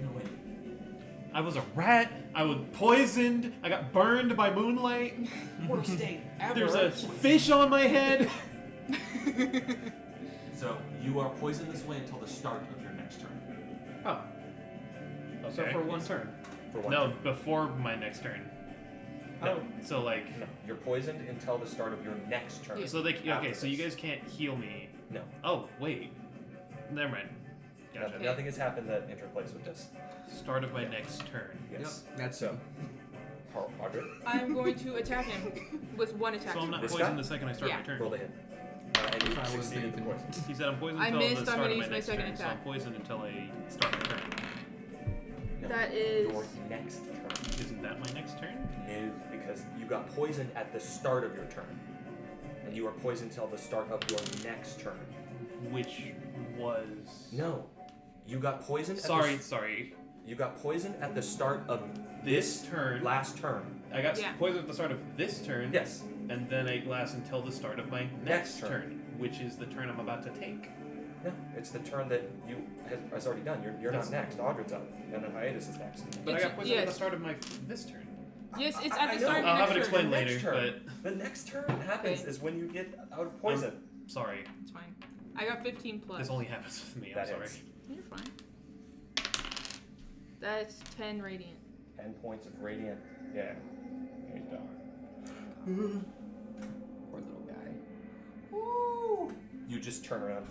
No, wait. I was a rat. I was poisoned. I got burned by moonlight. Worst day ever. There's a fish on my head. So, you are poisoned this way until the start of your next turn. Oh. So for one turn. For one No, turn. before my next turn. No. So like. No, you're poisoned until the start of your next turn. So they. Okay. After So you this. guys can't heal me. No. Oh wait. Never mind. Gotcha. Nothing has happened that interplays with this. Start of my next turn. Yes. Yep, that's So, Audrey, I'm going to attack him with one attack. So I'm not This poisoned guy? the second I start Yeah. my turn. roll the hit. And you If I was succeeded the thinking. poison. He said I'm poisoned I until missed, the I'm start gonna of my use my next second turn. So I'm attack. poisoned until I start my turn. No, That is- your next turn. Isn't that my next turn? No, because you got poisoned at the start of your turn. And you are poisoned till the start of your next turn. Which was. No. You got poisoned Sorry. You got poisoned at the start of This turn. last turn. I got Yeah. poisoned at the start of this turn. Yes. And then it lasts until the start of my Next next turn. turn, which is the turn I'm about to take. No, it's the turn that you has already done. You're not That's- next. Audrey's up, and then hiatus is next. But I It's- got poisoned at the yes. start of my this turn. Yes, it's I at the know. start of I'll your have it next explained turn. Next later, turn. but The next turn happens Okay. is when you get out of poison. sorry. It's fine. I got 15 plus. This only happens with me. I'm That sorry. hits. You're fine. That's 10 radiant. 10 points of radiant. Yeah. He's down. Poor little guy. You just turn around.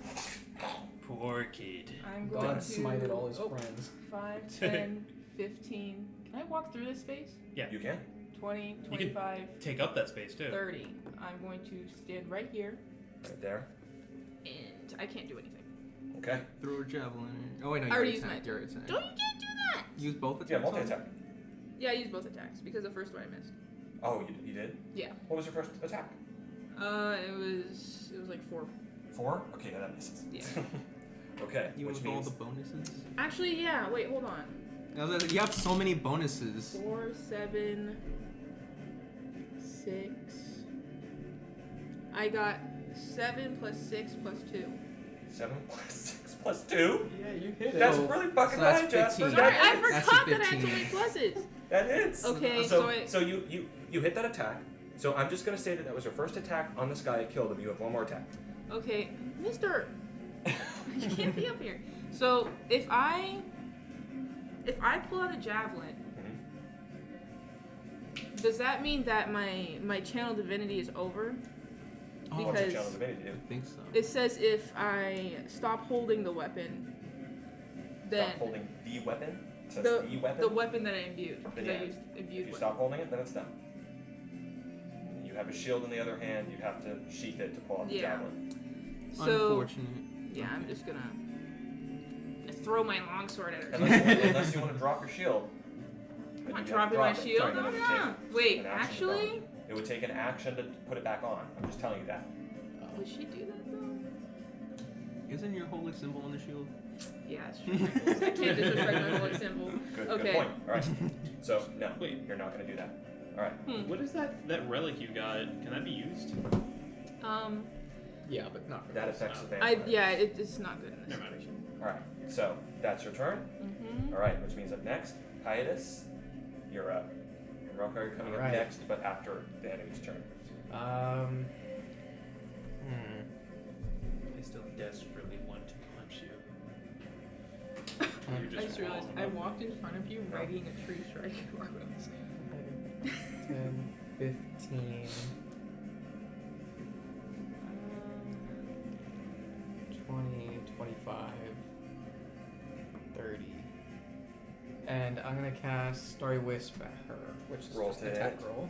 Poor kid. I'm going God to smited all his oh, friends. 5, 10, 15. Can I walk through this space? You can. 20, You can- 25, Take up that space too. 30. I'm going to stand right here, Right there. and I can't do anything. Okay. Throw a javelin. Oh wait, no, you I already already used my attacked. You already attacked. Don't you can't do that! Use both attacks. Yeah, multi attack. Yeah, I used both attacks because the first one I missed. Oh, you did? Yeah. What was your first attack? It was like 4. 4? Okay, yeah, that misses. Yeah. Okay, You which used all means the bonuses. Actually, yeah. Wait, hold on. I was like, you have so many bonuses. 4, 7, 6. I got 7 plus 6 plus 2. 7 plus 6 plus 2? Yeah, you hit it. That's So- really fucking so that's high, Jasper. 15. Sorry, I hits. That's a forgot that I had so 15. many pluses. That hits. Okay, so so I- so you hit that attack. So I'm just gonna say that was your first attack on this guy. I killed him. You have one more attack. Okay, Mister, you can't be up here. So if I pull out a javelin, Does that mean that my channel divinity is over? What's your Because channel divinity do? I think so. it says if I stop holding the weapon, then Stop holding the weapon? It says the the weapon? the weapon that I imbued. Because Then I yeah. used If imbued you weapon. stop holding it, then it's done. You have a shield in the other hand, you have to sheath it to pull out the Yeah. javelin. So Unfortunate. yeah, I'm just gonna throw my longsword at her. Unless you want to drop your shield. I'm then not you have to dropping my drop it. shield. Sorry, No, then it would no. take Wait, an action to actually, drop. It would take an action to put it back on. I'm just telling you that. would she do that though? Isn't your holy symbol on the shield? Yeah, it's true. I can't disrespect my holy symbol. Good Okay. point. Alright. So, no. Wait. You're not going to do that. Alright. What is that relic you got? Can that be used? Yeah, but not for That this. affects the I vampire. it's not good in this Never mind. situation. Alright. So, that's your turn. Mm-hmm. Alright, which means up next, Hiatus, you're up. And Rokar coming up Alright. next, but after the enemy's turn. Hmm. I still desperately want to punch you. You're I just realized wrong I about walked in front of you riding a tree strike arrows. 10, 15, 20, 25, 30. And I'm gonna cast Starry Wisp at her, which is Roll just to attack hit. roll.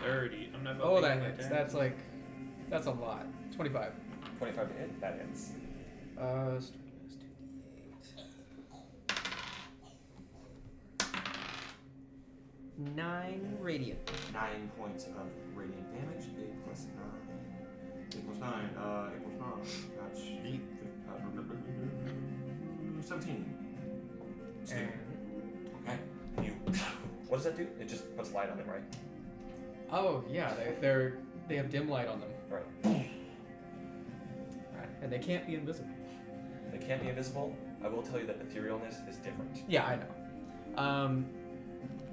30. I'm not Oh, voting that for hits. attack. That's a lot. 25. 25 to hit, that hits. Starry Wisp 2d8. 9 radiant. 9 points of radiant damage. 8 plus 9. 8 plus 9. 8 plus 9. That's 17. Stu. And Okay. You. What does that do? It just puts light on them, right? oh yeah, they have dim light on them. Right. Right. And they can't be invisible. They can't be invisible. I will tell you that etherealness is different. Yeah, I know.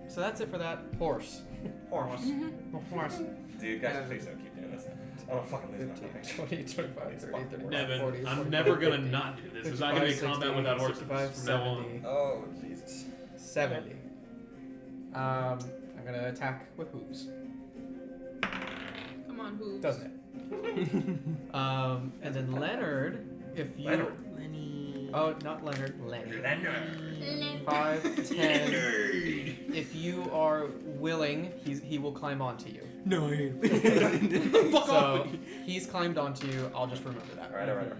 So that's it for that. Horse. Horse. Horse. Dude, guys, please don't keep doing this. I don't fucking lose my 15, mind. 20, 25, 30, 35, Nevin, 40, I'm 45, never gonna 50, not do this. There's not gonna be 55, combat 60, without horses 65, from now on. 70. Oh, Jesus. 70. I'm gonna attack with hooves. Come on, who? Doesn't it? And then Leonard, if you. Leonard. Lenny. Oh, not Leonard. Lenny. Leonard. 5, 10. If you are willing, he will climb onto you. No, I Fuck off! He's climbed onto you. I'll just remember that. Alright.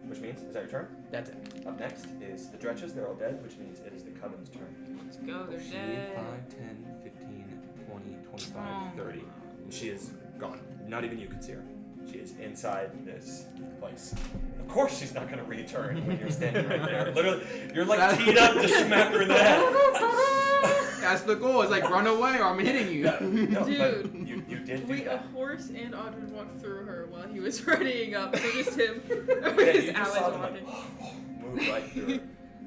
Which means, is that your turn? That's it. Up next is the Dretches. They're all dead, which means it is the Coven's turn. Let's go. They're dead. 5, 10, 15, 20, 25, Oh. 30. And she is gone. Not even you can see her. She is inside this place. Of course she's not going to return when you're standing right there. Literally, you're like teed up to smack her in the head. That's the goal. It's like run away or I'm hitting you. Dude. No, but you did do Wait, a that. horse and Audrey walked through her while he was readying up, so just him. Yeah, His you just allies saw them walking. like, move right through her.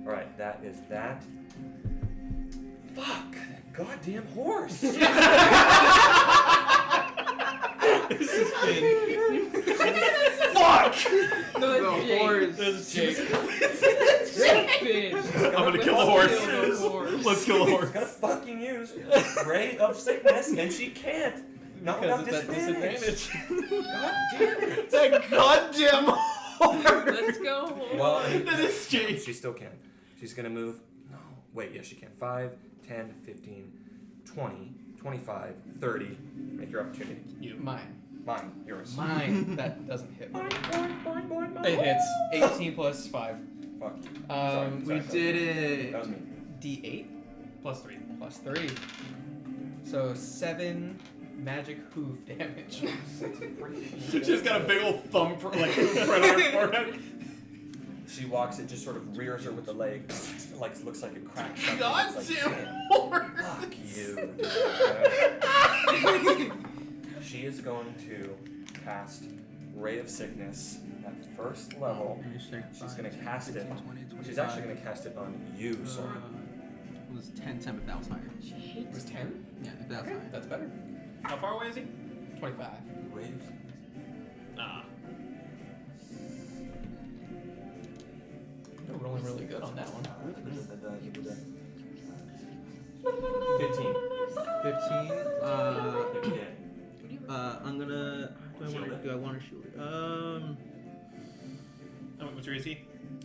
Alright, that is that. Fuck! That goddamn horse! This has been. Fuck! No, it's Jake. This is Jake. Bitch. I'm gonna kill the horse. Let's kill the She's horse. gonna fucking use Ray of Sickness, and she can't. Not Because without it's at disadvantage. disadvantage. God damn it. That goddamn horse. Let's go. Well, I mean, That is Jake. she still can. She's gonna move. No. Wait, yes, she can. 5, 10, 15, 20, 25, 30. Make your opportunity. Mine. Mine. Yours. Mine. That doesn't hit. Mine, mine. It hits. 18 plus 5. Fuck you. Um, Sorry, We did That it. was me. D8 Plus 3. plus 3. So 7 magic hoof damage. She's got a big old thumb for like right on her forehead. She walks, it just sort of rears her with the leg. Like, looks like a crack. Goddamn horse. Fuck you. Dude. She is going to cast Ray of Sickness at first level. She's going to cast it. She's actually going to cast it on you, sorry. It was 10 if that was higher. It was 10? Yeah, if that was higher. That's better. How far away is he? 25. Ray of Sickness. Ah. You're rolling really good on that one. 15. 15. You're dead. I'm gonna. Shield it. Do I want to shield it? What's your AC?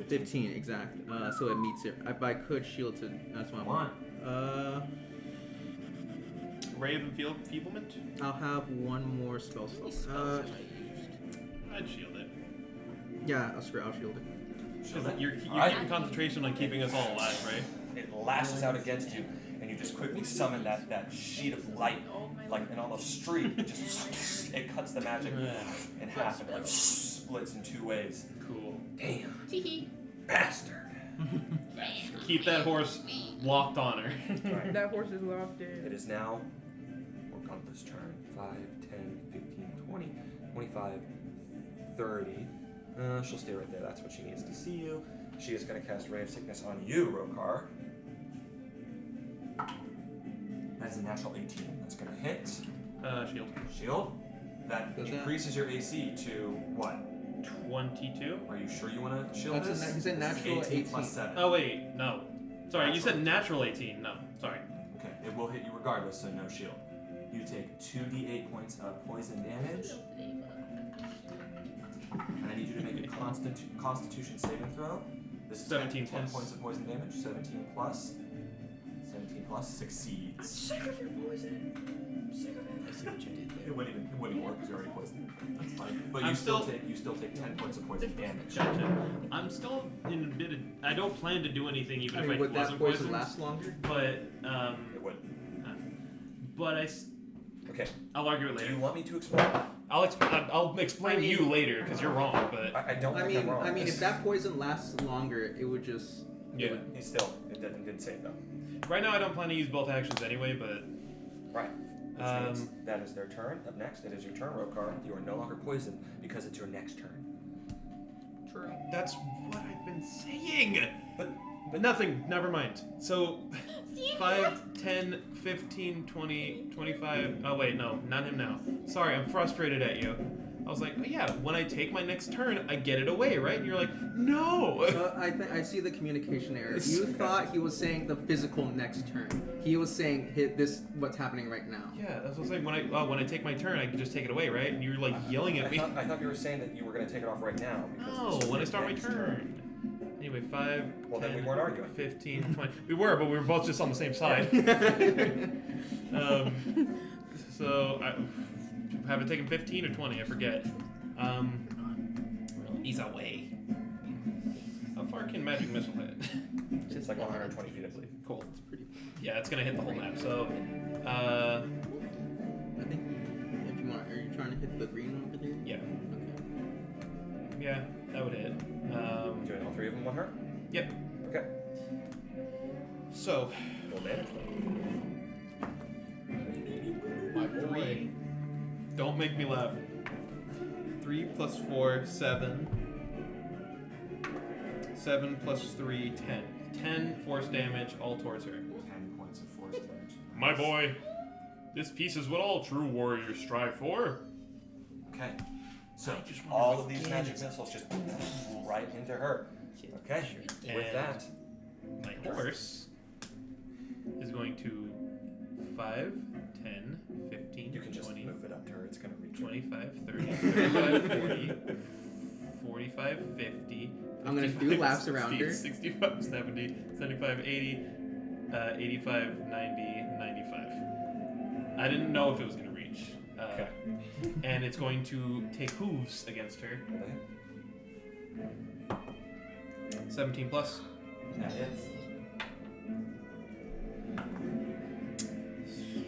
15 exact. So it meets it. If I could shield to. That's what I Come on. want. Ray of Enfeeblement? I'll have one more spell slot. I'd shield it. Yeah, I'll shield it. Shield it. You're Alright. keeping concentration on keeping us all alive, right? It lashes out against you, and you just quickly summon that sheet of light, like an almost streak. It just it cuts the magic in half and like splits in two ways. Cool. Damn, Teehee. bastard. Keep that horse locked on her. Alright. That horse is locked in. It is now Morgantha's turn. 5, 10, 15, 20, 25, 30. She'll stay right there. That's what she needs to see you. She is going to cast Ray of Sickness on you, Rokar. That is a natural 18. That's going to hit. Shield. Shield. That Does that- increases your AC to what? 22? Are you sure you want to shield That's a this? he said This is natural 18 plus 18. 7. Oh, wait. No. Sorry, you said natural 18. No. Sorry. Okay, it will hit you regardless, so no shield. You take 2d8 points of poison damage. And I need you to make a Constitution saving throw. This is 17 10 plus. points of poison damage. 17 plus. 17 plus succeeds. Sick of your poison. Sick of it. I see what you did there. It wouldn't even work because you're already poisoned. That's fine. But I'm you still still- take 10 points of poison damage. Gotcha. I'm still in a bit of. I don't plan to do anything even I if mean, I would that wasn't poison poisoned. last longer? But It would. Okay. I'll argue it Do you later. want me to explain? I'll explain I mean- you later because you're wrong. But I don't I think mean, I'm wrong. if that poison lasts longer, it would just. yeah. He still, it didn't say it though. Right now I don't plan to use both actions anyway. But Right. Which means that is their turn. Up next, it is your turn, Rokar. You are no longer poisoned because it's your next turn. True. that's what I've been saying. But Nothing. Never mind. So 5, 10, 15, 20, 25. Oh wait, no, not him now. Sorry, I'm frustrated at you. I was like, oh, yeah, when I take my next turn, I get it away, right? And you're like, no. I see the communication error. You thought he was saying the physical next turn. He was saying this what's happening right now. Yeah, that's what I'm saying. When I take my turn, I can just take it away, right? And you're like yelling at me. I thought you were saying that you were going to take it off right now. Because No, this is when I your start my next turn. Anyway, 5, Well, 10, then we weren't arguing. 15, 20. We were, but we were both just on the same side. So, I haven't taken 15 or 20, I forget. He's away. How far can Magic Missile hit? It's like 120 feet, I believe. Cool. Yeah, it's gonna hit the whole map, so... I think if you want, are you trying to hit the green one over there? Yeah. Okay. Yeah, that would hit. Doing all three of them with her? Yep. Okay. So, Roll damage. my 3. Don't make me laugh. 3 plus 4, 7. 7 plus 3, 10. 10 force damage, all towards her. 10 points of force damage. My boy, this piece is what all true warriors strive for. Okay. So, All of these magic missiles just right into her. Okay. With And that, my horse is going to 5, 10, 15, you can just 20, move it up to her. It's going to reach her. 25, 30, 35, 40, 45, 50. I'm gonna 55, do laps around 60, her. 65, 70, 75, 80, 85, 90, 95. I didn't know if it was going to reach. Okay. And it's going to take hooves against her. 17 plus. That hits.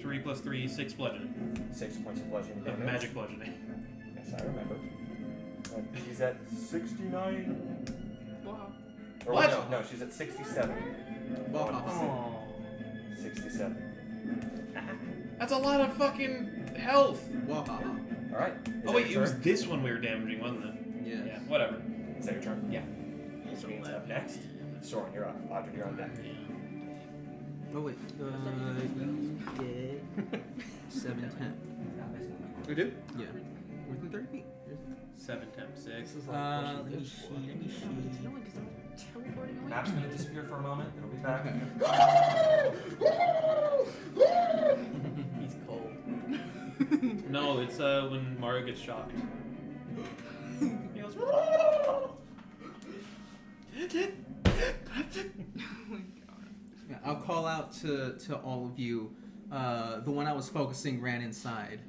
3 plus 3, 6 bludgeoning. 6 points of bludgeoning Of damage. magic bludgeoning. Yes, I remember. She's at 69. Wow. Or What? No, she's at 67. Oh. 67. That's a lot of fucking health. Wahaha. All right. Oh wait, it was this one we were damaging, wasn't it? Yes. Yeah, whatever. Is that your turn? Yeah. Which means up next, Soren, you're up. Audrey, you're on deck. Oh wait. Yeah. 7, 10. We do? Yeah. Within 30 feet. 7 times 6. This is like Let me pushing see. this Let me It's see. annoying because I'm teleporting away. Map's gonna disappear for a moment. It'll be back. He's cold. No, it's when Mario gets shocked. He goes. Yeah, I'll call out to all of you. The one I was focusing ran inside.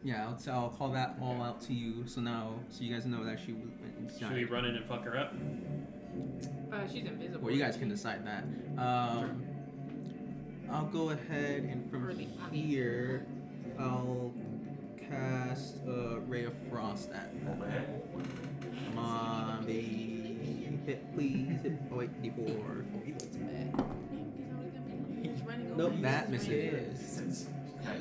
Yeah, I'll call that all out to you. So you guys know that she went inside. Should we run in and fuck her up? She's invisible. Well, you guys can decide that. I'll go ahead and from here, I'll cast Ray of Frost at her. Roll the hit. Come on, baby. Hit, please. Hit. Oh, wait, D4. Oh, he looks mad. He's running over. Nope, He's that just running. misses. Okay.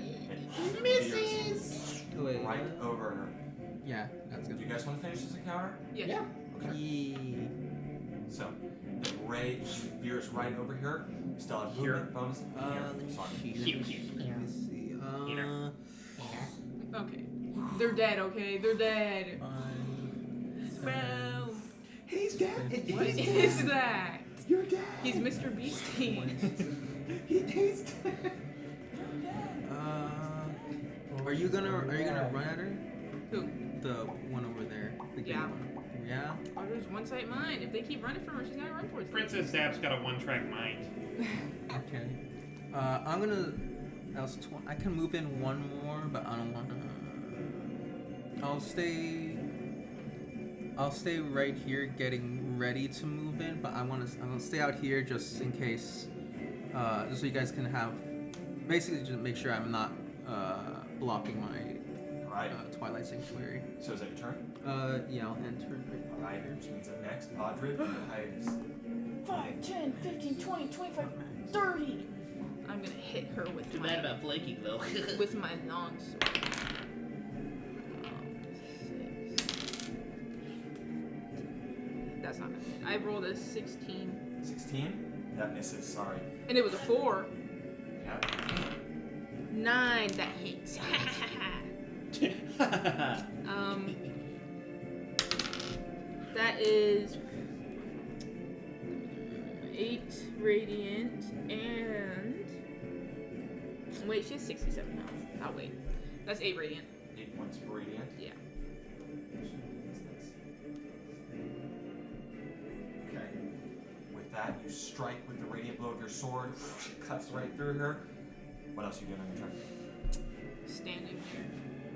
Misses. Oh, wait. Right over her. Yeah, that's Do good. you guys want to finish this encounter? Yeah. Okay. Yeah. So, the ray veers right over here. Still have Here. movement bonus. Let me Sorry. see. Let me see. Okay. They're dead, okay? They're dead. Well, He's dead. what is that? You're dead. He's Mr. Beastie. He's dead. Are you gonna run at her? Who? The one over there. The green Yeah. one. Yeah. Oh, there's one sight mind. If they keep running from her, she's gonna run towards them. Princess Zap's got a one-track mind. Okay. I'm gonna. I can move in one more, but I don't wanna. I'll stay right here, getting ready to move in. But I'm gonna stay out here just in case, just so you guys can have, basically just make sure I'm not blocking my Alright. Twilight Sanctuary. So is that your turn? Yeah, I'll enter. Alright, which means that next, Audrey, hides. 5, 10, 15, 20, 25, 30. I'm gonna hit her with Too my bad about flaking though. with my long sword. 6. That's not gonna hit. I rolled a 16. 16? That misses, sorry. And it was a 4. Yeah. 9, that hits. That is 8 radiant and wait, she has 67 health. Oh wait, that's 8 radiant. 8 points of radiant. Yeah. Okay. With that, you strike with the radiant blow of your sword. It cuts right through her. What else are you doing on your turn? Standing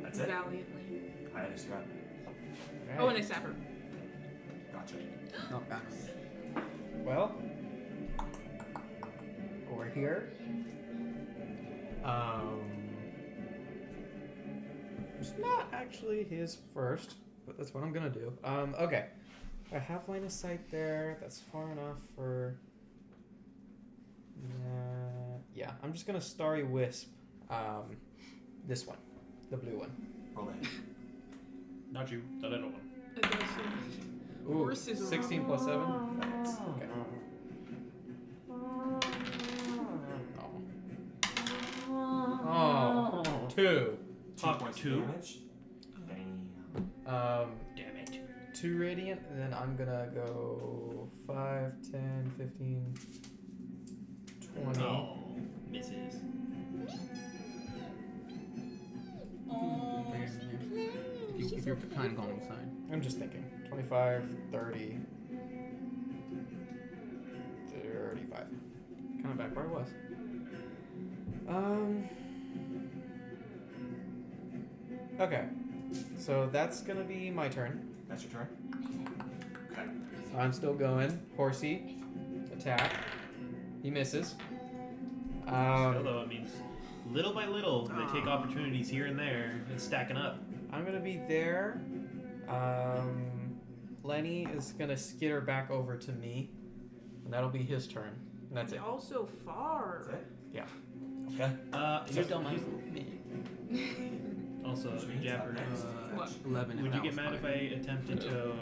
That's it? valiantly. I just got. Oh, and I stab her. Gotcha. Not bad. Well, over here. It's not actually his first, but that's what I'm gonna do. Okay. I have line of sight there. That's far enough for. Yeah, I'm just gonna Starry Wisp. This one, the blue one. Roll it. Not you, the little one. It does Ooh, Horses 16 plus 7. That's okay. Oh, 2. 2 Top points of 2. damage. Damn. Damn it. 2 radiant, and then I'm gonna go 5, 10, 15, 20. Oh, misses. If you're kind of going inside. I'm just thinking 25, 30, 35. Kind of back where I was. Okay. So that's gonna be my turn. That's your turn. Okay. So I'm still going. Horsey. Attack. He misses. Still though, it means little by little they take opportunities here and there. It's stacking up. I'm gonna be there. Lenny is gonna skitter back over to me, and that'll be his turn. And that's it. Y'all so far. That's it? Yeah. Okay. Here's still my also, Which means Japper. up next. What? 11. if Would you that get was mad if fine. I attempted to?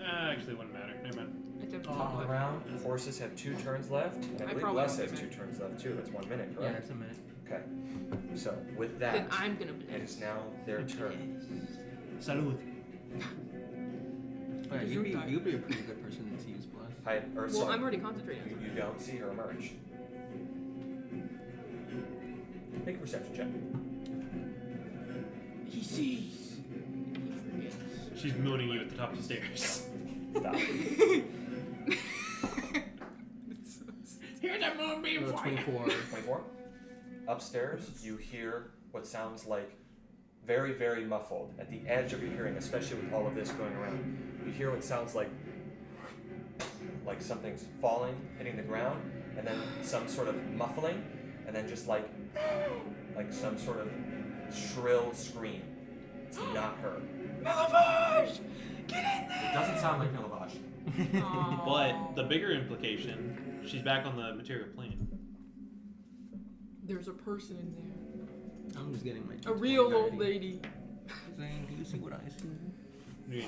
Actually, wouldn't matter. Never mind. Attempt to Top talk. of the round. Horses have 2 turns left. And I believe probably Les won't has be 2 turns left too. That's 1 minute, Yeah, correct? that's a minute. Okay. So with Then that, I'm gonna it bless. is now their turn. Salud. Alright, you'd be a pretty good person to use blood. Hi, or Well, sorry, I'm already concentrating. you don't see her emerge. Make a perception check. He sees. He forgets. She's mooning you at the top of the stairs. Stop. Here's a moonbeam for you. 24. 24. Upstairs, you hear what sounds like very, very muffled at the edge of your hearing, especially with all of this going around. You hear what sounds like something's falling, hitting the ground, and then some sort of muffling, and then just like some sort of shrill scream. It's not her. Milivage! Get in there! It doesn't sound like Milavage. But the bigger implication, she's back on the material plane. There's a person in there. I'm just getting my. A real old lady. Zane, do you see what I see? Yeah.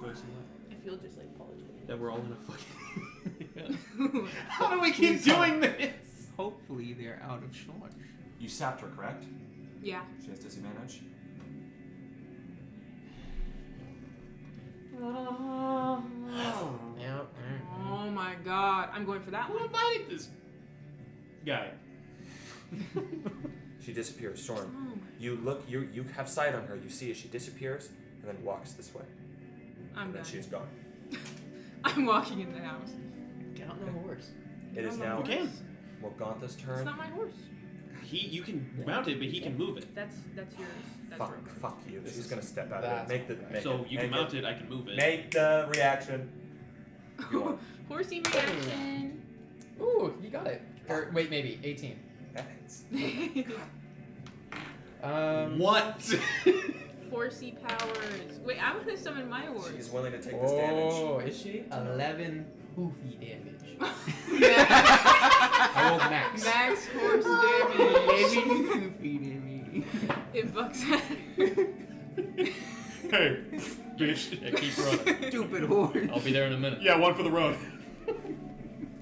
Do I see I feel just like apologetic. that we're all in a fucking. How do we keep doing this? Hopefully they're out of short. You sapped her, correct? Yeah. She has disadvantage. Yep. Oh my god. I'm going for that Who one. invited this guy? She disappears. Oh Storm. my. You look. You have sight on her. You see as she disappears and then walks this way, I'm and then done. she's gone. I'm walking in the house. Get on the horse. It is I'm a now You can. Morgantha's It's turn. not my horse. You can mount it, but he can move it. That's yours. That's Fuck, Rogue's. fuck you. She's gonna step out of it. That's Make the. Make So it, you can make mount it. I can move it. Make the reaction. If you want. Horsey reaction. Ooh, you got it. Or wait, maybe 18. That's- What? Horsey powers. Wait, I'm gonna summon my horse. She's willing to take this damage. Oh, is she? 11 hoofy damage. I Max rolled max. horse damage. It bucks at her. Hey, bitch. Yeah, keep running. Stupid horse. I'll be there in a minute. Yeah, one for the road.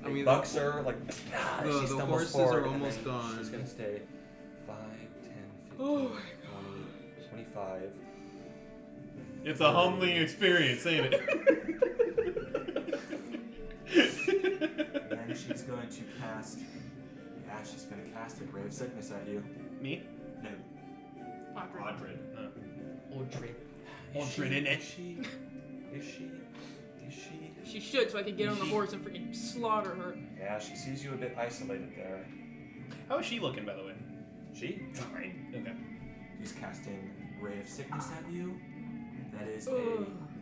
I mean, Bucks her like the she stumbles horses forward, are and almost then gone. She's gonna stay 5, 10, 15, Oh 20, 25. It's a humbling experience, ain't it? And then she's going to cast. Yeah, she's going to cast a Grave Sickness at you. Me? No. Audred. Audrey. Audred in it. Is she? She should, so I can get on the horse and freaking slaughter her. Yeah, she sees you a bit isolated there. How is she looking, by the way? She? Fine. Okay. He's casting Ray of Sickness at you. That is Ugh,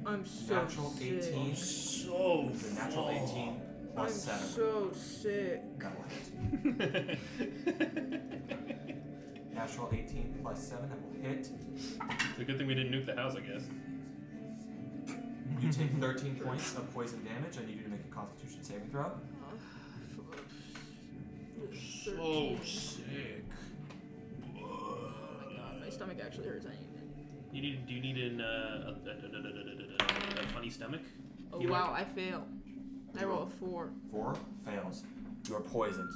a I'm so natural sick. 18. So It's a natural 18 I'm plus 7. so sick. That will hit. Natural 18 plus 7, that will hit. It's a good thing we didn't nuke the house, I guess. You take 13 points of poison damage. I need you to make a Constitution saving throw. So sick. Oh my god, my stomach actually hurts. I need Do you need a funny stomach? Oh You wow, I fail. I roll a 4. 4 fails. You are poisoned.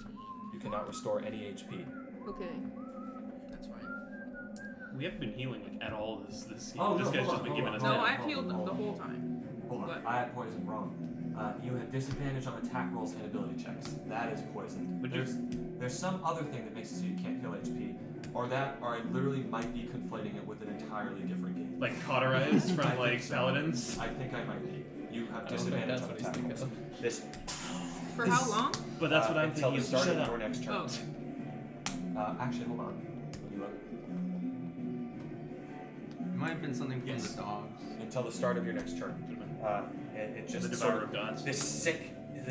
You cannot restore any HP. Okay. That's fine. We haven't been healing like at all this Oh, this no, guy's hold just on, been hold giving on, us hold No, on. that. I've healed them the whole time. Hold on, What? I had poison wrong. You have disadvantage on attack rolls and ability checks. That is poison. But There's some other thing that makes it so you can't heal HP, or I literally might be conflating it with an entirely different game. Like cauterized I from think like so. paladins. I think I might be. You have I don't think disadvantage that's on what he's attack thinking rolls. of. This For how long? But that's what I'm until thinking. the start Shut of up. your next turn. Oh. Actually, hold on. Let me look. It might have been something from Yes. the dogs. Until the start of your next turn. It The just Devourer sort of Gods. this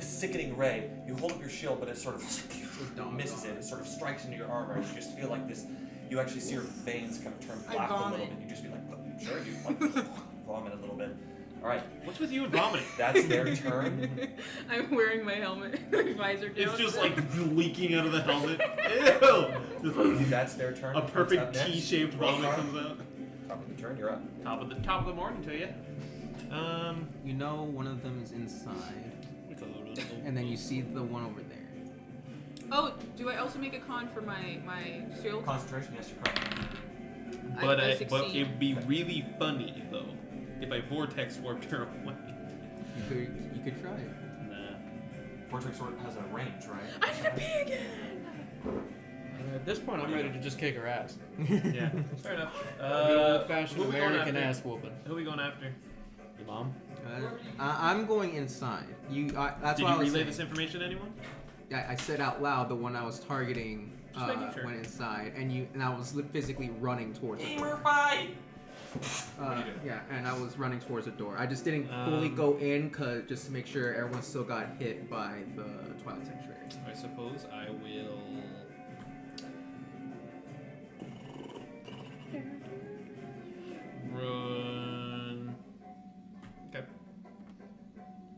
sickening ray. You hold up your shield, but it sort of Dog. misses it. It sort of strikes into your armor, and you just feel like this. You actually see your veins kind of turn I black a little vomit. bit. You just feel like, sure, you like vomit a little bit. All right, What's with you and vomiting? that's their turn. I'm wearing my helmet, my visor down. It's just like leaking out of the helmet. Ew! That's their turn. A What's perfect up next? T-shaped vomit Rothgar? comes out. Top of the turn, you're up. Top of the morning to you. You know one of them is inside, and then you see the one over there. Oh, do I also make a con for my shield? Concentration, yes, you're correct. But I but succeed. it'd be really funny though if I vortex warped her away. You could try it. Nah. Vortex Sword has a range, right? I need to pee again. At this point, I'm ready to just kick her ass. Yeah, fair enough. Good old-fashioned who we going American after? ass whooping. Who are we going after? Your mom? I'm going inside. That's Did what I you was relay saying. this information to anyone? I said out loud the one I was targeting Just making sure. went inside, and I was physically running towards the door. fight! Yeah, and I was running towards the door. I just didn't fully go in, just to make sure everyone still got hit by the Twilight Sanctuary. I suppose I will. Run. Okay.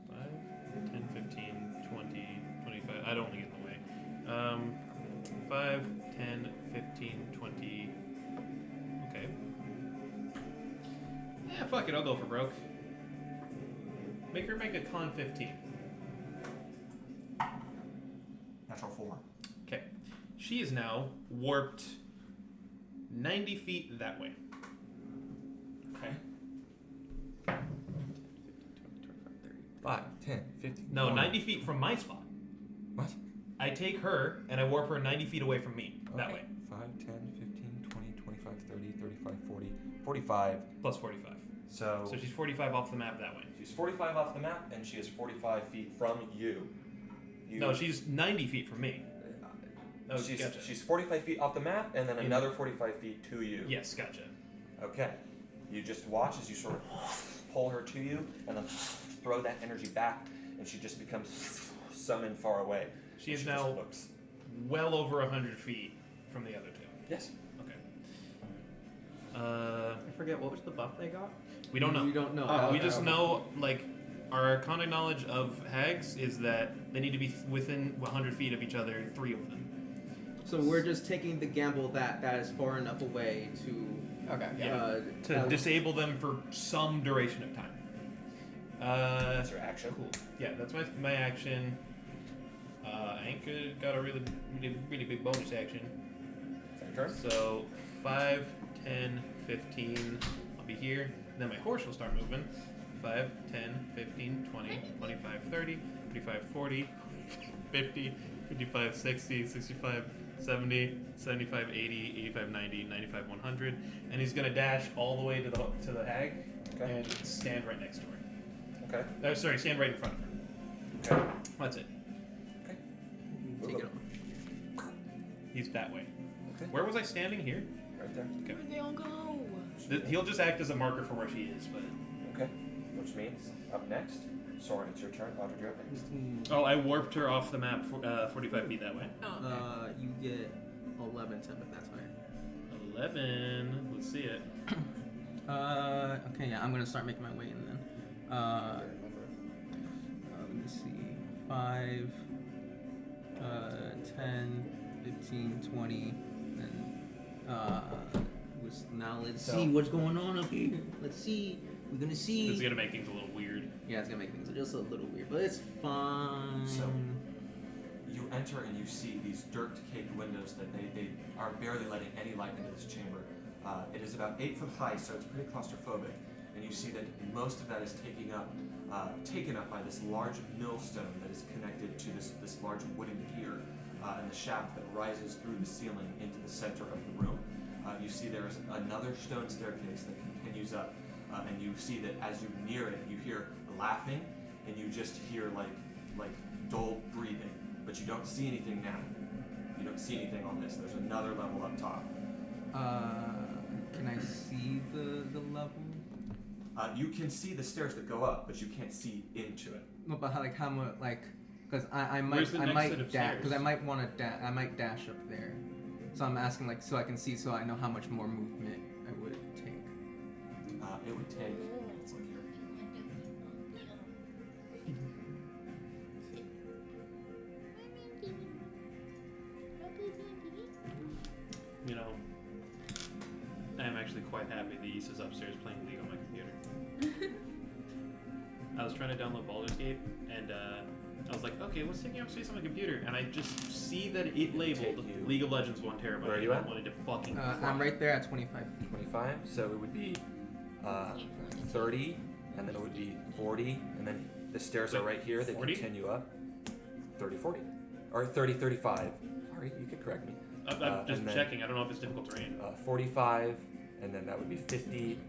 5, 10, 15, 20, 25. I don't want to get in the way. 5, 10, 15, 20. Okay. Yeah, fuck it. I'll go for broke. Make her make a con 15. Natural 4. Okay. She is now warped 90 feet that way. Okay. 5, 10, 15. No, 90 feet from my spot. What? I take her and I warp her 90 feet away from me. That way. 5, 10, 15, 20, 25, 30, 35, 40, 45. Plus 45. So So she's 45 off the map that way. she's 45 off the map, and she is 45 feet from you. No, she's 90 feet from me. Oh, gotcha. She's 45 feet off the map, and then another 45 feet to you. Yes, gotcha. Okay. You just watch as you sort of pull her to you, and then throw that energy back, and she just becomes summoned far away. She is just now looks. well over 100 feet from the other two. Yes. Okay. I forget, what was the buff they got? We don't know. You don't know. Oh, We okay, just okay. know, like, our arcana knowledge of hags is that they need to be within 100 feet of each other, 3 of them. So we're just taking the gamble that is far enough away to Okay. Yeah. To disable them for some duration of time. That's your action. Cool. Yeah, that's my action. Anka got a really big bonus action. Second turn. So 5, 10, 15. I'll be here. Then my horse will start moving. 5, 10, 15, 20, 25, 30, 35, 40, 50, 55, 60, 65, 70, 75, 80, 85, 90, 95, 100. And he's going to dash all the way to the hag Okay. and stand right next to her. Okay. Sorry, stand right in front of her. Okay. That's it. take it off. He's that way. Okay. Where was I standing? Here? Right there. Where'd they all go? He'll just act as a marker for where she is. But Okay. Which means up next, Soren, it's your turn. Audrey, you're up next. oh, I warped her off the map for, 45 feet that way. Oh, okay. You get 11 temp if that's higher. 11. Let's see it. Okay, yeah, I'm gonna start making my way in then. Let me see. 5, 10, 15, 20, and now let's see what's going on up here. Let's see. We're gonna see. This is gonna make things a little weird. Yeah, it's gonna make things just a little weird, but it's fine. So, you enter and you see these dirt-caked windows that they are barely letting any light into this chamber. It is about 8 foot high, so it's pretty claustrophobic. And you see that most of that is taken up by this large millstone that is connected to this large wooden pier and the shaft that rises through the ceiling into the center of the room. You see there is another stone staircase that continues up, and you see that as you near it, you hear laughing, and you just hear like dull breathing, but you don't see anything now. You don't see anything on this. There's another level up top. Can I see the level? You can see the stairs that go up, but you can't see into it. No, but how much because I Where's the next set of dash because I stairs? might want to I might dash up there, so I'm asking so I can see so I know how much more movement I would take. It would take. Let's look here. You know, I am actually quite happy that Issa's upstairs playing League on my computer. I was trying to download Baldur's Gate, and I was like, okay, what's taking up space on my computer? And I just see that it labeled Take you- League of Legends 1 terabyte. Where are you and I at? wanted to fucking I'm right there at 25 feet. 25, so it would be 30, and then it would be 40, and then the stairs are right here. They 40? continue up. 30, 40. Or 30, 35. Sorry, you could correct me. I'm just and then, checking. I don't know if it's difficult terrain. 45, and then that would be 50,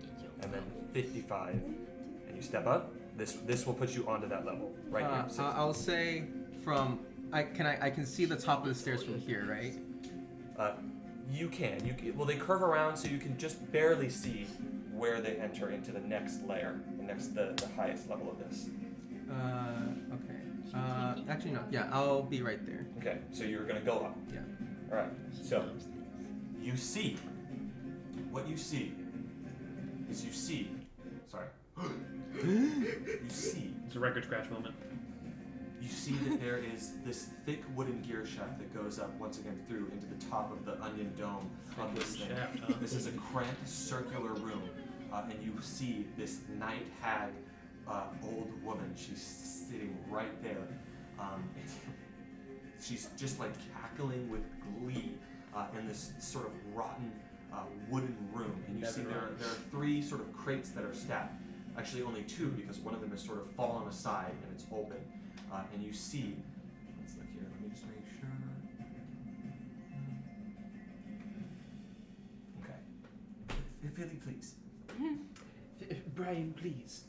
and then 55. And you step up. This will put you onto that level right here. 60. I'll say from I can see the top of the stairs from here, right? You can. Well, they curve around, so you can just barely see where they enter into the next layer, the highest level of this. Okay. Actually no. Yeah, I'll be right there. Okay, so you're gonna go up. Yeah. All right. So you see. What you see is you see. Sorry. You see. It's a record scratch moment. You see that there is this thick wooden gear shaft that goes up once again through into the top of the onion dome of this thing. Shaft, huh? This is a cramped circular room, and you see this night hag old woman. She's sitting right there. She's just like cackling with glee in this sort of rotten wooden room. And you see there are 3 sort of crates that are stacked. Actually, only 2 because one of them is sort of fallen aside and it's open. And you see, let's look here, let me just make sure. Okay. Philly, please. Brian, please.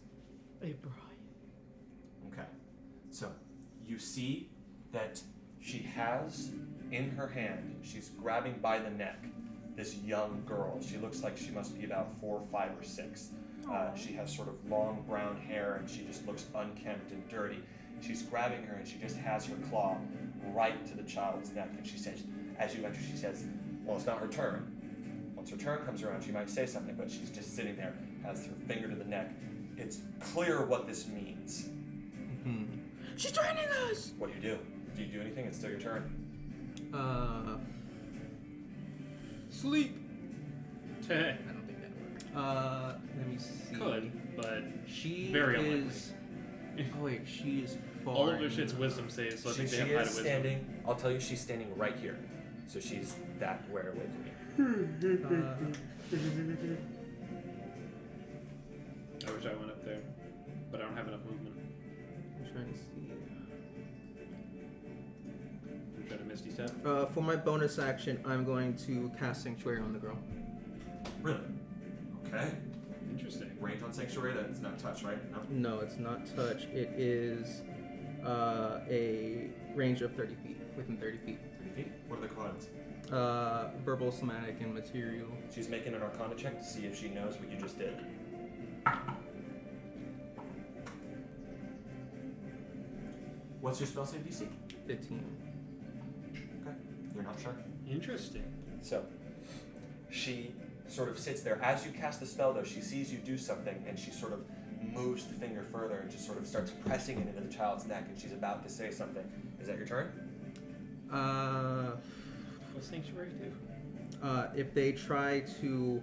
Hey, Brian. Okay. So, you see that she has in her hand, she's grabbing by the neck this young girl. She looks like she must be about 4, 5, or 6. She has sort of long brown hair and she just looks unkempt and dirty. She's grabbing her and she just has her claw right to the child's neck. And she says, as you enter, she says, well, it's not her turn. Once her turn comes around, she might say something, but she's just sitting there, has her finger to the neck. It's clear what this means. Mm-hmm. She's training us! What do you do? Do you do anything? It's still your turn. Sleep. I I don't think that works. Let me see. Could, but She very is. Oh wait, she is far. all of her shit's wisdom saves, so I think She they have high is wisdom. standing, I'll tell you, she's standing right here. So she's that where away from you. I wish I went up there, but I don't have enough movement. I'm trying to see. I'm trying to misty step. For my bonus action, I'm going to cast Sanctuary on the girl. Really? Okay. Interesting. Range on Sanctuary, that's not touch, right? No? No, it's not touch. It is a range of 30 feet, within 30 feet. 30 feet? What are the quads? Verbal, somatic, and material. She's making an Arcana check to see if she knows what you just did. What's your spell save DC? 15. Okay. You're not sure? Interesting. So, she sort of sits there. As you cast the spell, though, she sees you do something, and she sort of moves the finger further and just sort of starts pressing it into the child's neck, and she's about to say something. Is that your turn? What's Sanctuary do? If they try to,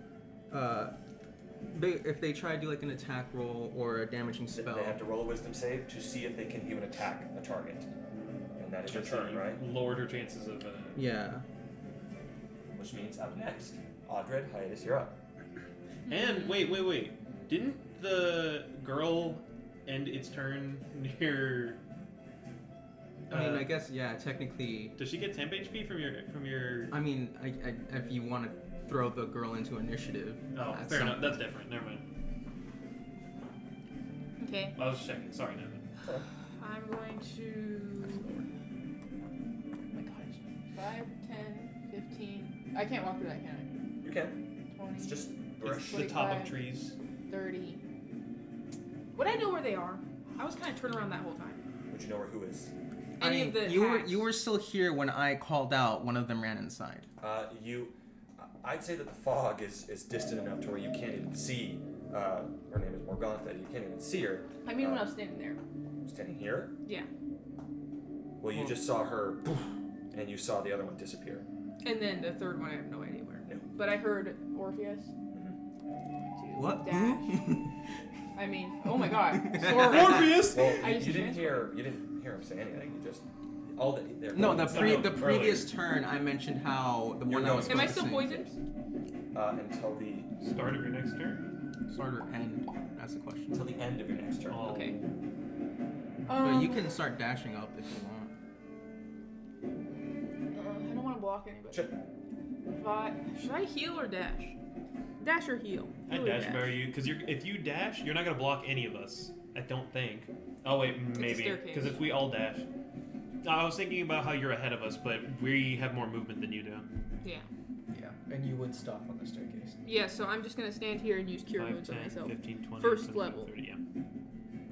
if they try to do like an attack roll or a damaging spell, They have to roll a wisdom save to see if they can even attack a target. And that is your So turn, you right? Lowered her chances of. yeah. Which means up next, Audred, Hiatus, you're up. And wait. Didn't the girl end its turn near? I mean, I guess yeah. Technically, Does she get temp HP from your? I mean, I if you want to throw the girl into initiative. Oh, that's fair enough. something. That's different. Never mind. Okay. I was just checking. Sorry, Nathan. I'm going to. Oh my god. 5, 10, 15. I can't walk through that, can You can. I? 20. It's just It's brush. the top of 45. trees. 30. Would I know where they are? I was kind of turned around that whole time. Would you know where who is? Any of the you were still here when I called out. One of them ran inside. I'd say that the fog is distant enough to where you can't even see. Her name is Morgantha. You can't even see her. I mean, when I was standing there. Standing here. Yeah. Well, you just saw her, and you saw the other one disappear. And then the third one, I have no idea where. No. But I heard Orpheus. What? Dash. I mean, oh my god. Sorry. Orpheus. Well, I used you to didn't transfer. hear hear him say anything. You just all that they're No, going the previous turn I mentioned how the one I was Am I still focusing- poisoned? until the Start of your next turn. Start or end? That's the question. until the end of your next turn. Oh. Okay. But you can start dashing up if you want. I don't want to block anybody. Sure. Should I heal or dash? Dash or heal? I Heal or dash bury you because if you dash, you're not gonna block any of us. I don't think. Oh wait, maybe staircase. because if we all dash, I was thinking about how you're ahead of us, but we have more movement than you do. Yeah. Yeah, and you would stop on the staircase. Yeah, so I'm just gonna stand here and use cure 5, wounds on 10, myself. 15, 20, First 25, level. 30, yeah.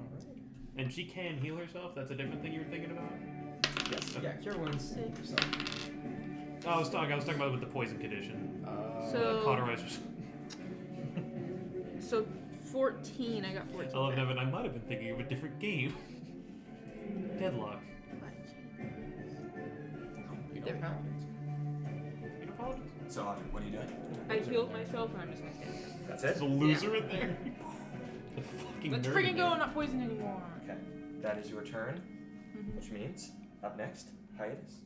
Alright. And she can heal herself. That's a different thing you were thinking about. Yes. Okay. Yeah, cure wounds. Six. So, Oh, I was talking about with the poison condition. So- Cauterize. So 14. I got 14. I love back. Nevin. I might have been thinking of a different game. Deadlock. There we go. You know politics? So, Audrey, what are you doing? I healed myself and I'm just gonna stand here. That's There's it. a loser in there. The fucking Let's nerd freaking in go! there. I'm not poisoned anymore. Okay, that is your turn, Mhm. which means up next, hiatus.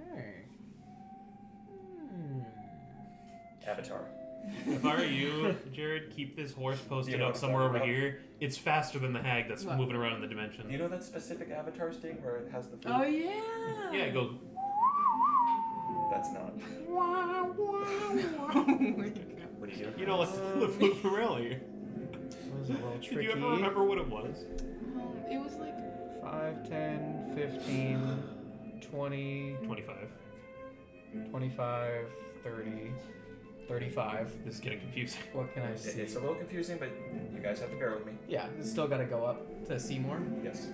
okay. Avatar. If I were you, Jared, keep this horse posted You know up what I'm somewhere over talking about? here. It's faster than the hag that's What? moving around in the dimension. You know that specific Avatar sting where it has the flute? Oh yeah. Yeah, it goes. That's not. Wow, wow, What do you do? You know, like the flute from earlier. Was a little Did tricky. you ever remember what it was? It was like 5, 10, 15, 20, 25. 25, 30, 35. This is getting confusing. What can I see? It's a little confusing, but you guys have to bear with me. Yeah, it's still got to go up to see more. Yes.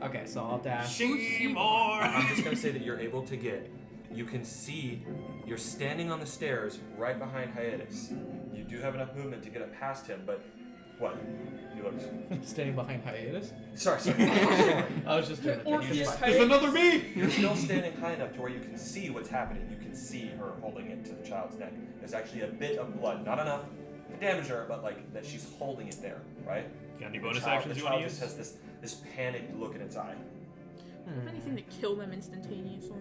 Okay, so I'll dash. Seymour! I'm just gonna say that you're able to get. You can see. You're standing on the stairs right behind Hiatus. You do have enough movement to get up past him, but what? You looked. Standing behind hiatus. Sorry. I was just doing a Orpheus joke. hiatus. There's another me! You're still standing high enough to where you can see what's happening. You can see her holding it to the child's neck. There's actually a bit of blood, not enough to damage her, but like that she's holding it there, right? Got any The bonus child- actions the you want child to just use? has this panicked look in its eye. anything to kill them instantaneously.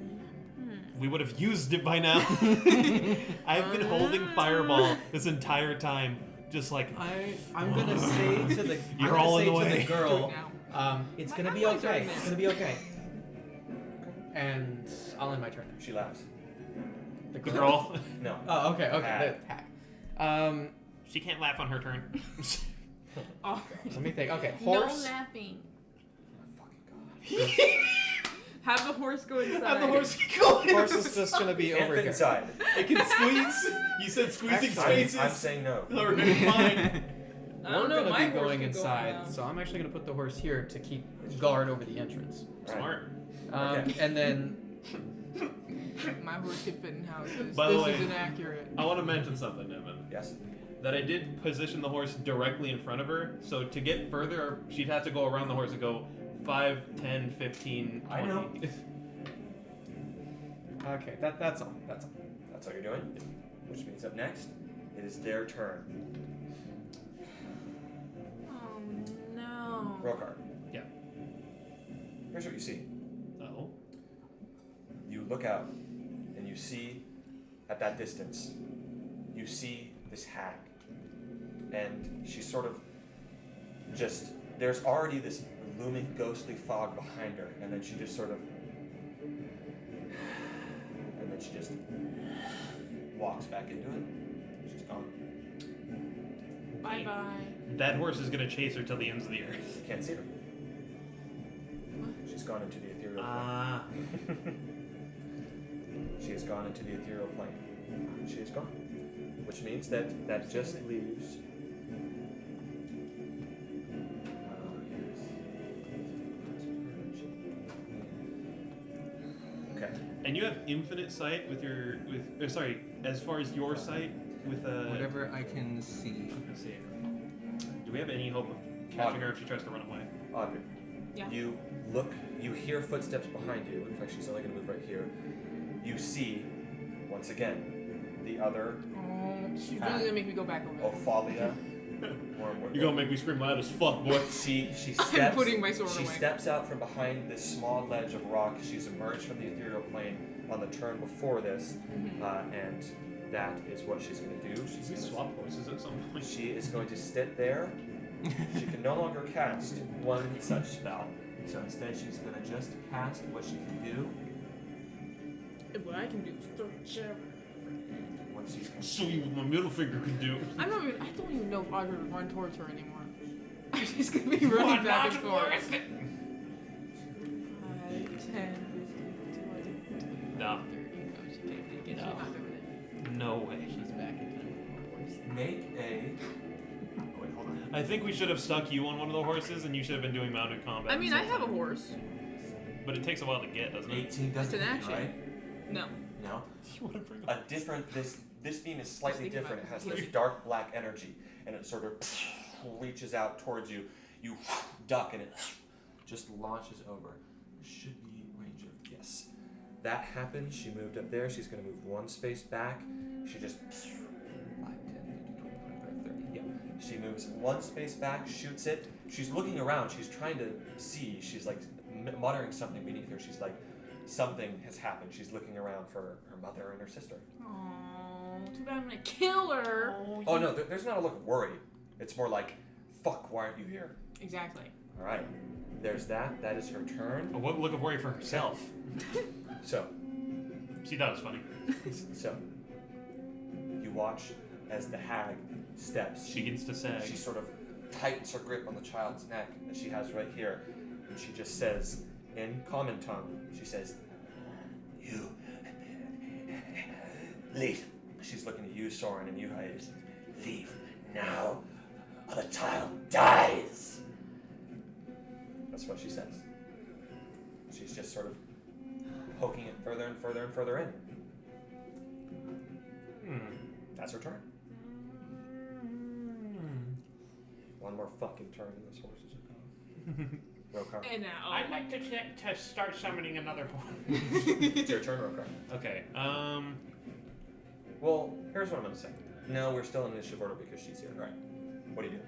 We would have used it by now. I've been holding Fireball this entire time, just like. I'm gonna say to the You're I'm gonna all in say the to way. the girl, Now. it's My gonna be eyes are okay. in It's there. gonna be okay. And I'll end my turn. She laughs. The The girl. No. Oh, okay, okay. Hack. Hack. She can't laugh on her turn. Oh. Let me think. Okay, No horse. laughing. Fucking God. Have the horse go inside. Have the horse go in. Horse is just gonna be Can't over fit here. inside. It can squeeze. You said squeezing spaces. I'm saying no. Alright, fine. I don't We're know. gonna My be horse going could go inside, around. so I'm actually gonna put the horse here to keep guard over the entrance. Right. Smart. Okay. And then My horse could fit in houses. By the this way- is inaccurate. I want to mention something, Evan. Yes. That I did position the horse directly in front of her, so to get further, she'd have to go around the horse and go 5, 10, 15, 20. I know. okay, that's all. That's all. That's all you're doing? Which means up next, it is their turn. Oh no. Roll card. Yeah. Here's what you see. Oh. You look out, and you see, at that distance, you see this hag. And she's sort of just, there's already this looming ghostly fog behind her, and then she just sort of, and then she just walks back into it. She's gone. Bye bye. That horse is going to chase her till the ends of the earth. You can't see her. She's gone into the ethereal plane. Ah. She has gone into the ethereal plane. She is gone. Which means that just leaves. Okay. And you have infinite sight with your sorry, as far as your sight with Whatever I can see. Let's see. Do we have any hope of catching her if she tries to run away? Audrey. Yeah. You look. You hear footsteps behind you. In fact, she's only going to move right here. You see, once again, the other Oh, she's really gonna make me go back over there. Ophalia You're gonna make me scream loud as fuck, boy. She steps. I'm putting my sword She away. steps out from behind this small ledge of rock. She's emerged from the ethereal plane on the turn before this, and that is what she's going to do. She's We going swap horses at some point. She is going to sit there. She can no longer cast one such spell, so instead she's going to just cast what she can do. What I can do is throw a chair. What she's going to Show you what my middle finger can do. I don't even know if I could run towards her anymore. I'm just gonna be running back and forth. 5, 10, 15, 20, No. 30. No, she can't get No. She's not doing it. No way. She's back in time. make a. Oh, wait, hold on. I think we should have stuck you on one of the horses, and you should have been doing mounted combat. I mean, I have a horse. But it takes a while to get, doesn't it? 18 doesn't It's an hit, action. right? No. No. You want to bring A different. This beam is slightly Just thinking different. It about has this dark black energy, and it sort of reaches out towards you. You duck, and it just launches over. Should be range of yes. That happens. She moved up there. She's going to move one space back. She just 5, 10, 15, 20, 25, 30. Yeah. She moves one space back, shoots it. She's looking around. She's trying to see. She's like muttering something beneath her. She's like, something has happened. She's looking around for her mother and her sister. Oh, too bad I'm gonna kill her. Oh no, there's not a look of worry. It's more like, fuck, why aren't you here? Exactly. All right. There's that. That is her turn. Oh, what look of worry for herself? So, See, that was funny. so you watch as the hag steps. She gets to say. She sort of tightens her grip on the child's neck that she has right here, and she just says, in common tongue, she says, "You leave." She's looking at you, Soren, and you, Hayes. "Leave now, or the child dies." That's what she says. She's just sort of poking it further and further and further in. That's her turn. One more fucking turn and this horse is Rokar. And now. I'd like to start summoning another horse. It's your turn, Rokar. Okay. Well, here's what I'm gonna say. No, we're still in initiative order because she's here. Right. What do you do?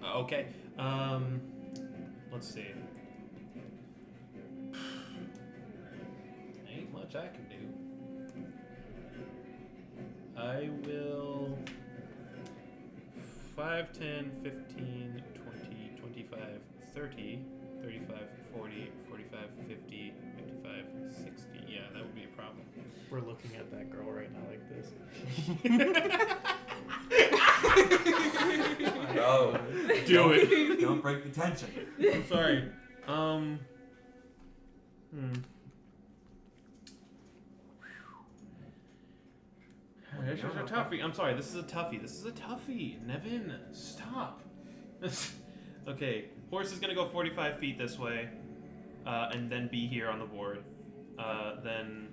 Okay. Let's see. Ain't much I can do. I will 5, 10, 15, 20, 25, 30, 35, 40, 45, 50, 55, 60. Yeah, that would be a problem. We're looking at that girl right now like this. No. Do it. Don't break the tension. I'm sorry. This is a toughie. I'm sorry. This is a toughie. Nevin, stop. Okay. Horse is gonna go 45 feet this way, and then be here on the board. Then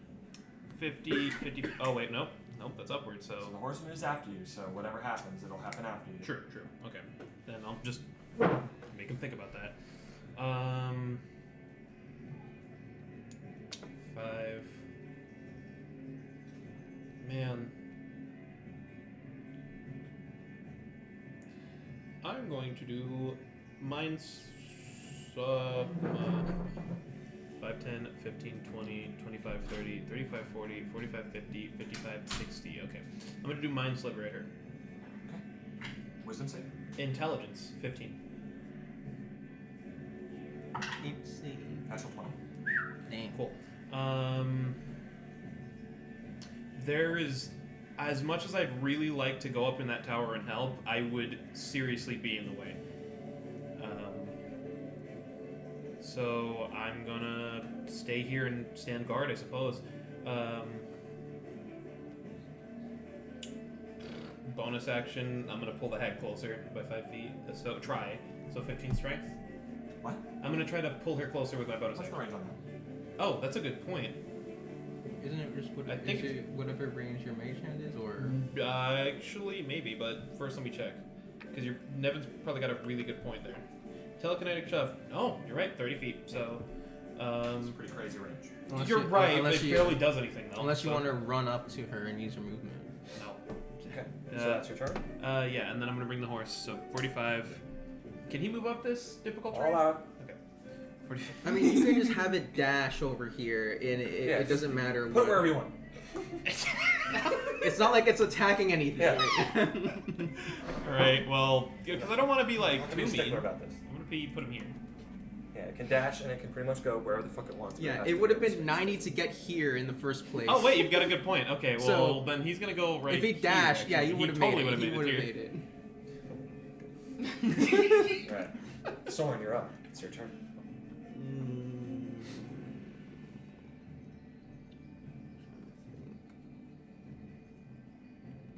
50, 50. Oh wait, nope, that's upward. So the horse moves after you, so whatever happens, it'll happen after you. True. Okay. Then I'll just make him think about that. 5. Man. I'm going to do mine's 5, 10, 15, 20, 25, 30, 35, 40, 45, 50, 55, 60. Okay. I'm going to do Mind's Liberator. Okay. Wisdom save. Intelligence, 15. Natural 20. Damn. Cool. There is, as much as I'd really like to go up in that tower and help, I would seriously be in the way. So I'm gonna stay here and stand guard, I suppose. Bonus action, I'm gonna pull the hag closer by 5 feet. So try. So 15 strength. What? I'm gonna try to pull her closer with my bonus What's the action. range on that? Oh, that's a good point. Isn't it just I think whatever range your mage hand is, or? Actually, maybe, but first let me check. Because Nevin's probably got a really good point there. Telekinetic shove. Oh, you're right, 30 feet. So, It's a pretty crazy range. Unless you're you- right, unless it you- barely does anything though. Unless you so- want to run up to her and use your movement. No. Okay. So that's your turn. Yeah, and then I'm gonna bring the horse. So 45. Can he move up this difficult All terrain? out. 45. I mean, you can just have it dash over here, and it doesn't matter Put what. it wherever you want. It's not like it's attacking anything. Yeah. All right. Well, because I don't want to be like You have to be too a stickler mean. about this. I'm gonna put him here. Yeah, it can dash and it can pretty much go wherever the fuck it wants. but Yeah, has it to would have go been 90 to get here in the first place. Oh wait, you've got a good point. Okay, well So, then he's gonna go right. if he dashed, here. yeah, he would have totally made it. He would've would have here. made it. Right. Soren, you're up. It's your turn.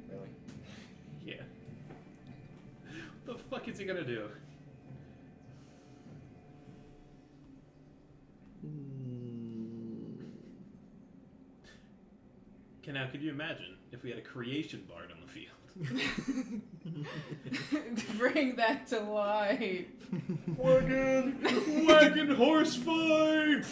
Really? Yeah. What the fuck is he gonna do? Okay, now could you imagine if we had a creation bard on the field? Bring that to life. Wagon horse fight!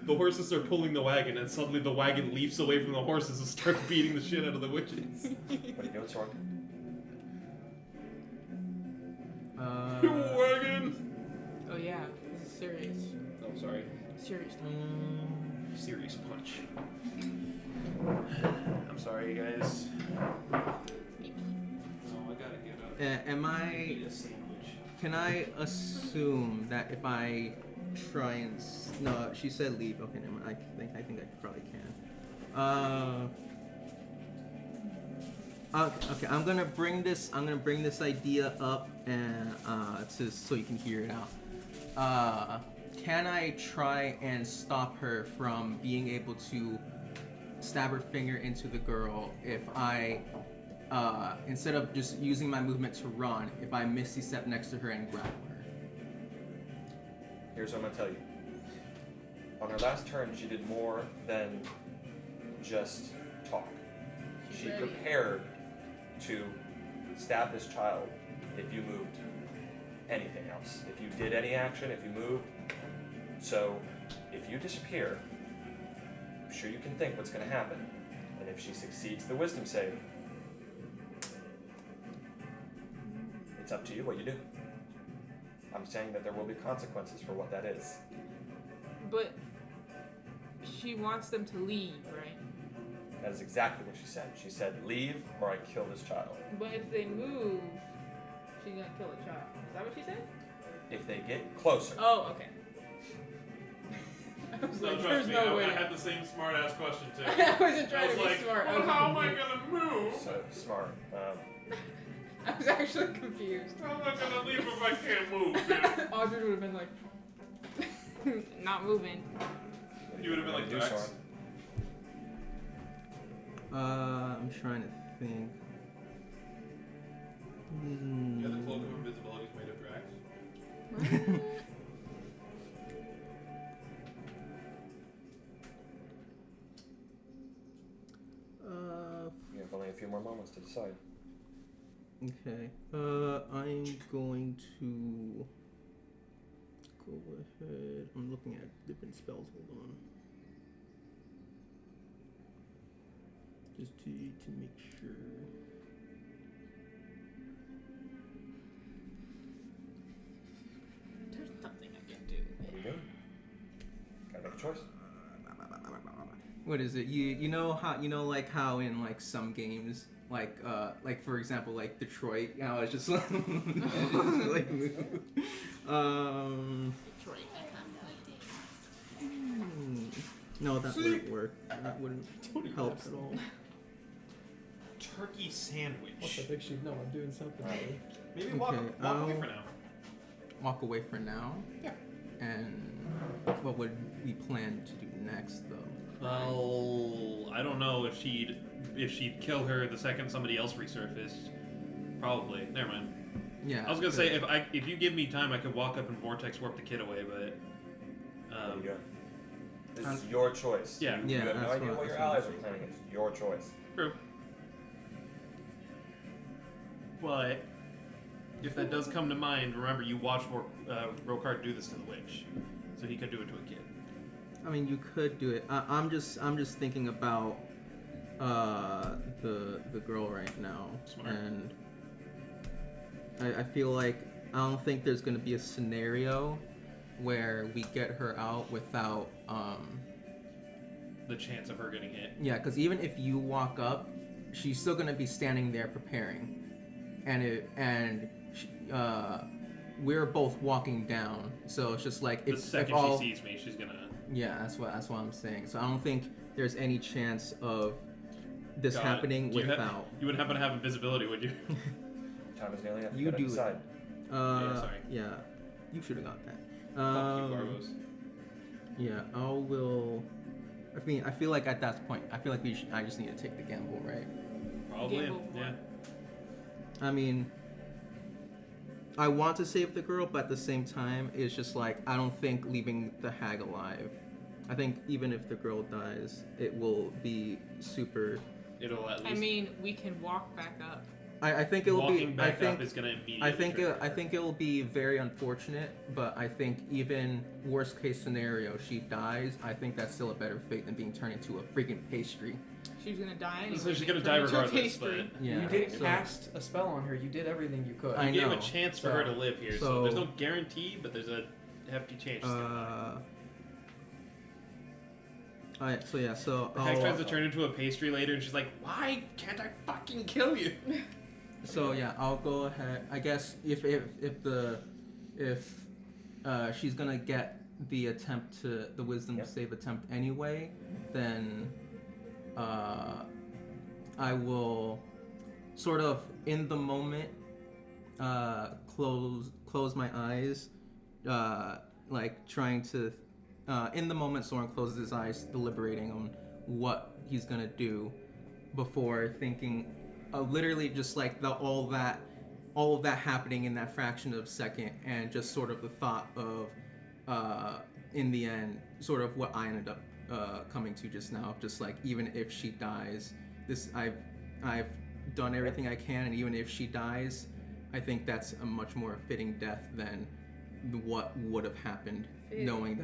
The horses are pulling the wagon, and suddenly the wagon leaps away from the horses and starts beating the shit out of the witches. What are you doing, Soren? Wagon! Oh yeah, this is serious. Oh, sorry. Serious. Serious punch. I'm sorry, guys. Oh, I gotta get up. Am I? Eat a sandwich. Can I assume that if I try and no, she said leave. Okay, never mind. I think I probably can. Okay, I'm gonna bring this idea up and so you can hear it out. Can I try and stop her from being able to stab her finger into the girl if I, instead of just using my movement to run, if I misty step next to her and grab her? Here's what I'm gonna tell you. On her last turn, she did more than just talk. She Ready. prepared to stab this child if you moved anything else. If you did any action, if you moved. So, if you disappear, I'm sure you can think what's going to happen. And if she succeeds the wisdom save, it's up to you what you do. I'm saying that there will be consequences for what that is. But she wants them to leave, right? That is exactly what she said. She said, leave or I kill this child. But if they move, she's gonna kill the child. Is that what she said? If they get closer. Oh, okay. I was No, like, trust there's me, no I way. had the same smart ass question too. I wasn't trying I to was be like, smart. well, how am I gonna move? So smart. I was actually confused. How am I gonna leave if I can't move, man? Audrey would have been like, not moving. You would have been like, do, Drax. Soren? I'm trying to think. Yeah, the cloak of invisibility is made of Drax. You have only a few more moments to decide. Okay. I'm going to go ahead. I'm looking at different spells. Hold on. Just to make sure. There's nothing I can do. What are you doing? Gotta make a choice. What is it? You know how in like some games like for example like Detroit, it's just like no, that wouldn't work. That wouldn't help at all. Turkey sandwich. What's the big sheep? No, I'm doing something. Maybe walk away for now. Walk away for now. Yeah. And what would we plan to do next, though? Well, I don't know if she'd kill her the second somebody else resurfaced. Probably. Never mind. Yeah. I was gonna say if you give me time, I could walk up and vortex warp the kid away, but There you go. This is your choice. Yeah. You have no that's idea what your that's allies are planning. It's your choice. true. But if that does come to mind, remember you watched for Rokard do this to the witch, so he could do it to a kid. I mean, you could do it. I'm just thinking about the the girl right now, Smart. and I feel like I don't think there's gonna be a scenario where we get her out without The chance of her getting hit. yeah, because even if you walk up, she's still gonna be standing there preparing, and we're both walking down, so it's just like The if second all she sees me, she's gonna. yeah, that's what I'm saying. So I don't think there's any chance of this God, happening do you have- without. You wouldn't happen to have invisibility, would you? Time is nearly up. You Gotta do it. decide. Yeah, sorry. Yeah, you should have got that. Fuck you, Barbos. Yeah, I mean, I feel like at that point, I feel like I just need to take the gamble, right? Probably. Gamble. Yeah. I mean, I want to save the girl, but at the same time, it's just like I don't think leaving the hag alive. I think even if the girl dies, it will be super. It'll at least. I mean, we can walk back up. I think it will be. Walking back I think up is gonna immediately. I think trigger I her. think it will be very unfortunate, but I think even worst case scenario, she dies. I think that's still a better fate than being turned into a freaking pastry. She's gonna die anyway. So she's gonna Turn die into a regardless, pastry. but Yeah. You did so- cast a spell on her. You did everything you could. I you gave know. a chance for So- her to live here, so so- there's no guarantee, but there's a hefty chance. she's gonna die. Alright, so yeah, so The hag tries to I'll, turn into a pastry later, and she's like, "Why can't I fucking kill you?" so yeah, I'll go ahead. I guess if she's gonna get the attempt to the wisdom Yep. save attempt anyway, then I will sort of in the moment close my eyes, like trying to in the moment Soren closes his eyes, deliberating on what he's gonna do before thinking literally just like all of that happening in that fraction of a second, and just sort of the thought of in the end sort of what I ended up coming to just now, just like even if she dies, this I've done everything I can, and even if she dies, I think that's a much more fitting death than what would have happened, Fitting. knowing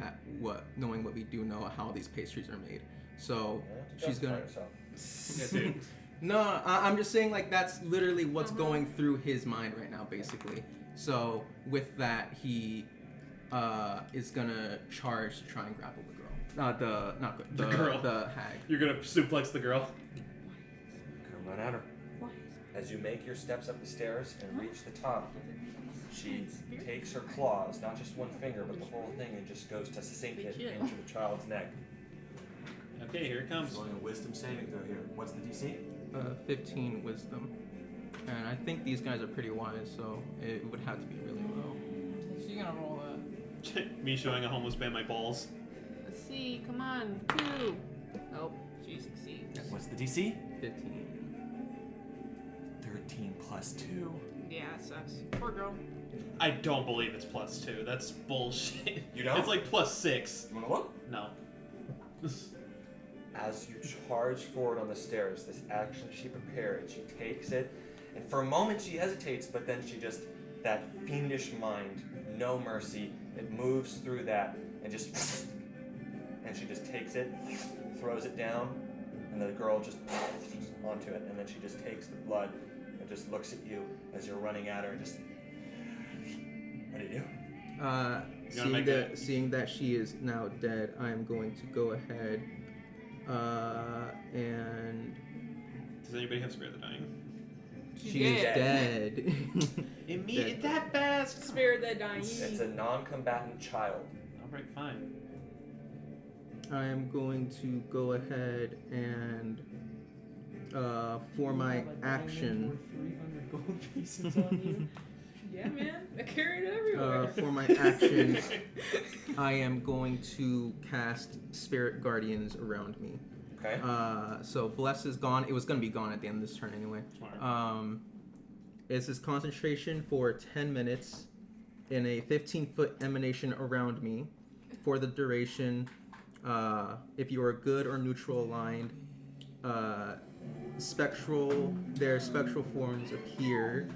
what we do know how these pastries are made. So You have to she's justify gonna. yourself. Yeah, dude. No, I'm just saying like that's literally what's going through his mind right now, basically. So with that, he is gonna charge to try and grapple the girl. The girl. the hag. You're gonna suplex the girl. Gonna run at her. As you make your steps up the stairs and reach the top, she takes her claws, not just one finger, but the whole thing, and just goes to sink it into the child's neck. Okay, here it comes. Rolling a wisdom saving throw here. What's the DC? 15 wisdom, and I think these guys are pretty wise, so it would have to be really low. She's gonna roll a. Me showing a homeless man my balls. Let's see. Come on. 2. Oh, she succeeds. What's the DC? 15. 13 plus 2. Yeah, it sucks. Poor girl. I don't believe it's +2. That's bullshit. You don't? It's like +6. You wanna look? No. As you charge forward on the stairs, this action she prepared, she takes it, and for a moment she hesitates, but then she just, that fiendish mind, no mercy, it moves through that, and just, and she just takes it, throws it down, and the girl just onto it, and then she just takes the blood and just looks at you as you're running at her and just, what do you do? Seeing that she is now dead, I am going to go ahead and Does anybody have Spare the Dying? she is dead. Immediate that fast? Spare the dying. It's a non-combatant child. Alright, fine. I am going to go ahead and for my action. 300 gold pieces on you. Yeah, man. I carry it everywhere. For my action, I am going to cast Spirit Guardians around me. Okay. So Bless is gone. It was going to be gone at the end of this turn anyway. Smart. It's his concentration for 10 minutes in a 15-foot emanation around me. For the duration, if you are good or neutral aligned, their spectral forms appear.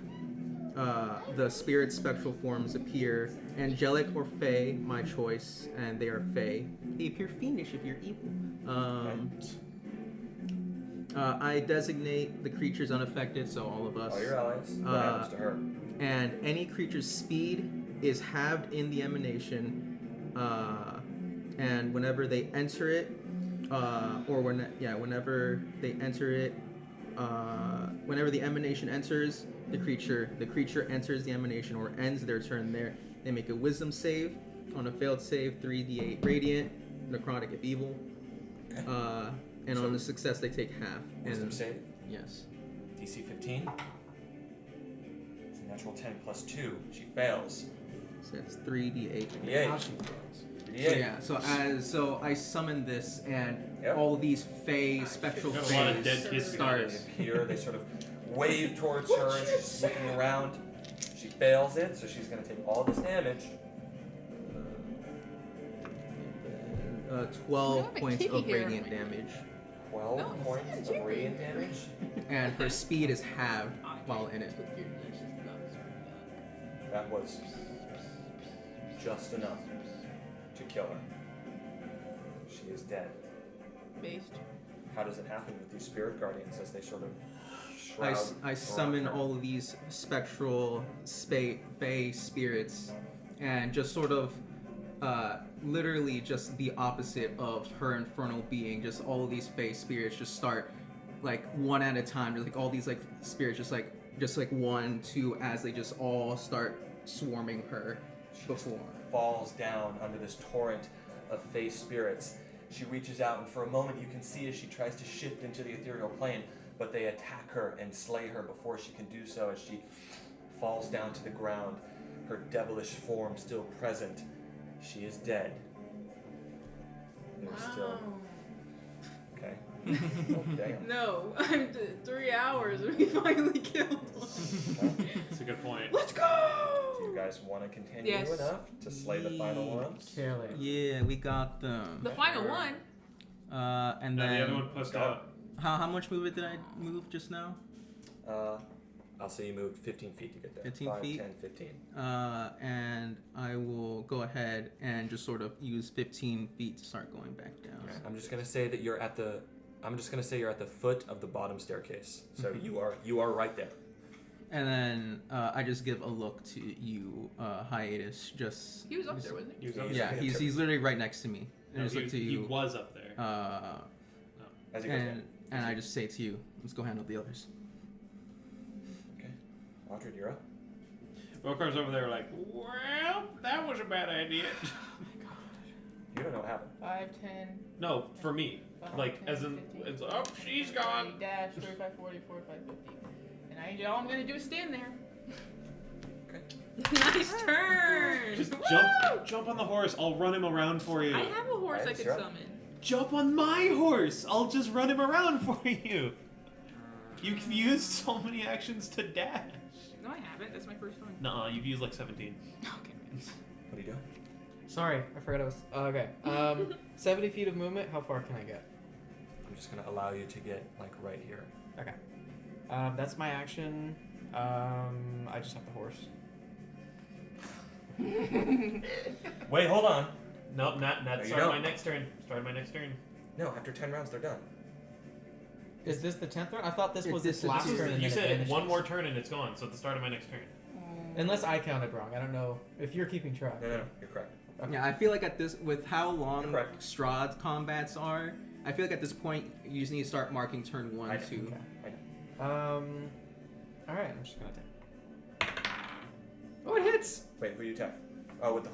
The spirit spectral forms appear angelic or fey, my choice, and they are fey. They appear fiendish if you're evil. I designate the creatures unaffected, so all of us. All your allies. What happens to her? And any creature's speed is halved in the emanation, and whenever they enter it, whenever they enter it, whenever the emanation enters the creature enters the emanation or ends their turn there. They make a wisdom save. On a failed save, 3d8 radiant, necrotic if evil. Okay. And So- on a success, they take half. Wisdom And- save. Yes. DC 15. It's a natural 10 plus 2. She fails. So it's 3d8. 3d8. How she fails. 3d8. So so I summon this, and Yep. all these fey spectral Got a lot of fays dead kids start. They appear, they sort of wave towards her, and she's looking around. She fails it, so she's going to take all this damage. 12 You have a points kitty of here. radiant damage, 12 No, points it's of not radiant damage. and her speed is halved while in it. That was just enough to kill her. She is dead. Based. How does it happen with these spirit guardians as they sort of I shroud around summon her? all of these spectral fey spirits, and just sort of literally just the opposite of her infernal being. Just all of these fey spirits just start like one at a time. Just like all these like spirits, just like 1, 2, as they just all start swarming her. Before Falls down under this torrent of face spirits. She reaches out, and for a moment you can see as she tries to shift into the ethereal plane, but they attack her and slay her before she can do so as she falls down to the ground, her devilish form still present. She is dead. There's still... Okay. Oh, damn. No, I'm 3 hours and we finally killed one. That's a good point. Let's go! Do you guys want to continue Yes. enough to slay the final ones? Kill it. yeah, we got them. The final one. And No, then the other one pushed out. how much movement did I move just now? I'll say you moved 15 feet to get there. 15 5, feet? 10, 15. And I will go ahead and just sort of use 15 feet to start going back down. Okay, I'm just gonna say that you're at the. I'm just gonna say you're at the foot of the bottom staircase. So you are right there. And then I just give a look to you, Hiatus. Just He was up there, wasn't he? He was up yeah, there. he's literally right next to me. And No, I just look to he you. was up there. As he goes down. And I just say to you, let's go handle the others. Okay. Audrey, you're up. Rokar's over there like, well, that was a bad idea. You don't know what happened. 5, 10. No, for me. 5, Like, 10, as in, 15, it's, oh, she's gone. 20, dash, 35, 40, 45, 50. And all I'm gonna do is stand there. Okay. Nice turn! Just Woo! jump on the horse. I'll run him around for you. I have a horse I Alright, could sure. summon. Jump on my horse. I'll just run him around for you. You've used so many actions to dash. No, I haven't. That's my first one. Nuh-uh, you've used like 17. Okay. What are you doing? Sorry, I forgot I was. Okay. 70 feet of movement. How far can I get? I'm just gonna allow you to get like right here. Okay. That's my action. I just have the horse. Wait, hold on. Nope, not No, you start of my don't. next turn. Start of my next turn. No, after 10 rounds they're done. Is this the 10th round? I thought this was This this is- last this is turn. the- and You then it said vanishes. one more turn and it's gone. So at the start of my next turn. Unless I counted wrong. I don't know if you're keeping track. No, you're correct. Yeah, I feel like at this, with how long Correct. Strahd's combats are, I feel like at this point you just need to start marking turn 1, I know. 2. Okay. All right. I'm just gonna attack. Oh, it hits. Wait, who you attack? Oh, what the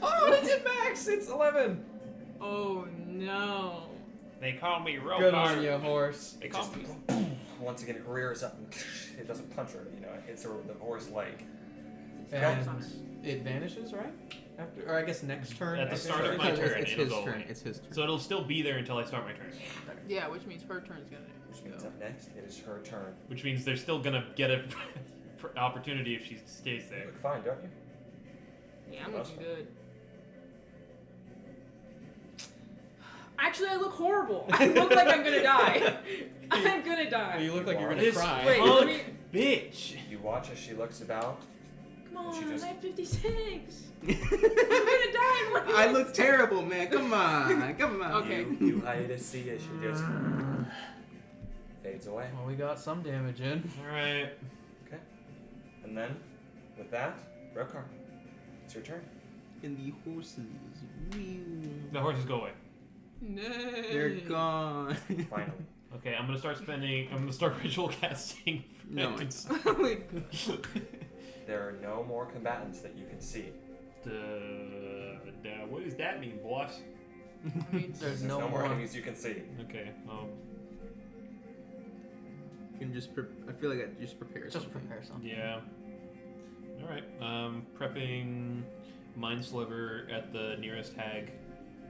Oh, it did max. It's 11. Oh no. They call me Rokar. Good on you, horse. They It call just me. once again it rears up and it doesn't punch her, it hits her with the horse leg. And it vanishes, right? After, or I guess next turn. At the next start of turn. my Because turn, it's it'll his go turn. away. It's his turn. So it'll still be there until I start my turn. Yeah, which means her turn's gonna Which means go. up next it is her turn. Which means they're still gonna get a opportunity if she stays You there. look fine, don't you? Yeah, I'm That's looking fine. good. Actually, I look horrible. I look like I'm gonna die. I'm gonna die. You look like you're gonna This cry. Wait, let punk me- bitch. You watch as she looks about, Come on, She just- I have 56. I'm gonna die in 1 I minute. look terrible, man. Come on, come on. Okay. You hiatus see as she just fades away. Well, we got some damage in. Alright. And then, with that, Rokar, it's your turn. And the horses, The horses go away. they're gone. Finally. Okay, I'm gonna start ritual casting. No, Vengeance. There are no more combatants that you can see. What does that mean, boss? I mean, There's There's no more enemies you can see. Okay. Can just I feel like I just prepare Just something. prepare something. Yeah. All right. Prepping mind sliver at the nearest hag.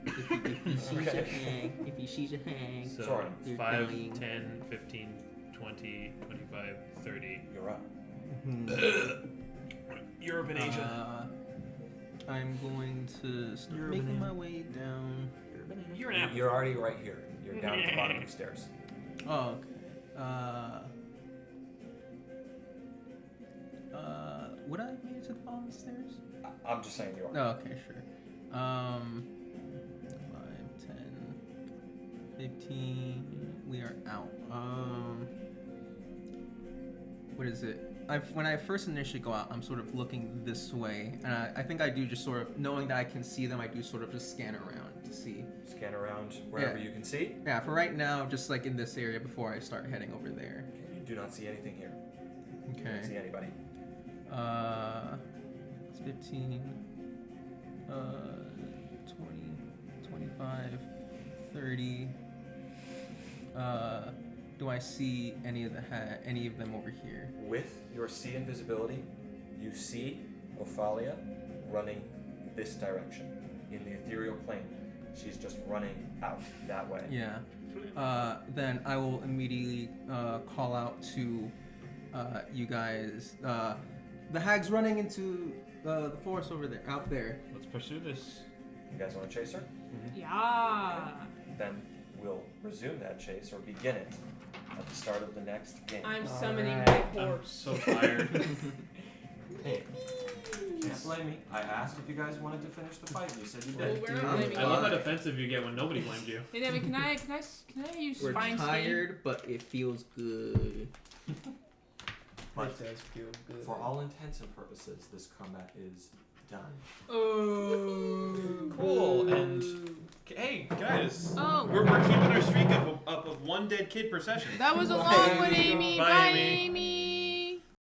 If he sees Okay. a hag, if he sees a hag, So Sorry. You're 5, dying. 10, 15, 20, 25, 30. You're up. Europe and Asia. I'm going to start making my way down. You're an apple. You're already right here. You're down at the bottom of the stairs. Oh, okay. Would I have made it to the bottom of the stairs? I'm just saying you are. No, okay, sure. 5, 10, 15. We are out. What is it? When I first initially go out, I'm sort of looking this way, and I think I do just sort of, knowing that I can see them, I do sort of just scan around to see. Scan around wherever Yeah. you can see. Yeah, for right now, just like in this area before I start heading over there. Okay, you do not see anything here. You don't see Okay. anybody. It's 15, 20, 25, 30. Do I see any of them over here? With your see invisibility, you see Ophalia running this direction in the ethereal plane. She's just running out that way. Yeah. Then I will immediately call out to you guys. The hag's running into the forest over there, out there. Let's pursue this. You guys want to chase her? Yeah. Then we'll resume that chase or begin it at the start of the next game. I'm summoning Alright. my I'm horse. so tired. Can't blame me. I asked if you guys wanted to finish the fight, and you said you Well, did. we're not I'm blaming I you. love how defensive you get when nobody blamed you. Hey, Devin, can I use We're fine tired, but it feels good. But It does feel good. for all intents and purposes, this combat is done. Oh. Cool. And hey, guys, Oh. we're keeping our streak up of one dead kid per session. That was a long one, Amy. Bye, Bye.